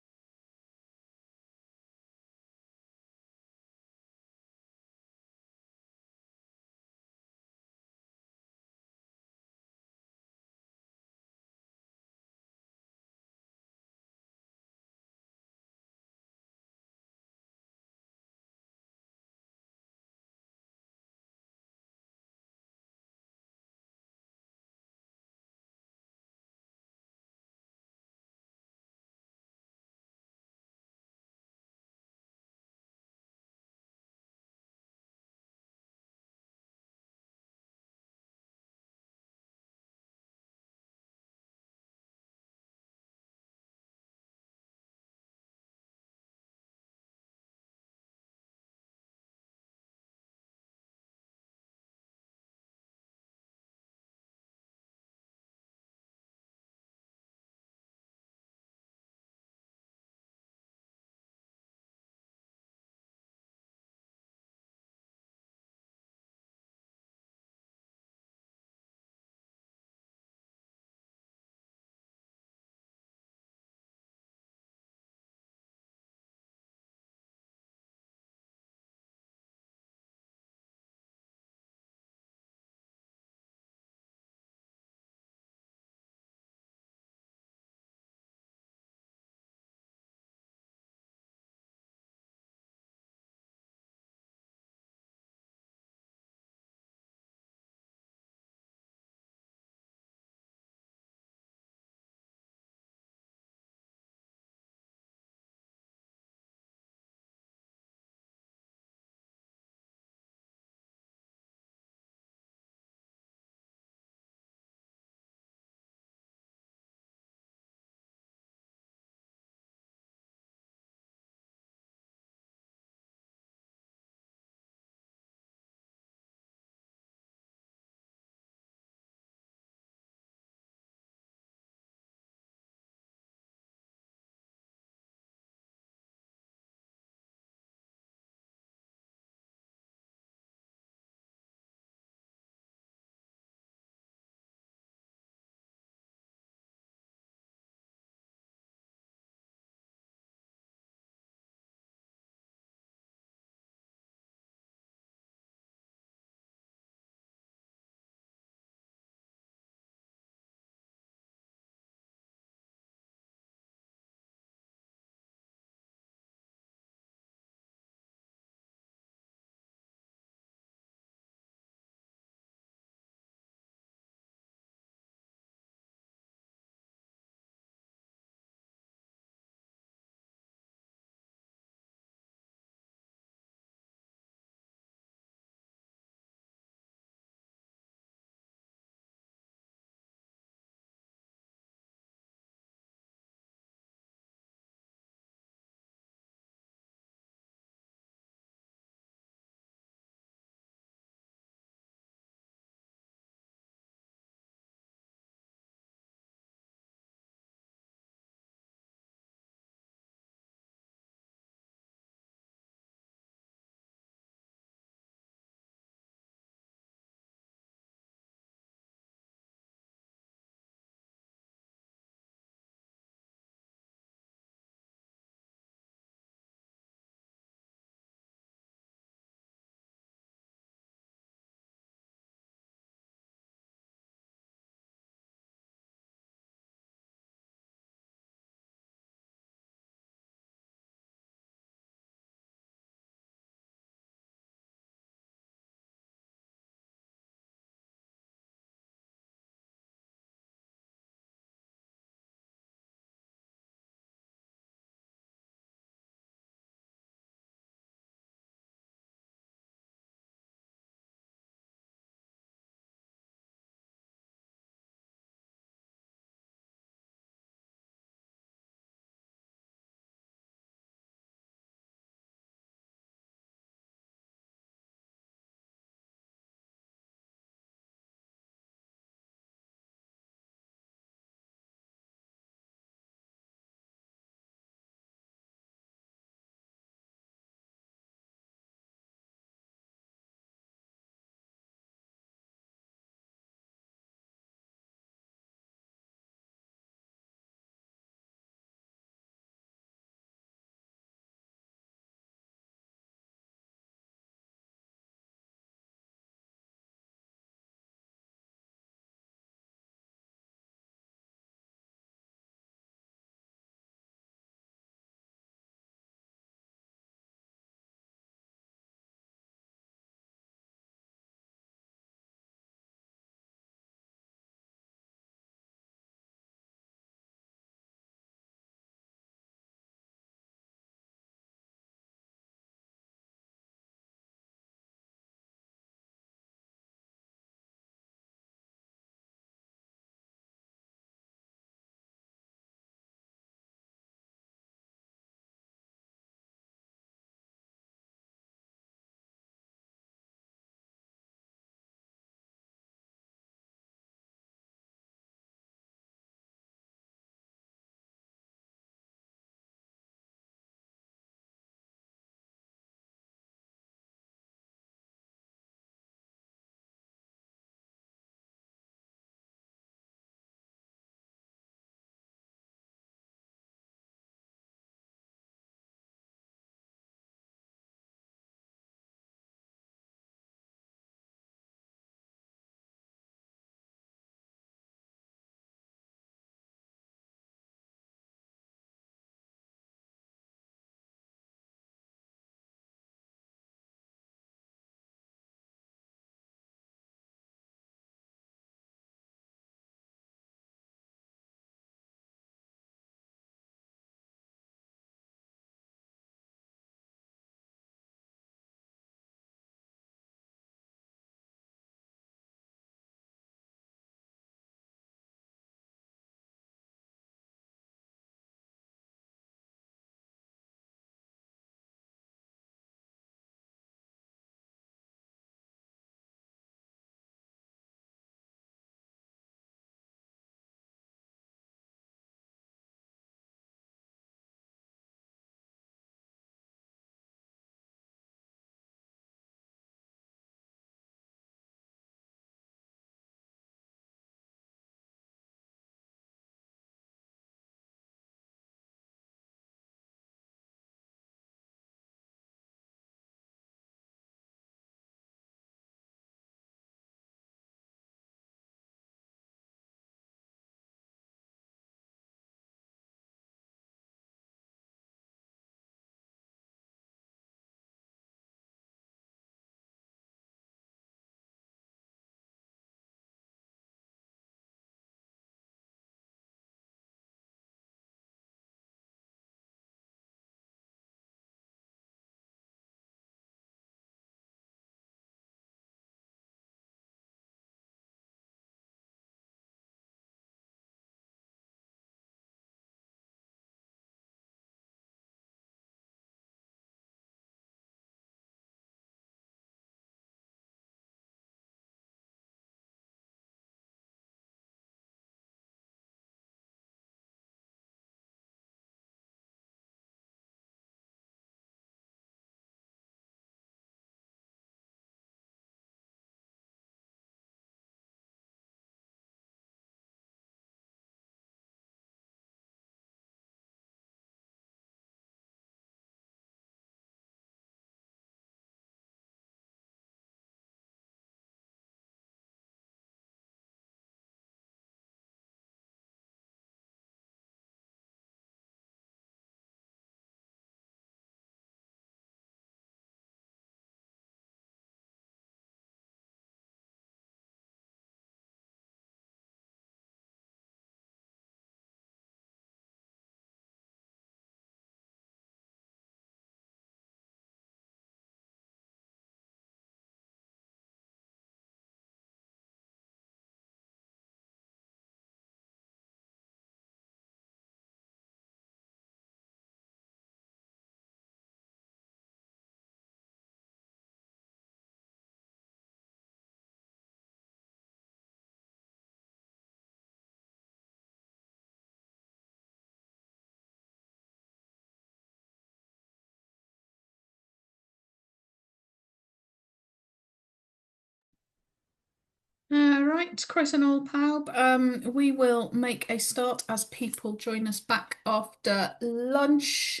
Right, Chris and all pawb. We will make a start as people join us back after lunch.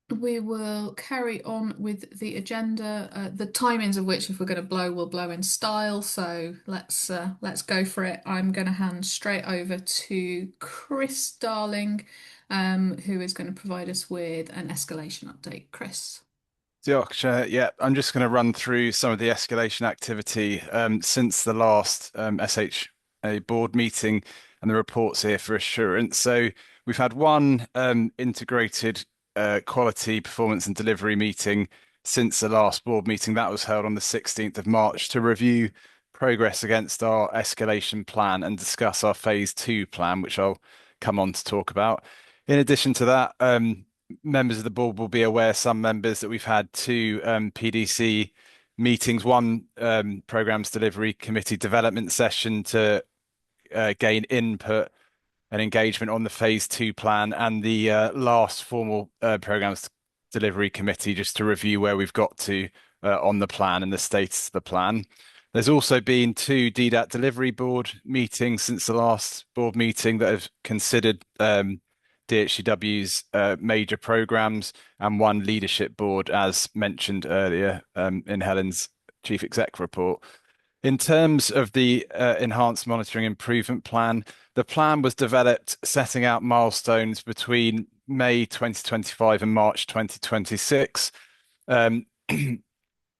We will carry on with the agenda, the timings of which, if we're going to blow, we'll blow in style. So let's go for it. I'm going to hand straight over to Chris Darling, who is going to provide us with an escalation update. Chris. Chair. Yeah, I'm just going to run through some of the escalation activity since the last SHA board meeting and the reports here for assurance. So we've had one integrated quality, performance and delivery meeting since the last board meeting. That was held on the 16th of March to review progress against our escalation plan and discuss our phase 2 plan, which I'll come on to talk about. In addition to that, members of the board will be aware, some members, that we've had 2 PDC meetings, one Programmes Delivery Committee development session to gain input and engagement on the phase 2 plan, and the last formal Programmes Delivery Committee just to review where we've got to on the plan and the status of the plan. There's also been 2 DDAT Delivery Board meetings since the last board meeting that have considered DHCW's major programmes, and 1 leadership board, as mentioned earlier in Helen's Chief Exec report. In terms of the Enhanced Monitoring Improvement Plan, the plan was developed setting out milestones between May 2025 and March 2026.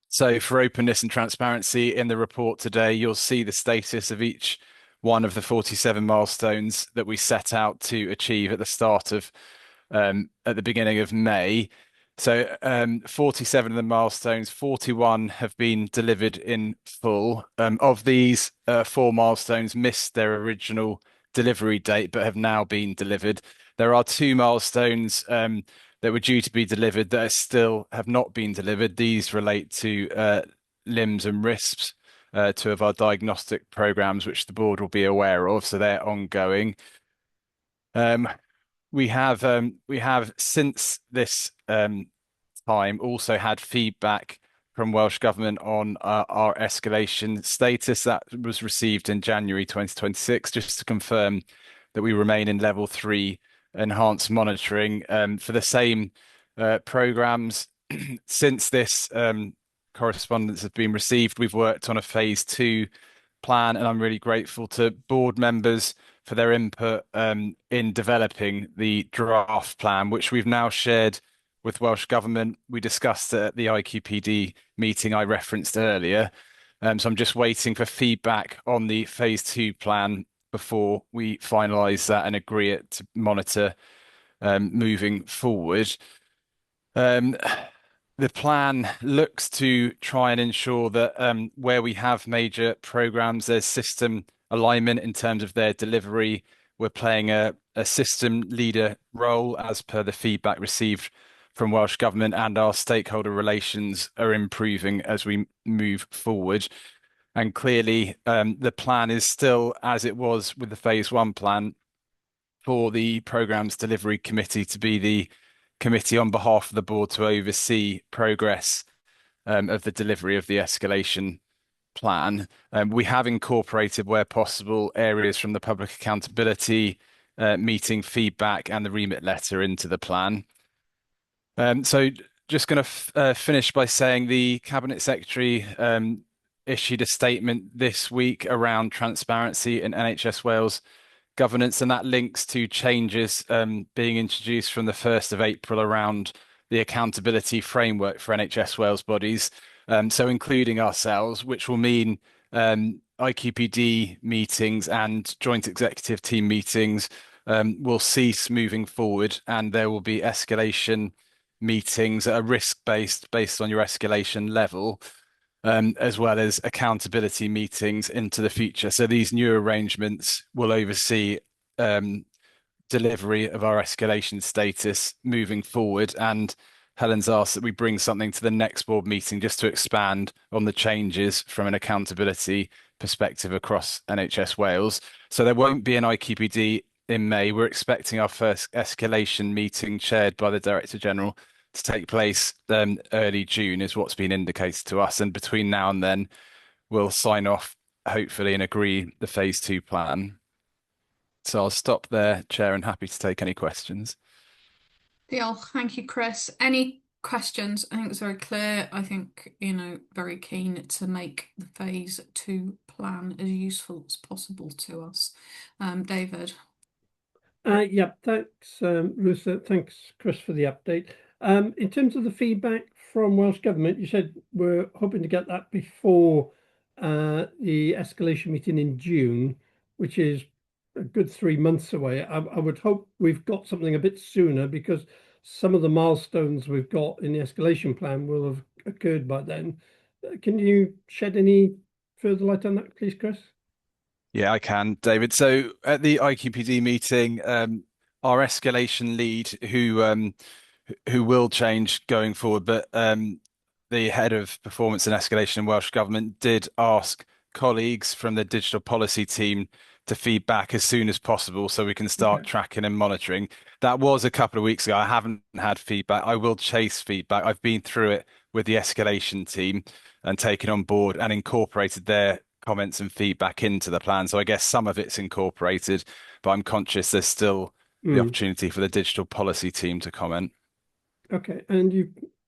So for openness and transparency, in the report today, you'll see the status of each one of the 47 milestones that we set out to achieve at the start of, at the beginning of May. So 47 of the milestones, 41 have been delivered in full. Of these, 4 milestones missed their original delivery date but have now been delivered. There are 2 milestones that were due to be delivered that still have not been delivered. These relate to LIMS and RISPs, 2 of our diagnostic programs, which the board will be aware of, so they're ongoing. We have since this time also had feedback from Welsh Government on our escalation status. That was received in January 2026, just to confirm that we remain in level 3 enhanced monitoring for the same programmes. Since this correspondence has been received, we've worked on a phase 2 plan, and I'm really grateful to board members for their input in developing the draft plan, which we've now shared with Welsh Government. We discussed it at the IQPD meeting I referenced earlier. So I'm just waiting for feedback on the phase 2 plan before we finalise that and agree it to monitor moving forward. The plan looks to try and ensure that where we have major programmes, there's system alignment in terms of their delivery. We're playing a system leader role as per the feedback received from Welsh Government, and our stakeholder relations are improving as we move forward. And clearly, the plan is still as it was with the phase 1 plan, for the Programmes Delivery Committee to be the committee on behalf of the board to oversee progress of the delivery of the escalation plan. We have incorporated, where possible, areas from the public accountability meeting feedback and the remit letter into the plan. So just going to finish by saying the Cabinet Secretary issued a statement this week around transparency in NHS Wales governance, and that links to changes being introduced from the 1st of April around the accountability framework for NHS Wales bodies, so including ourselves, which will mean IQPD meetings and joint executive team meetings will cease moving forward, and there will be escalation meetings that are risk-based, based on your escalation level, as well as accountability meetings into the future. So these new arrangements will oversee delivery of our escalation status moving forward, and Helen's asked that we bring something to the next board meeting just to expand on the changes from an accountability perspective across NHS Wales. So there won't be an IQPD in May. We're expecting our first escalation meeting chaired by the Director General to take place early June is what's been indicated to us. And between now and then, we'll sign off, hopefully, and agree the phase 2 plan. So I'll stop there, Chair, and happy to take any questions. Thank you, Chris. Any questions? I think it's very clear. I think, very keen to make the phase 2 plan as useful as possible to us. David. Yeah, thanks, Ruth. Thanks, Chris, for the update. In terms of the feedback from Welsh Government, you said we're hoping to get that before the escalation meeting in June, which is a good 3 months away. I would hope we've got something a bit sooner, because some of the milestones we've got in the escalation plan will have occurred by then. Can you shed any further light on that, please, Chris? Yeah, I can, David. So at the IQPD meeting, our escalation lead, who will change going forward, but the head of performance and escalation in Welsh Government did ask colleagues from the digital policy team to feed back as soon as possible so we can start tracking and monitoring. That was a couple of weeks ago. I haven't had feedback. I will chase feedback. I've been through it with the escalation team and taken on board and incorporated their comments and feedback into the plan. So I guess some of it's incorporated, but I'm conscious there's still the opportunity for the digital policy team to comment. Okay. And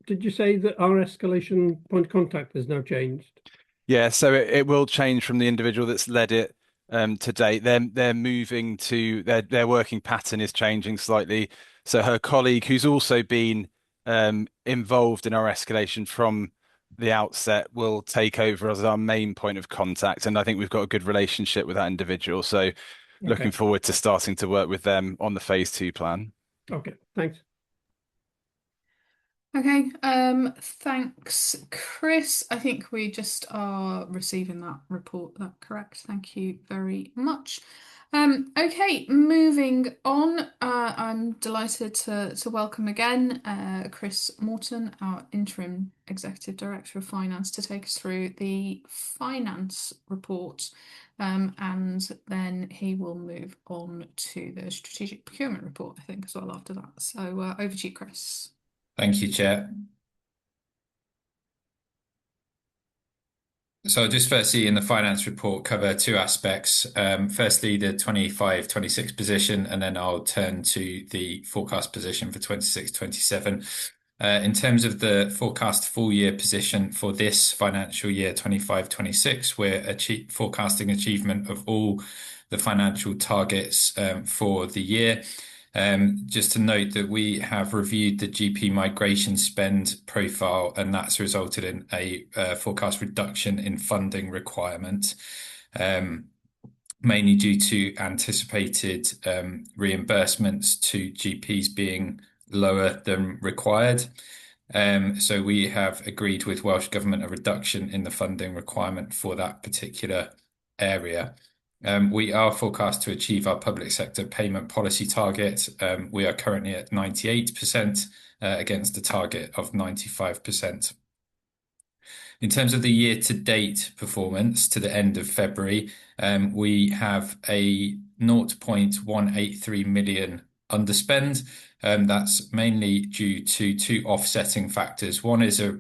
did you say that our escalation point of contact has now changed? Yeah, so it will change from the individual that's led it to date. They're moving to their working pattern is changing slightly. So her colleague, who's also been involved in our escalation from the outset, will take over as our main point of contact. And I think we've got a good relationship with that individual. So looking forward to starting to work with them on the phase 2 plan. Okay, thanks. Okay, thanks, Chris. I think we just are receiving that report. That correct? Thank you very much. Okay, moving on. I'm delighted to welcome again Chris Morton, our Interim Executive Director of Finance, to take us through the finance report. And then he will move on to the strategic procurement report, I think, as well after that. So over to you, Chris. Thank you, Chair. So just firstly, in the finance report, cover 2 aspects. Firstly, the 25-26 position, and then I'll turn to the forecast position for 26-27. In terms of the forecast full year position for this financial year 25-26, we're forecasting achievement of all the financial targets for the year. Just to note that we have reviewed the GP migration spend profile, and that's resulted in a forecast reduction in funding requirement, mainly due to anticipated reimbursements to GPs being lower than required. So we have agreed with Welsh Government a reduction in the funding requirement for that particular area. We are forecast to achieve our public sector payment policy target. We are currently at 98% against the target of 95%. In terms of the year-to-date performance to the end of February, we have a 0.183 million underspend. That's mainly due to 2 offsetting factors. One is a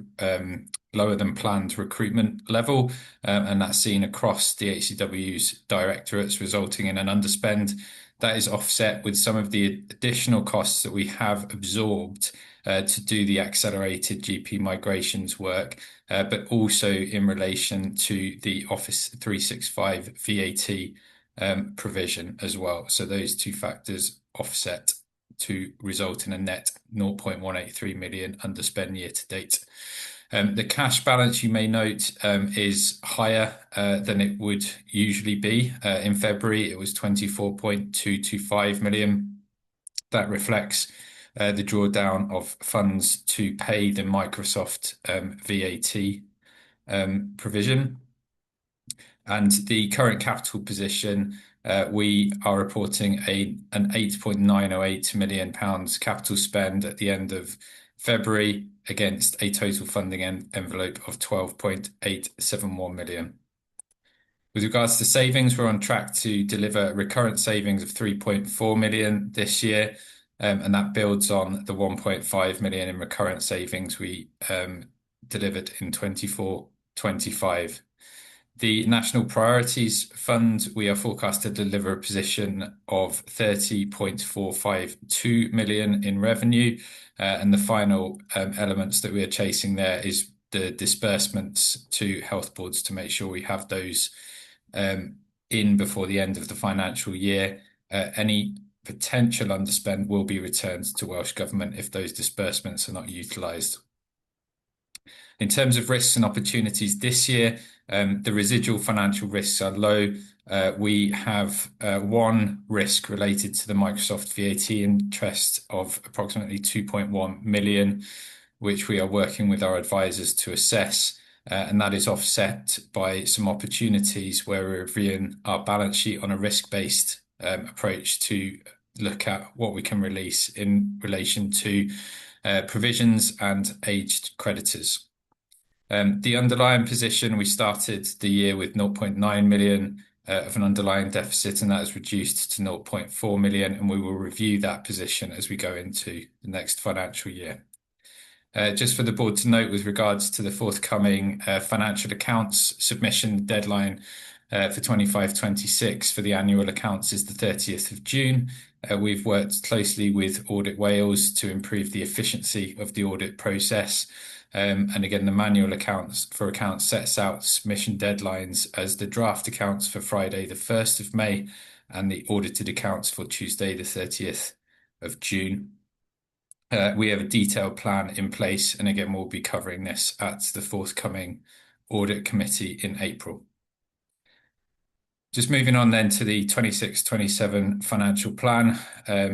lower than planned recruitment level, and that's seen across the HCW's directorates, resulting in an underspend. That is offset with some of the additional costs that we have absorbed to do the accelerated GP migrations work, but also in relation to the Office 365 VAT provision as well. So those 2 factors offset to result in a net 0.183 million underspend year to date. The cash balance, you may note, is higher than it would usually be. In February, it was 24.225 million. That reflects the drawdown of funds to pay the Microsoft VAT provision. And the current capital position, we are reporting an £8.908 million capital spend at the end of February against a total funding envelope of 12.871 million. With regards to savings, we're on track to deliver recurrent savings of 3.4 million this year. and that builds on the 1.5 million in recurrent savings we delivered in 24-25. The National Priorities Fund, we are forecast to deliver a position of 30.452 million in revenue, and the final elements that we are chasing there is the disbursements to health boards to make sure we have those in before the end of the financial year. Any potential underspend will be returned to Welsh Government if those disbursements are not utilised. In terms of risks and opportunities this year, the residual financial risks are low. We have one risk related to the Microsoft VAT interest of approximately 2.1 million, which we are working with our advisors to assess, and that is offset by some opportunities where we're reviewing our balance sheet on a risk-based approach to look at what we can release in relation to provisions and aged creditors. The underlying position, we started the year with 0.9 million of an underlying deficit, and that has reduced to 0.4 million, and we will review that position as we go into the next financial year. Just for the board to note with regards to the forthcoming financial accounts submission deadline for 25-26 for the annual accounts is the 30th of June. We've worked closely with Audit Wales to improve the efficiency of the audit process. And again, the manual accounts sets out submission deadlines as the draft accounts for Friday the 1st of May and the audited accounts for Tuesday the 30th of June. We have a detailed plan in place, and again, we'll be covering this at the forthcoming audit committee in April. Just moving on then to the 26-27 financial plan.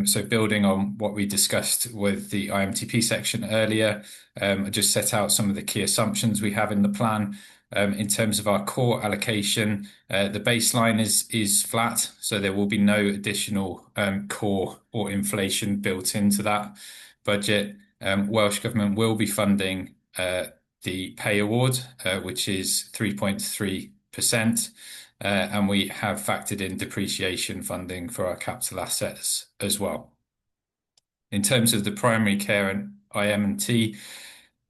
So building on what we discussed with the IMTP section earlier, I just set out some of the key assumptions we have in the plan. In terms of our core allocation, the baseline is flat, so there will be no additional core or inflation built into that budget. Welsh Government will be funding the pay award, which is 3.3%, and we have factored in depreciation funding for our capital assets as well. In terms of the primary care and IM&T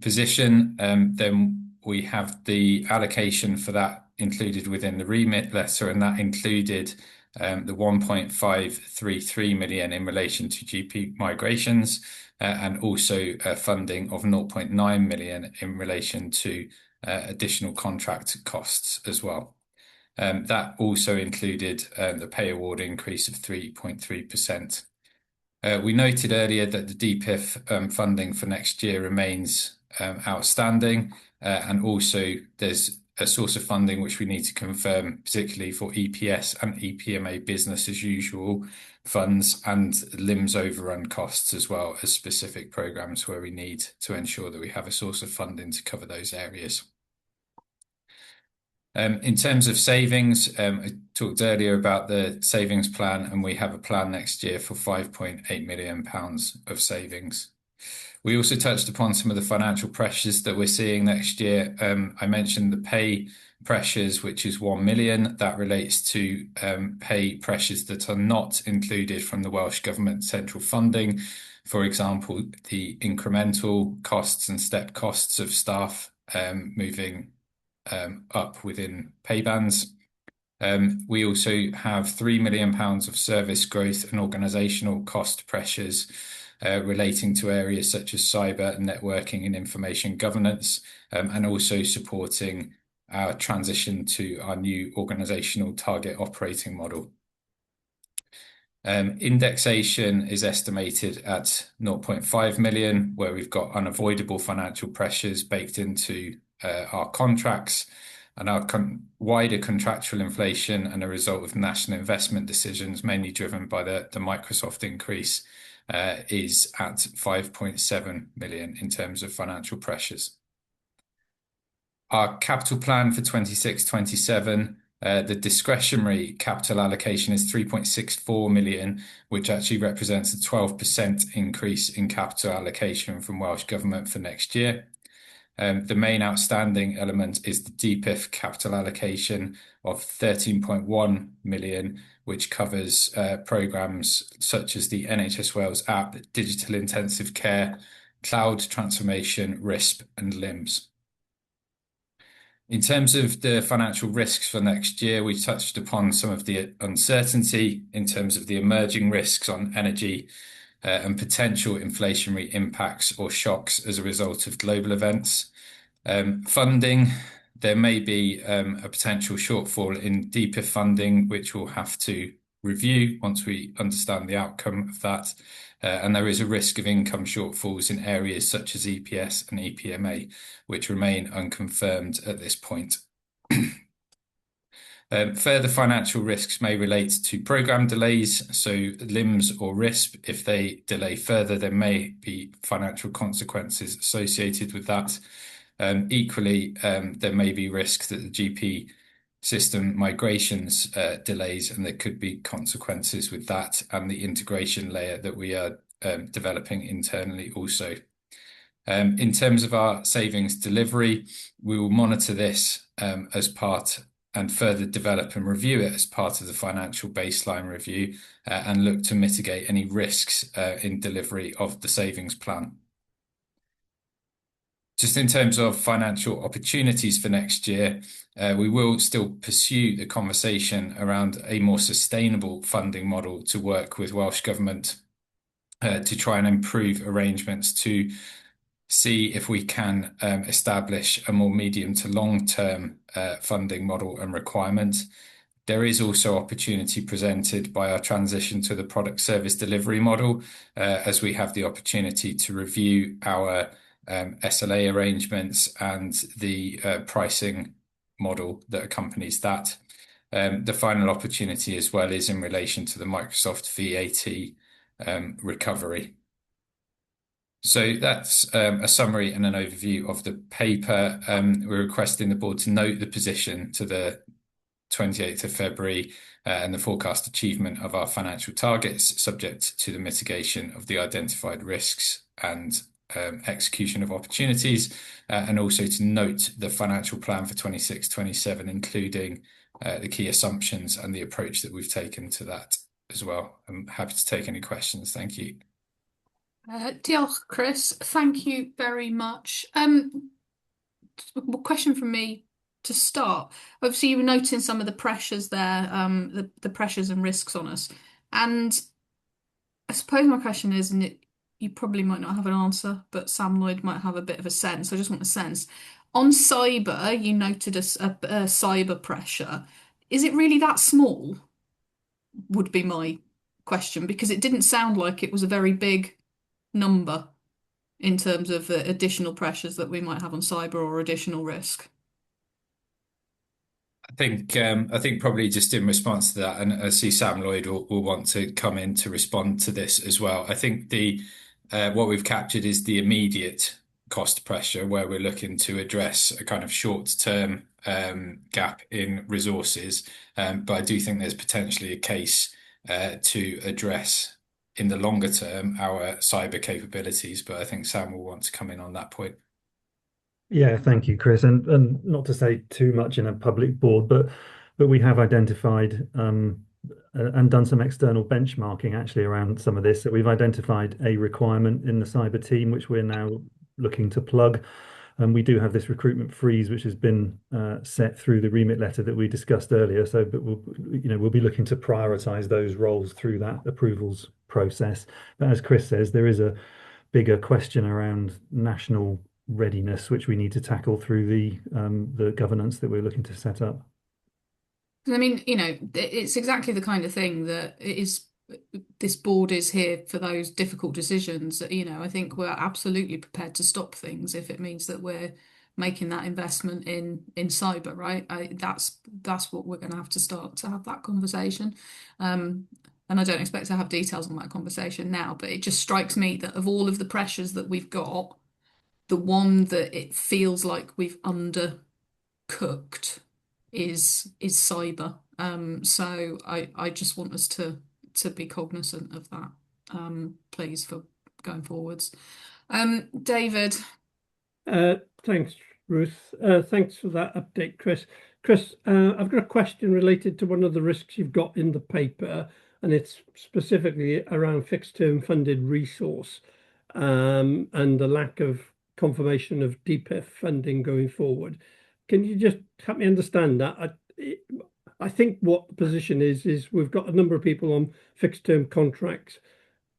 position, then we have the allocation for that included within the remit letter, and that included the 1.533 million in relation to GP migrations, and also funding of 0.9 million in relation to additional contract costs as well. That also included the pay award increase of 3.3%. We noted earlier that the DPIF funding for next year remains outstanding, and also there's a source of funding which we need to confirm, particularly for EPS and EPMA business as usual funds and LIMS overrun costs, as well as specific programs where we need to ensure that we have a source of funding to cover those areas. In terms of savings, I talked earlier about the savings plan, and we have a plan next year for £5.8 million of savings. We also touched upon some of the financial pressures that we're seeing next year. I mentioned the pay pressures, which is 1 million. That relates to pay pressures that are not included from the Welsh Government central funding. For example, the incremental costs and step costs of staff moving up within pay bands. We also have £3 million of service growth and organisational cost pressures relating to areas such as cyber, networking and information governance, and also supporting our transition to our new organisational target operating model. Indexation is estimated at 0.5 million, where we've got unavoidable financial pressures baked into our contracts, and our wider contractual inflation and a result of national investment decisions, mainly driven by the Microsoft increase, is at 5.7 million in terms of financial pressures. Our capital plan for 26-27, the discretionary capital allocation is 3.64 million, which actually represents a 12% increase in capital allocation from Welsh Government for next year. The main outstanding element is the DPIF capital allocation of 13.1 million, which covers programs such as the NHS Wales app, Digital Intensive Care, Cloud Transformation, RISP, and LIMS. In terms of the financial risks for next year, we touched upon some of the uncertainty in terms of the emerging risks on energy and potential inflationary impacts or shocks as a result of global events. Funding, there may be a potential shortfall in DPIF funding, which we'll have to review once we understand the outcome of that. And there is a risk of income shortfalls in areas such as EPS and EPMA, which remain unconfirmed at this point. Further financial risks may relate to programme delays, so LIMS or RISP. If they delay further, there may be financial consequences associated with that. Equally, there may be risks that the GP system migrations delays, and there could be consequences with that and the integration layer that we are developing internally also. In terms of our savings delivery, we will monitor this as part and further develop and review it as part of the financial baseline review and look to mitigate any risks in delivery of the savings plan. Just in terms of financial opportunities for next year, we will still pursue the conversation around a more sustainable funding model to work with Welsh Government to try and improve arrangements to see if we can establish a more medium to long-term funding model and requirement. There is also opportunity presented by our transition to the product service delivery model as we have the opportunity to review our SLA arrangements and the pricing model that accompanies that. The final opportunity as well is in relation to the Microsoft VAT recovery. So that's a summary and an overview of the paper. We're requesting the board to note the position to the 28th of February and the forecast achievement of our financial targets subject to the mitigation of the identified risks and execution of opportunities, and also to note the financial plan for 26-27, including the key assumptions and the approach that we've taken to that as well. I'm happy to take any questions. Thank you. Diolch, Chris. Thank you very much. Question from me to start. Obviously, you were noting some of the pressures there, the pressures and risks on us. And I suppose my question is, and you probably might not have an answer, but Sam Lloyd might have a bit of a sense. I just want a sense. On cyber, you noted a cyber pressure. Is it really that small? Would be my question, because it didn't sound like it was a very big number in terms of additional pressures that we might have on cyber or additional risk. I think probably just in response to that, and I see Sam Lloyd will want to come in to respond to this as well. I think what we've captured is the immediate cost pressure, where we're looking to address a kind of short-term gap in resources. But I do think there's potentially a case to address in the longer term our cyber capabilities. But I think Sam will want to come in on that point. Yeah, thank you, Chris. And not to say too much in a public board, but we have identified and done some external benchmarking actually around some of this. So we've identified a requirement in the cyber team, which we're now looking to plug. And we do have this recruitment freeze, which has been set through the remit letter that we discussed earlier. So, but we'll be looking to prioritise those roles through that approvals process. But as Chris says, there is a bigger question around national readiness, which we need to tackle through the governance that we're looking to set up. I mean, it's exactly the kind of thing that this board is here for those difficult decisions. I think we're absolutely prepared to stop things if it means that we're making that investment in cyber, right? That's what we're going to have to start to have that conversation. And I don't expect to have details on that conversation now, but it just strikes me that of all of the pressures that we've got, the one that it feels like we've undercooked is cyber. So I just want us to be cognizant of that, please, for going forwards. David. Thanks, Ruth. Thanks for that update, Chris. Chris, I've got a question related to one of the risks you've got in the paper, and it's specifically around fixed-term funded resource and the lack of confirmation of DPIF funding going forward. Can you just help me understand that? I think what the position is we've got a number of people on fixed-term contracts.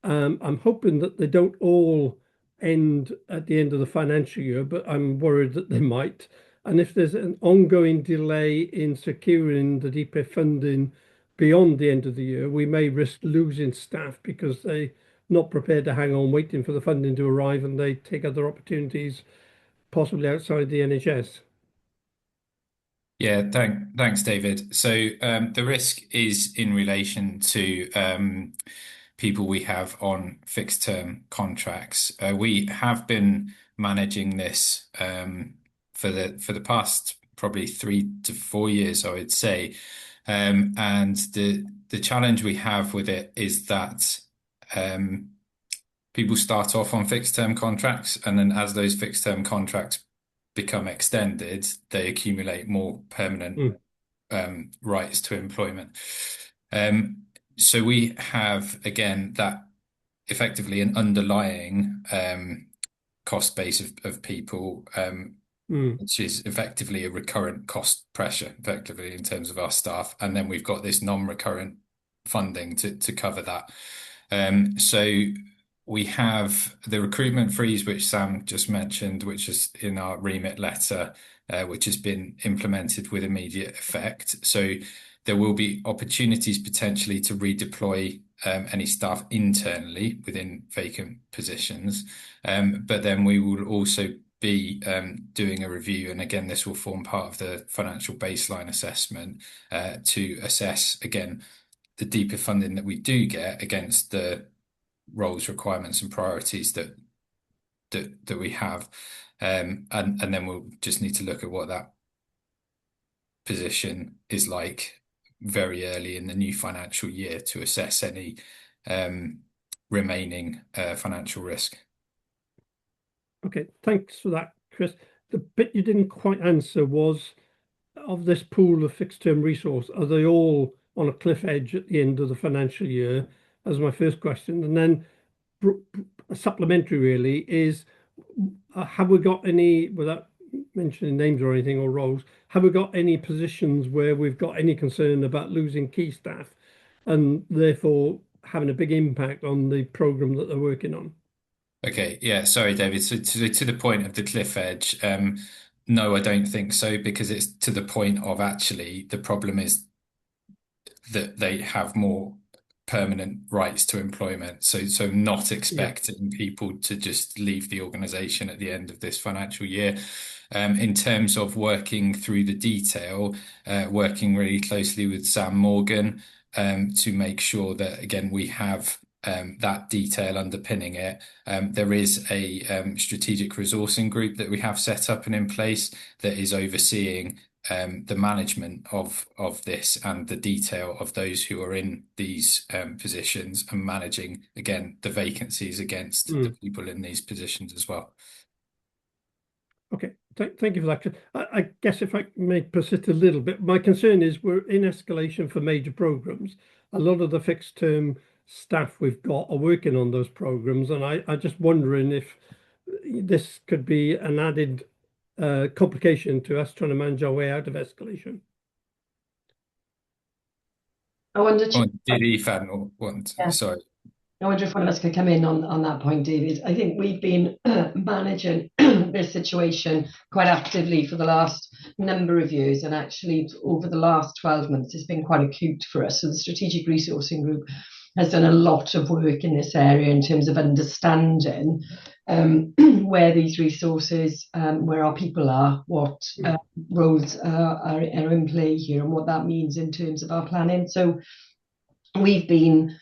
I'm hoping that they don't all end at the end of the financial year, but I'm worried that they might. And if there's an ongoing delay in securing the DPIF funding beyond the end of the year, we may risk losing staff because they're not prepared to hang on waiting for the funding to arrive, and they take other opportunities, possibly outside the NHS. Yeah, thanks, David. So the risk is in relation to people we have on fixed term contracts. We have been managing this for the past probably 3 to 4 years, I would say. And the challenge we have with it is that people start off on fixed term contracts, and then as those fixed term contracts become extended, they accumulate more permanent rights to employment. So we have, again, that effectively an underlying cost base of people, which is effectively a recurrent cost pressure, effectively, in terms of our staff. And then we've got this non-recurrent funding to cover that. So we have the recruitment freeze, which Sam just mentioned, which is in our remit letter, which has been implemented with immediate effect. So there will be opportunities potentially to redeploy any staff internally within vacant positions. But then we will also be doing a review, and again, this will form part of the financial baseline assessment to assess, again, the DPIF funding that we do get against the roles, requirements and priorities that we have, and then we'll just need to look at what that position is like very early in the new financial year to assess any remaining financial risk. Okay, thanks for that, Chris. The bit you didn't quite answer was, of this pool of fixed term resource, are they all on a cliff edge at the end of the financial year? As my first question. And then a supplementary really is, have we got any, without mentioning names or anything or roles, have we got any positions where we've got any concern about losing key staff and therefore having a big impact on the programme that they're working on? Okay, yeah, sorry, David. So to the point of the cliff edge, no, I don't think so, because it's to the point of actually the problem is that they have more permanent rights to employment. So not expecting people to just leave the organisation at the end of this financial year. In terms of working through the detail, working really closely with Sam Morgan to make sure that, again, we have that detail underpinning it. There is a strategic resourcing group that we have set up and in place that is overseeing the management of this and the detail of those who are in these positions, and managing, again, the vacancies against the people in these positions as well. Okay, thank you for that. I guess if I may persist a little bit, my concern is we're in escalation for major programmes. A lot of the fixed term staff we've got are working on those programmes, and I'm just wondering if this could be an added complication to us trying to manage our way out of escalation. I wonder. Did Ethan want? Yeah. Sorry. I wonder if one of us could come in on that point, David. I think we've been managing this situation quite actively for the last number of years, and actually over the last 12 months, it's been quite acute for us. So the Strategic Resourcing Group has done a lot of work in this area in terms of understanding where these resources, where our people are, what roles are in play here, and what that means in terms of our planning. So we've been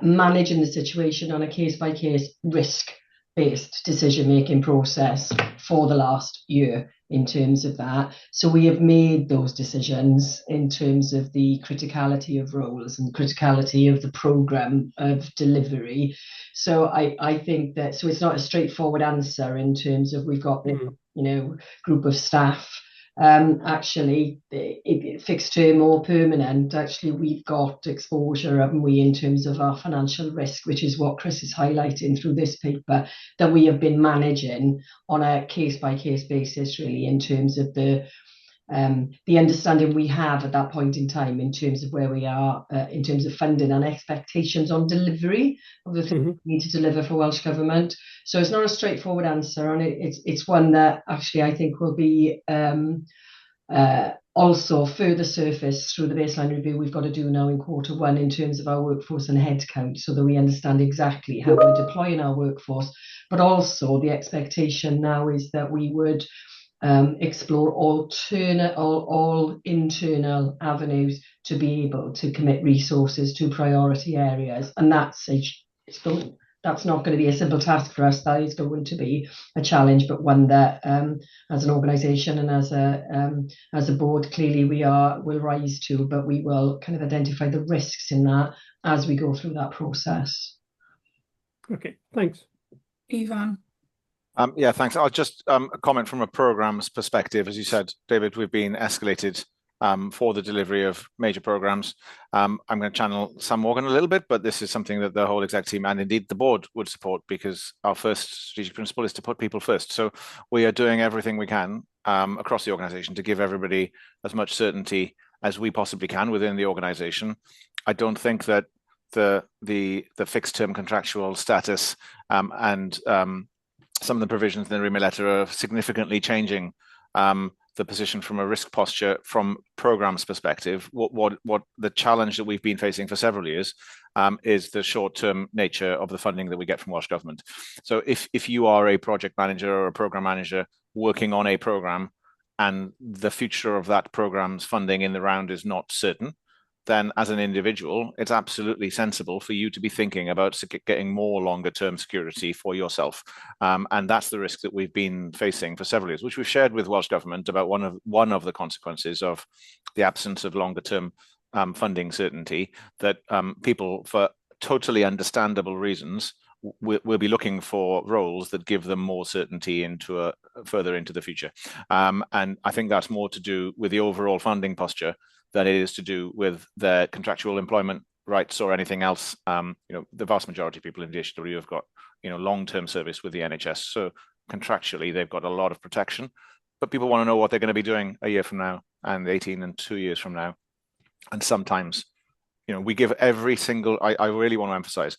managing the situation on a case-by-case risk-based decision-making process for the last year in terms of that. So we have made those decisions in terms of the criticality of roles and criticality of the programme of delivery. So I think that, so it's not a straightforward answer in terms of we've got this, group of staff actually fixed term or permanent, actually we've got exposure, haven't we, in terms of our financial risk, which is what Chris is highlighting through this paper, that we have been managing on a case-by-case basis, really, in terms of the understanding we have at that point in time in terms of where we are in terms of funding and expectations on delivery of the things we need to deliver for Welsh Government. So it's not a straightforward answer, and it's one that actually I think will be also further surfaced through the baseline review we've got to do now in Q1 in terms of our workforce and headcount, so that we understand exactly how we're deploying our workforce. But also the expectation now is that we would explore all internal avenues to be able to commit resources to priority areas, and that's not going to be a simple task for us. That is going to be a challenge, but one that as an organisation and as a board, clearly will rise to, but we will kind of identify the risks in that as we go through that process. Okay, thanks. Ivan. Yeah, thanks. I'll just comment from a program's perspective. As you said, David, we've been escalated for the delivery of major programs. I'm going to channel Sam Morgan a little bit, but this is something that the whole exec team and indeed the board would support, because our first strategic principle is to put people first. So we are doing everything we can across the organisation to give everybody as much certainty as we possibly can within the organisation. I don't think that the fixed term contractual status and some of the provisions in the remit letter are significantly changing the position from a risk posture from programs perspective. What the challenge that we've been facing for several years is the short-term nature of the funding that we get from Welsh Government. So if you are a project manager or a program manager working on a program and the future of that program's funding in the round is not certain, then as an individual, it's absolutely sensible for you to be thinking about getting more longer term security for yourself. And that's the risk that we've been facing for several years, which we've shared with Welsh Government about one of the consequences of the absence of longer term funding certainty, that people, for totally understandable reasons, will be looking for roles that give them more certainty further into the future. And I think that's more to do with the overall funding posture than it is to do with their contractual employment rights or anything else. The vast majority of people in DHW have got long-term service with the NHS, so contractually they've got a lot of protection. But people want to know what they're going to be doing a year from now, and 18 and 2 years from now. And sometimes, we give every single. I really want to emphasise,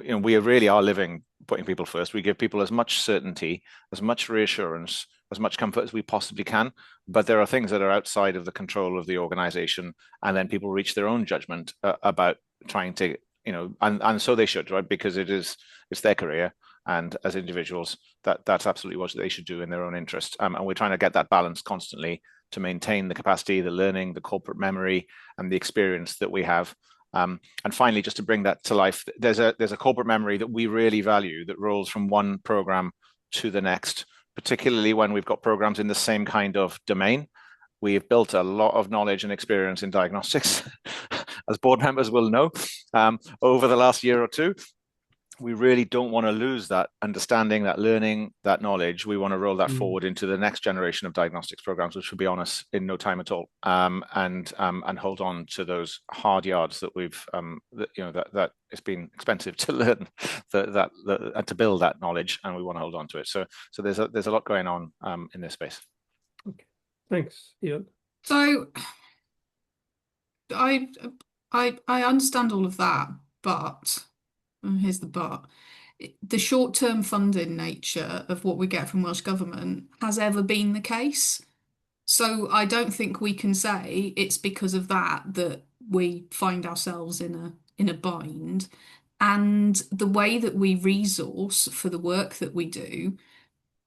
we really are living putting people first. We give people as much certainty, as much reassurance, as much comfort as we possibly can, but there are things that are outside of the control of the organisation, and then people reach their own judgment about trying to, and so they should, right? Because it's their career, and as individuals, that's absolutely what they should do in their own interest. And we're trying to get that balance constantly to maintain the capacity, the learning, the corporate memory, and the experience that we have. And finally, just to bring that to life, there's a corporate memory that we really value that rolls from one program to the next, particularly when we've got programs in the same kind of domain. We've built a lot of knowledge and experience in diagnostics, as board members will know, over the last year or two. We really don't want to lose that understanding, that learning, that knowledge. We want to roll that forward into the next generation of diagnostics programs, which will be on us in no time at all, and hold on to those hard yards that we've that it's been expensive to learn, to build that knowledge, and we want to hold on to it. So there's a lot going on in this space. Okay, thanks, Ian. So I understand all of that, but. And here's the but. The short-term funding nature of what we get from Welsh Government has ever been the case. So I don't think we can say it's because of that we find ourselves in a bind. And the way that we resource for the work that we do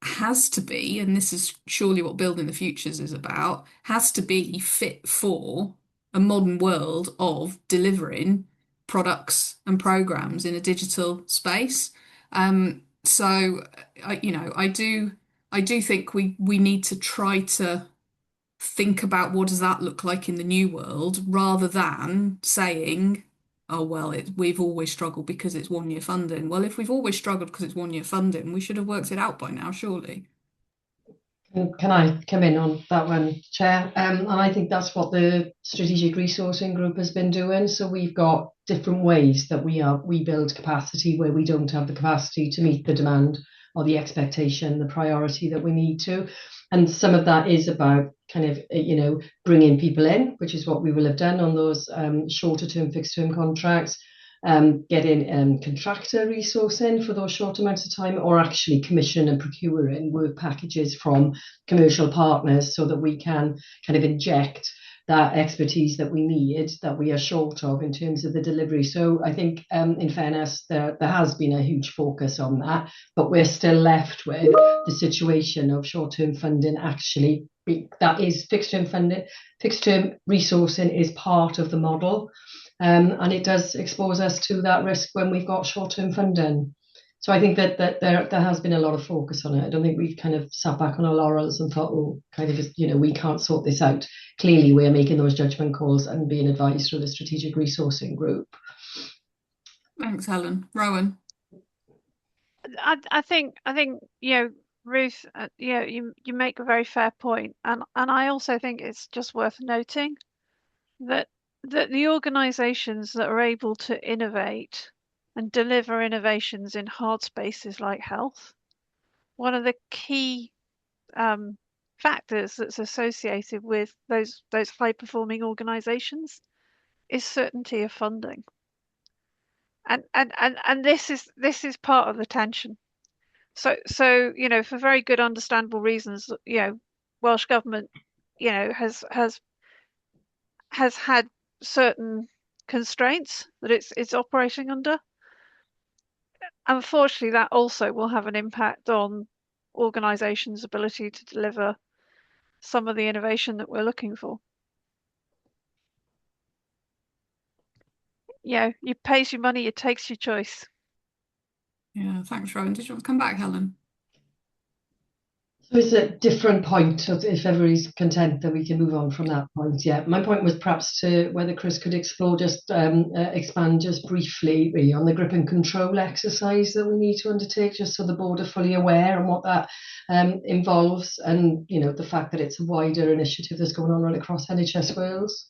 has to be, and this is surely what Building the Futures is about, has to be fit for a modern world of delivering products and programs in a digital space. So I do think we need to try to think about what does that look like in the new world, rather than saying, oh well, we've always struggled because it's 1 year funding. Well, if we've always struggled because it's 1 year funding, we should have worked it out by now, surely. Can I come in on that one, Chair? And I think that's what the Strategic Resourcing Group has been doing. So we've got different ways that we build capacity where we don't have the capacity to meet the demand or the expectation, the priority that we need to. And some of that is about kind of, bringing people in, which is what we will have done on those shorter term, fixed term contracts. Getting contractor resourcing for those short amounts of time, or actually commission and procuring work packages from commercial partners so that we can kind of inject that expertise that we need, that we are short of in terms of the delivery. So I think, in fairness, there has been a huge focus on that, but we're still left with the situation of short-term funding actually. That is fixed-term funding. Fixed-term resourcing is part of the model. And it does expose us to that risk when we've got short-term funding. So I think that there has been a lot of focus on it. I don't think we've kind of sat back on our laurels and thought, oh, kind of, we can't sort this out. Clearly, we're making those judgment calls and being advised through the Strategic Resourcing Group. Thanks, Helen. Rowan. I think Ruth, you make a very fair point, and I also think it's just worth noting that the organisations that are able to innovate and deliver innovations in hard spaces like health, one of the key factors that's associated with those high performing organisations is certainty of funding. And this is part of the tension. So for very good understandable reasons, Welsh Government has had certain constraints that it's operating under. Unfortunately, that also will have an impact on organisations' ability to deliver some of the innovation that we're looking for. You pays your money, it takes your choice. Yeah, thanks, Rowan. Did you want to come back, Helen? So it's a different point. So if everybody's content, then we can move on from that point. Yeah, my point was perhaps to whether Chris could explore, expand just briefly really on the grip and control exercise that we need to undertake, just so the board are fully aware and what that involves, and the fact that it's a wider initiative that's going on right across NHS Wales.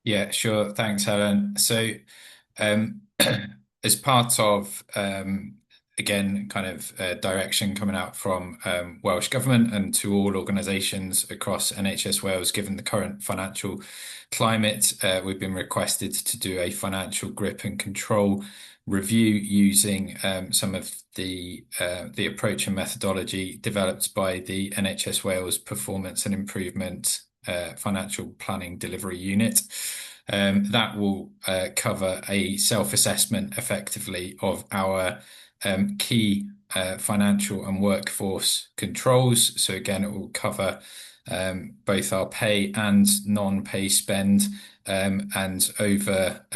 Yeah, sure. Thanks, Helen. So as part of again, kind of direction coming out from Welsh Government and to all organisations across NHS Wales, given the current financial climate, we've been requested to do a financial grip and control review using some of the approach and methodology developed by the NHS Wales Performance and Improvement Financial Planning Delivery Unit. That will cover a self-assessment effectively of our key financial and workforce controls. So again, it will cover both our pay and non-pay spend, and over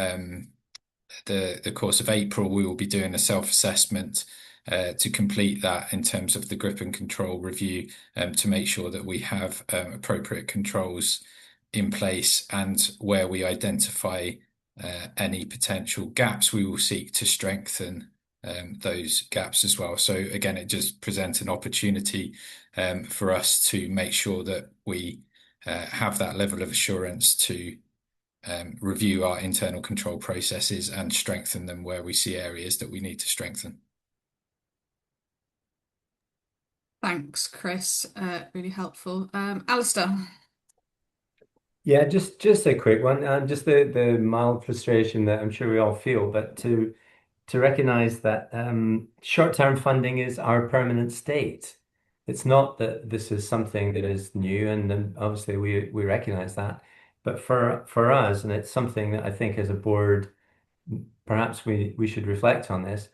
the course of April, we will be doing a self-assessment to complete that in terms of the grip and control review, to make sure that we have appropriate controls in place, and where we identify any potential gaps, we will seek to strengthen those gaps as well. So again, it just presents an opportunity for us to make sure that we have that level of assurance to review our internal control processes and strengthen them where we see areas that we need to strengthen. Thanks, Chris. Really helpful. Alistair. Yeah, just a quick one. Just the mild frustration that I'm sure we all feel, but to recognise that short-term funding is our permanent state. It's not that this is something that is new, and obviously we recognise that. But for us, and it's something that I think as a board, perhaps we should reflect on this.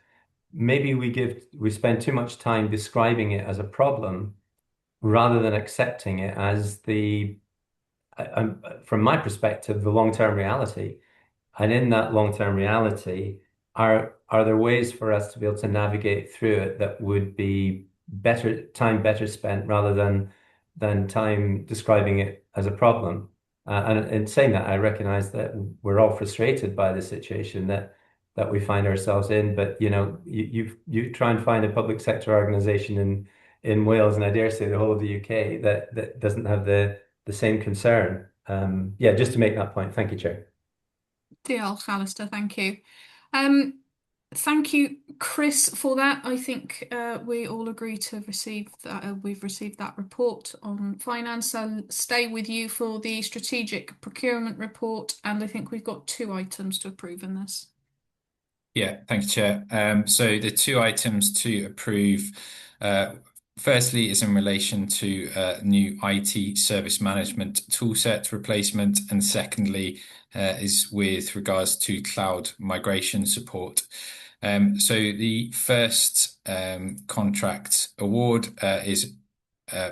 Maybe we spend too much time describing it as a problem rather than accepting it as from my perspective, the long-term reality. And in that long-term reality, are there ways for us to be able to navigate through it that would be better spent rather than time describing it as a problem? And in saying that, I recognize that we're all frustrated by the situation that we find ourselves in. But you try and find a public sector organization in Wales, and I dare say the whole of the UK, that doesn't have the same concern. Yeah, just to make that point. Thank you, Chair. Diolch, Alistair. Thank you. Thank you, Chris, for that. I think we all agree to receive that. We've received that report on finance. I'll stay with you for the strategic procurement report, and I think we've got 2 items to approve in this. Yeah, thank you, Chair. So the 2 items to approve, firstly, is in relation to new IT service management toolset replacement, and secondly, is with regards to cloud migration support. So the first contract award is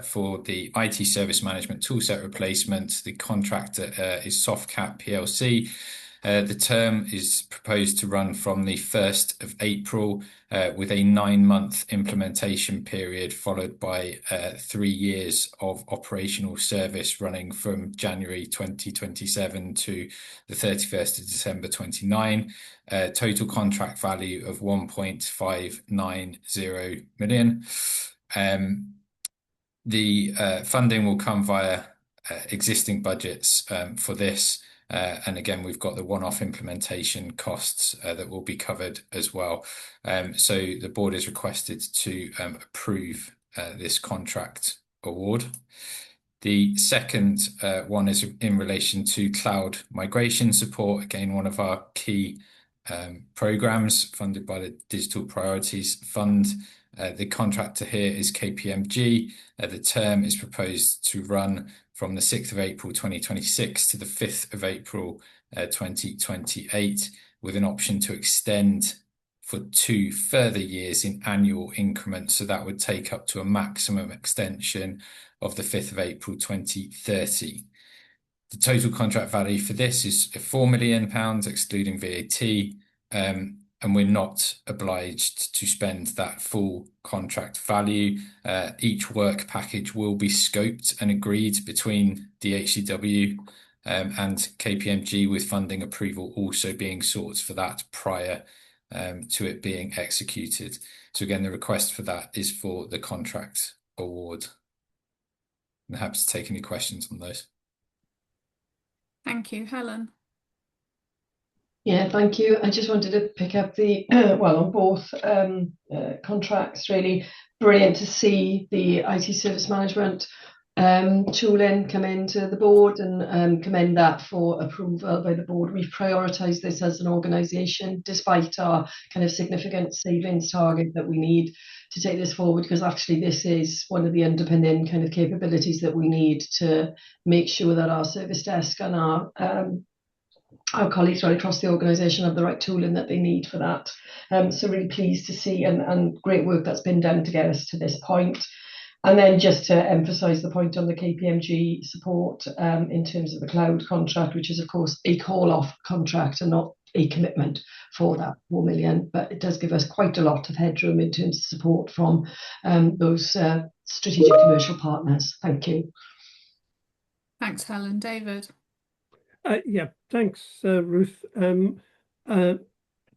for the IT service management toolset replacement. The contractor is Softcat PLC. The term is proposed to run from the 1st of April with a 9-month implementation period, followed by 3 years of operational service running from January 2027 to the 31st of December 29. Total contract value of 1.590 million. The funding will come via existing budgets for this. And again, we've got the one-off implementation costs that will be covered as well. So the board is requested to approve this contract award. The second one is in relation to cloud migration support. Again, one of our key programs funded by the Digital Priorities Fund. The contractor here is KPMG. The term is proposed to run from the 6th of April 2026 to the 5th of April 2028, with an option to extend for 2 further years in annual increments. So that would take up to a maximum extension of the 5th of April 2030. The total contract value for this is £4 million, excluding VAT. And we're not obliged to spend that full contract value. Each work package will be scoped and agreed between DHCW and KPMG, with funding approval also being sought for that prior to it being executed. So again, the request for that is for the contract award. I'm happy to take any questions on those. Thank you, Helen. Yeah, thank you. I just wanted to pick up the, well, on both contracts, really. Brilliant to see the IT service management tooling come into the board, and commend that for approval by the board. We've prioritised this as an organisation, despite our kind of significant savings target that we need to take this forward, because actually this is one of the underpinning kind of capabilities that we need to make sure that our service desk and our colleagues right across the organisation have the right tooling that they need for that. So really pleased to see, and great work that's been done to get us to this point. And then just to emphasise the point on the KPMG support in terms of the cloud contract, which is of course a call-off contract and not a commitment for that 4 million, but it does give us quite a lot of headroom in terms of support from those strategic commercial partners. Thank you. Thanks, Helen. David. Yeah, thanks, Ruth.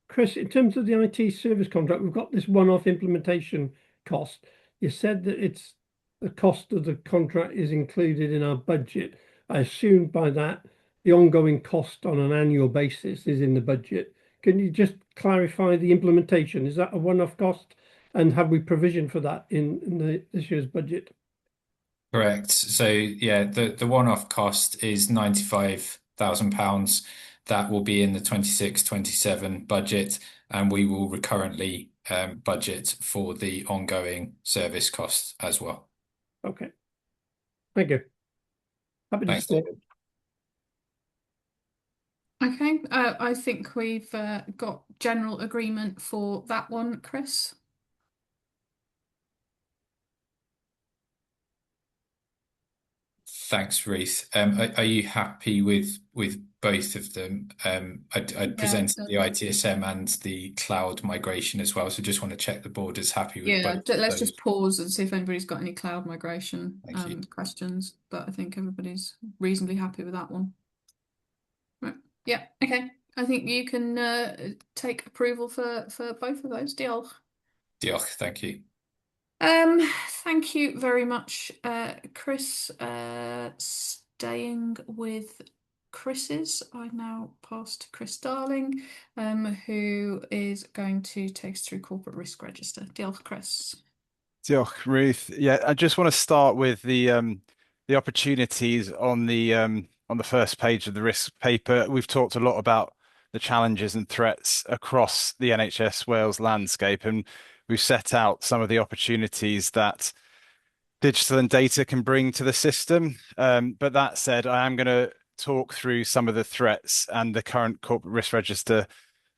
Chris, in terms of the IT service contract, we've got this one-off implementation cost. You said that it's the cost of the contract is included in our budget. I assume by that the ongoing cost on an annual basis is in the budget. Can you just clarify the implementation? Is that a one-off cost, and have we provisioned for that in this year's budget? Correct. So yeah, the one-off cost is £95,000. That will be in the 26-27 budget, and we will recurrently budget for the ongoing service costs as well. Okay. Thank you. Happy to support it. Okay, I think we've got general agreement for that one, Chris. Thanks, Ruth. Are you happy with both of them? I'd presented the ITSM and the cloud migration as well, so just want to check the board is happy with both. Yeah, let's just pause and see if anybody's got any cloud migration questions, but I think everybody's reasonably happy with that one. Right. Yeah, okay. I think you can take approval for both of those. Diolch. Diolch, thank you. Thank you very much, Chris. Staying with Chris's, I now pass to Chris Darling, who is going to take us through corporate risk register. Diolch, Chris. Diolch, Ruth. Yeah, I just want to start with the opportunities on the first page of the risk paper. We've talked a lot about the challenges and threats across the NHS Wales landscape, and we've set out some of the opportunities that digital and data can bring to the system. But that said, I am going to talk through some of the threats and the current corporate risk register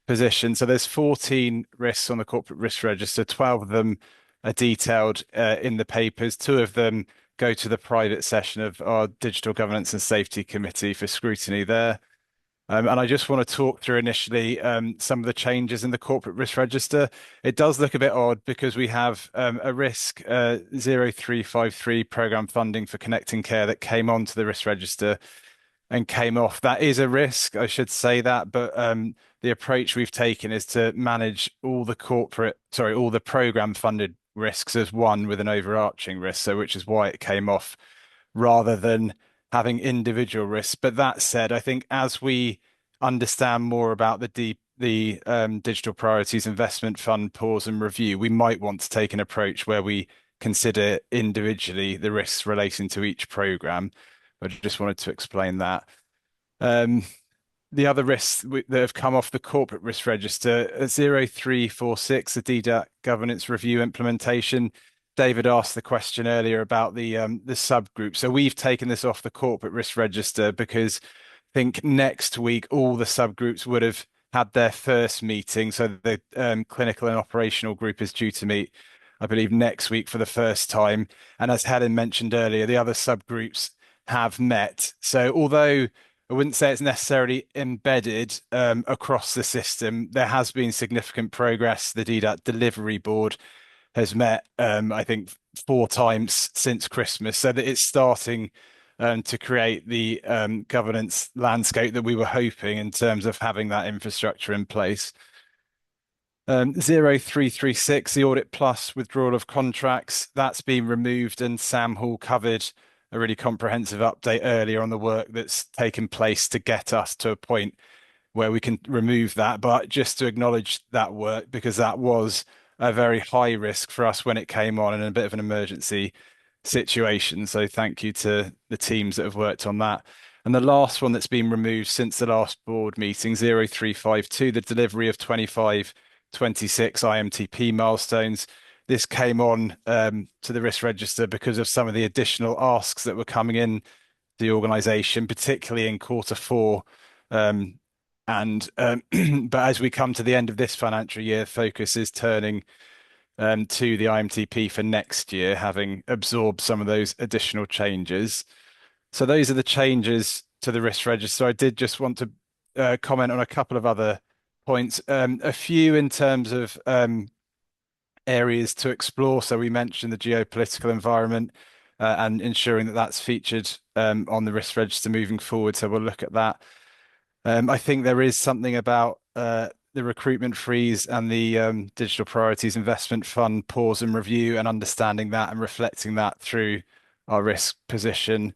position. So there's 14 risks on the corporate risk register. 12 of them are detailed in the papers. 2 of them go to the private session of our Digital Governance and Safety Committee for scrutiny there. And I just want to talk through initially some of the changes in the corporate risk register. It does look a bit odd because we have a risk 0353 programme funding for Connecting Care that came onto the risk register and came off. That is a risk, I should say that, but the approach we've taken is to manage all the programme funded risks as one with an overarching risk, so which is why it came off rather than having individual risks. But that said, I think as we understand more about the Digital Priorities Investment Fund pause and review, we might want to take an approach where we consider individually the risks relating to each programme. I just wanted to explain that. The other risks that have come off the corporate risk register, 0346, the DDAC governance review implementation. David asked the question earlier about the subgroup. So we've taken this off the corporate risk register because I think next week all the subgroups would have had their first meeting. So the clinical and operational group is due to meet, I believe, next week for the first time. And as Helen mentioned earlier, the other subgroups have met. So although I wouldn't say it's necessarily embedded across the system, there has been significant progress. The DDAC Delivery Board has met, I think, 4 times since Christmas, so that it's starting to create the governance landscape that we were hoping in terms of having that infrastructure in place. 0336, the Audit Plus withdrawal of contracts, that's been removed, and Sam Hall covered a really comprehensive update earlier on the work that's taken place to get us to a point where we can remove that. But just to acknowledge that work, because that was a very high risk for us when it came on and a bit of an emergency situation. So thank you to the teams that have worked on that. And the last one that's been removed since the last board meeting, 0352, the delivery of 25-26 IMTP milestones. This came on to the risk register because of some of the additional asks that were coming in the organisation, particularly in Q4. But as we come to the end of this financial year, focus is turning to the IMTP for next year, having absorbed some of those additional changes. So those are the changes to the risk register. I did just want to comment on a couple of other points, a few in terms of areas to explore. So we mentioned the geopolitical environment and ensuring that that's featured on the risk register moving forward. So we'll look at that. I think there is something about the recruitment freeze and the Digital Priorities Investment Fund pause and review, and understanding that and reflecting that through our risk position.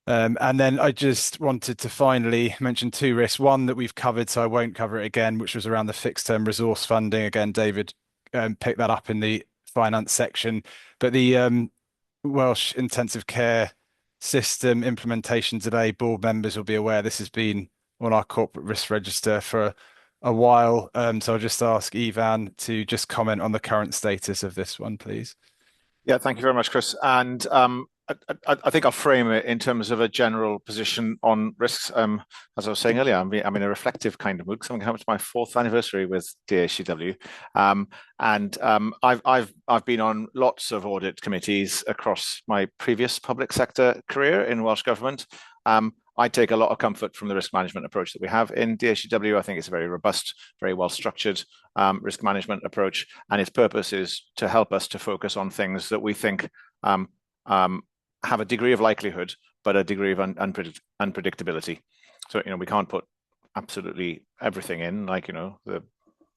And then I just wanted to finally mention 2 risks. One that we've covered, so I won't cover it again, which was around the fixed term resource funding. Again, David picked that up in the finance section. But the Welsh Intensive Care System implementation today, board members will be aware this has been on our corporate risk register for a while. So I'll just ask Ivan to just comment on the current status of this one, please. Yeah, thank you very much, Chris. And I think I'll frame it in terms of a general position on risks. As I was saying earlier, I'm in a reflective kind of mood because I'm coming to my 4th anniversary with DHCW, and I've been on lots of audit committees across my previous public sector career in Welsh Government. I take a lot of comfort from the risk management approach that we have in DHCW. I think it's a very robust, very well structured risk management approach, and its purpose is to help us to focus on things that we think have a degree of likelihood, but a degree of unpredictability. So, we can't put absolutely everything in, like,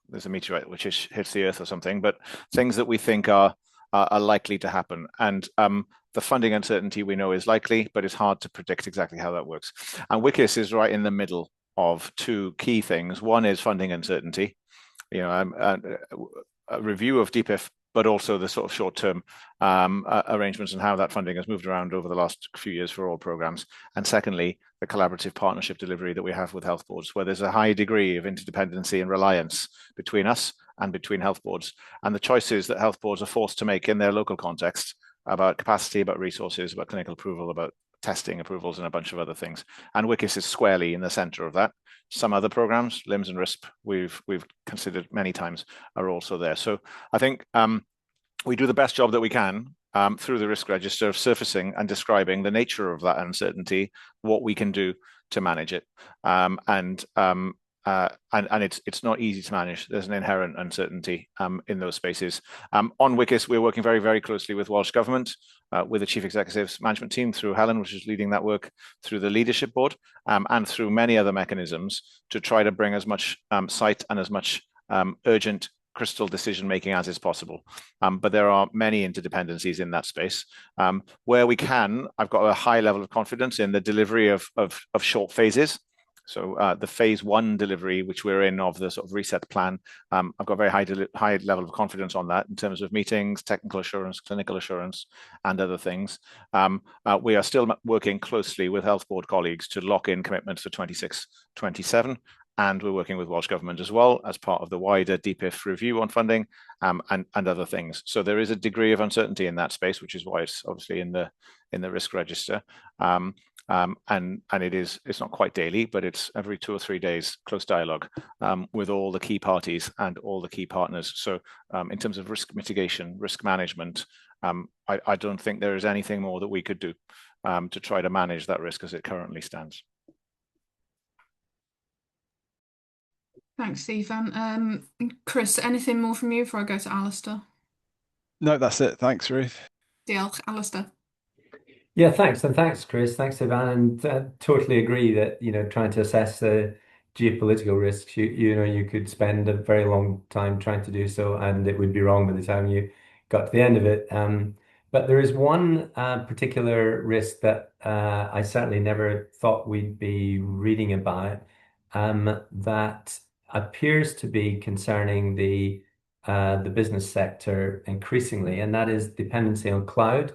there's a meteorite which hits the earth or something, but things that we think are are likely to happen. And the funding uncertainty we know is likely, but it's hard to predict exactly how that works. And WCIS is right in the middle of two key things. One is funding uncertainty, a review of DPIF, but also the sort of short-term arrangements and how that funding has moved around over the last few years for all programs. And secondly, the collaborative partnership delivery that we have with health boards, where there's a high degree of interdependency and reliance between us and between health boards. And the choices that health boards are forced to make in their local context about capacity, about resources, about clinical approval, about testing approvals, and a bunch of other things. And WCIS is squarely in the center of that. Some other programs, LIMS and RISP, we've considered many times, are also there. So I think we do the best job that we can through the risk register of surfacing and describing the nature of that uncertainty, what we can do to manage it. And it's not easy to manage. There's an inherent uncertainty in those spaces. On WCIS, we're working very, very closely with Welsh Government, with the Chief Executive's management team through Helen, which is leading that work, through the Leadership Board, and through many other mechanisms to try to bring as much sight and as much urgent crystal decision making as is possible. But there are many interdependencies in that space. Where we can, I've got a high level of confidence in the delivery of short phases. So the phase 1 delivery, which we're in, of the sort of reset plan, I've got a very high level of confidence on that in terms of meetings, technical assurance, clinical assurance, and other things. We are still working closely with health board colleagues to lock in commitments for 26, 27, and we're working with Welsh Government as well as part of the wider DPIF review on funding and other things. So there is a degree of uncertainty in that space, which is why it's obviously in the risk register. And it's not quite daily, but it's every 2 or 3 days, close dialogue with all the key parties and all the key partners. So in terms of risk mitigation, risk management, I don't think there is anything more that we could do to try to manage that risk as it currently stands. Thanks, Stephen. Chris, anything more from you before I go to Alistair? No, that's it. Thanks, Ruth. Diolch, Alistair. Yeah, thanks. And thanks, Chris. Thanks, Ivan. And totally agree that, trying to assess the geopolitical risks, you could spend a very long time trying to do so, and it would be wrong by the time you got to the end of it. But there is one particular risk that I certainly never thought we'd be reading about that appears to be concerning the business sector increasingly, and that is dependency on cloud.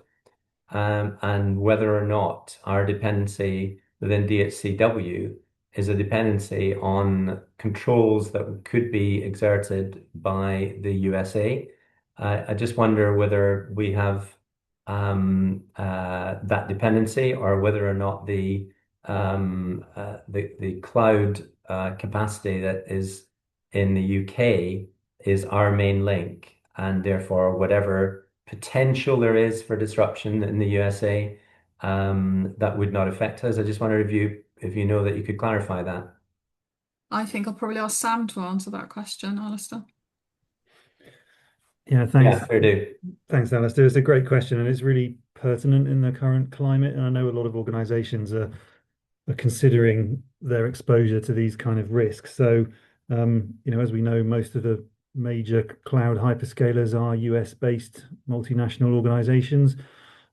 And whether or not our dependency within DHCW is a dependency on controls that could be exerted by the USA. I just wonder whether we have that dependency, or whether or not the cloud capacity that is in the UK is our main link, and therefore whatever potential there is for disruption in the USA, that would not affect us. I just wonder if you know that you could clarify that. I think I'll probably ask Sam to answer that question, Alistair. Yeah, thanks. Yeah, fair do. Thanks, Alistair. It's a great question, and it's really pertinent in the current climate. And I know a lot of organisations are considering their exposure to these kind of risks. So, as we know, most of the major cloud hyperscalers are US-based multinational organizations.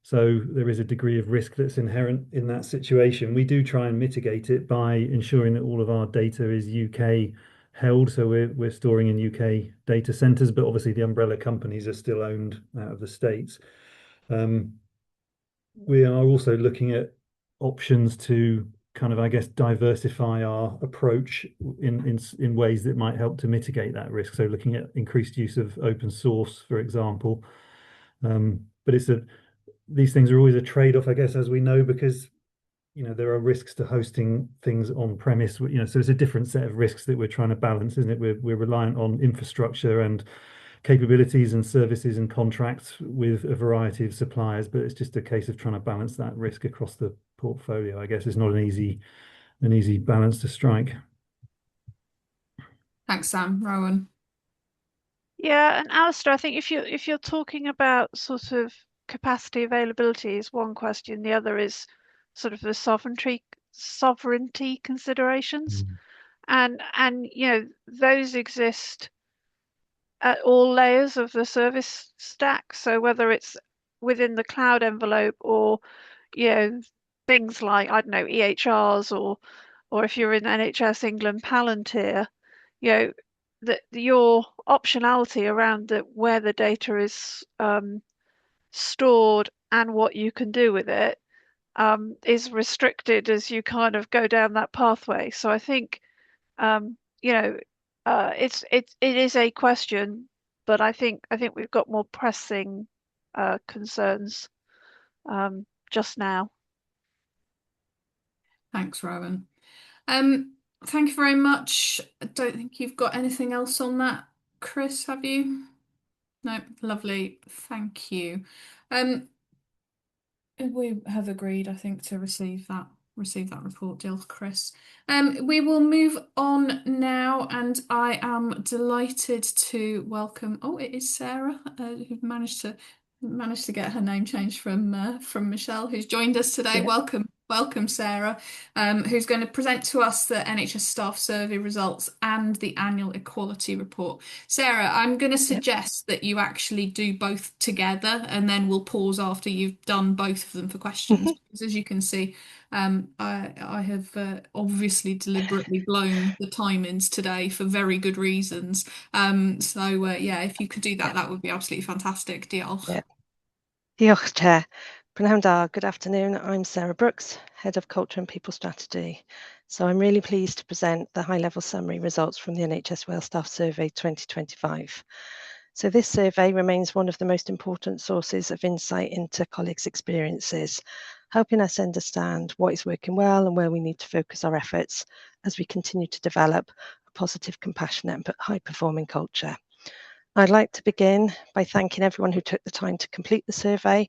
So there is a degree of risk that's inherent in that situation. We do try and mitigate it by ensuring that all of our data is UK held. So we're storing in UK data centers, but obviously the umbrella companies are still owned out of the States. We are also looking at options to kind of, I guess, diversify our approach in ways that might help to mitigate that risk. So looking at increased use of open source, for example. But these things are always a trade-off, I guess, as we know, because there are risks to hosting things on premise. So it's a different set of risks that we're trying to balance, isn't it? We're reliant on infrastructure and capabilities and services and contracts with a variety of suppliers, but it's just a case of trying to balance that risk across the portfolio. I guess it's not an easy balance to strike. Thanks, Sam. Rowan. Yeah, and Alistair, I think if you're talking about sort of capacity availability is one question. The other is sort of the sovereignty considerations, and those exist at all layers of the service stack. So whether it's within the cloud envelope or, things like, I don't know, EHRs or if you're in NHS England Palantir, that your optionality around where the data is stored and what you can do with it is restricted as you kind of go down that pathway. So I think, it is a question, but I think we've got more pressing concerns just now. Thanks, Rowan. Thank you very much. I don't think you've got anything else on that, Chris, have you? No, lovely. Thank you. We have agreed, I think, to receive that report deal, Chris. We will move on now, and I am delighted to welcome. Oh, it is Sarah who managed to get her name changed from Michelle, who's joined us today. Yeah. Welcome, Sarah, who's going to present to us the NHS staff survey results and the annual equality report. Sarah, I'm going to suggest that you actually do both together, and then we'll pause after you've done both of them for questions. Because as you can see, I have obviously deliberately blown the timings today for very good reasons. If you could do that, that would be absolutely fantastic. Diolch. Yeah. Diolch, Chair. Pnawn da, good afternoon. I'm Sarah Brooks, Head of Culture and People Strategy. So I'm really pleased to present the high-level summary results from the NHS Wales Staff Survey 2025. So this survey remains one of the most important sources of insight into colleagues' experiences, helping us understand what is working well and where we need to focus our efforts as we continue to develop a positive, compassionate and high-performing culture. I'd like to begin by thanking everyone who took the time to complete the survey,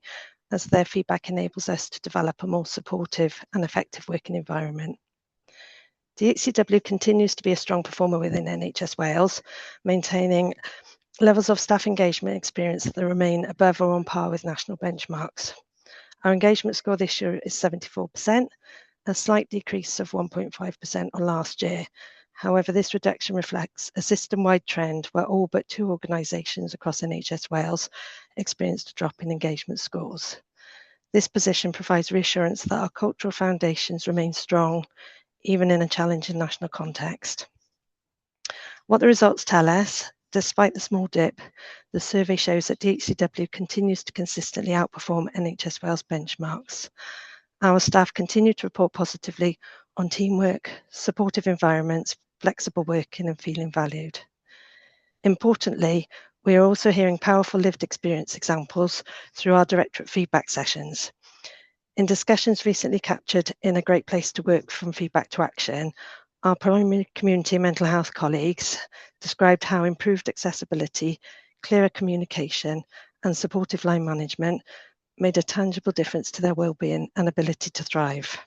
as their feedback enables us to develop a more supportive and effective working environment. DHCW continues to be a strong performer within NHS Wales, maintaining levels of staff engagement experience that remain above or on par with national benchmarks. Our engagement score this year is 74%, a slight decrease of 1.5% on last year. However, this reduction reflects a system-wide trend where all but 2 organisations across NHS Wales experienced a drop in engagement scores. This position provides reassurance that our cultural foundations remain strong, even in a challenging national context. What the results tell us, despite the small dip, the survey shows that DHCW continues to consistently outperform NHS Wales benchmarks. Our staff continue to report positively on teamwork, supportive environments, flexible working and feeling valued. Importantly, we are also hearing powerful lived experience examples through our directorate feedback sessions. In discussions recently captured in A Great Place to Work from Feedback to Action, our primary community and mental health colleagues described how improved accessibility, clearer communication and supportive line management made a tangible difference to their well-being and ability to thrive.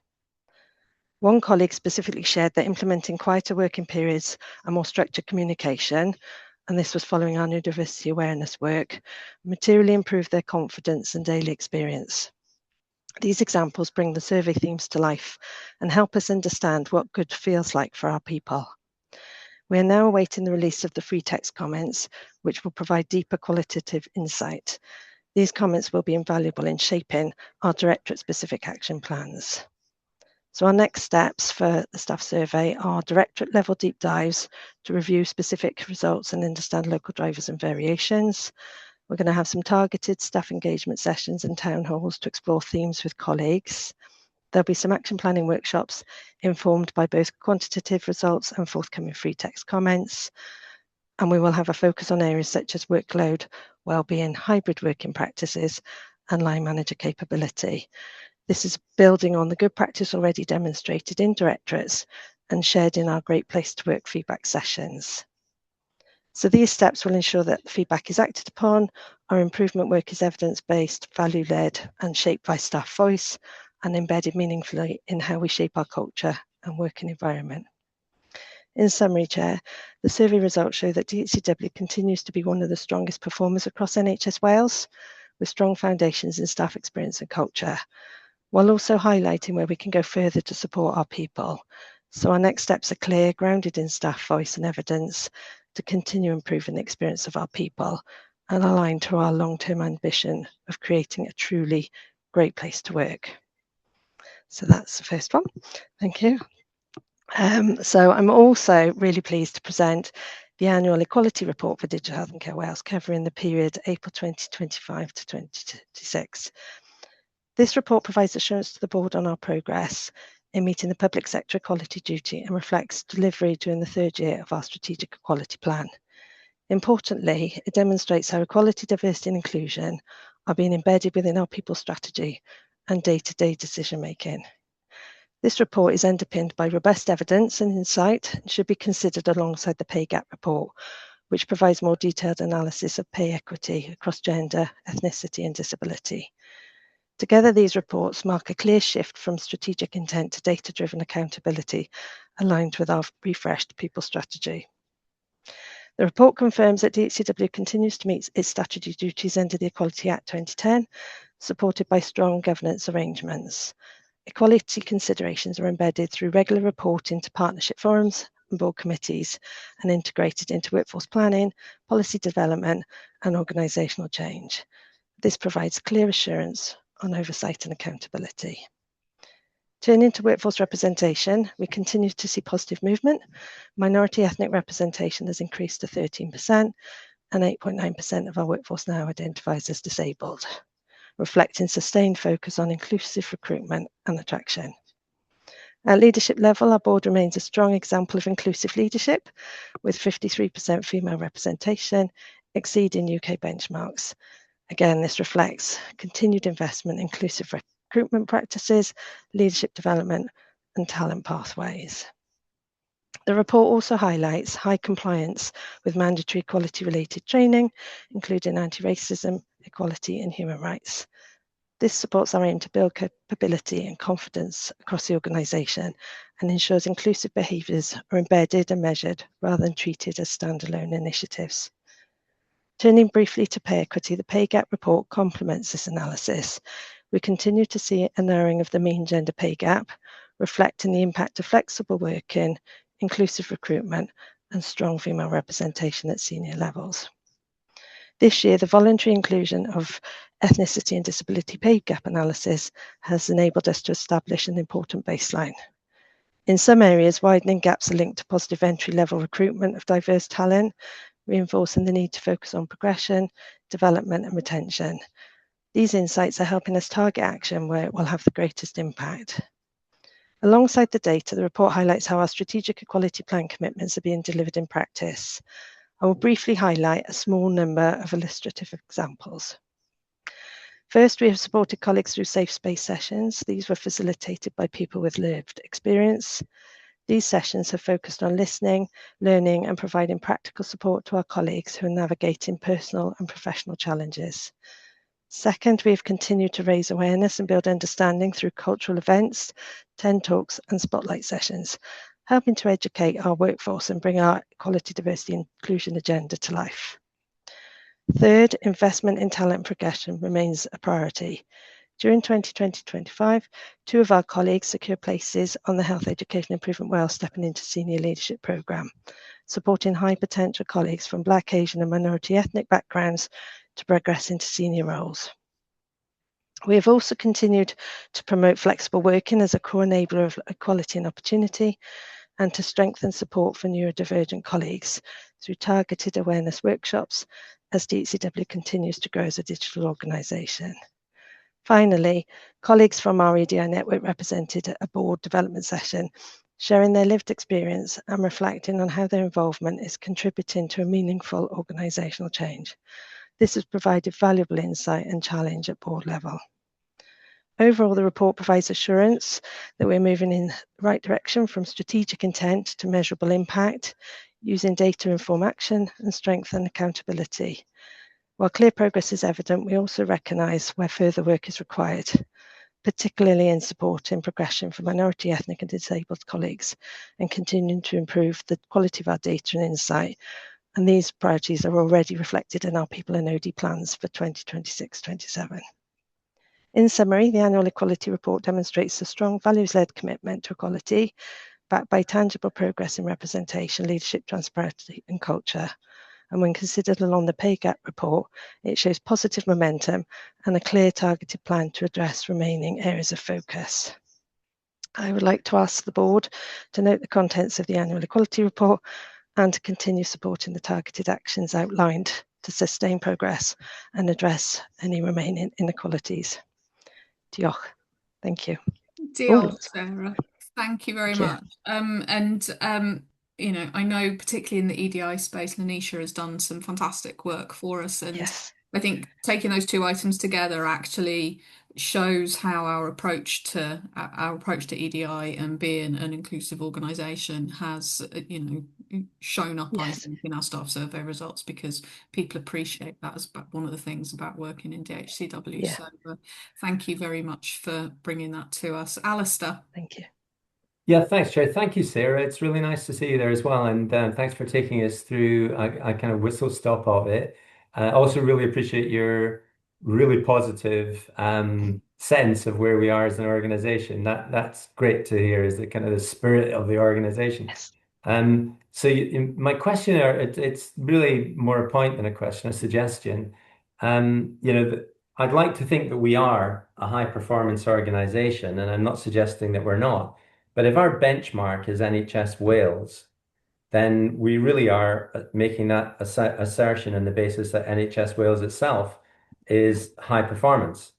One colleague specifically shared that implementing quieter working periods and more structured communication, and this was following our neurodiversity awareness work, materially improved their confidence and daily experience. These examples bring the survey themes to life and help us understand what good feels like for our people. We are now awaiting the release of the free text comments, which will provide deeper qualitative insight. These comments will be invaluable in shaping our directorate-specific action plans. So our next steps for the staff survey are directorate level deep dives to review specific results and understand local drivers and variations. We're going to have some targeted staff engagement sessions and town halls to explore themes with colleagues. There'll be some action planning workshops informed by both quantitative results and forthcoming free text comments. And we will have a focus on areas such as workload, wellbeing, hybrid working practices, and line manager capability. This is building on the good practice already demonstrated in directorates and shared in our Great Place to Work feedback sessions. So these steps will ensure that the feedback is acted upon, our improvement work is evidence-based, value-led and shaped by staff voice and embedded meaningfully in how we shape our culture and working environment. In summary, Chair, the survey results show that DHCW continues to be one of the strongest performers across NHS Wales, with strong foundations in staff experience and culture, while also highlighting where we can go further to support our people. So our next steps are clear, grounded in staff voice and evidence, to continue improving the experience of our people and align to our long-term ambition of creating a truly great place to work. So that's the first one. Thank you. So I'm also really pleased to present the annual equality report for Digital Health and Care Wales, covering the period April 2025 to 2026. This report provides assurance to the board on our progress in meeting the public sector equality duty and reflects delivery during the third year of our strategic equality plan. Importantly, it demonstrates how equality, diversity and inclusion are being embedded within our people strategy and day-to-day decision making. This report is underpinned by robust evidence and insight and should be considered alongside the pay gap report, which provides more detailed analysis of pay equity across gender, ethnicity and disability. Together, these reports mark a clear shift from strategic intent to data-driven accountability, aligned with our refreshed people strategy. The report confirms that DHCW continues to meet its statutory duties under the Equality Act 2010, supported by strong governance arrangements. Equality considerations are embedded through regular reporting to partnership forums and board committees and integrated into workforce planning, policy development and organisational change. This provides clear assurance on oversight and accountability. Turning to workforce representation, we continue to see positive movement. Minority ethnic representation has increased to 13% and 8.9% of our workforce now identifies as disabled, reflecting sustained focus on inclusive recruitment and attraction. At leadership level, our board remains a strong example of inclusive leadership, with 53% female representation, exceeding UK benchmarks. Again, this reflects continued investment in inclusive recruitment practices, leadership development, and talent pathways. The report also highlights high compliance with mandatory equality-related training, including anti-racism, equality, and human rights. This supports our aim to build capability and confidence across the organisation and ensures inclusive behaviours are embedded and measured rather than treated as standalone initiatives. Turning briefly to pay equity, the pay gap report complements this analysis. We continue to see a narrowing of the mean gender pay gap, reflecting the impact of flexible working, inclusive recruitment, and strong female representation at senior levels. This year, the voluntary inclusion of ethnicity and disability pay gap analysis has enabled us to establish an important baseline. In some areas, widening gaps are linked to positive entry-level recruitment of diverse talent, reinforcing the need to focus on progression, development, and retention. These insights are helping us target action where it will have the greatest impact. Alongside the data, the report highlights how our strategic equality plan commitments are being delivered in practice. I will briefly highlight a small number of illustrative examples. First, we have supported colleagues through safe space sessions. These were facilitated by people with lived experience. These sessions have focused on listening, learning, and providing practical support to our colleagues who are navigating personal and professional challenges. Second, we have continued to raise awareness and build understanding through cultural events, TED Talks, and spotlight sessions, helping to educate our workforce and bring our equality, diversity, and inclusion agenda to life. Third, investment in talent progression remains a priority. During 2020-25, 2 of our colleagues secured places on the Health Education Improvement Wales Stepping into Senior Leadership Programme, supporting high potential colleagues from Black, Asian and minority ethnic backgrounds to progress into senior roles. We have also continued to promote flexible working as a core enabler of equality and opportunity, and to strengthen support for neurodivergent colleagues through targeted awareness workshops as DHCW continues to grow as a digital organisation. Finally, colleagues from our EDI network represented a board development session, sharing their lived experience and reflecting on how their involvement is contributing to a meaningful organisational change. This has provided valuable insight and challenge at board level. Overall, the report provides assurance that we're moving in the right direction from strategic intent to measurable impact, using data to inform action and strengthen accountability. While clear progress is evident, we also recognise where further work is required, particularly in supporting progression for minority, ethnic and disabled colleagues, and continuing to improve the quality of our data and insight. And these priorities are already reflected in our people and OD plans for 2026-27. In summary, the annual equality report demonstrates a strong values-led commitment to equality, backed by tangible progress in representation, leadership, transparency and culture. And when considered along the pay gap report, it shows positive momentum and a clear targeted plan to address remaining areas of focus. I would like to ask the board to note the contents of the annual equality report and to continue supporting the targeted actions outlined to sustain progress and address any remaining inequalities. Diolch. Thank you. Diolch, Sarah. Thank you very Thank much. You know, I know particularly in the EDI space, Lanisha has done some fantastic work for us, and Yes. I think taking those two items together actually shows how our approach to EDI and being an inclusive organisation has, you know, shown up, I Yes. think, in our staff survey results, because people appreciate that as one of the things about working in DHCW. Yeah. So thank you very much for bringing that to us. Alistair. Thank you. Yeah, thanks, Chair. Thank you, Sarah. It's really nice to see you there as well. And thanks for taking us through a kind of whistle stop of it. I also really appreciate your really positive sense of where we are as an organization. That's great to hear, is the kind of the spirit of the organization. Yes. My question, it's really more a point than a question, a suggestion. You know, I'd like to think that we are a high performance organization, and I'm not suggesting that we're not. But if our benchmark is NHS Wales, then we really are making that assertion on the basis that NHS Wales itself is high performance.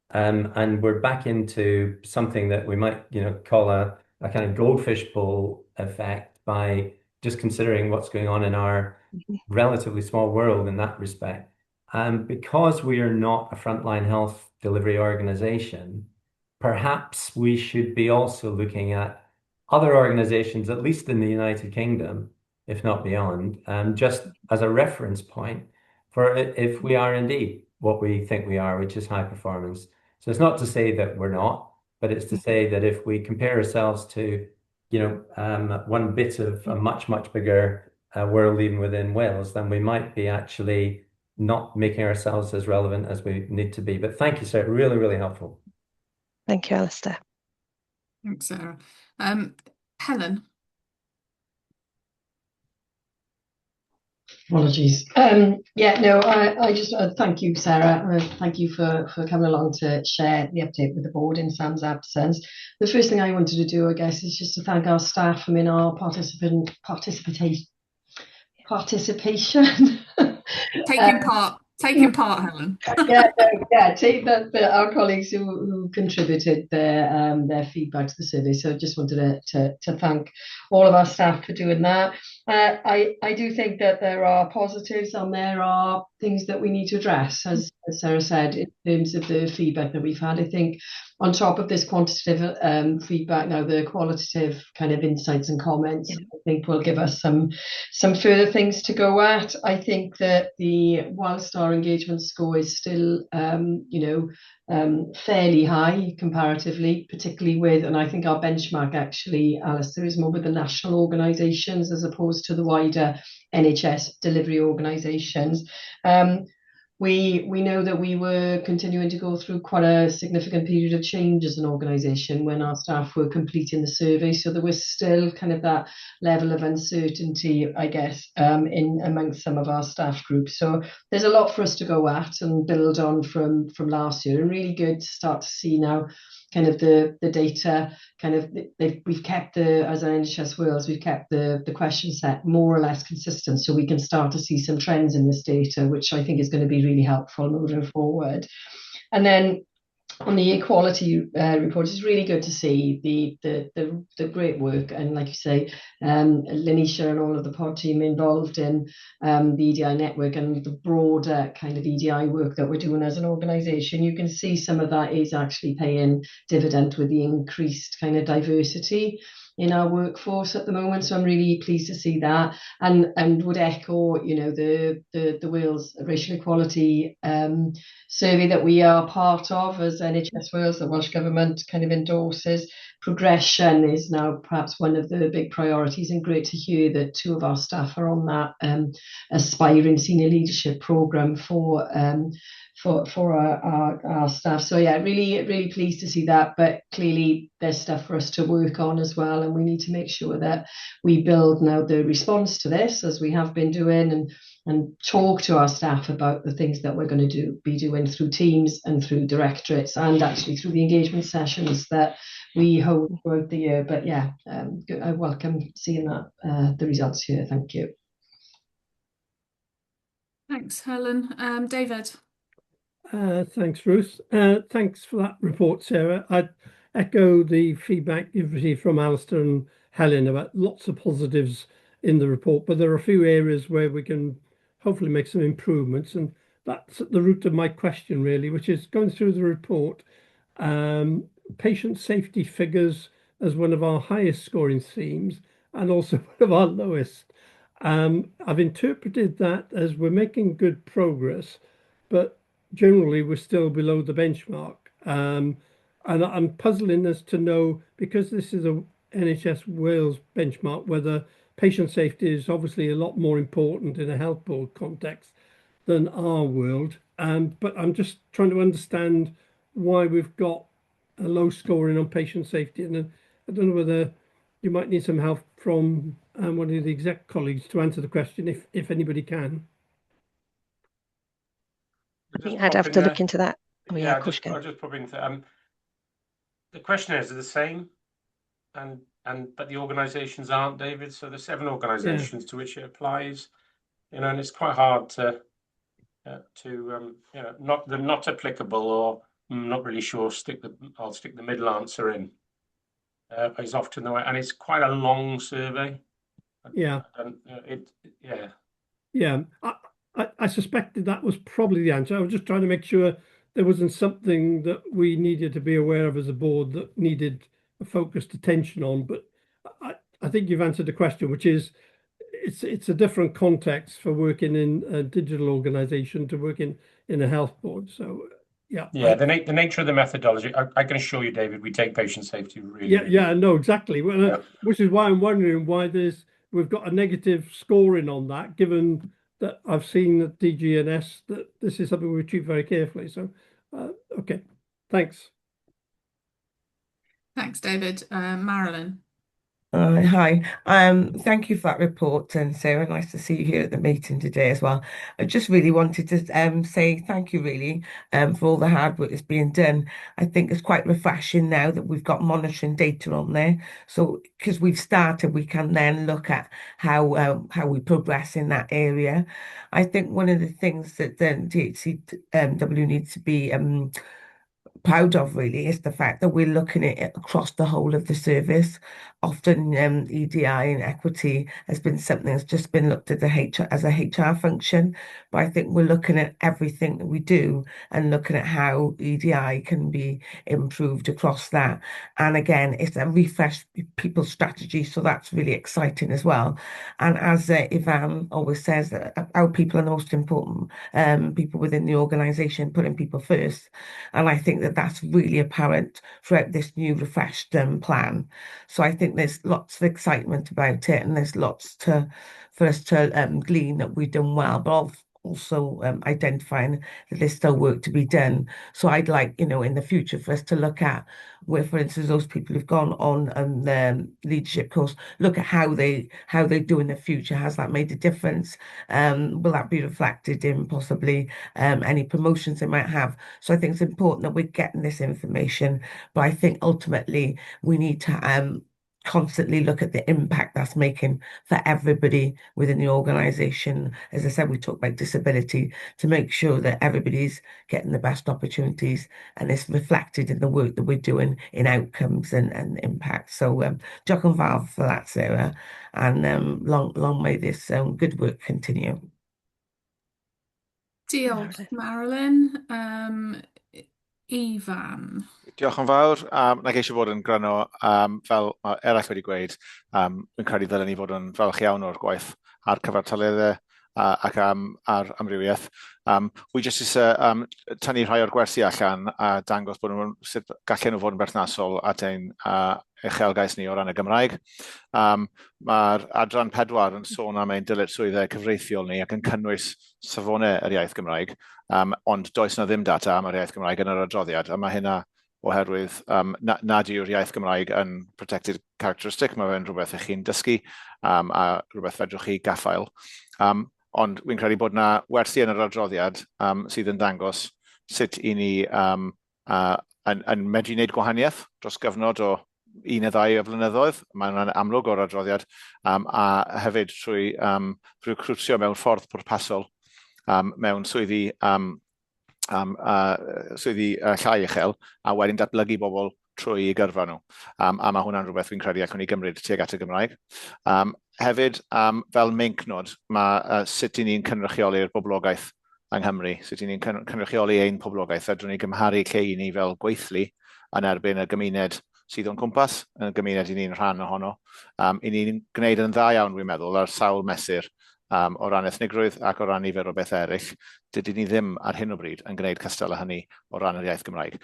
And we're back into something that we might, you know, call a kind of goldfish bowl effect by just considering what's going on in our relatively small world in that respect. Because we are not a frontline health delivery organization, perhaps we should be also looking at other organizations, at least in the United Kingdom, if not beyond, just as a reference point for if we are indeed what we think we are, which is high performance. So it's not to say that we're not, but it's to say that if we compare ourselves to, you know, one bit of a much, much bigger world, even within Wales, then we might be actually not making ourselves as relevant as we need to be. But thank you, sir. Really, really helpful. Thank you, Alistair. Thanks, Sarah. Helen. Apologies. Yeah, no, I just thank you, Sarah. Thank you for coming along to share the update with the board in Sam's absence. The first thing I wanted to do, I guess, is just to thank our staff. I mean, our participation. Taking part, Helen. Our colleagues who contributed their feedback to the survey. So I just wanted to thank all of our staff for doing that. I do think that there are positives and there are things that we need to address, as Sarah said, in terms of the feedback that we've had. I think on top of this quantitative feedback, now the qualitative kind of insights and comments, I think will give us some further things to go at. I think that whilst our engagement score is still, fairly high comparatively, particularly with, and I think our benchmark actually, Alistair, is more with the national organisations as opposed to the wider NHS delivery organisations. We know that we were continuing to go through quite a significant period of change as an organisation when our staff were completing the survey. So there was still kind of that level of uncertainty, I guess, in amongst some of our staff groups. So there's a lot for us to go at and build on from last year, and really good to start to see now kind of the data, kind of we've kept as an NHS Wales, we've kept the question set more or less consistent, so we can start to see some trends in this data, which I think is going to be really helpful moving forward. And then on the equality report, it's really good to see the great work, and like you say, Lanisha and all of the pod team involved in the EDI network and the broader kind of EDI work that we're doing as an organisation. You can see some of that is actually paying dividend with the increased kind of diversity in our workforce at the moment. So I'm really pleased to see that, and would echo, you know, the Wales Racial Equality survey that we are part of as NHS Wales, the Welsh Government kind of endorses. Progression is now perhaps one of the big priorities, and great to hear that 2 of our staff are on that aspiring senior leadership programme for for our staff. So yeah, really pleased to see that. But clearly, there's stuff for us to work on as well, and we need to make sure that we build now the response to this, as we have been doing, and talk to our staff about the things that we're going to be doing through teams and through directorates, and actually through the engagement sessions that we hold throughout the year. But yeah, I welcome seeing that the results here. Thank you. Thanks, Helen. David. Thanks, Ruth. Thanks for that report, Sarah. I'd echo the feedback you've received from Alistair and Helen about lots of positives in the report, but there are a few areas where we can hopefully make some improvements, and that's at the root of my question, really, which is going through the report. Patient safety figures as one of our highest scoring themes and also one of our lowest. I've interpreted that as we're making good progress, but generally we're still below the benchmark. And I'm puzzling as to know, because this is a NHS Wales benchmark, whether patient safety is obviously a lot more important in a health board context than our world. But I'm just trying to understand why we've got a low scoring on patient safety. And I don't know whether you might need some help from one of the exec colleagues to answer the question, if anybody can. I think I'd have to look into that. Oh, yeah, I'll just pop into the questionnaires are the same, but the organisations aren't, David. So the 7 organisations to which it applies, and it's quite hard to they're not applicable, or I'm not really sure. I'll stick the middle answer in. Is often the way, and it's quite a long survey. Yeah. I suspected that was probably the answer. I was just trying to make sure there wasn't something that we needed to be aware of as a board that needed a focused attention on. But I think you've answered the question, which is it's a different context for working in a digital organisation to working in a health board. So yeah. The nature of the methodology, I can assure you, David, we take patient safety really. No, exactly. Well, which is why I'm wondering why we've got a negative scoring on that, given that I've seen that DGNS that this is something we treat very carefully. So, okay, thanks. Thanks, David. Marilyn. Hi. Thank you for that report, and Sarah, nice to see you here at the meeting today as well. I just really wanted to say thank you really for all the hard work that's being done. I think it's quite refreshing now that we've got monitoring data on there. So because we've started, we can then look at how we progress in that area. I think one of the things that the DHCW needs to be proud of really is the fact that we're looking at it across the whole of the service. Often EDI and equity has been something that's just been looked at as a HR function, but I think we're looking at everything that we do and looking at how EDI can be improved across that. And again, it's a refreshed people strategy, so that's really exciting as well. And as Ivan always says, our people are the most important people within the organisation, putting people first. And I think that that's really apparent throughout this new refreshed plan. So I think there's lots of excitement about it, and there's lots for us to glean that we've done well, but also identifying that there's still work to be done. So I'd like, in the future for us to look at where, for instance, those people who've gone on the leadership course, look at how they do in the future. Has that made a difference? Will that be reflected in possibly any promotions they might have? So I think it's important that we're getting this information, but I think ultimately we need to constantly look at the impact that's making for everybody within the organisation. As I said, we talk about disability, to make sure that everybody's getting the best opportunities, and it's reflected in the work that we're doing in outcomes and impact. So diolch yn fawr for that, Sarah, and long may this good work continue. Diolch, Marilyn. Ifan. Diolch yn fawr. Na geisio fod yn gryno fel eraill wedi gweud, yn credu ddylen ni fod yn falch iawn o'r gwaith a'r cyfartaledd ac ar amrywiaeth. Wi jyst eisiau tynnu rhai o'r gwersi allan a dangos bod nhw'n gallen nhw fod yn berthnasol at ein uchelgais ni o ran y Gymraeg. Mae'r adran 4 yn sôn am ein dylid swyddau cyfreithiol ni ac yn cynnwys safonau yr iaith Gymraeg, ond does na ddim data am yr iaith Gymraeg yn yr adroddiad, a mae hynna oherwydd nad yw'r iaith Gymraeg yn protected characteristic, mae fe'n rhywbeth i chi'n dysgu a rhywbeth fedrwch chi gaffael. Ond wy'n credu bod na wersi yn yr adroddiad sydd yn dangos sut i ni yn medru wneud gwahaniaeth dros gyfnod o 1 neu 2 o flynyddoedd. Mae'n amlwg o'r adroddiad, a hefyd trwy recrwtio mewn ffordd pwrpasol mewn swyddi llai uchel, a wedyn datblygu bobl trwy eu gyrfa nhw. A mae hwnna'n rhywbeth fi'n credu ac yn ei gymryd tuag at y Gymraeg. Hefyd, fel meincnod, mae sut i ni'n cynrychioli'r boblogaeth yng Nghymru, sut i ni'n cynrychioli ein poblogaeth, fedrwn ni gymharu lle i ni fel gweithlu yn erbyn y gymuned sydd o'n cwmpas, y gymuned i ni'n rhan ohono. I ni'n gwneud yn dda iawn, dwi'n meddwl, ar sawl mesur o ran ethnigrwydd ac o ran nifer o beth eraill. Dydyn ni ddim ar hyn o bryd yn gwneud cystal â hynny o ran yr iaith Gymraeg.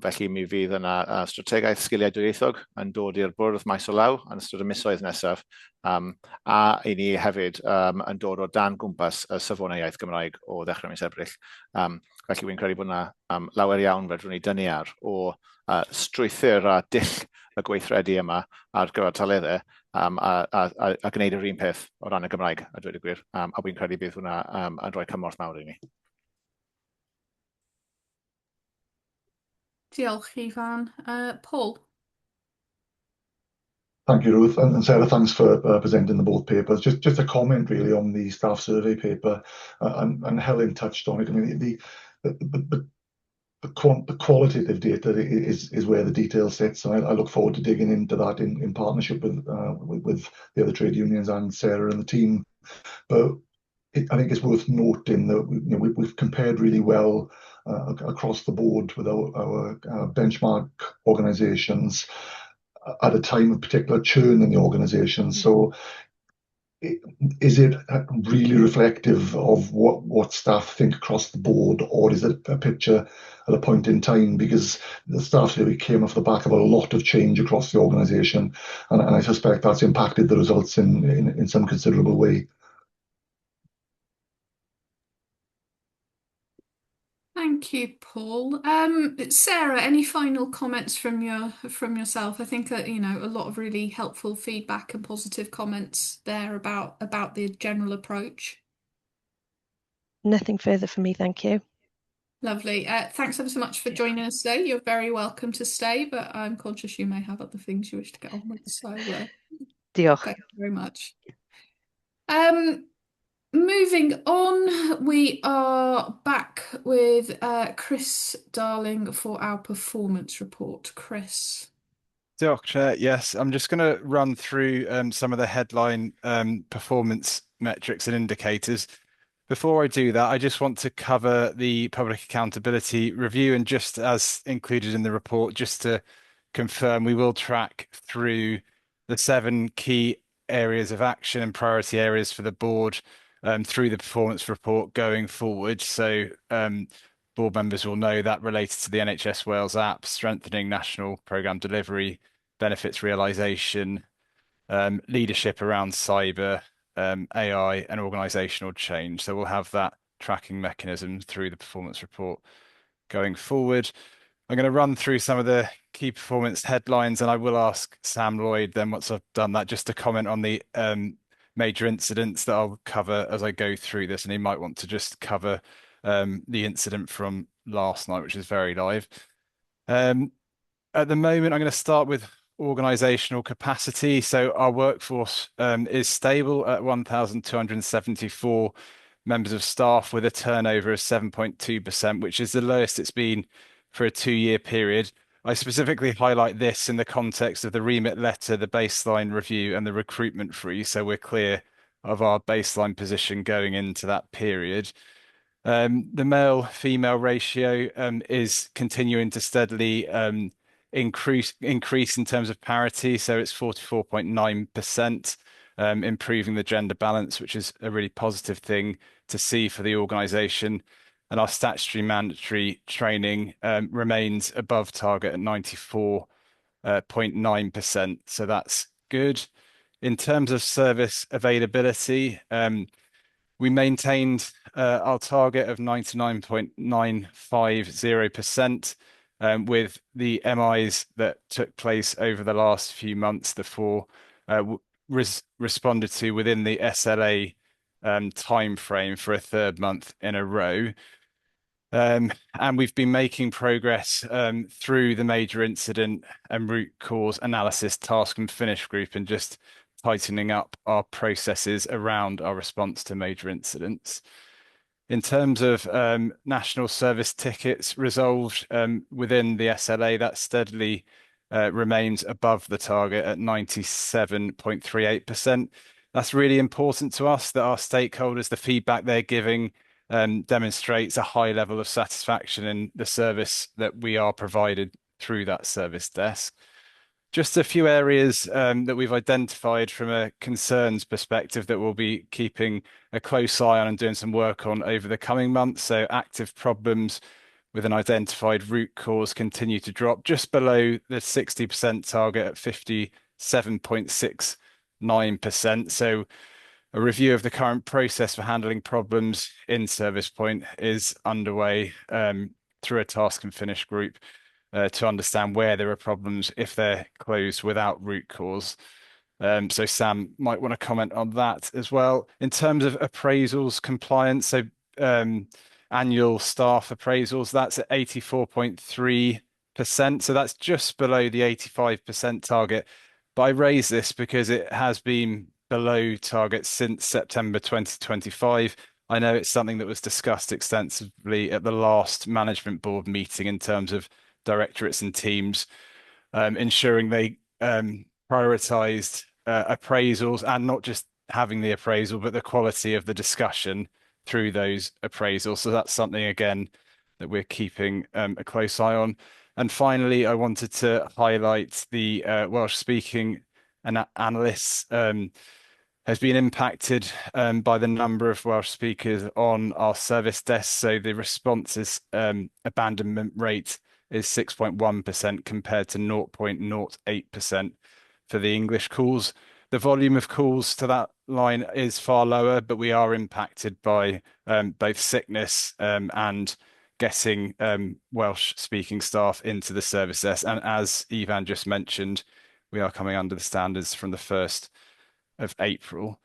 Felly mi fydd yna strategaeth sgiliau dwyieithog yn dod i'r bwrdd maes o law yn ystod y misoedd nesaf, a i ni hefyd yn dod o dan gwmpas y safonau iaith Gymraeg o ddechrau mis Ebrill. Felly wy'n credu bod yna lawer iawn fedrwn ni dynnu ar o strwythur a dull y gweithredu yma ar gyfer taleddau a gwneud yr un peth o ran y Gymraeg, a dweud y gwir, a wy'n credu bydd hwnna yn rhoi cymorth mawr i ni. Diolch, Ifan. Paul? Thank you, Ruth, and Sarah, thanks for presenting the both papers. Just a comment really on the staff survey paper, and Helen touched on it. I mean, the qualitative data is where the detail sits, and I look forward to digging into that in partnership with the other trade unions and Sarah and the team. But I think it's worth noting that we've compared really well across the board with our benchmark organisations at a time of particular churn in the organisation. So is it really reflective of what staff think across the board, or is it a picture at a point in time? Because the staff survey came off the back of a lot of change across the organisation, and I suspect that's impacted the results in some considerable way. Thank you, Paul. Sarah, any final comments from yourself? I think that, a lot of really helpful feedback and positive comments there about the general approach. Nothing further from me, thank you. Lovely. Thanks ever so much for joining us today. You're very welcome to stay, but I'm conscious you may have other things you wish to get on with. So Diolch. Thank you very much. Moving on, we are back with Chris Darling for our performance report. Chris. Diolch, Chair. Yes, I'm just going to run through some of the headline performance metrics and indicators. Before I do that, I just want to cover the Public Accountability Review, and just as included in the report, just to confirm, we will track through the 7 key areas of action and priority areas for the board through the performance report going forward. So board members will know that related to the NHS Wales app, strengthening national programme delivery, benefits realisation, leadership around cyber, AI and organisational change. So we'll have that tracking mechanism through the performance report going forward. I'm going to run through some of the key performance headlines, and I will ask Sam Lloyd then, once I've done that, just to comment on the major incidents that I'll cover as I go through this, and he might want to just cover the incident from last night, which is very live. At the moment, I'm going to start with organisational capacity. So our workforce is stable at 1,274 members of staff with a turnover of 7.2%, which is the lowest it's been for a 2-year period. I specifically highlight this in the context of the remit letter, the baseline review and the recruitment freeze, so we're clear of our baseline position going into that period. The male-female ratio is continuing to steadily increase in terms of parity, so it's 44.9%, improving the gender balance, which is a really positive thing to see for the organisation. And our statutory mandatory training remains above target at 94%. 0.9%. So that's good. In terms of service availability, we maintained our target of 99.950%, with the MIs that took place over the last few months, the four responded to within the SLA time frame for a third month in a row. And we've been making progress through the major incident and root cause analysis task and finish group, and just tightening up our processes around our response to major incidents. In terms of national service tickets resolved within the SLA, that steadily remains above the target at 97.38%. That's really important to us, that our stakeholders, the feedback they're giving demonstrates a high level of satisfaction in the service that we are provided through that service desk. Just a few areas that we've identified from a concerns perspective that we'll be keeping a close eye on and doing some work on over the coming months. So active problems with an identified root cause continue to drop just below the 60% target at 57.69%. So a review of the current process for handling problems in Service Point is underway through a task and finish group to understand where there are problems if they're closed without root cause. So Sam might want to comment on that as well. In terms of appraisals compliance, so annual staff appraisals, that's at 84.3%. So that's just below the 85% target. But I raise this because it has been below target since September 2025. I know it's something that was discussed extensively at the last management board meeting in terms of directorates and teams, ensuring they prioritised appraisals, and not just having the appraisal, but the quality of the discussion through those appraisals. So that's something, again, that we're keeping a close eye on. And finally, I wanted to highlight the Welsh-speaking analysts has been impacted by the number of Welsh speakers on our service desk. So the responses abandonment rate is 6.1% compared to 0.08% for the English calls. The volume of calls to that line is far lower, but we are impacted by both sickness and getting Welsh-speaking staff into the service desk. And as Ivan just mentioned, we are coming under the standards from the 1st of April.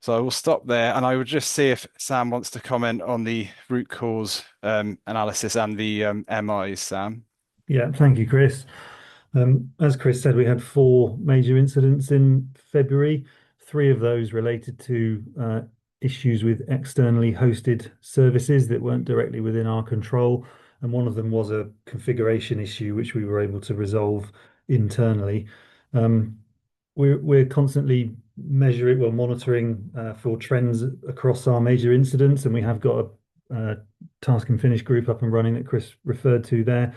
So I will stop there, and I would just see if Sam wants to comment on the root cause analysis and the MIs, Sam. Yeah, thank you, Chris. As Chris said, we had 4 major incidents in February. 3 of those related to issues with externally hosted services that weren't directly within our control. And one of them was a configuration issue, which we were able to resolve internally. We're constantly monitoring for trends across our major incidents, and we have got a task and finish group up and running that Chris referred to there.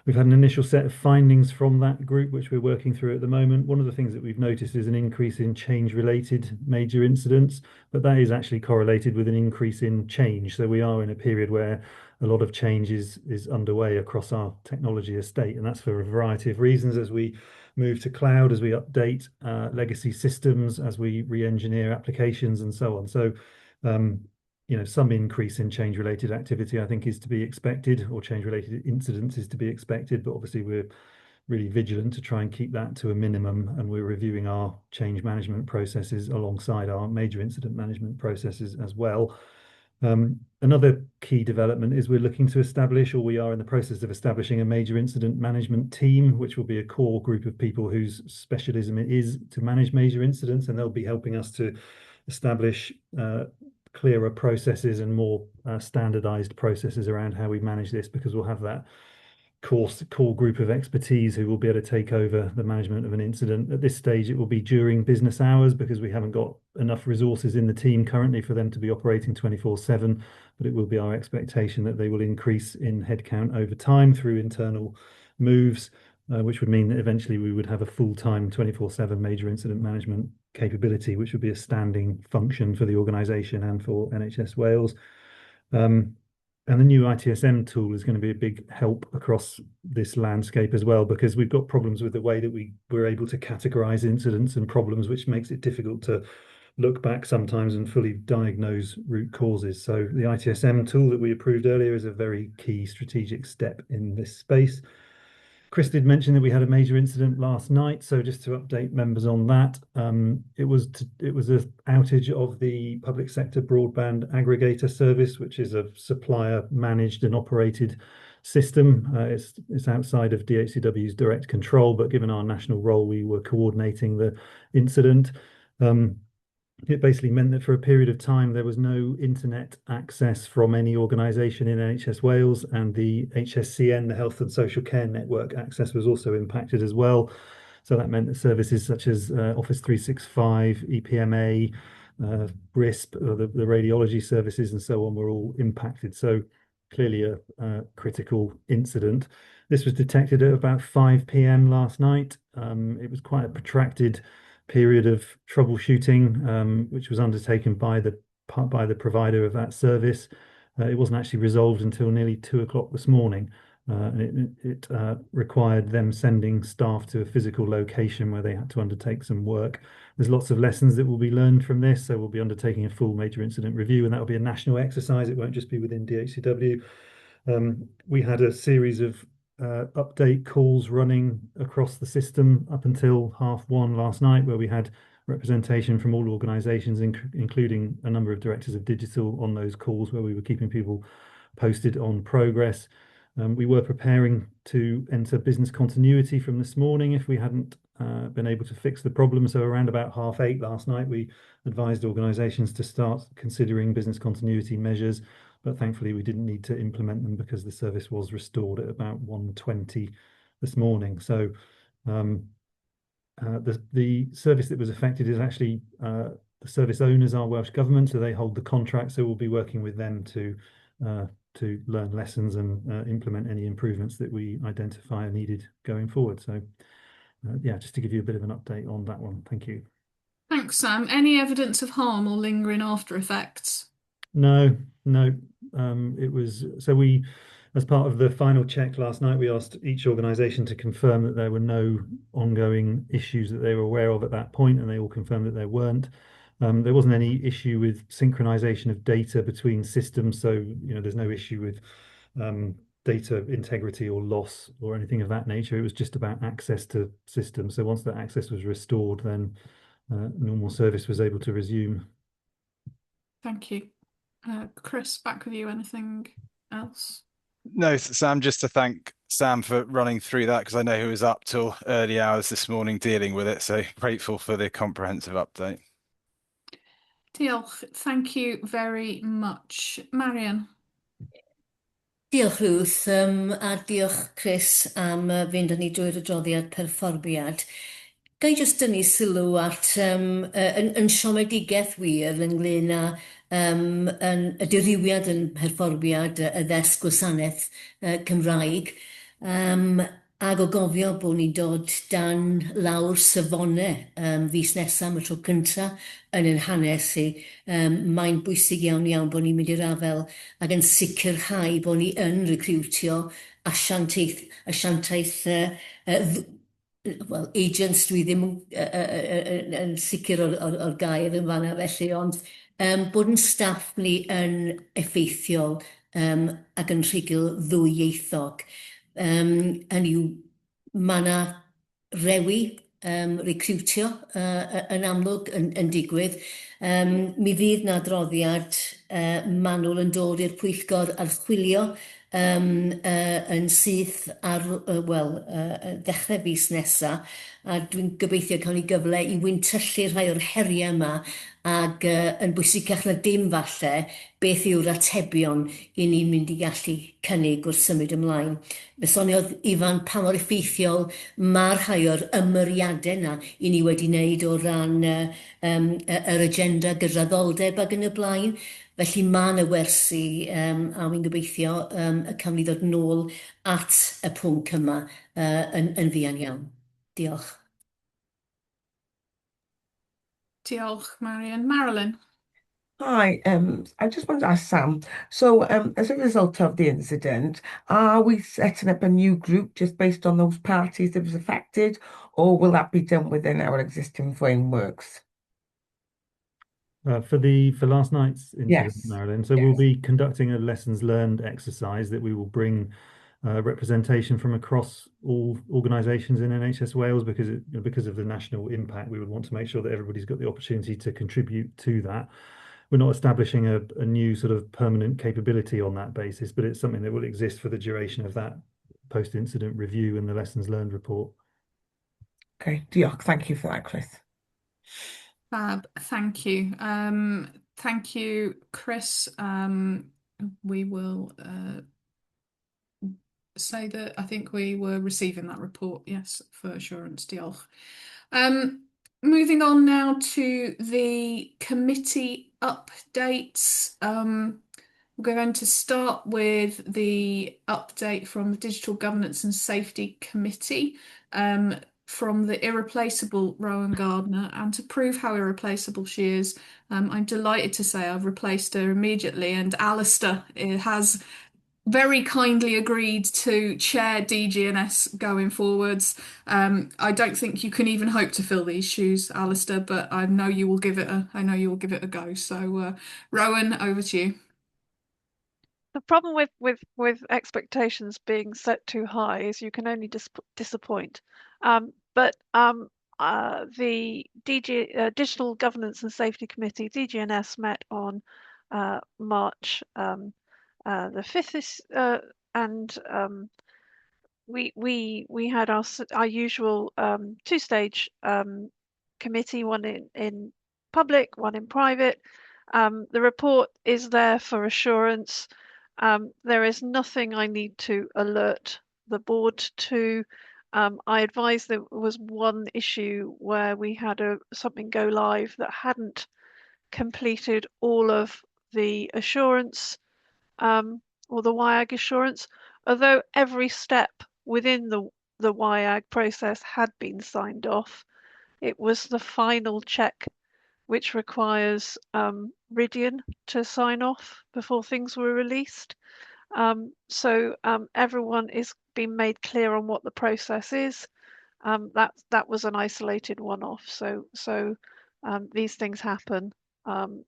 We've had an initial set of findings from that group, which we're working through at the moment. One of the things that we've noticed is an increase in change-related major incidents, but that is actually correlated with an increase in change. So we are in a period where a lot of change is underway across our technology estate, and that's for a variety of reasons, as we move to cloud, as we update legacy systems, as we re-engineer applications and so on. So some increase in change-related activity, I think, is to be expected, or change-related incidents is to be expected. But obviously, we're really vigilant to try and keep that to a minimum, and we're reviewing our change management processes alongside our major incident management processes as well. Another key development is we're looking to establish, or we are in the process of establishing, a major incident management team, which will be a core group of people whose specialism it is to manage major incidents, and they'll be helping us to establish clearer processes and more standardized processes around how we manage this, because we'll have that core group of expertise who will be able to take over the management of an incident. At this stage, it will be during business hours, because we haven't got enough resources in the team currently for them to be operating 24/7, but it will be our expectation that they will increase in headcount over time through internal moves, which would mean that eventually we would have a full-time 24/7 major incident management capability, which would be a standing function for the organisation and for NHS Wales. And the new ITSM tool is going to be a big help across this landscape as well, because we've got problems with the way that we're able to categorize incidents and problems, which makes it difficult to look back sometimes and fully diagnose root causes. So the ITSM tool that we approved earlier is a very key strategic step in this space. Chris did mention that we had a major incident last night, so just to update members on that, it was an outage of the public sector broadband aggregator service, which is a supplier managed and operated system. It's outside of DHCW's direct control, but given our national role, we were coordinating the incident. It basically meant that for a period of time there was no internet access from any organisation in NHS Wales, and the HSCN, the Health and Social Care Network access, was also impacted as well. So that meant that services such as Office 365, EPMA, BRISP, the radiology services and so on were all impacted. So clearly a critical incident. This was detected at about 5 p.m. last night. It was quite a protracted period of troubleshooting, which was undertaken by the provider of that service. It wasn't actually resolved until nearly 2 o'clock this morning, and it required them sending staff to a physical location where they had to undertake some work. There's lots of lessons that will be learned from this, so we'll be undertaking a full major incident review, and that will be a national exercise. It won't just be within DHCW. We had a series of update calls running across the system up until 1:30 last night, where we had representation from all organisations, including a number of directors of digital on those calls, where we were keeping people posted on progress. We were preparing to enter business continuity from this morning if we hadn't been able to fix the problem. So around about 8:30 last night, we advised organisations to start considering business continuity measures, but thankfully we didn't need to implement them because the service was restored at about 1:20 this morning. So the service that was affected is actually the service owners are Welsh Government, so they hold the contract. So we'll be working with them to learn lessons and implement any improvements that we identify are needed going forward. So yeah, just to give you a bit of an update on that one. Thank you. Thanks, Sam. Any evidence of harm or lingering after effects? No. It was so as part of the final check last night, we asked each organisation to confirm that there were no ongoing issues that they were aware of at that point, and they all confirmed that there weren't. There wasn't any issue with synchronization of data between systems, so there's no issue with data integrity or loss or anything of that nature. It was just about access to systems. So once that access was restored, then normal service was able to resume. Thank you. Chris, back with you. Anything else? No, Sam, just to thank Sam for running through that, because I know he was up till early hours this morning dealing with it. So grateful for the comprehensive update. Diolch. Thank you very much. Marian. Diolch Ruth, a diolch Chris am fynd â ni drwy'r adroddiad perfformiad. Ga i jyst dynnu sylw at yn siomedigaeth wir ynglyn â y diriwiad yn perfformiad y ddesg gwasanaeth Cymraeg, ag o gofio bod ni'n dod dan lawr safonau fis nesaf am y tro cyntaf yn ein hanes i. Mae'n bwysig iawn bod ni'n mynd i'r afel ac yn sicrhau bod ni yn recriwtio asiantaeth agents, dwi ddim yn sicr o'r gair yn fanna felly, ond bod yn staff ni yn effeithiol ac yn rhugl ddwyieithog. Hynny yw, mae yna rewi recriwtio yn amlwg yn digwydd. Mi fydd na adroddiad manwl yn dod i'r pwyllgor archwilio yn syth ar, ddechrau fis nesaf, a dwi'n gobeithio cael ni gyfle i wyntyllu rhai o'r heriau yma, ac yn bwysicach na dim falle beth yw'r atebion i ni'n mynd i gallu cynnig wrth symud ymlaen. Fe soniodd Ifan pa mor effeithiol mae rhai o'r ymyriadau yna i ni wedi wneud o ran yr agenda gyrraeddoldeb ac yn y blaen. Felly mae yna wersi, a wy'n gobeithio y cawn ni ddod nôl at y pwnc yma yn fuan iawn. Diolch. Diolch, Marian. Marilyn. Hi, I just wanted to ask Sam. So, as a result of the incident, are we setting up a new group just based on those parties that was affected, or will that be done within our existing frameworks? For last night's incident, Yes, Marilyn. So we'll be conducting a lessons learned exercise that we will bring representation from across all organisations in NHS Wales because of the national impact. We would want to make sure that everybody's got the opportunity to contribute to that. We're not establishing a new sort of permanent capability on that basis, but it's something that will exist for the duration of that post-incident review and the lessons learned report. Okay, diolch. Thank you for that, Chris. Fab, thank you. Thank you, Chris. We will say that I think we were receiving that report, yes, for assurance. Diolch. Moving on now to the committee updates. We're going to start with the update from the Digital Governance and Safety Committee. From the irreplaceable Rowan Gardner, and to prove how irreplaceable she is, I'm delighted to say I've replaced her immediately, and Alistair has very kindly agreed to chair DGNS going forwards. I don't think you can even hope to fill these shoes, Alistair, but I know you will give it a go. So, Rowan, over to you. The problem with expectations being set too high is you can only disappoint. But the Digital Governance and Safety Committee, DGNS, met on March the 5th, and we had our usual two-stage committee, one in public, one in private. The report is there for assurance. There is nothing I need to alert the board to. I advise there was one issue where we had something go live that hadn't completed all of the assurance, or the WIAG assurance, although every step within the WIAG process had been signed off. It was the final check which requires Ridian to sign off before things were released. So everyone is being made clear on what the process is. That was an isolated one-off. So these things happen.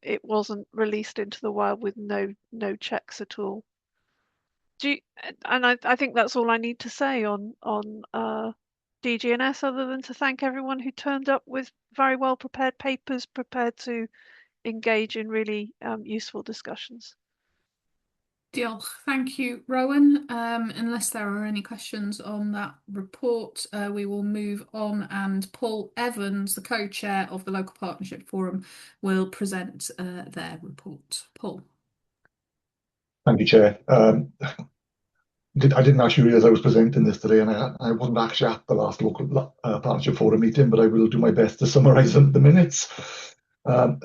It wasn't released into the wild with no checks at all. I think that's all I need to say on DGNS, other than to thank everyone who turned up with very well prepared papers, prepared to engage in really useful discussions. Diolch. Thank you, Rowan. Unless there are any questions on that report, we will move on, and Paul Evans, the co-chair of the Local Partnership Forum, will present their report. Paul. Thank you, Chair. I didn't actually realise I was presenting this today, and I wasn't actually at the last Local Partnership Forum meeting, but I will do my best to summarise the minutes.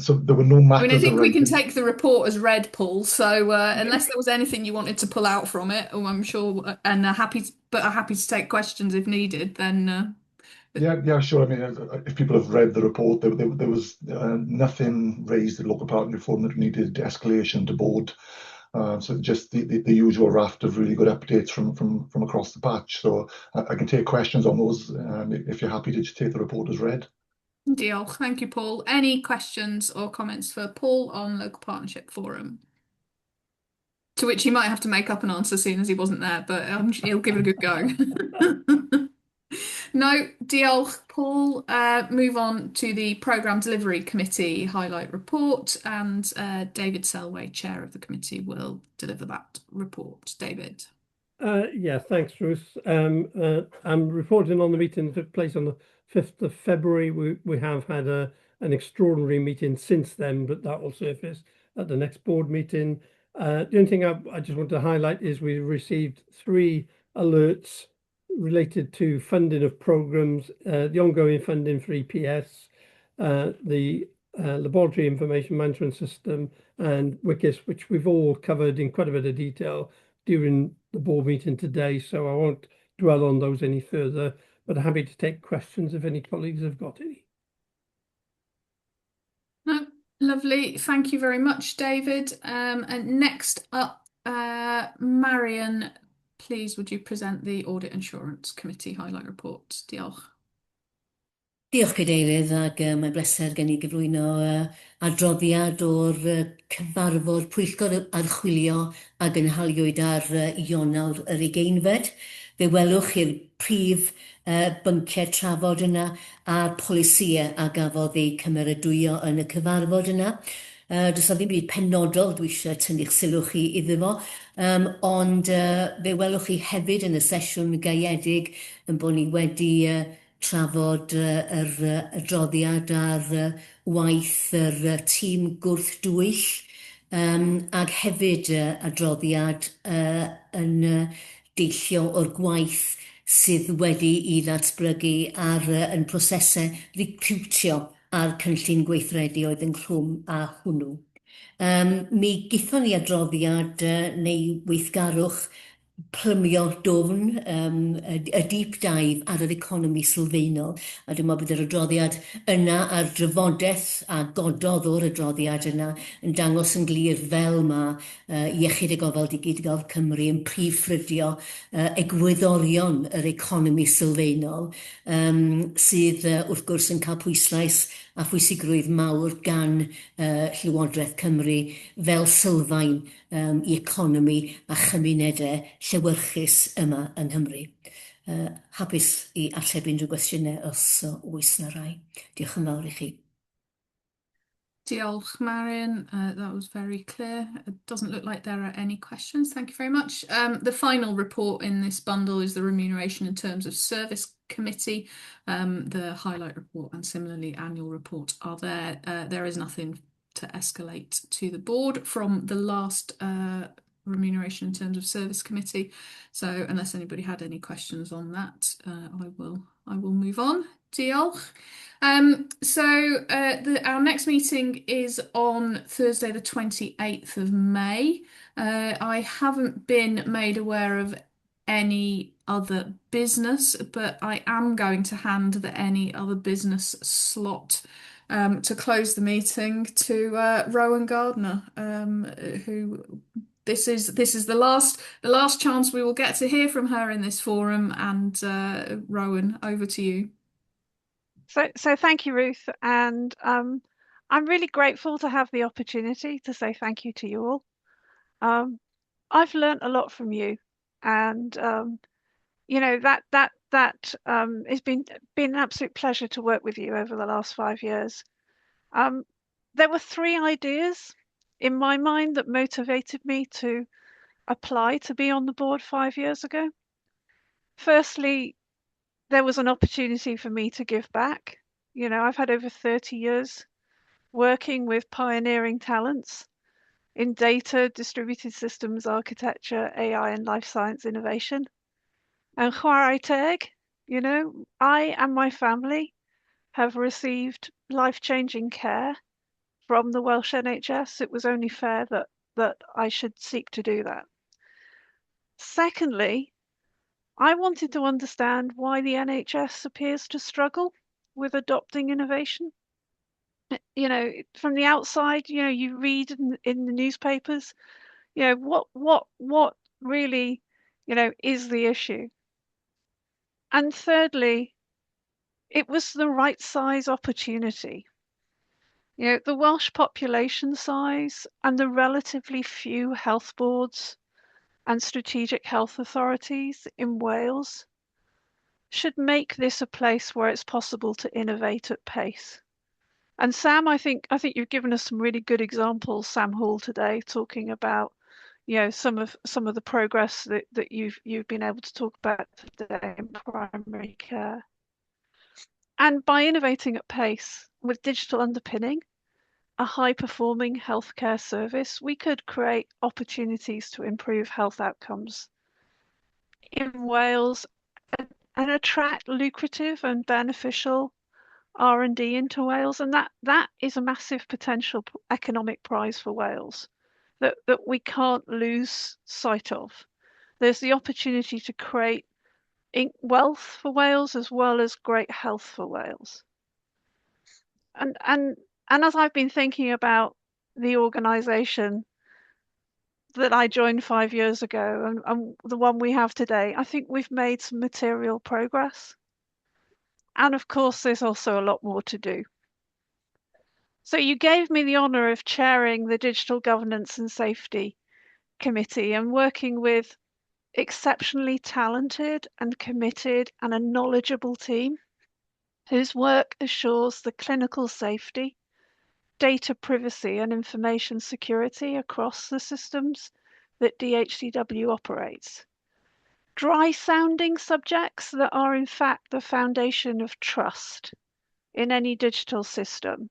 So there were no matters. I think we can take the report as read, Paul. So unless there was anything you wanted to pull out from it, I'm sure, and happy to take questions if needed. Then yeah, sure. I mean, if people have read the report, there was nothing raised at Local Partnership Forum that needed escalation to board. So just the usual raft of really good updates from across the patch. So I can take questions on those if you're happy to just take the report as read. Diolch. Thank you, Paul. Any questions or comments for Paul on Local Partnership Forum? To which he might have to make up an answer seeing as he wasn't there, but he'll give it a good go. No, diolch, Paul. Move on to the Programme Delivery Committee highlight report, and David Selway, chair of the committee, will deliver that report. David. Yeah, thanks, Ruth. I'm reporting on the meeting that took place on the 5th of February. We have had an extraordinary meeting since then, but that will surface at the next board meeting. The only thing I just want to highlight is we received 3 alerts related to funding of programmes, the ongoing funding for EPS, the Laboratory Information Management System, and WICIS, which we've all covered in quite a bit of detail during the board meeting today, so I won't dwell on those any further, but I'm happy to take questions if any colleagues have got any. No, Lovely. Thank you very much, David. And next up, Marion, please would you present the Audit Assurance Committee highlight report? Diolch. Diolch Cadeirydd, ac mae'n bleser gen i gyflwyno adroddiad o'r cyfarfod Pwyllgor Archwilio a Gynhaliwyd ar Ionawr yr 20. Fe welwch i'r prif bynciau trafod yna a'r polisïau a gafodd ei cymeradwyo yn y cyfarfod yna. Does na ddim byd penodol dwi eisiau tynnu'ch sylw chi iddo fo, ond fe welwch chi hefyd yn y sesiwn gaeedig yn bod ni wedi trafod yr adroddiad ar waith yr tîm gwrthdwyll ac hefyd adroddiad yn deillio o'r gwaith sydd wedi i ddatblygu yn prosesau recrwtio a'r cynllun gweithredu oedd yn clwm â hwnnw. Mi gaethon ni adroddiad neu weithgarwch plymio dwfn, y deep dive ar yr economi sylfaenol, a dwi'n meddwl bod yr adroddiad yna a'r drafodaeth a gododd o'r adroddiad yna yn dangos yn glir fel mae Iechyd a Gofal Digidol Cymru yn prif ffrydio egwyddorion yr economi sylfaenol, sydd wrth gwrs yn cael pwyslais a phwysigrwydd mawr gan Llywodraeth Cymru fel sylfaen i economi a chymunedau llewyrchus yma yng Nghymru. Hapus i ateb unrhyw gwestiynau os oes na rai. Diolch yn fawr i chi. Diolch, Marion. That was very clear. It doesn't look like there are any questions. Thank you very much. The final report in this bundle is the Remuneration in Terms of Service Committee. The highlight report and similarly annual report are there. There is nothing to escalate to the board from the last Remuneration in Terms of Service Committee. So unless anybody had any questions on that, I will move on. Diolch. Our next meeting is on Thursday the 28th of May. I haven't been made aware of any other business, but I am going to hand the any other business slot to close the meeting to Rowan Gardner, who this is the last chance we will get to hear from her in this forum. And Rowan, over to you. So thank you, Ruth, and I'm really grateful to have the opportunity to say thank you to you all. I've learned a lot from you, and you know that it's been an absolute pleasure to work with you over the last 5 years. There were 3 ideas in my mind that motivated me to apply to be on the board 5 years ago. Firstly, there was an opportunity for me to give back. You know, I've had over 30 years working with pioneering talents in data, distributed systems architecture, AI and life science innovation. And chwarae teg, you know, I and my family have received life-changing care from the Welsh NHS. It was only fair that I should seek to do that. Secondly, I wanted to understand why the NHS appears to struggle with adopting innovation. You know, from the outside, you know, you read in the newspapers, you know, what really, you know, is the issue. And thirdly, it was the right size opportunity. You know, the Welsh population size and the relatively few health boards and strategic health authorities in Wales should make this a place where it's possible to innovate at pace. And Sam, I think you've given us some really good examples, Sam Hall today, talking about, you know, some of the progress that you've been able to talk about today in primary care. And by innovating at pace with digital underpinning, a high-performing healthcare service, we could create opportunities to improve health outcomes in Wales and attract lucrative and beneficial R&D into Wales, and that is a massive potential economic prize for Wales that we can't lose sight of. There's the opportunity to create wealth for Wales as well as great health for Wales. And And as I've been thinking about the organisation that I joined 5 years ago and the one we have today, I think we've made some material progress. And of course, there's also a lot more to do. So you gave me the honour of chairing the Digital Governance and Safety Committee and working with exceptionally talented and committed and a knowledgeable team whose work assures the clinical safety, data privacy and information security across the systems that DHCW operates. Dry-sounding subjects that are in fact the foundation of trust in any digital system.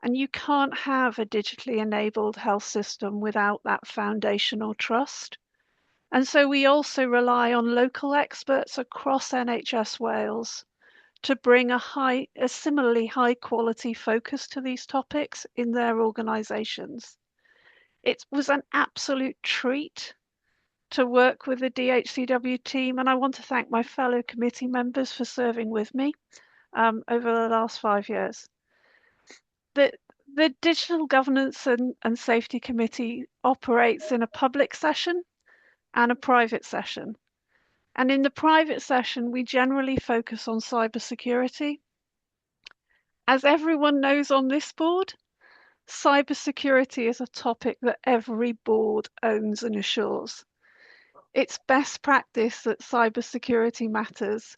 And you can't have a digitally enabled health system without that foundational trust. And so we also rely on local experts across NHS Wales to bring a similarly high quality focus to these topics in their organisations. It was an absolute treat to work with the DHCW team, and I want to thank my fellow committee members for serving with me over the last 5 years. The Digital Governance and Safety Committee operates in a public session and a private session. And in the private session, we generally focus on cybersecurity. As everyone knows on this board, cybersecurity is a topic that every board owns and assures. It's best practice that cybersecurity matters.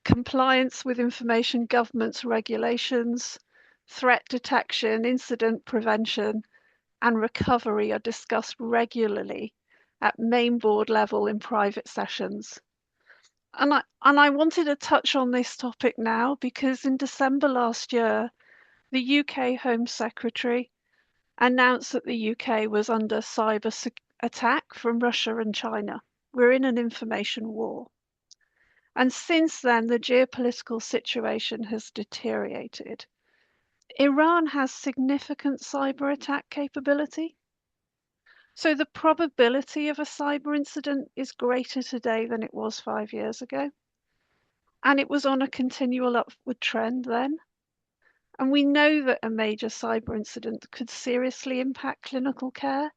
Compliance with information governance regulations, threat detection, incident prevention, and recovery are discussed regularly at main board level in private sessions. And I wanted to touch on this topic now because in December last year, the UK Home Secretary announced that the UK was under cyber attack from Russia and China. We're in an information war. And since then, the geopolitical situation has deteriorated. Iran has significant cyber attack capability. So the probability of a cyber incident is greater today than it was 5 years ago. And it was on a continual upward trend then. And we know that a major cyber incident could seriously impact clinical care,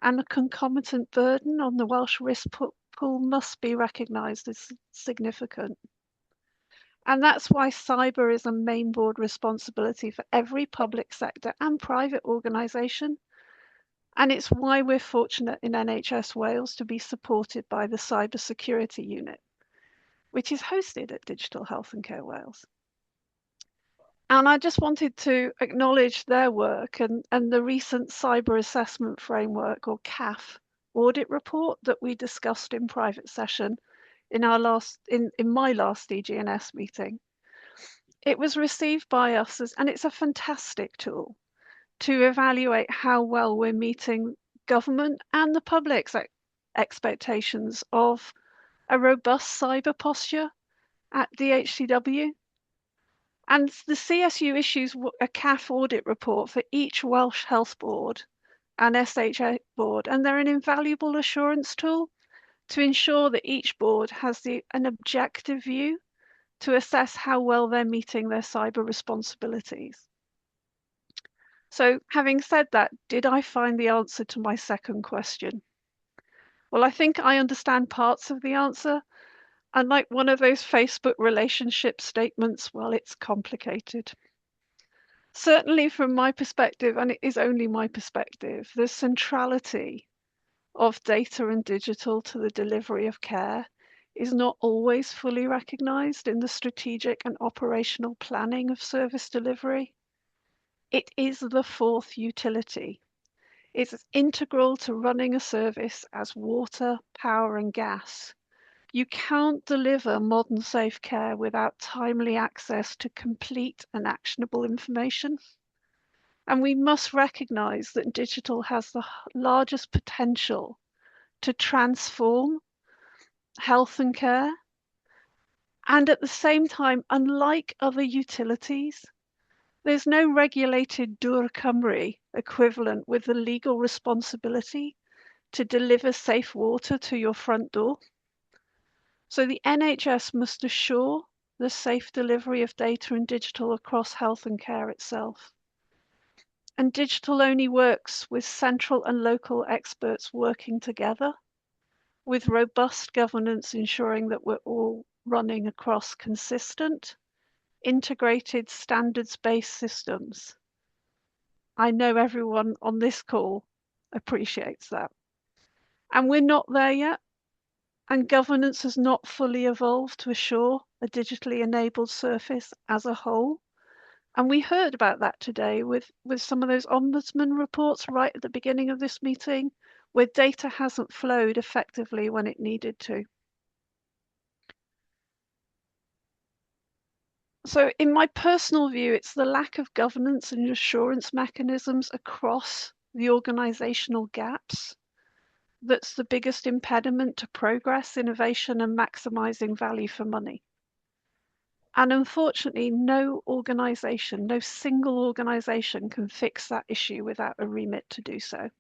and a concomitant burden on the Welsh risk pool must be recognised as significant. And that's why cyber is a main board responsibility for every public sector and private organisation. And it's why we're fortunate in NHS Wales to be supported by the Cyber Security Unit, which is hosted at Digital Health and Care Wales. And I just wanted to acknowledge their work and the recent Cyber Assessment Framework, or CAF, audit report that we discussed in private session in my last DGNS meeting. It was received by us and it's a fantastic tool to evaluate how well we're meeting government and the public's expectations of a robust cyber posture at DHCW. And the CSU issues a CAF audit report for each Welsh Health Board and SHA board, and they're an invaluable assurance tool to ensure that each board has an objective view to assess how well they're meeting their cyber responsibilities. So having said that, did I find the answer to my second question? Well, I think I understand parts of the answer. And like one of those Facebook relationship statements, well, it's complicated. Certainly from my perspective, and it is only my perspective, the centrality of data and digital to the delivery of care is not always fully recognised in the strategic and operational planning of service delivery. It is the fourth utility. It's integral to running a service as water, power and gas. You can't deliver modern safe care without timely access to complete and actionable information. And we must recognise that digital has the largest potential to transform health and care. And at the same time, unlike other utilities, there's no regulated Dŵr Cymru equivalent with the legal responsibility to deliver safe water to your front door. So the NHS must assure the safe delivery of data and digital across health and care itself. And digital only works with central and local experts working together, with robust governance ensuring that we're all running across consistent, integrated, standards-based systems. I know everyone on this call appreciates that. And we're not there yet, and governance has not fully evolved to assure a digitally enabled surface as a whole. And we heard about that today with some of those ombudsman reports right at the beginning of this meeting, where data hasn't flowed effectively when it needed to. So in my personal view, it's the lack of governance and assurance mechanisms across the organisational gaps that's the biggest impediment to progress, innovation, and maximising value for money. And unfortunately, no organisation, no single organisation can fix that issue without a remit to do so.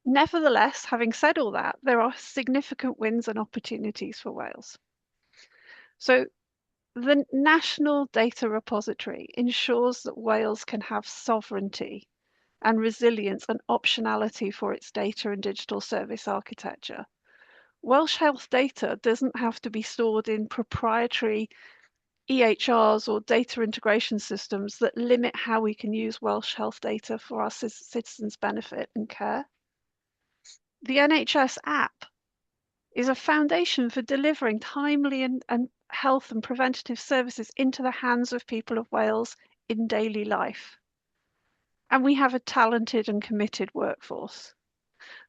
Nevertheless, having said all that, there are significant wins and opportunities for Wales. So the National Data Repository ensures that Wales can have sovereignty and resilience and optionality for its data and digital service architecture. Welsh health data doesn't have to be stored in proprietary EHRs or data integration systems that limit how we can use Welsh health data for our citizens' benefit and care. The NHS app is a foundation for delivering timely and health and preventative services into the hands of people of Wales in daily life. And we have a talented and committed workforce.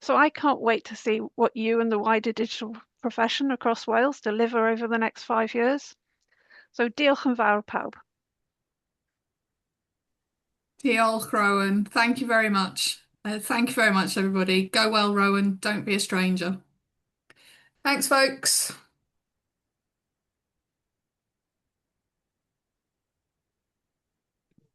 So I can't wait to see what you and the wider digital profession across Wales deliver over the next 5 years. So diolch yn fawr pawb. Diolch, Rowan. Thank you very much. Thank you very much, everybody. Go well, Rowan. Don't be a stranger. Thanks, folks.